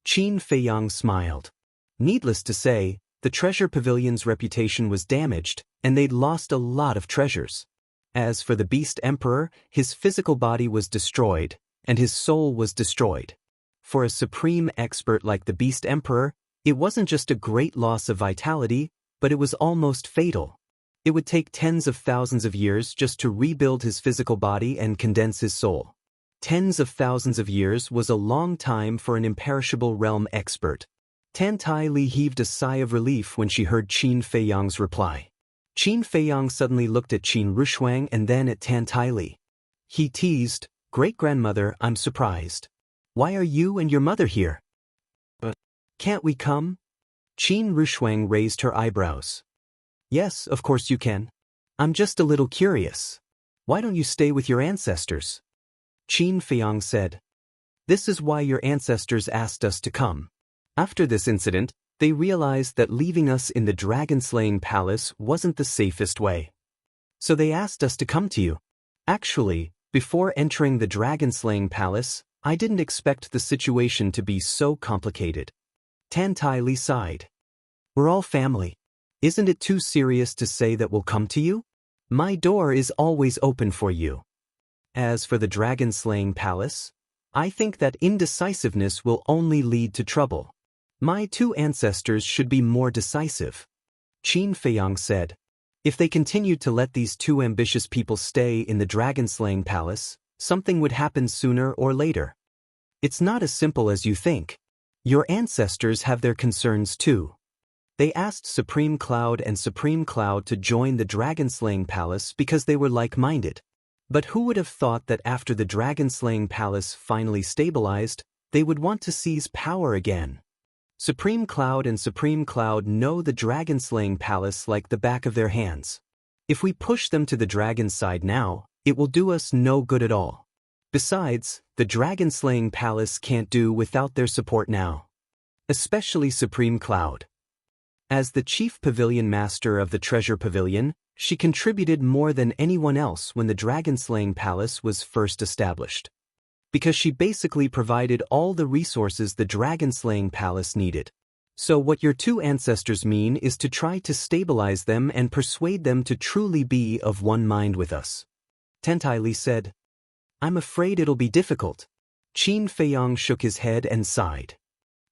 Qin Feiyang smiled. Needless to say, the treasure pavilion's reputation was damaged, and they'd lost a lot of treasures. As for the Beast Emperor, his physical body was destroyed, and his soul was destroyed. For a supreme expert like the Beast Emperor, it wasn't just a great loss of vitality, but it was almost fatal. It would take tens of thousands of years just to rebuild his physical body and condense his soul. Tens of thousands of years was a long time for an imperishable realm expert. Tan Li heaved a sigh of relief when she heard Qin Feiyang's reply. Qin Feiyang suddenly looked at Qin Rushuang and then at Tan Li. He teased, Great-grandmother, I'm surprised. Why are you and your mother here? But can't we come? Qin Rushuang raised her eyebrows. Yes, of course you can. I'm just a little curious. Why don't you stay with your ancestors? Qin Feiyang said. This is why your ancestors asked us to come. After this incident, they realized that leaving us in the dragon-slaying palace wasn't the safest way. So they asked us to come to you. Actually, before entering the dragon-slaying palace, I didn't expect the situation to be so complicated. Tan Li sighed. We're all family. Isn't it too serious to say that we'll come to you? My door is always open for you. As for the dragon-slaying palace, I think that indecisiveness will only lead to trouble. My two ancestors should be more decisive, Qin Feiyang said. If they continued to let these two ambitious people stay in the dragon-slaying palace, something would happen sooner or later. It's not as simple as you think. Your ancestors have their concerns too. They asked Supreme Cloud and Supreme Cloud to join the dragon-slaying palace because they were like-minded. But who would have thought that after the dragon-slaying palace finally stabilized, they would want to seize power again? Supreme Cloud and Supreme Cloud know the dragon-slaying palace like the back of their hands. If we push them to the dragon side now, it will do us no good at all. Besides, the dragon-slaying palace can't do without their support now. Especially Supreme Cloud. As the chief pavilion master of the treasure pavilion, she contributed more than anyone else when the dragon-slaying palace was first established. Because she basically provided all the resources the dragon-slaying palace needed. So what your two ancestors mean is to try to stabilize them and persuade them to truly be of one mind with us. Tentai Li said. I'm afraid it'll be difficult. Qin Feiyang shook his head and sighed.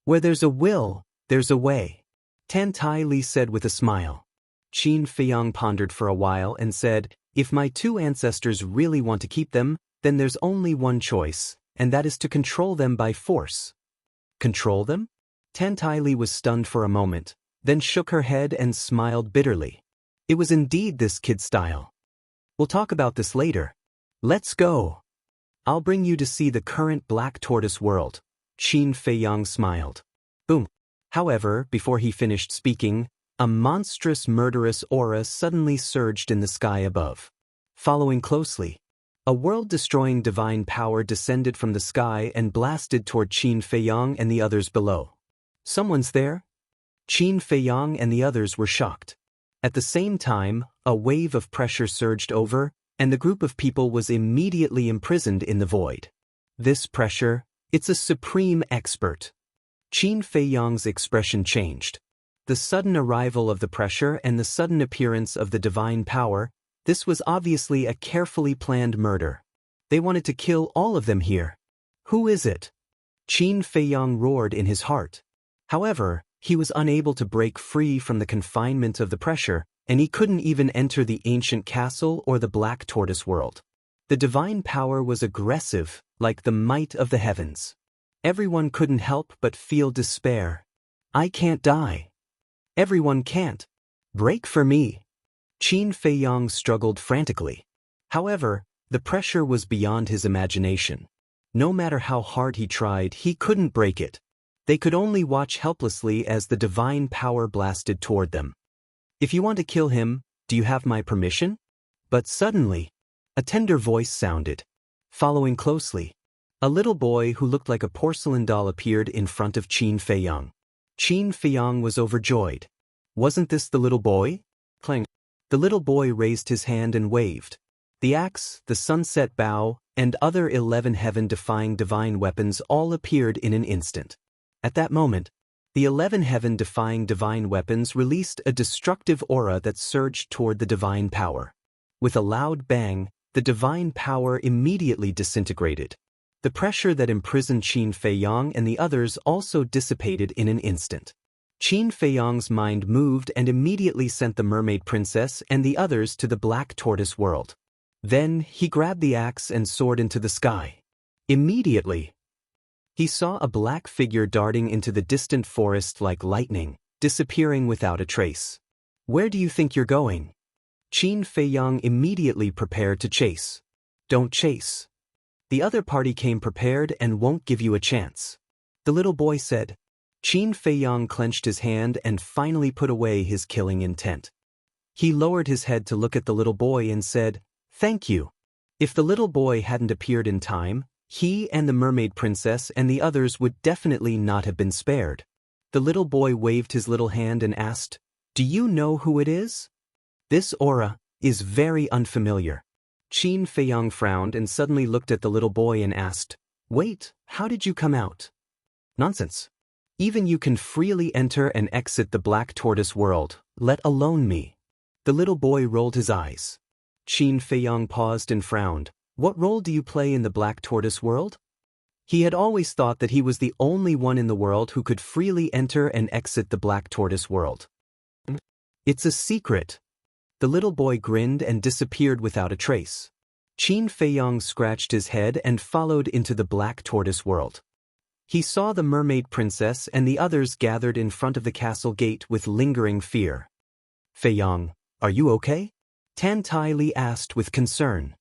Where there's a will, there's a way. Tentai Li said with a smile. Qin Feiyang pondered for a while and said, if my two ancestors really want to keep them, then there's only one choice, and that is to control them by force. Control them? Tentai Li was stunned for a moment, then shook her head and smiled bitterly. It was indeed this kid's style. We'll talk about this later. Let's go. I'll bring you to see the current Black Tortoise world. Qin Feiyang smiled. Boom. However, before he finished speaking, a monstrous murderous aura suddenly surged in the sky above. Following closely, a world-destroying divine power descended from the sky and blasted toward Qin Feiyang and the others below. Someone's there? Qin Feiyang and the others were shocked. At the same time, a wave of pressure surged over, and the group of people was immediately imprisoned in the void. This pressure, it's a supreme expert. Qin Feiyang's expression changed. The sudden arrival of the pressure and the sudden appearance of the divine power, this was obviously a carefully planned murder. They wanted to kill all of them here. Who is it? Qin Feiyang roared in his heart. However, he was unable to break free from the confinement of the pressure, and he couldn't even enter the ancient castle or the Black Tortoise world. The divine power was aggressive, like the might of the heavens. Everyone couldn't help but feel despair. I can't die. Everyone can't. Break for me. Qin Feiyang struggled frantically. However, the pressure was beyond his imagination. No matter how hard he tried, he couldn't break it. They could only watch helplessly as the divine power blasted toward them. If you want to kill him, do you have my permission? But suddenly, a tender voice sounded. Following closely, a little boy who looked like a porcelain doll appeared in front of Qin Feiyang. Qin Feiyang was overjoyed. Wasn't this the little boy? Clang. The little boy raised his hand and waved. The axe, the sunset bow, and other 11 heaven-defying divine weapons all appeared in an instant. At that moment, the 11 heaven-defying divine weapons released a destructive aura that surged toward the divine power. With a loud bang, the divine power immediately disintegrated. The pressure that imprisoned Qin Feiyang and the others also dissipated in an instant. Qin Feiyang's mind moved and immediately sent the mermaid princess and the others to the Black Tortoise world. Then he grabbed the axe and soared into the sky. Immediately, he saw a black figure darting into the distant forest like lightning, disappearing without a trace. Where do you think you're going? Qin Feiyang immediately prepared to chase. Don't chase. The other party came prepared and won't give you a chance. The little boy said. Qin Feiyang clenched his hand and finally put away his killing intent. He lowered his head to look at the little boy and said, "Thank you." If the little boy hadn't appeared in time, he and the mermaid princess and the others would definitely not have been spared. The little boy waved his little hand and asked, "Do you know who it is?" This aura is very unfamiliar. Qin Feiyang frowned and suddenly looked at the little boy and asked, "Wait, how did you come out?" "Nonsense. Even you can freely enter and exit the Black Tortoise world, let alone me." The little boy rolled his eyes. Qin Feiyang paused and frowned. "What role do you play in the Black Tortoise world?" He had always thought that he was the only one in the world who could freely enter and exit the Black Tortoise world. It's a secret. The little boy grinned and disappeared without a trace. Qin Feiyong scratched his head and followed into the Black Tortoise world. He saw the mermaid princess and the others gathered in front of the castle gate with lingering fear. Feiyong, are you okay? Tan Tai Li asked with concern.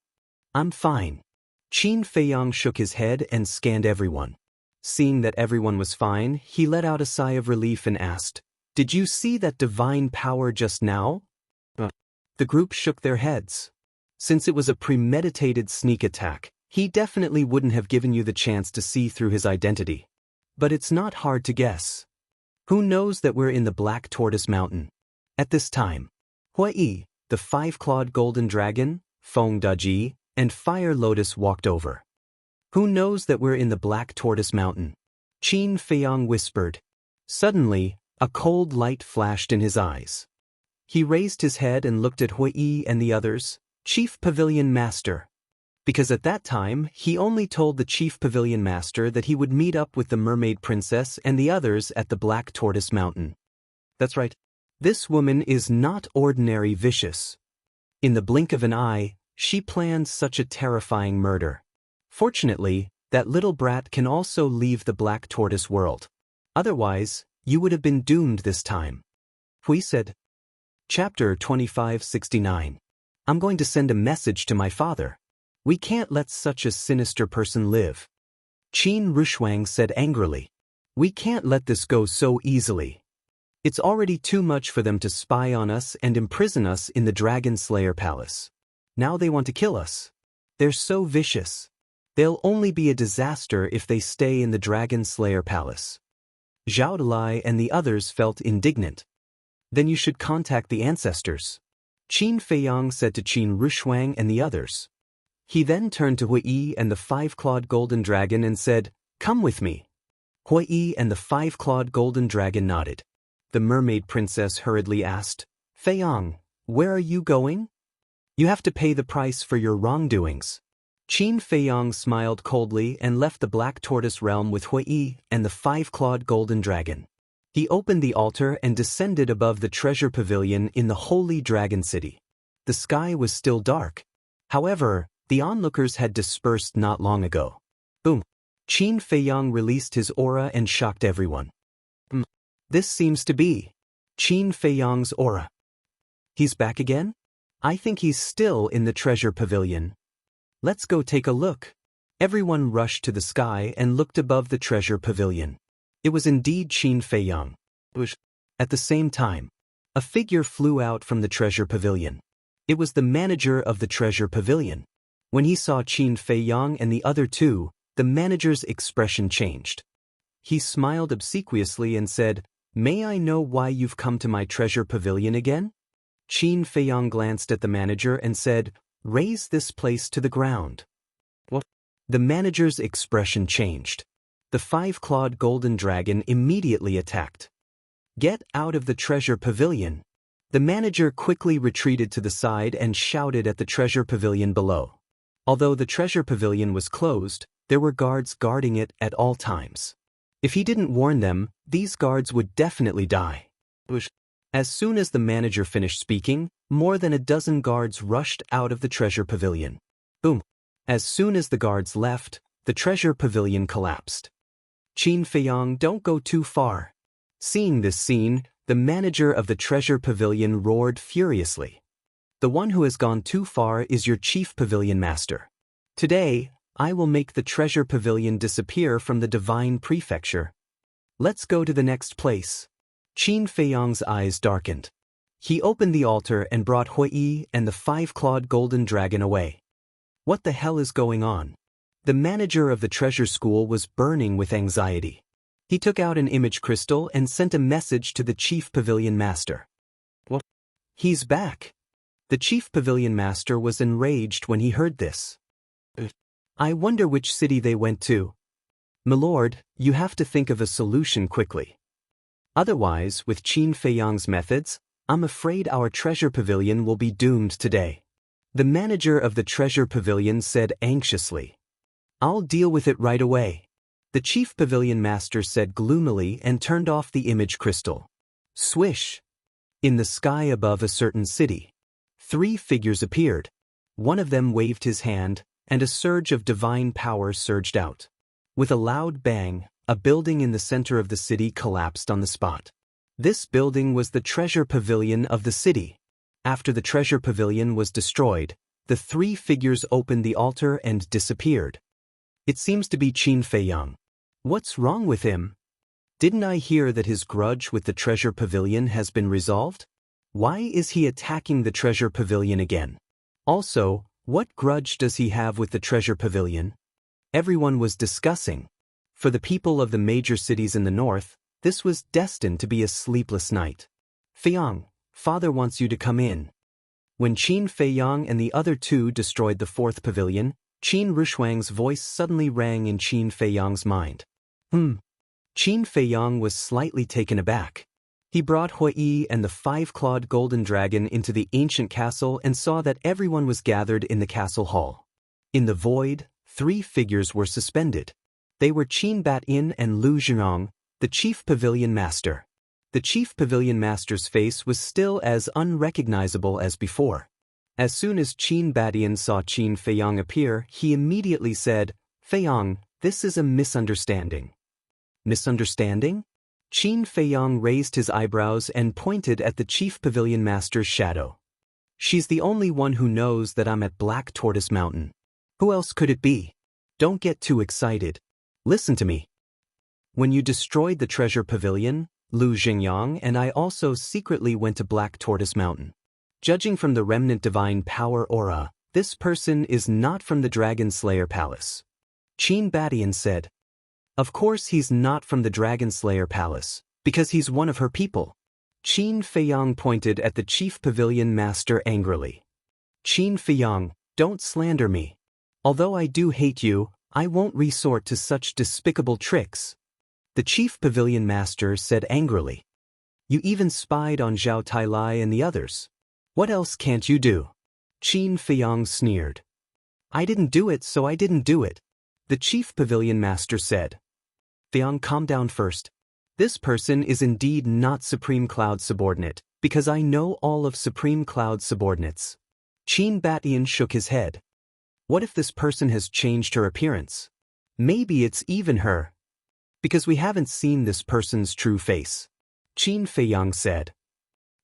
I'm fine. Qin Feiyong shook his head and scanned everyone. Seeing that everyone was fine, he let out a sigh of relief and asked, Did you see that divine power just now? The group shook their heads. Since it was a premeditated sneak attack, he definitely wouldn't have given you the chance to see through his identity. But it's not hard to guess. Who knows that we're in the Black Tortoise Mountain? At this time, Hui, the five-clawed golden dragon, Feng Daji, and Fire Lotus walked over. Who knows that we're in the Black Tortoise Mountain? Qin Feiyong whispered. Suddenly, a cold light flashed in his eyes. He raised his head and looked at Hui and the others, Chief Pavilion Master. Because at that time, he only told the Chief Pavilion Master that he would meet up with the Mermaid Princess and the others at the Black Tortoise Mountain. That's right. This woman is not ordinary vicious. In the blink of an eye, she planned such a terrifying murder. Fortunately, that little brat can also leave the Black Tortoise world. Otherwise, you would have been doomed this time. Hui said. Chapter 2569. I'm going to send a message to my father. We can't let such a sinister person live. Qin Rushuang said angrily. We can't let this go so easily. It's already too much for them to spy on us and imprison us in the Dragon Slayer Palace. Now they want to kill us. They're so vicious. They'll only be a disaster if they stay in the Dragon Slayer Palace. Zhao Dalai and the others felt indignant. Then you should contact the ancestors. Qin Feiyong said to Qin Rushuang and the others. He then turned to Hui and the five-clawed golden dragon and said, Come with me. Hui and the five-clawed golden dragon nodded. The mermaid princess hurriedly asked, Feiyong, where are you going? You have to pay the price for your wrongdoings. Qin Feiyong smiled coldly and left the Black Tortoise realm with Hui and the five-clawed golden dragon. He opened the altar and descended above the treasure pavilion in the Holy Dragon City. The sky was still dark. However, the onlookers had dispersed not long ago. Boom! Qin Feiyong released his aura and shocked everyone. This seems to be Qin Feiyong's aura. He's back again? I think he's still in the treasure pavilion. Let's go take a look. Everyone rushed to the sky and looked above the treasure pavilion. It was indeed Qin Feiyong. At the same time, a figure flew out from the treasure pavilion. It was the manager of the treasure pavilion. When he saw Qin Feiyong and the other two, the manager's expression changed. He smiled obsequiously and said, May I know why you've come to my treasure pavilion again? Qin Feiyong glanced at the manager and said, Raise this place to the ground. What? The manager's expression changed. The five-clawed golden dragon immediately attacked. Get out of the treasure pavilion. The manager quickly retreated to the side and shouted at the treasure pavilion below. Although the treasure pavilion was closed, there were guards guarding it at all times. If he didn't warn them, these guards would definitely die. As soon as the manager finished speaking, more than a dozen guards rushed out of the treasure pavilion. Boom! As soon as the guards left, the treasure pavilion collapsed. Qin Feiyong, don't go too far. Seeing this scene, the manager of the treasure pavilion roared furiously. The one who has gone too far is your chief pavilion master. Today, I will make the treasure pavilion disappear from the divine prefecture. Let's go to the next place. Qin Feiyong's eyes darkened. He opened the altar and brought Hui and the five-clawed golden dragon away. What the hell is going on? The manager of the treasure school was burning with anxiety. He took out an image crystal and sent a message to the chief pavilion master. What? He's back. The chief pavilion master was enraged when he heard this. I wonder which city they went to. Milord, you have to think of a solution quickly. Otherwise, with Qin Feiyong's methods, I'm afraid our treasure pavilion will be doomed today. The manager of the treasure pavilion said anxiously. I'll deal with it right away. The chief pavilion master said gloomily and turned off the image crystal. Swish! In the sky above a certain city, 3 figures appeared. One of them waved his hand, and a surge of divine power surged out. With a loud bang, a building in the center of the city collapsed on the spot. This building was the treasure pavilion of the city. After the treasure pavilion was destroyed, the 3 figures opened the altar and disappeared. It seems to be Qin Feiyang. What's wrong with him? Didn't I hear that his grudge with the treasure pavilion has been resolved? Why is he attacking the treasure pavilion again? Also, what grudge does he have with the treasure pavilion? Everyone was discussing. For the people of the major cities in the north, this was destined to be a sleepless night. Feiyang, father wants you to come in. When Qin Feiyang and the other 2 destroyed the 4th pavilion, Qin Rushuang's voice suddenly rang in Qin Feiyang's mind. Qin Feiyang was slightly taken aback. He brought Hui and the 5-clawed golden dragon into the ancient castle and saw that everyone was gathered in the castle hall. In the void, 3 figures were suspended. They were Qin Bat-yin and Lu Zhongyang, the chief pavilion master. The chief pavilion master's face was still as unrecognizable as before. As soon as Qin Bat-yin saw Qin Feiyang appear, he immediately said, Feiyang, this is a misunderstanding. Misunderstanding? Qin Feiyang raised his eyebrows and pointed at the chief pavilion master's shadow. She's the only one who knows that I'm at Black Tortoise Mountain. Who else could it be? Don't get too excited. Listen to me. When you destroyed the treasure pavilion, Lu Zhongyang and I also secretly went to Black Tortoise Mountain. Judging from the remnant divine power aura, this person is not from the Dragon Slayer Palace. Qin Bat-yin said. Of course he's not from the Dragon Slayer Palace, because he's one of her people. Qin Feiyang pointed at the chief pavilion master angrily. Qin Feiyang, don't slander me. Although I do hate you, I won't resort to such despicable tricks. The chief pavilion master said angrily. You even spied on Zhao Tailai and the others. What else can't you do? Qin Feiyang sneered. I didn't do it, so I didn't do it. The chief pavilion master said. Feiyang, calm down first. This person is indeed not Supreme Cloud subordinate, because I know all of Supreme Cloud subordinates. Qin Bat-yin shook his head. What if this person has changed her appearance? Maybe it's even her. Because we haven't seen this person's true face. Qin Feiyang said.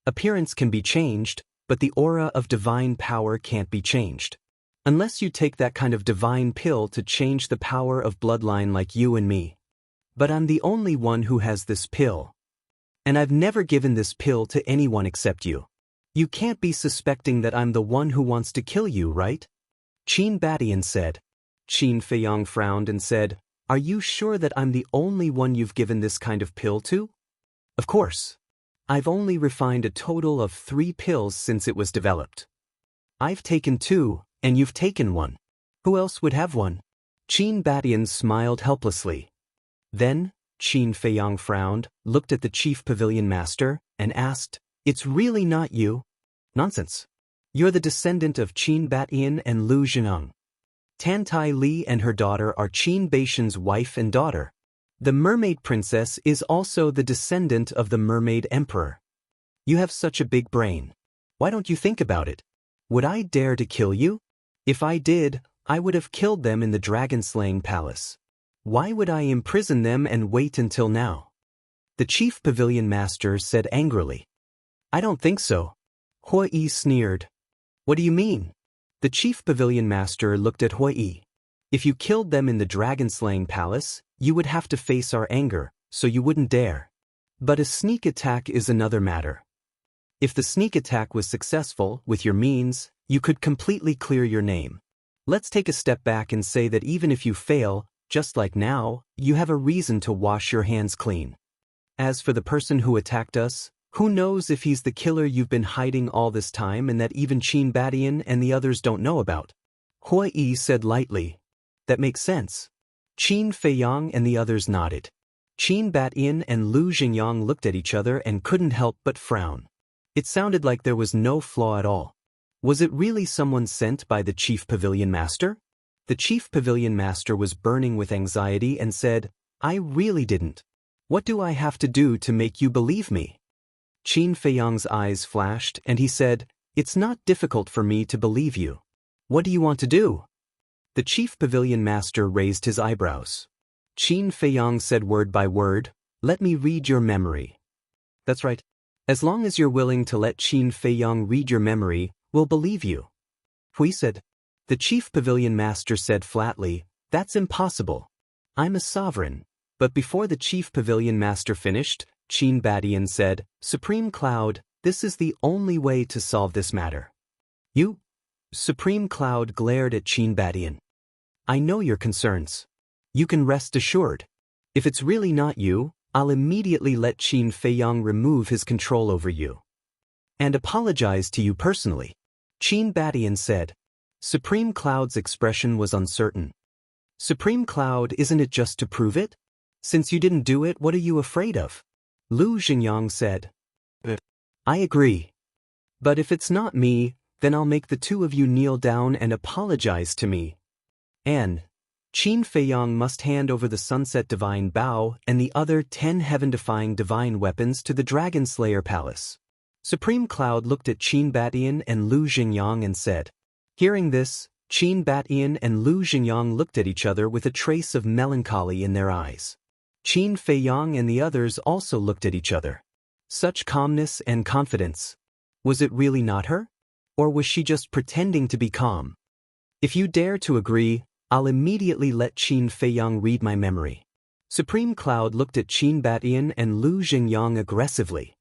Appearance can be changed, but the aura of divine power can't be changed. Unless you take that kind of divine pill to change the power of bloodline like you and me. But I'm the only one who has this pill. And I've never given this pill to anyone except you. You can't be suspecting that I'm the one who wants to kill you, right? Qin Bat-yin said. Qin Feiyang frowned and said, Are you sure that I'm the only one you've given this kind of pill to? Of course. I've only refined a total of 3 pills since it was developed. I've taken 2, and you've taken 1. Who else would have one? Qin Bat-yin smiled helplessly. Then, Qin Feiyang frowned, looked at the chief pavilion master, and asked, It's really not you? Nonsense. You're the descendant of Qin Bat-yin and Lu Zhongyang. Tan Tai Li and her daughter are Qin Baishan's wife and daughter. The mermaid princess is also the descendant of the mermaid emperor. You have such a big brain. Why don't you think about it? Would I dare to kill you? If I did, I would have killed them in the dragon-slaying palace. Why would I imprison them and wait until now? The chief pavilion master said angrily. I don't think so. Hui sneered. What do you mean? The chief pavilion master looked at Hui. If you killed them in the dragon-slaying palace, you would have to face our anger, so you wouldn't dare. But a sneak attack is another matter. If the sneak attack was successful, with your means, you could completely clear your name. Let's take a step back and say that even if you fail, just like now, you have a reason to wash your hands clean. As for the person who attacked us, who knows if he's the killer you've been hiding all this time and that even Qin Bat-yin and the others don't know about? Hui said lightly. That makes sense. Qin Feiyang and the others nodded. Qin Bat-yin and Lu Zhongyang looked at each other and couldn't help but frown. It sounded like there was no flaw at all. Was it really someone sent by the chief pavilion master? The chief pavilion master was burning with anxiety and said, I really didn't. What do I have to do to make you believe me? Qin Feiyang's eyes flashed and he said, It's not difficult for me to believe you. What do you want to do? The chief pavilion master raised his eyebrows. Qin Feiyang said word by word, Let me read your memory. That's right. As long as you're willing to let Qin Feiyang read your memory, we'll believe you. Hui said. The chief pavilion master said flatly, That's impossible. I'm a sovereign. But before the chief pavilion master finished, Qin Badian said, Supreme Cloud, this is the only way to solve this matter. You? Supreme Cloud glared at Qin Badian. I know your concerns. You can rest assured. If it's really not you, I'll immediately let Qin Feiyang remove his control over you. And apologize to you personally. Qin Badian said. Supreme Cloud's expression was uncertain. Supreme Cloud, isn't it just to prove it? Since you didn't do it, what are you afraid of? Lu Xingyang said. I agree. But if it's not me, then I'll make the two of you kneel down and apologize to me. And Qin Feiyang must hand over the Sunset Divine Bow and the other 10 heaven-defying divine weapons to the Dragon Slayer Palace. Supreme Cloud looked at Qin Badian and Lu Xingyang and said. Hearing this, Qin Badian and Lu Xingyang looked at each other with a trace of melancholy in their eyes. Qin Feiyang and the others also looked at each other. Such calmness and confidence. Was it really not her? Or was she just pretending to be calm? If you dare to agree, I'll immediately let Qin Feiyang read my memory. Supreme Cloud looked at Qin Badian and Lu Xingyang aggressively.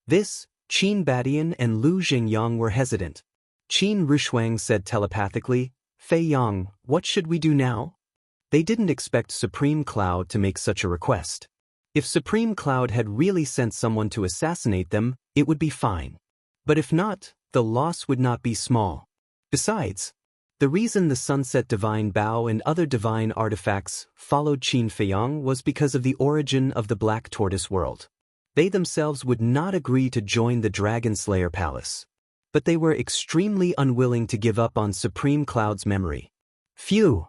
Qin Badian and Lu Xingyang were hesitant. Qin Rushuang said telepathically, Feiyang, what should we do now? They didn't expect Supreme Cloud to make such a request. If Supreme Cloud had really sent someone to assassinate them, it would be fine. But if not, the loss would not be small. Besides, the reason the Sunset Divine Bow and other divine artifacts followed Qin Feiyang was because of the origin of the Black Tortoise world. They themselves would not agree to join the Dragon Slayer Palace. But they were extremely unwilling to give up on Supreme Cloud's memory. Phew!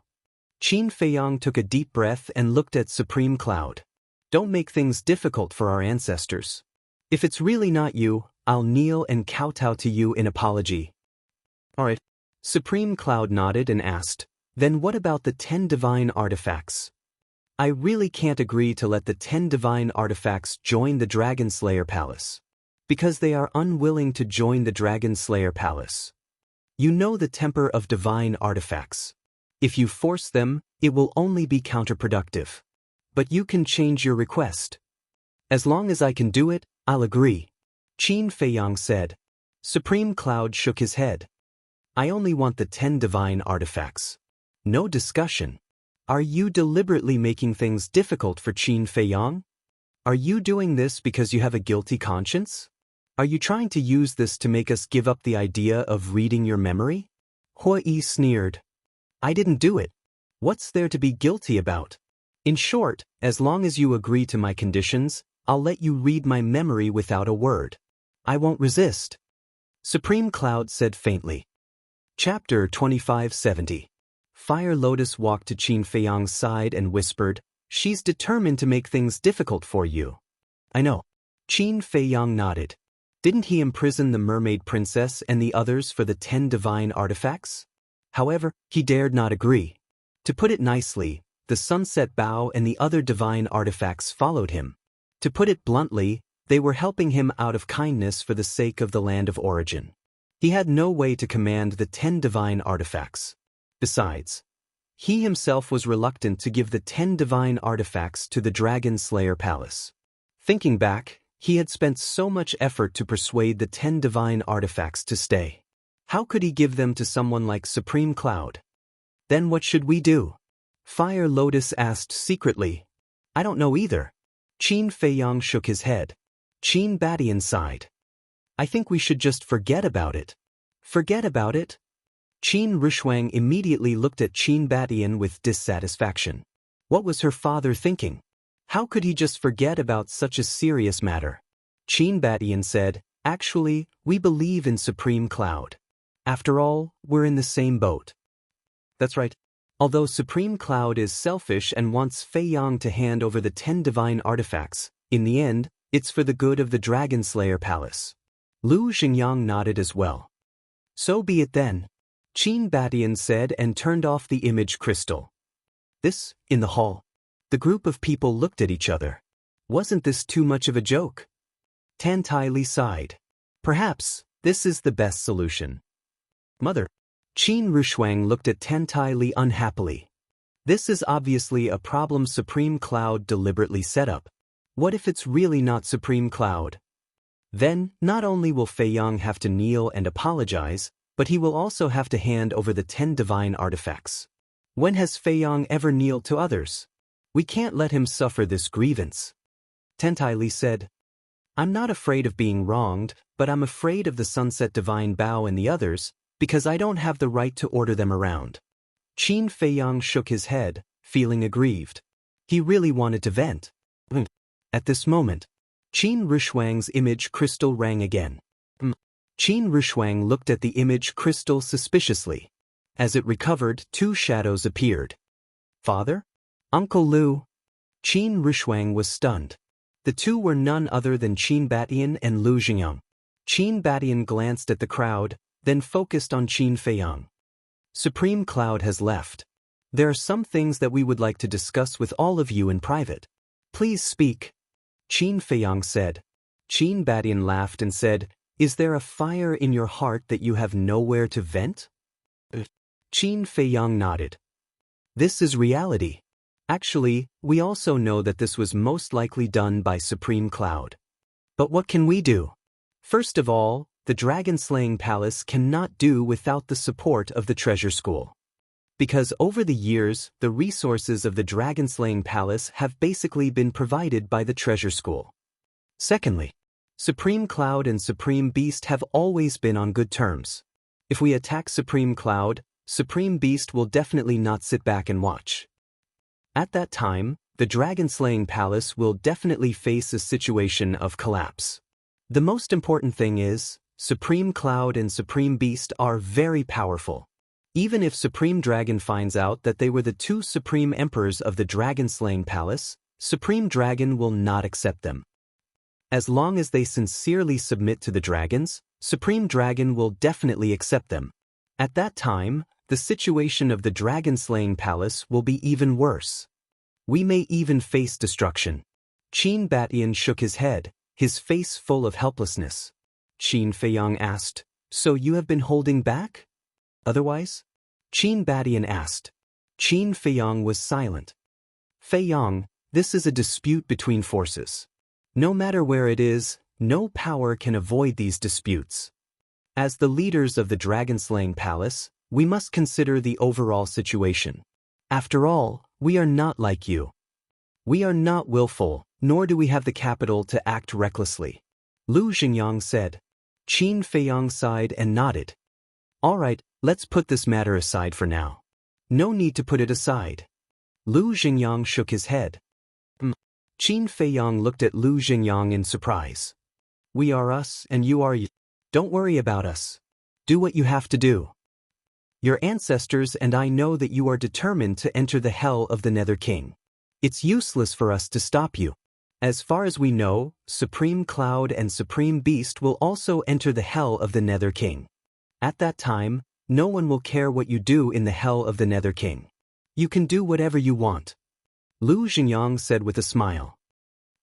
Qin Feiyang took a deep breath and looked at Supreme Cloud. Don't make things difficult for our ancestors. If it's really not you, I'll kneel and kowtow to you in apology. Alright. Supreme Cloud nodded and asked, Then what about the 10 divine artifacts? I really can't agree to let the 10 divine artifacts join the Dragon Slayer Palace. Because they are unwilling to join the Dragon Slayer Palace. You know the temper of divine artifacts. If you force them, it will only be counterproductive. But you can change your request. As long as I can do it, I'll agree. Qin Feiyang said. Supreme Cloud shook his head. I only want the 10 divine artifacts. No discussion. Are you deliberately making things difficult for Qin Feiyang? Are you doing this because you have a guilty conscience? Are you trying to use this to make us give up the idea of reading your memory? Hui sneered. I didn't do it. What's there to be guilty about? In short, as long as you agree to my conditions, I'll let you read my memory without a word. I won't resist. Supreme Cloud said faintly. Chapter 2570. Fire Lotus walked to Qin Feiyang's side and whispered, She's determined to make things difficult for you. I know. Qin Feiyang nodded. Didn't he imprison the mermaid princess and the others for the 10 divine artifacts? However, he dared not agree. To put it nicely, the Sunset Bow and the other divine artifacts followed him. To put it bluntly, they were helping him out of kindness for the sake of the land of origin. He had no way to command the 10 divine artifacts. Besides, he himself was reluctant to give the 10 divine artifacts to the Dragon Slayer Palace. Thinking back, he had spent so much effort to persuade the 10 divine artifacts to stay. How could he give them to someone like Supreme Cloud? Then what should we do? Fire Lotus asked secretly. I don't know either. Qin Feiyang shook his head. Qin Badian sighed. I think we should just forget about it. Forget about it? Qin Rushuang immediately looked at Qin Badian with dissatisfaction. What was her father thinking? How could he just forget about such a serious matter? Qin Badian said, Actually, we believe in Supreme Cloud. After all, we're in the same boat. That's right. Although Supreme Cloud is selfish and wants Fei Yang to hand over the 10 divine artifacts, in the end, it's for the good of the Dragon Slayer Palace. Lu Xingyang nodded as well. So be it then, Qin Batian said and turned off the image crystal. In the hall. The group of people looked at each other. Wasn't this too much of a joke? Tan Tai Li sighed. Perhaps, this is the best solution. Mother. Qin Rushuang looked at Tan Tai Li unhappily. This is obviously a problem Supreme Cloud deliberately set up. What if it's really not Supreme Cloud? Then, not only will Fei Yang have to kneel and apologize, but he will also have to hand over the 10 divine artifacts. When has Fei Yang ever kneeled to others? We can't let him suffer this grievance. Tan Tai Li said, I'm not afraid of being wronged, but I'm afraid of the Sunset Divine Bao and the others, because I don't have the right to order them around. Qin Fei Yang shook his head, feeling aggrieved. He really wanted to vent. At this moment, Qin Rushuang's image crystal rang again. Qin Rushuang looked at the image crystal suspiciously. As it recovered, 2 shadows appeared. Father? Uncle Lu? Qin Rushuang was stunned. The 2 were none other than Qin Batian and Lu Xingyang. Qin Batian glanced at the crowd, then focused on Qin Fei Yang. Supreme Cloud has left. There are some things that we would like to discuss with all of you in private. Please speak. Qin Fei Yang said. Qin Batian laughed and said, Is there a fire in your heart that you have nowhere to vent? Qin Fei Yang nodded. This is reality. Actually, we also know that this was most likely done by Supreme Cloud. But what can we do? First of all, the Dragon-Slaying Palace cannot do without the support of the Treasure School. Because over the years, the resources of the Dragon-Slaying Palace have basically been provided by the Treasure School. Secondly, Supreme Cloud and Supreme Beast have always been on good terms. If we attack Supreme Cloud, Supreme Beast will definitely not sit back and watch. At that time, the Dragon-Slaying Palace will definitely face a situation of collapse. The most important thing is, Supreme Cloud and Supreme Beast are very powerful. Even if Supreme Dragon finds out that they were the 2 Supreme Emperors of the Dragon-Slaying Palace, Supreme Dragon will not accept them. As long as they sincerely submit to the dragons, Supreme Dragon will definitely accept them. At that time, the situation of the Dragon-Slaying Palace will be even worse. We may even face destruction. Qin Batian shook his head, his face full of helplessness. Qin Fei Yang asked, So you have been holding back? Otherwise? Qin Batian asked. Qin Fei Yang was silent. Fei Yang, this is a dispute between forces. No matter where it is, no power can avoid these disputes. As the leaders of the Dragon-Slaying Palace, we must consider the overall situation. After all, we are not like you. We are not willful, nor do we have the capital to act recklessly. Lu Xingyang said. Qin Fei Yang sighed and nodded. All right, let's put this matter aside for now. No need to put it aside. Lu Xingyang shook his head. Qin Fei Yang looked at Lu Xingyang in surprise. We are us and you are you. Don't worry about us. Do what you have to do. Your ancestors and I know that you are determined to enter the hell of the Nether King. It's useless for us to stop you. As far as we know, Supreme Cloud and Supreme Beast will also enter the hell of the Nether King. At that time, no one will care what you do in the hell of the Nether King. You can do whatever you want. Lu Xingyang said with a smile.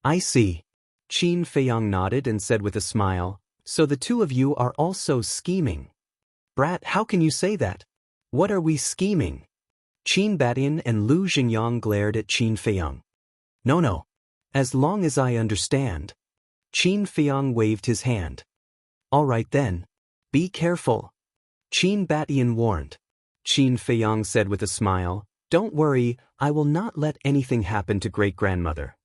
I see. Qin Fei Yang nodded and said with a smile, So the 2 of you are also scheming. Brat, how can you say that? What are we scheming? Qin Batian and Lu Xingyang glared at Qin Fei Yang. No. As long as I understand. Qin Fei Yang waved his hand. All right then. Be careful. Qin Batian warned. Qin Fei Yang said with a smile, Don't worry, I will not let anything happen to great-grandmother.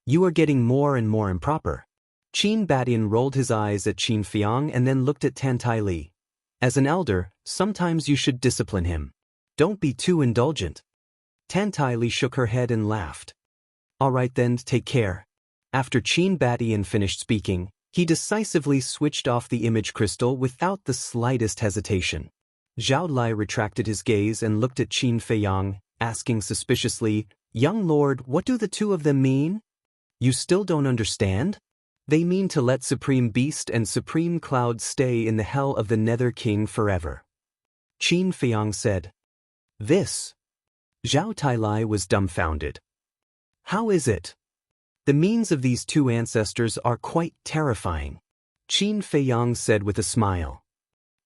You are getting more and more improper. Qin Batian rolled his eyes at Qin Fei Yang and then looked at Tan Tai Li. As an elder, sometimes you should discipline him. Don't be too indulgent. Tan Tai Li shook her head and laughed. All right then, take care. After Qin Batian finished speaking, he decisively switched off the image crystal without the slightest hesitation. Zhao Lai retracted his gaze and looked at Qin Feiyang, asking suspiciously, "Young lord, what do the two of them mean? You still don't understand? They mean to let Supreme Beast and Supreme Cloud stay in the hell of the Nether King forever." Qin Feiyang said. This. Zhao Tailai was dumbfounded. How is it? The means of these two ancestors are quite terrifying, Qin Feiyang said with a smile.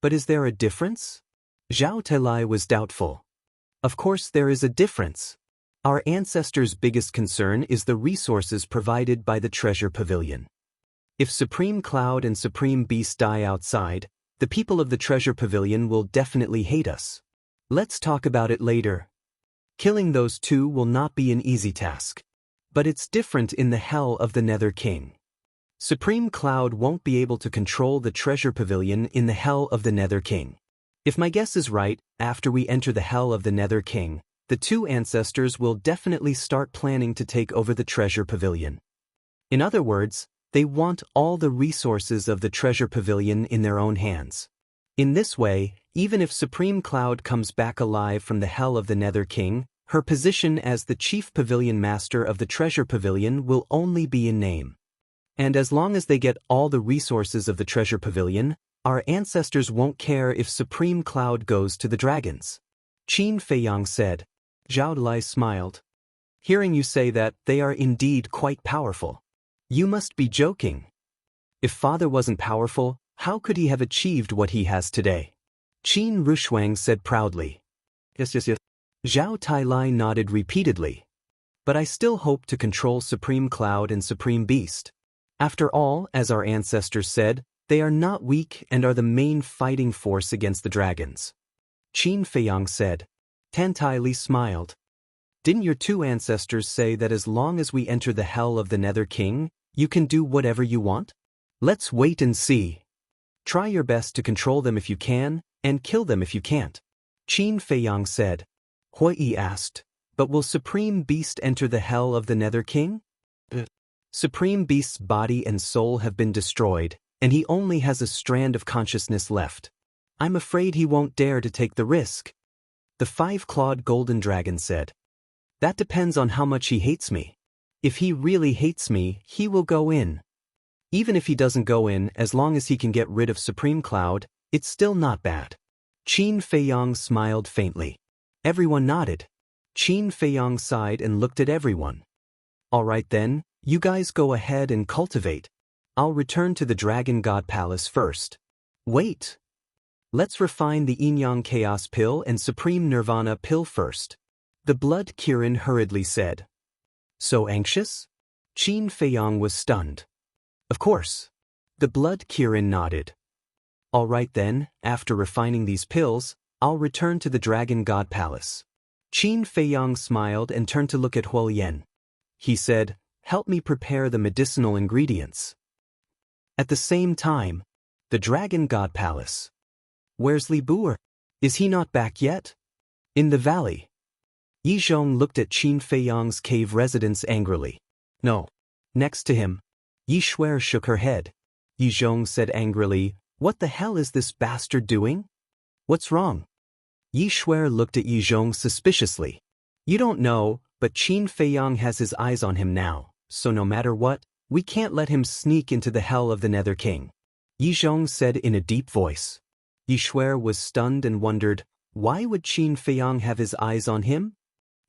But is there a difference? Zhao Tailai was doubtful. Of course there is a difference. Our ancestors' biggest concern is the resources provided by the treasure pavilion. If Supreme Cloud and Supreme Beast die outside, the people of the treasure pavilion will definitely hate us. Let's talk about it later. Killing those two will not be an easy task. But it's different in the hell of the Nether King. Supreme Cloud won't be able to control the treasure pavilion in the hell of the Nether King. If my guess is right, after we enter the hell of the Nether King, the two ancestors will definitely start planning to take over the treasure pavilion. In other words, they want all the resources of the treasure pavilion in their own hands. In this way, even if Supreme Cloud comes back alive from the hell of the Nether King, her position as the chief pavilion master of the treasure pavilion will only be in name. And as long as they get all the resources of the treasure pavilion, our ancestors won't care if Supreme Cloud goes to the dragons. Qin Feiyang said. Zhao Lai smiled. Hearing you say that, they are indeed quite powerful. You must be joking. If father wasn't powerful, how could he have achieved what he has today? Qin Rushuang said proudly. Yes. Zhao Tailai nodded repeatedly. But I still hope to control Supreme Cloud and Supreme Beast. After all, as our ancestors said, they are not weak and are the main fighting force against the dragons. Qin Feiyang said. Tan Taili smiled. Didn't your two ancestors say that as long as we enter the hell of the Nether King, you can do whatever you want? Let's wait and see. Try your best to control them if you can, and kill them if you can't. Qin Feiyang said. Hui Yi asked, but will Supreme Beast enter the hell of the Nether King? Supreme Beast's body and soul have been destroyed, and he only has a strand of consciousness left. I'm afraid he won't dare to take the risk. The five-clawed golden dragon said. That depends on how much he hates me. If he really hates me, he will go in. Even if he doesn't go in, as long as he can get rid of Supreme Cloud, it's still not bad. Qin Feiyang smiled faintly. Everyone nodded. Qin Feiyang sighed and looked at everyone. All right then, you guys go ahead and cultivate. I'll return to the Dragon God Palace first. Wait. Let's refine the Yin-Yang Chaos Pill and Supreme Nirvana Pill first. The Blood Kirin hurriedly said. So anxious? Qin Feiyang was stunned. Of course. The Blood Kirin nodded. All right then, after refining these pills, I'll return to the Dragon God Palace. Qin Feiyang smiled and turned to look at Huo Yan. He said, help me prepare the medicinal ingredients. At the same time, the Dragon God Palace. Where's Li Bu'er? Is he not back yet? In the valley. Yi Zhong looked at Qin Feiyang's cave residence angrily. No. Next to him. Yi Shuer shook her head. Yi Zhong said angrily, what the hell is this bastard doing? What's wrong? Yi Shuer looked at Yi Zhong suspiciously. You don't know, but Qin Feiyang has his eyes on him now, so no matter what, we can't let him sneak into the hell of the Nether King. Yi Zhong said in a deep voice. Yi Shuer was stunned and wondered, why would Qin Feiyang have his eyes on him?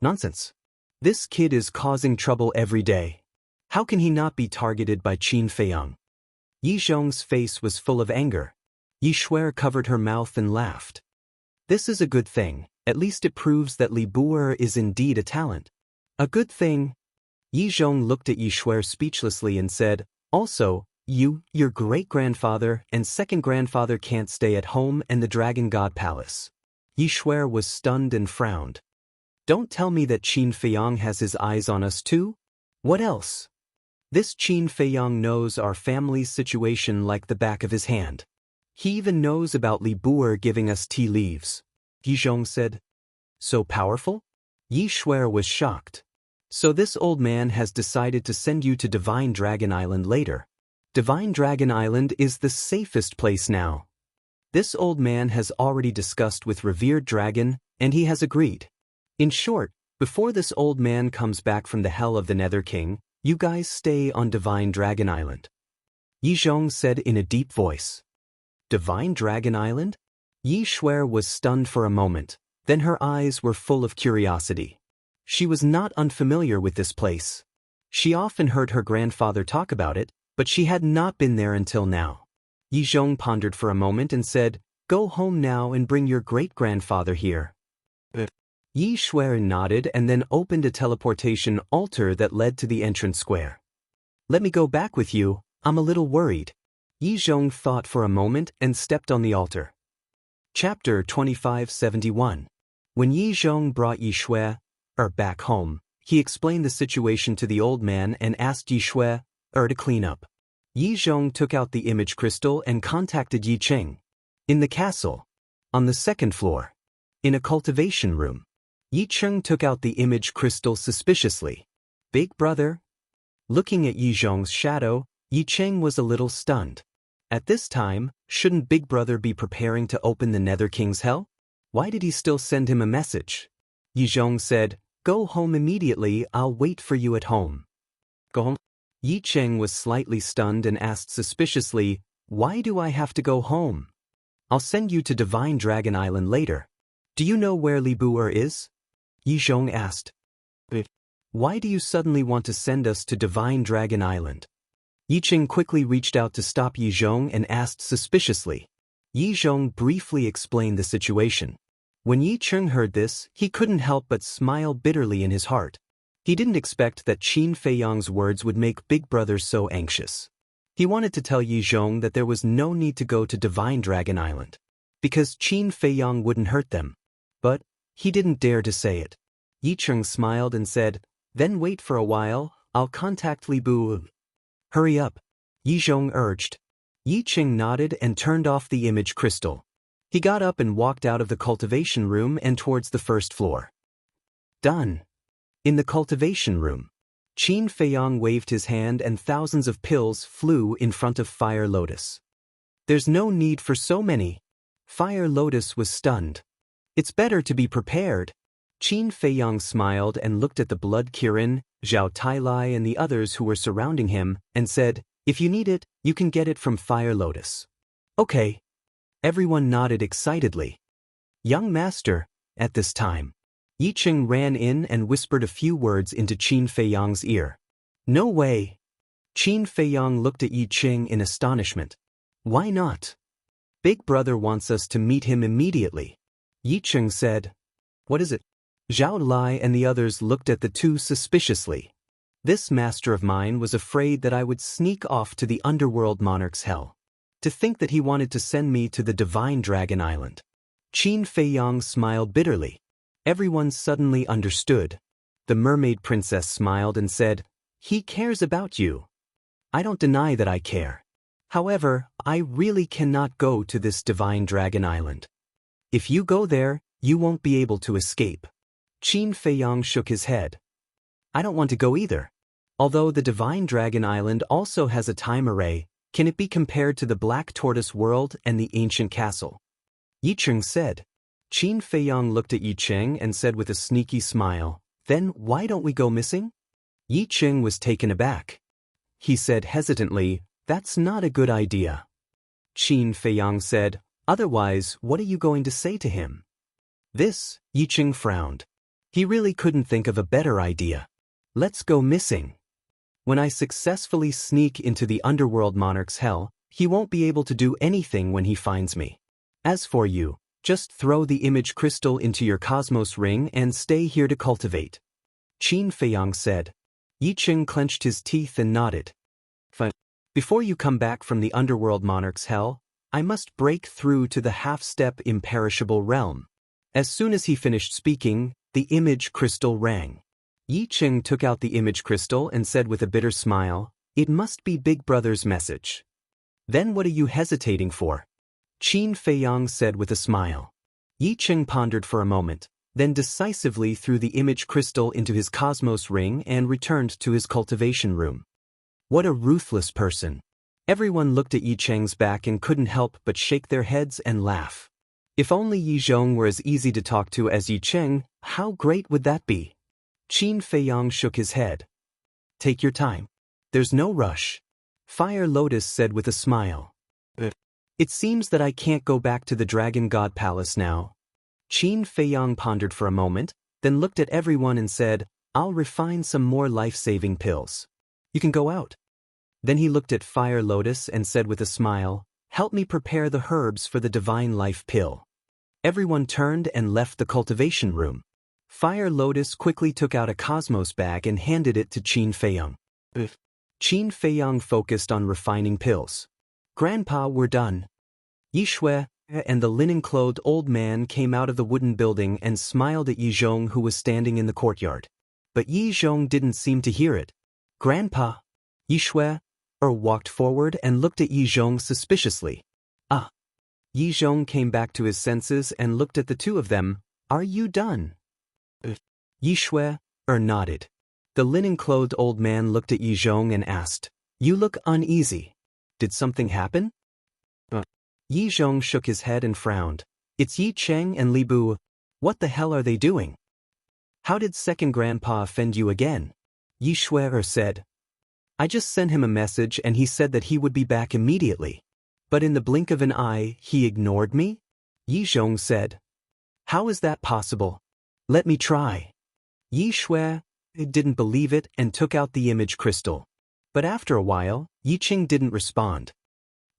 Nonsense. This kid is causing trouble every day. How can he not be targeted by Qin Feiyang? Yi Zhong's face was full of anger. Yi Shuer covered her mouth and laughed. This is a good thing, at least it proves that Li Bu'er is indeed a talent. A good thing. Yi Zhong looked at Yi Shuer speechlessly and said, also, your great-grandfather and second-grandfather can't stay at home and the Dragon God Palace. Yi Shuer was stunned and frowned. Don't tell me that Qin Feiyang has his eyes on us too? What else? This Qin Feiyang knows our family's situation like the back of his hand. He even knows about Li Bu'er giving us tea leaves. Yi Zhong said. So powerful? Yi Shuer was shocked. So this old man has decided to send you to Divine Dragon Island later. Divine Dragon Island is the safest place now. This old man has already discussed with revered dragon, and he has agreed. In short, before this old man comes back from the hell of the Nether King, you guys stay on Divine Dragon Island. Yi Zhong said in a deep voice. Divine Dragon Island? Yi Shuer was stunned for a moment, then her eyes were full of curiosity. She was not unfamiliar with this place. She often heard her grandfather talk about it, but she had not been there until now. Yi Zhong pondered for a moment and said, Go home now and bring your great-grandfather here. Yi Shuer nodded and then opened a teleportation altar that led to the entrance square. Let me go back with you, I'm a little worried. Yi Zhong thought for a moment and stepped on the altar. Chapter 2571. When Yi Zhong brought Yi Shuer back home, he explained the situation to the old man and asked Yi Shuer to clean up. Yi Zhong took out the image crystal and contacted Yi Cheng. In the castle. On the second floor. In a cultivation room. Yi Cheng took out the image crystal suspiciously. Big brother? Looking at Yi Zhong's shadow, Yi Cheng was a little stunned. At this time, shouldn't Big Brother be preparing to open the Nether King's hell? Why did he still send him a message? Yi Zhong said, Go home immediately, I'll wait for you at home. Go home? Yi Cheng was slightly stunned and asked suspiciously, Why do I have to go home? I'll send you to Divine Dragon Island later. Do you know where Li Bu'er is? Yi Zhong asked. Why do you suddenly want to send us to Divine Dragon Island? Yi Cheng quickly reached out to stop Yi Zhong and asked suspiciously. Yi Zhong briefly explained the situation. When Yi Cheng heard this, he couldn't help but smile bitterly in his heart. He didn't expect that Qin Feiyang's words would make Big Brother so anxious. He wanted to tell Yi Zhong that there was no need to go to Divine Dragon Island, because Qin Feiyang wouldn't hurt them. But he didn't dare to say it. Yi Cheng smiled and said, Then wait for a while, I'll contact Li Bu. Hurry up, Yi Zhong urged. Yi Cheng nodded and turned off the image crystal. He got up and walked out of the cultivation room and towards the first floor. Done. In the cultivation room, Qin Feiyang waved his hand and thousands of pills flew in front of Fire Lotus. There's no need for so many. Fire Lotus was stunned. It's better to be prepared. Qin Feiyang smiled and looked at the Blood Kirin, Zhao Tailai and the others who were surrounding him, and said, If you need it, you can get it from Fire Lotus. Okay. Everyone nodded excitedly. Young master, at this time, Yi Cheng ran in and whispered a few words into Qin Feiyang's ear. No way. Qin Feiyang looked at Yi Cheng in astonishment. Why not? Big Brother wants us to meet him immediately. Yi Cheng said. What is it? Zhao Lai and the others looked at the two suspiciously. This master of mine was afraid that I would sneak off to the underworld monarch's hell. To think that he wanted to send me to the Divine Dragon Island. Qin Feiyang smiled bitterly. Everyone suddenly understood. The mermaid princess smiled and said, He cares about you. I don't deny that I care. However, I really cannot go to this Divine Dragon Island. If you go there, you won't be able to escape. Qin Feiyang shook his head. I don't want to go either. Although the Divine Dragon Island also has a time array, can it be compared to the Black Tortoise World and the Ancient Castle? Yi Cheng said. Qin Feiyang looked at Yi Cheng and said with a sneaky smile, Then why don't we go missing? Yi Cheng was taken aback. He said hesitantly, That's not a good idea. Qin Feiyang said, Otherwise, what are you going to say to him? This, Yi Cheng frowned. He really couldn't think of a better idea. Let's go missing. When I successfully sneak into the underworld monarch's hell, he won't be able to do anything when he finds me. As for you, just throw the image crystal into your cosmos ring and stay here to cultivate. Qin Feiyang said. Yi Cheng clenched his teeth and nodded. Fine. Before you come back from the underworld monarch's hell, I must break through to the half-step imperishable realm. As soon as he finished speaking, the image crystal rang. Yi Cheng took out the image crystal and said with a bitter smile, It must be Big Brother's message. Then what are you hesitating for? Qin Feiyang said with a smile. Yi Cheng pondered for a moment, then decisively threw the image crystal into his cosmos ring and returned to his cultivation room. What a ruthless person. Everyone looked at Yi Cheng's back and couldn't help but shake their heads and laugh. If only Yi Zhong were as easy to talk to as Yi Cheng, how great would that be? Qin Feiyang shook his head. Take your time. There's no rush. Fire Lotus said with a smile. It seems that I can't go back to the Dragon God Palace now. Qin Feiyang pondered for a moment, then looked at everyone and said, I'll refine some more life-saving pills. You can go out. Then he looked at Fire Lotus and said with a smile, help me prepare the herbs for the divine life pill. Everyone turned and left the cultivation room. Fire Lotus quickly took out a Cosmos bag and handed it to Qin Feiyang. Qin Feiyang focused on refining pills. Grandpa, we're done. Yi Shui and the linen-clothed old man came out of the wooden building and smiled at Yi Zhong, who was standing in the courtyard. But Yi Zhong didn't seem to hear it. Grandpa. Yi Shui walked forward and looked at Yi Zhong suspiciously. Ah. Yi Zhong came back to his senses and looked at the two of them. Are you done? Yi Shui nodded. The linen-clothed old man looked at Yi Zhong and asked, you look uneasy. Did something happen? Yi Zhong shook his head and frowned. It's Yi Cheng and Li Bu. What the hell are they doing? How did second grandpa offend you again? Yi Shui said. I just sent him a message and he said that he would be back immediately. But in the blink of an eye, he ignored me? Yi Zhong said. How is that possible? Let me try. Yi Shui didn't believe it and took out the image crystal. But after a while, Yi Cheng didn't respond.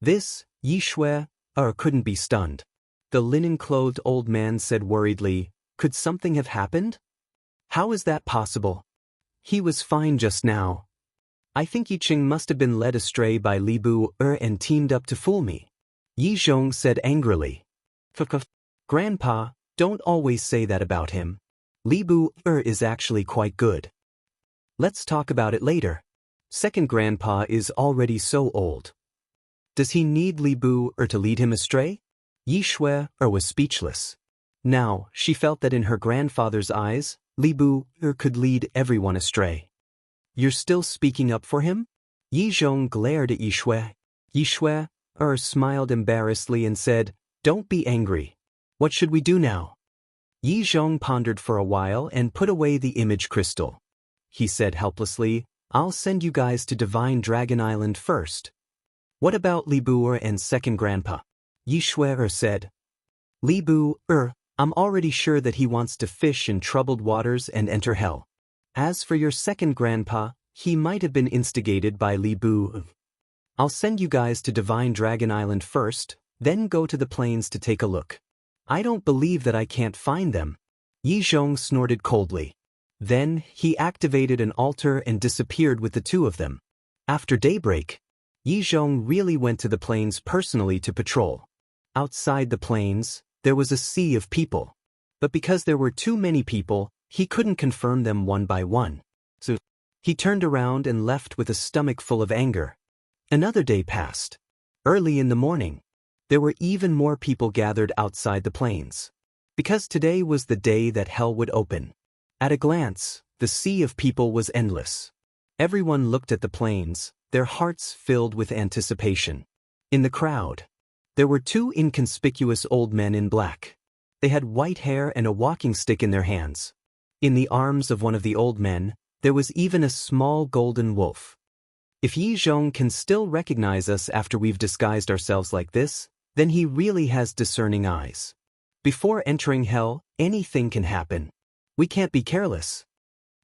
This, Yi Shui couldn't be stunned. The linen-clothed old man said worriedly, could something have happened? How is that possible? He was fine just now. I think Yi Cheng must have been led astray by Li Bu and teamed up to fool me. Yi Zhong said angrily. Grandpa, don't always say that about him. Li Bu is actually quite good. Let's talk about it later. Second grandpa is already so old. Does he need Li Bu to lead him astray? Yi Shui was speechless. Now, she felt that in her grandfather's eyes, Li Bu could lead everyone astray. You're still speaking up for him? Yi Zhong glared at Yi Shui. Yi Shui smiled embarrassedly and said, don't be angry. What should we do now? Yi Zhong pondered for a while and put away the image crystal. He said helplessly, I'll send you guys to Divine Dragon Island first. What about Li Bu and second grandpa? Yi Shui said. Li Bu, I'm already sure that he wants to fish in troubled waters and enter hell. As for your second grandpa, he might have been instigated by Li Bu. I'll send you guys to Divine Dragon Island first, then go to the plains to take a look. I don't believe that I can't find them. Yi Zhong snorted coldly. Then, he activated an altar and disappeared with the two of them. After daybreak, Yi Zhong really went to the plains personally to patrol. Outside the plains, there was a sea of people. But because there were too many people, he couldn't confirm them one by one. So, he turned around and left with a stomach full of anger. Another day passed. Early in the morning, there were even more people gathered outside the plains. Because today was the day that hell would open. At a glance, the sea of people was endless. Everyone looked at the plains, their hearts filled with anticipation. In the crowd, there were two inconspicuous old men in black. They had white hair and a walking stick in their hands. In the arms of one of the old men, there was even a small golden wolf. If Yi Zhong can still recognize us after we've disguised ourselves like this, then he really has discerning eyes. Before entering hell, anything can happen. We can't be careless.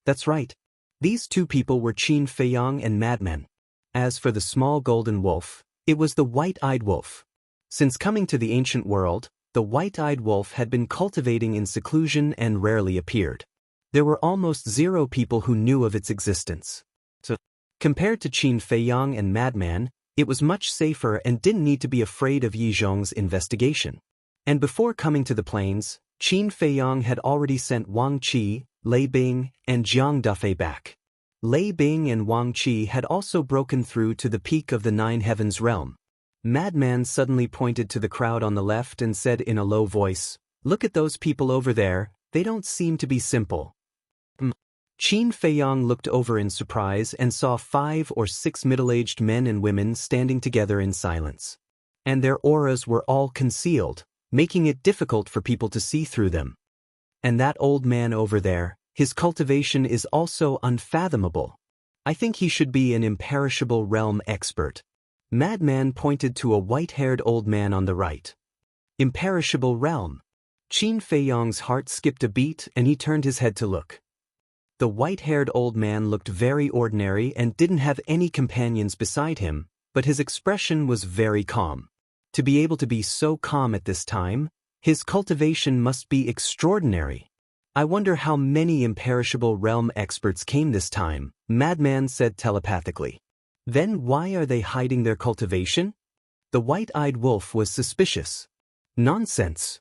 That's right. These two people were Qin Feiyang and madmen. As for the small golden wolf, it was the white-eyed wolf. Since coming to the ancient world, the white-eyed wolf had been cultivating in seclusion and rarely appeared. There were almost zero people who knew of its existence. So, compared to Qin Feiyang and madman, it was much safer and didn't need to be afraid of Yi Zhong's investigation. And before coming to the plains, Qin Feiyang had already sent Wang Qi, Lei Bing, and Jiang Dafei back. Lei Bing and Wang Qi had also broken through to the peak of the Nine Heavens realm. Madman suddenly pointed to the crowd on the left and said in a low voice, "Look at those people over there, they don't seem to be simple." Qin Feiyang looked over in surprise and saw 5 or 6 middle-aged men and women standing together in silence. And their auras were all concealed, making it difficult for people to see through them. And that old man over there, his cultivation is also unfathomable. I think he should be an imperishable realm expert. Madman pointed to a white-haired old man on the right. Imperishable realm. Qin Feiyang's heart skipped a beat and he turned his head to look. The white-haired old man looked very ordinary and didn't have any companions beside him, but his expression was very calm. To be able to be so calm at this time, his cultivation must be extraordinary. I wonder how many imperishable realm experts came this time, Madman said telepathically. Then why are they hiding their cultivation? The white-eyed wolf was suspicious. Nonsense.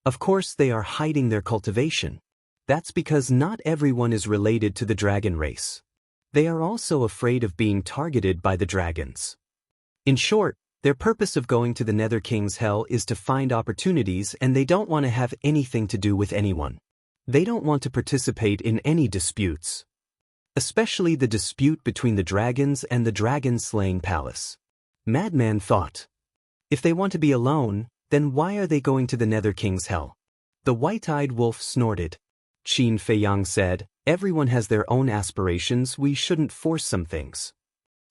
Of course they are hiding their cultivation. That's because not everyone is related to the dragon race. They are also afraid of being targeted by the dragons. In short, their purpose of going to the Nether King's Hell is to find opportunities and they don't want to have anything to do with anyone. They don't want to participate in any disputes. Especially the dispute between the dragons and the dragon-slaying palace. Madman thought. If they want to be alone, then why are they going to the Nether King's Hell? The white-eyed wolf snorted. Qin Feiyang said, everyone has their own aspirations, we shouldn't force some things.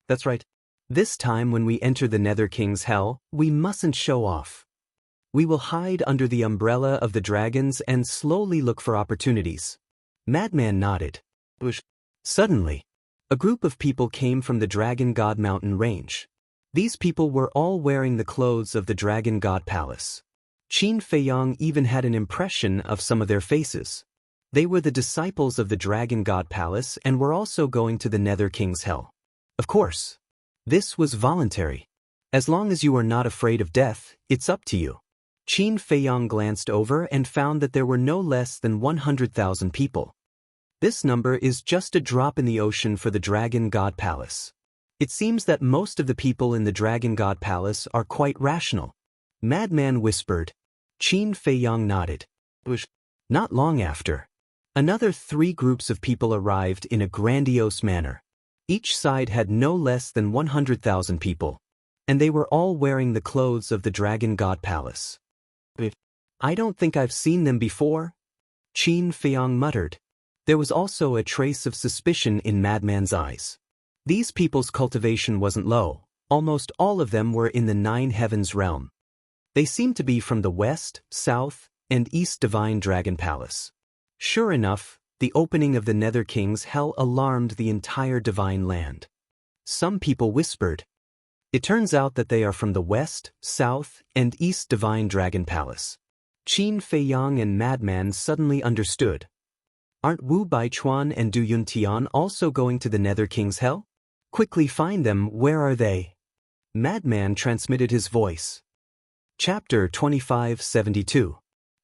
That's right. This time when we enter the Nether King's Hell, we mustn't show off. We will hide under the umbrella of the dragons and slowly look for opportunities. Madman nodded. Suddenly, a group of people came from the Dragon God Mountain range. These people were all wearing the clothes of the Dragon God Palace. Qin Feiyang even had an impression of some of their faces. They were the disciples of the Dragon God Palace and were also going to the Nether King's Hell. Of course. This was voluntary. As long as you are not afraid of death, it's up to you. Qin Feiyang glanced over and found that there were no less than 100,000 people. This number is just a drop in the ocean for the Dragon God Palace. It seems that most of the people in the Dragon God Palace are quite rational. Madman whispered. Qin Feiyang nodded. Not long after, another 3 groups of people arrived in a grandiose manner. Each side had no less than 100,000 people, and they were all wearing the clothes of the Dragon God Palace. I don't think I've seen them before, Qin Feiyang muttered. There was also a trace of suspicion in Madman's eyes. These people's cultivation wasn't low, almost all of them were in the 9 Heavens realm. They seemed to be from the West, South, and East Divine Dragon Palace. Sure enough, the opening of the Nether King's Hell alarmed the entire Divine Land. Some people whispered. It turns out that they are from the West, South, and East Divine Dragon Palace. Qin Feiyang and Madman suddenly understood. Aren't Wu Baichuan and Du Yuntian also going to the Nether King's Hell? Quickly find them, where are they? Madman transmitted his voice. Chapter 2572.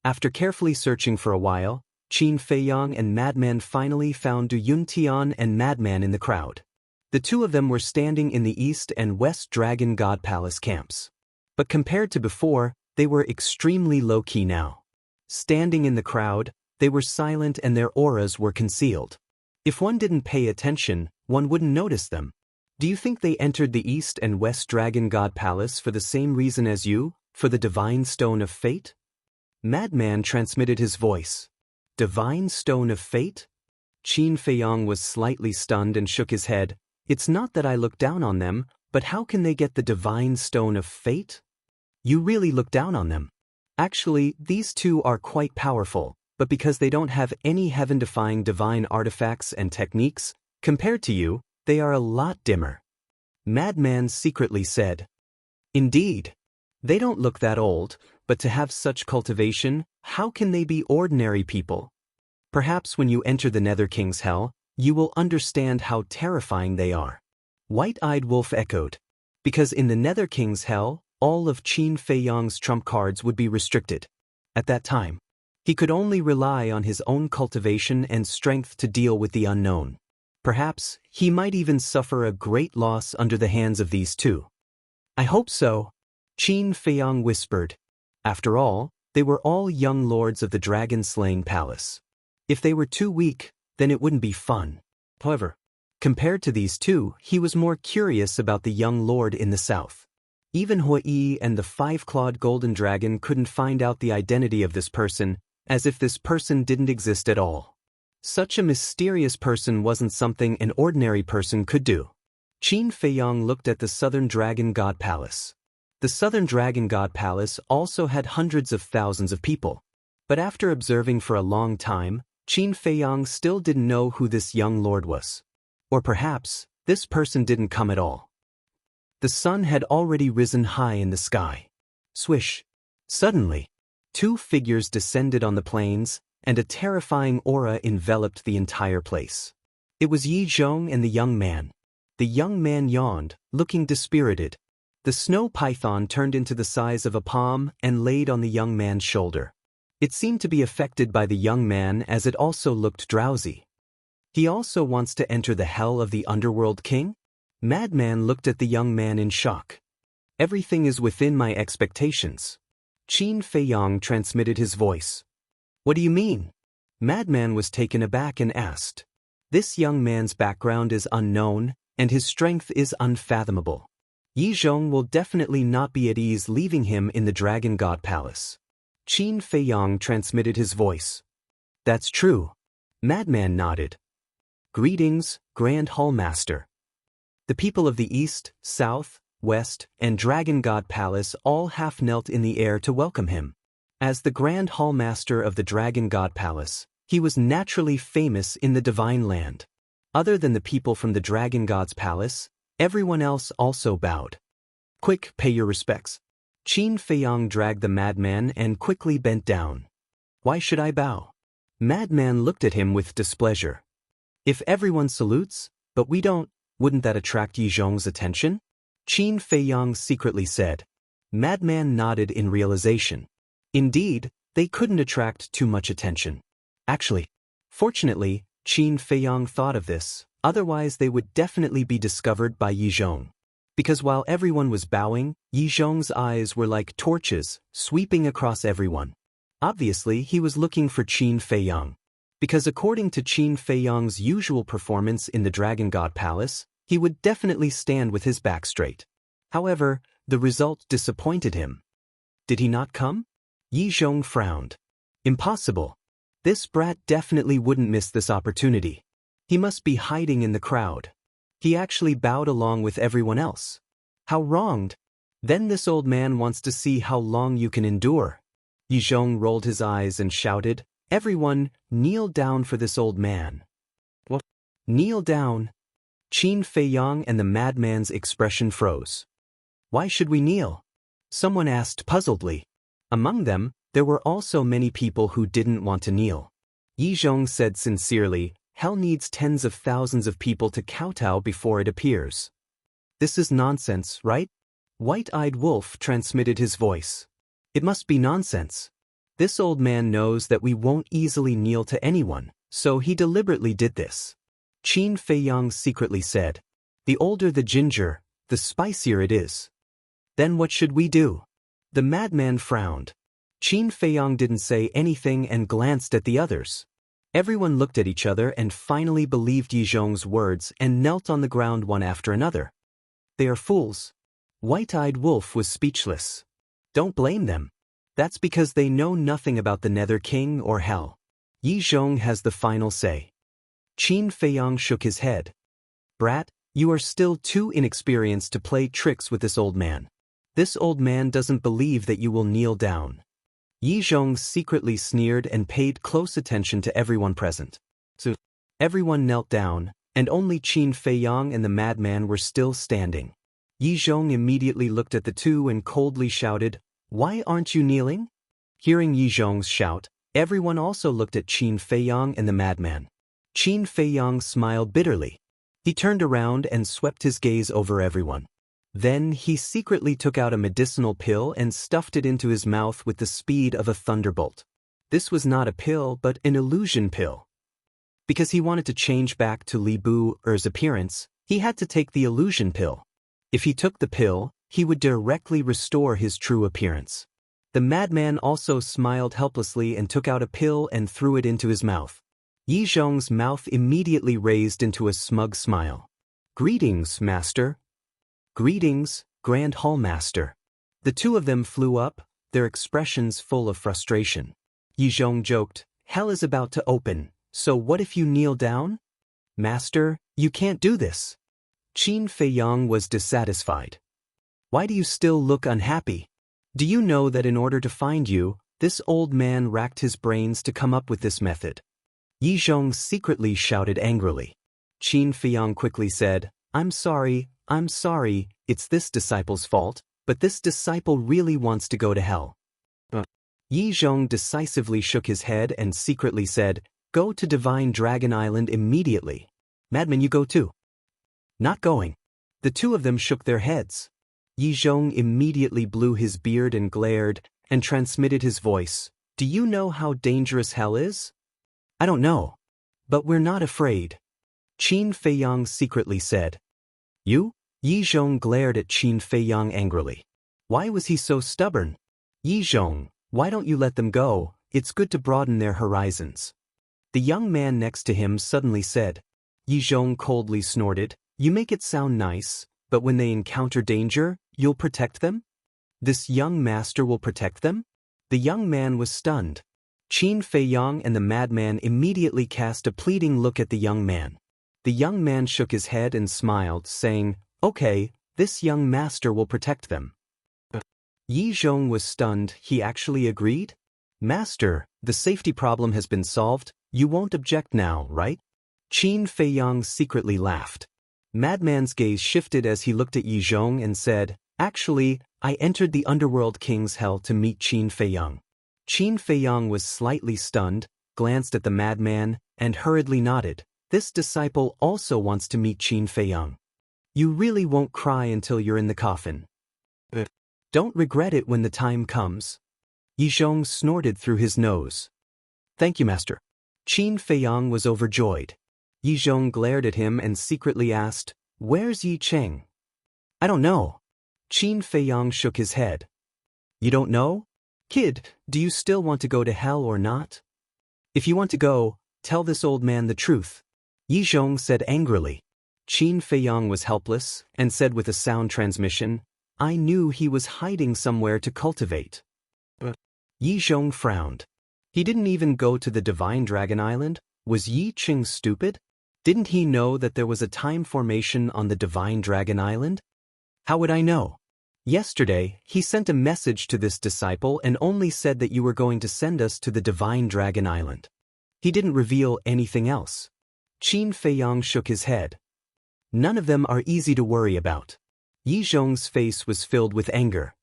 After carefully searching for a while, Qin Feiyang and Madman finally found Du Yuntian and Madman in the crowd. The 2 of them were standing in the East and West Dragon God Palace camps. But compared to before, they were extremely low-key now. Standing in the crowd, they were silent and their auras were concealed. If one didn't pay attention, one wouldn't notice them. Do you think they entered the East and West Dragon God Palace for the same reason as you, for the Divine Stone of Fate? Madman transmitted his voice. Divine Stone of Fate? Qin Feiyang was slightly stunned and shook his head. It's not that I look down on them, but how can they get the Divine Stone of Fate? You really look down on them. Actually, these 2 are quite powerful, but because they don't have any heaven-defying divine artifacts and techniques, compared to you, they are a lot dimmer. Madman secretly said. Indeed. They don't look that old, but to have such cultivation, how can they be ordinary people? Perhaps when you enter the Nether King's Hell, you will understand how terrifying they are. White-eyed Wolf echoed. Because in the Nether King's Hell, all of Qin Feiyang's trump cards would be restricted. At that time, he could only rely on his own cultivation and strength to deal with the unknown. Perhaps he might even suffer a great loss under the hands of these 2. I hope so, Qin Feiyang whispered. After all, they were all young lords of the dragon-slaying palace. If they were too weak, then it wouldn't be fun. However, compared to these two, he was more curious about the young lord in the south. Even Hoi and the five-clawed golden dragon couldn't find out the identity of this person, as if this person didn't exist at all. Such a mysterious person wasn't something an ordinary person could do. Qin Feiyang looked at the Southern Dragon God Palace. The Southern Dragon God Palace also had hundreds of thousands of people. But after observing for a long time, Qin Feiyang still didn't know who this young lord was. Or perhaps, this person didn't come at all. The sun had already risen high in the sky. Swish! Suddenly, two figures descended on the plains, and a terrifying aura enveloped the entire place. It was Yi Zhong and the young man. The young man yawned, looking dispirited. The snow python turned into the size of a palm and laid on the young man's shoulder. It seemed to be affected by the young man as it also looked drowsy. He also wants to enter the hell of the underworld king? Madman looked at the young man in shock. Everything is within my expectations. Qin Feiyang transmitted his voice. What do you mean? Madman was taken aback and asked. This young man's background is unknown, and his strength is unfathomable. Yi Zhong will definitely not be at ease leaving him in the Dragon God Palace. Qin Feiyang transmitted his voice. That's true. Madman nodded. Greetings, Grand Hallmaster. The people of the East, South, West, and Dragon God Palace all half knelt in the air to welcome him. As the Grand Hallmaster of the Dragon God Palace, he was naturally famous in the Divine Land. Other than the people from the Dragon God's Palace, everyone else also bowed. Quick, pay your respects. Qin Feiyang dragged the madman and quickly bent down. Why should I bow? Madman looked at him with displeasure. If everyone salutes, but we don't, wouldn't that attract Yi Zhong's attention? Qin Feiyang secretly said. Madman nodded in realization. Indeed, they couldn't attract too much attention. Actually, fortunately, Qin Feiyang thought of this, otherwise they would definitely be discovered by Yi Zhong. Because while everyone was bowing, Yi Zhong's eyes were like torches, sweeping across everyone. Obviously, he was looking for Qin Feiyang. Because according to Qin Feiyang's usual performance in the Dragon God Palace, he would definitely stand with his back straight. However, the result disappointed him. Did he not come? Yi Zhong frowned. Impossible. This brat definitely wouldn't miss this opportunity. He must be hiding in the crowd. He actually bowed along with everyone else. How wronged. Then this old man wants to see how long you can endure. Yi Zhong rolled his eyes and shouted, Everyone, kneel down for this old man. What? Kneel down? Qin Feiyang and the madman's expression froze. Why should we kneel? Someone asked puzzledly. Among them, there were also many people who didn't want to kneel. Yi Zhong said sincerely, Hell needs tens of thousands of people to kowtow before it appears. This is nonsense, right? White-eyed Wolf transmitted his voice. It must be nonsense. This old man knows that we won't easily kneel to anyone, so he deliberately did this. Qin Feiyang secretly said, The older the ginger, the spicier it is. Then what should we do? The madman frowned. Qin Feiyang didn't say anything and glanced at the others. Everyone looked at each other and finally believed Yi Zhong's words and knelt on the ground one after another. They are fools. White-eyed Wolf was speechless. Don't blame them. That's because they know nothing about the Nether King or Hell. Yi Zhong has the final say. Qin Feiyang shook his head. Brat, you are still too inexperienced to play tricks with this old man. This old man doesn't believe that you will kneel down. Yi Zhong secretly sneered and paid close attention to everyone present. So, everyone knelt down, and only Qin Feiyang and the madman were still standing. Yi Zhong immediately looked at the two and coldly shouted, Why aren't you kneeling? Hearing Yi Zhong's shout, everyone also looked at Qin Feiyang and the madman. Qin Feiyang smiled bitterly. He turned around and swept his gaze over everyone. Then he secretly took out a medicinal pill and stuffed it into his mouth with the speed of a thunderbolt. This was not a pill but an illusion pill. Because he wanted to change back to Li Bu-er's appearance, he had to take the illusion pill. If he took the pill, he would directly restore his true appearance. The madman also smiled helplessly and took out a pill and threw it into his mouth. Yi Zhong's mouth immediately raised into a smug smile. Greetings, Master. Greetings, Grand Hall Master. The two of them flew up, their expressions full of frustration. Yi Zhong joked, Hell is about to open, so what if you kneel down? Master, you can't do this. Qin Feiyang was dissatisfied. Why do you still look unhappy? Do you know that in order to find you, this old man racked his brains to come up with this method? Yi Zhong secretly shouted angrily. Qin Feiyang quickly said, I'm sorry, it's this disciple's fault, but this disciple really wants to go to hell. Yi Zhong decisively shook his head and secretly said, Go to Divine Dragon Island immediately. Madman, you go too. Not going. The two of them shook their heads. Yi Zhong immediately blew his beard and glared, and transmitted his voice. Do you know how dangerous hell is? I don't know. But we're not afraid. Qin Feiyang secretly said. You? Yi Zhong glared at Qin Feiyang angrily. Why was he so stubborn? Yi Zhong, why don't you let them go? It's good to broaden their horizons. The young man next to him suddenly said. Yi Zhong coldly snorted, You make it sound nice, but when they encounter danger, you'll protect them? This young master will protect them? The young man was stunned. Qin Feiyang and the madman immediately cast a pleading look at the young man. The young man shook his head and smiled, saying, Okay, this young master will protect them. Yi Zhong was stunned. He actually agreed? Master, the safety problem has been solved. You won't object now, right? Qin Feiyang secretly laughed. Madman's gaze shifted as he looked at Yi Zhong and said, Actually, I entered the underworld king's hell to meet Qin Feiyang. Qin Feiyang was slightly stunned, glanced at the madman, and hurriedly nodded. This disciple also wants to meet Qin Feiyang. You really won't cry until you're in the coffin. Don't regret it when the time comes. Yi Zhong snorted through his nose. Thank you, Master. Qin Feiyang was overjoyed. Yi Zhong glared at him and secretly asked, Where's Yi Cheng? I don't know. Qin Feiyang shook his head. You don't know? Kid, do you still want to go to hell or not? If you want to go, tell this old man the truth. Yi Zhong said angrily. Qin Feiyang was helpless and said with a sound transmission, I knew he was hiding somewhere to cultivate. Yi Zhong frowned. He didn't even go to the Divine Dragon Island? Was Yi Cheng stupid? Didn't he know that there was a time formation on the Divine Dragon Island? How would I know? Yesterday, he sent a message to this disciple and only said that you were going to send us to the Divine Dragon Island. He didn't reveal anything else. Qin Feiyang shook his head. None of them are easy to worry about. Yi Zhong's face was filled with anger.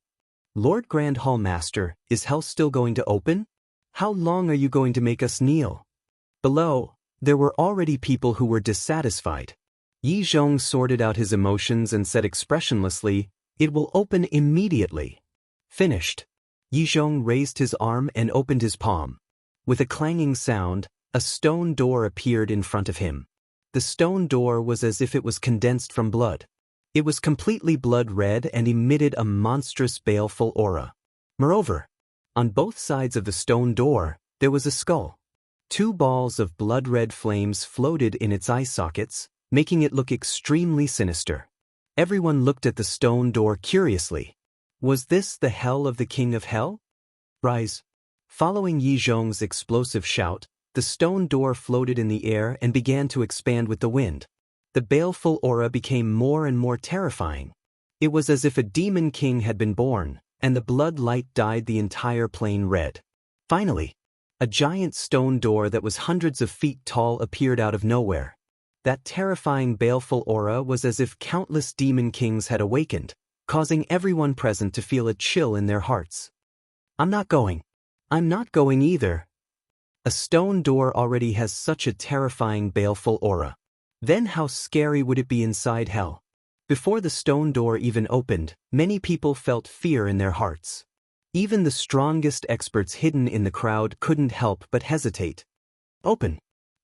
Lord Grand Hall Master, is hell still going to open? How long are you going to make us kneel? Below, there were already people who were dissatisfied. Yi Zhong sorted out his emotions and said expressionlessly, It will open immediately. Finished. Yi Zhong raised his arm and opened his palm. With a clanging sound, a stone door appeared in front of him. The stone door was as if it was condensed from blood. It was completely blood-red and emitted a monstrous baleful aura. Moreover, on both sides of the stone door, there was a skull. 2 balls of blood-red flames floated in its eye sockets, making it look extremely sinister. Everyone looked at the stone door curiously. Was this the hell of the King of Hell? Rise. Following Yi Zhong's explosive shout, the stone door floated in the air and began to expand with the wind. The baleful aura became more and more terrifying. It was as if a demon king had been born, and the blood light dyed the entire plain red. Finally, a giant stone door that was hundreds of feet tall appeared out of nowhere. That terrifying baleful aura was as if countless demon kings had awakened, causing everyone present to feel a chill in their hearts. I'm not going. I'm not going either. A stone door already has such a terrifying baleful aura. Then how scary would it be inside hell? Before the stone door even opened, many people felt fear in their hearts. Even the strongest experts hidden in the crowd couldn't help but hesitate. Open!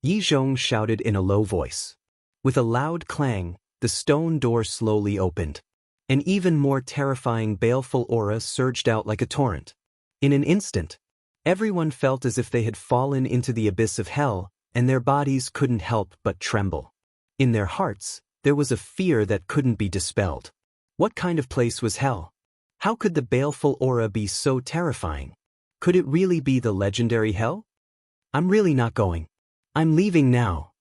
Yi Zhong shouted in a low voice. With a loud clang, the stone door slowly opened. An even more terrifying baleful aura surged out like a torrent. In an instant, everyone felt as if they had fallen into the abyss of hell, and their bodies couldn't help but tremble. In their hearts, there was a fear that couldn't be dispelled. What kind of place was hell? How could the baleful aura be so terrifying? Could it really be the legendary hell? I'm really not going. I'm leaving now.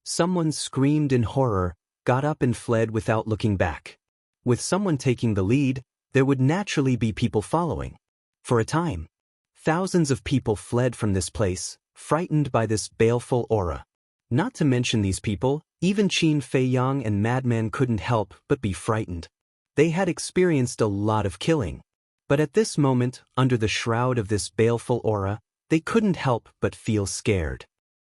Someone screamed in horror, got up and fled without looking back. With someone taking the lead, there would naturally be people following. For a time, thousands of people fled from this place, frightened by this baleful aura. Not to mention these people, even Qin Fei Yang and Madman couldn't help but be frightened. They had experienced a lot of killing. But at this moment, under the shroud of this baleful aura, they couldn't help but feel scared.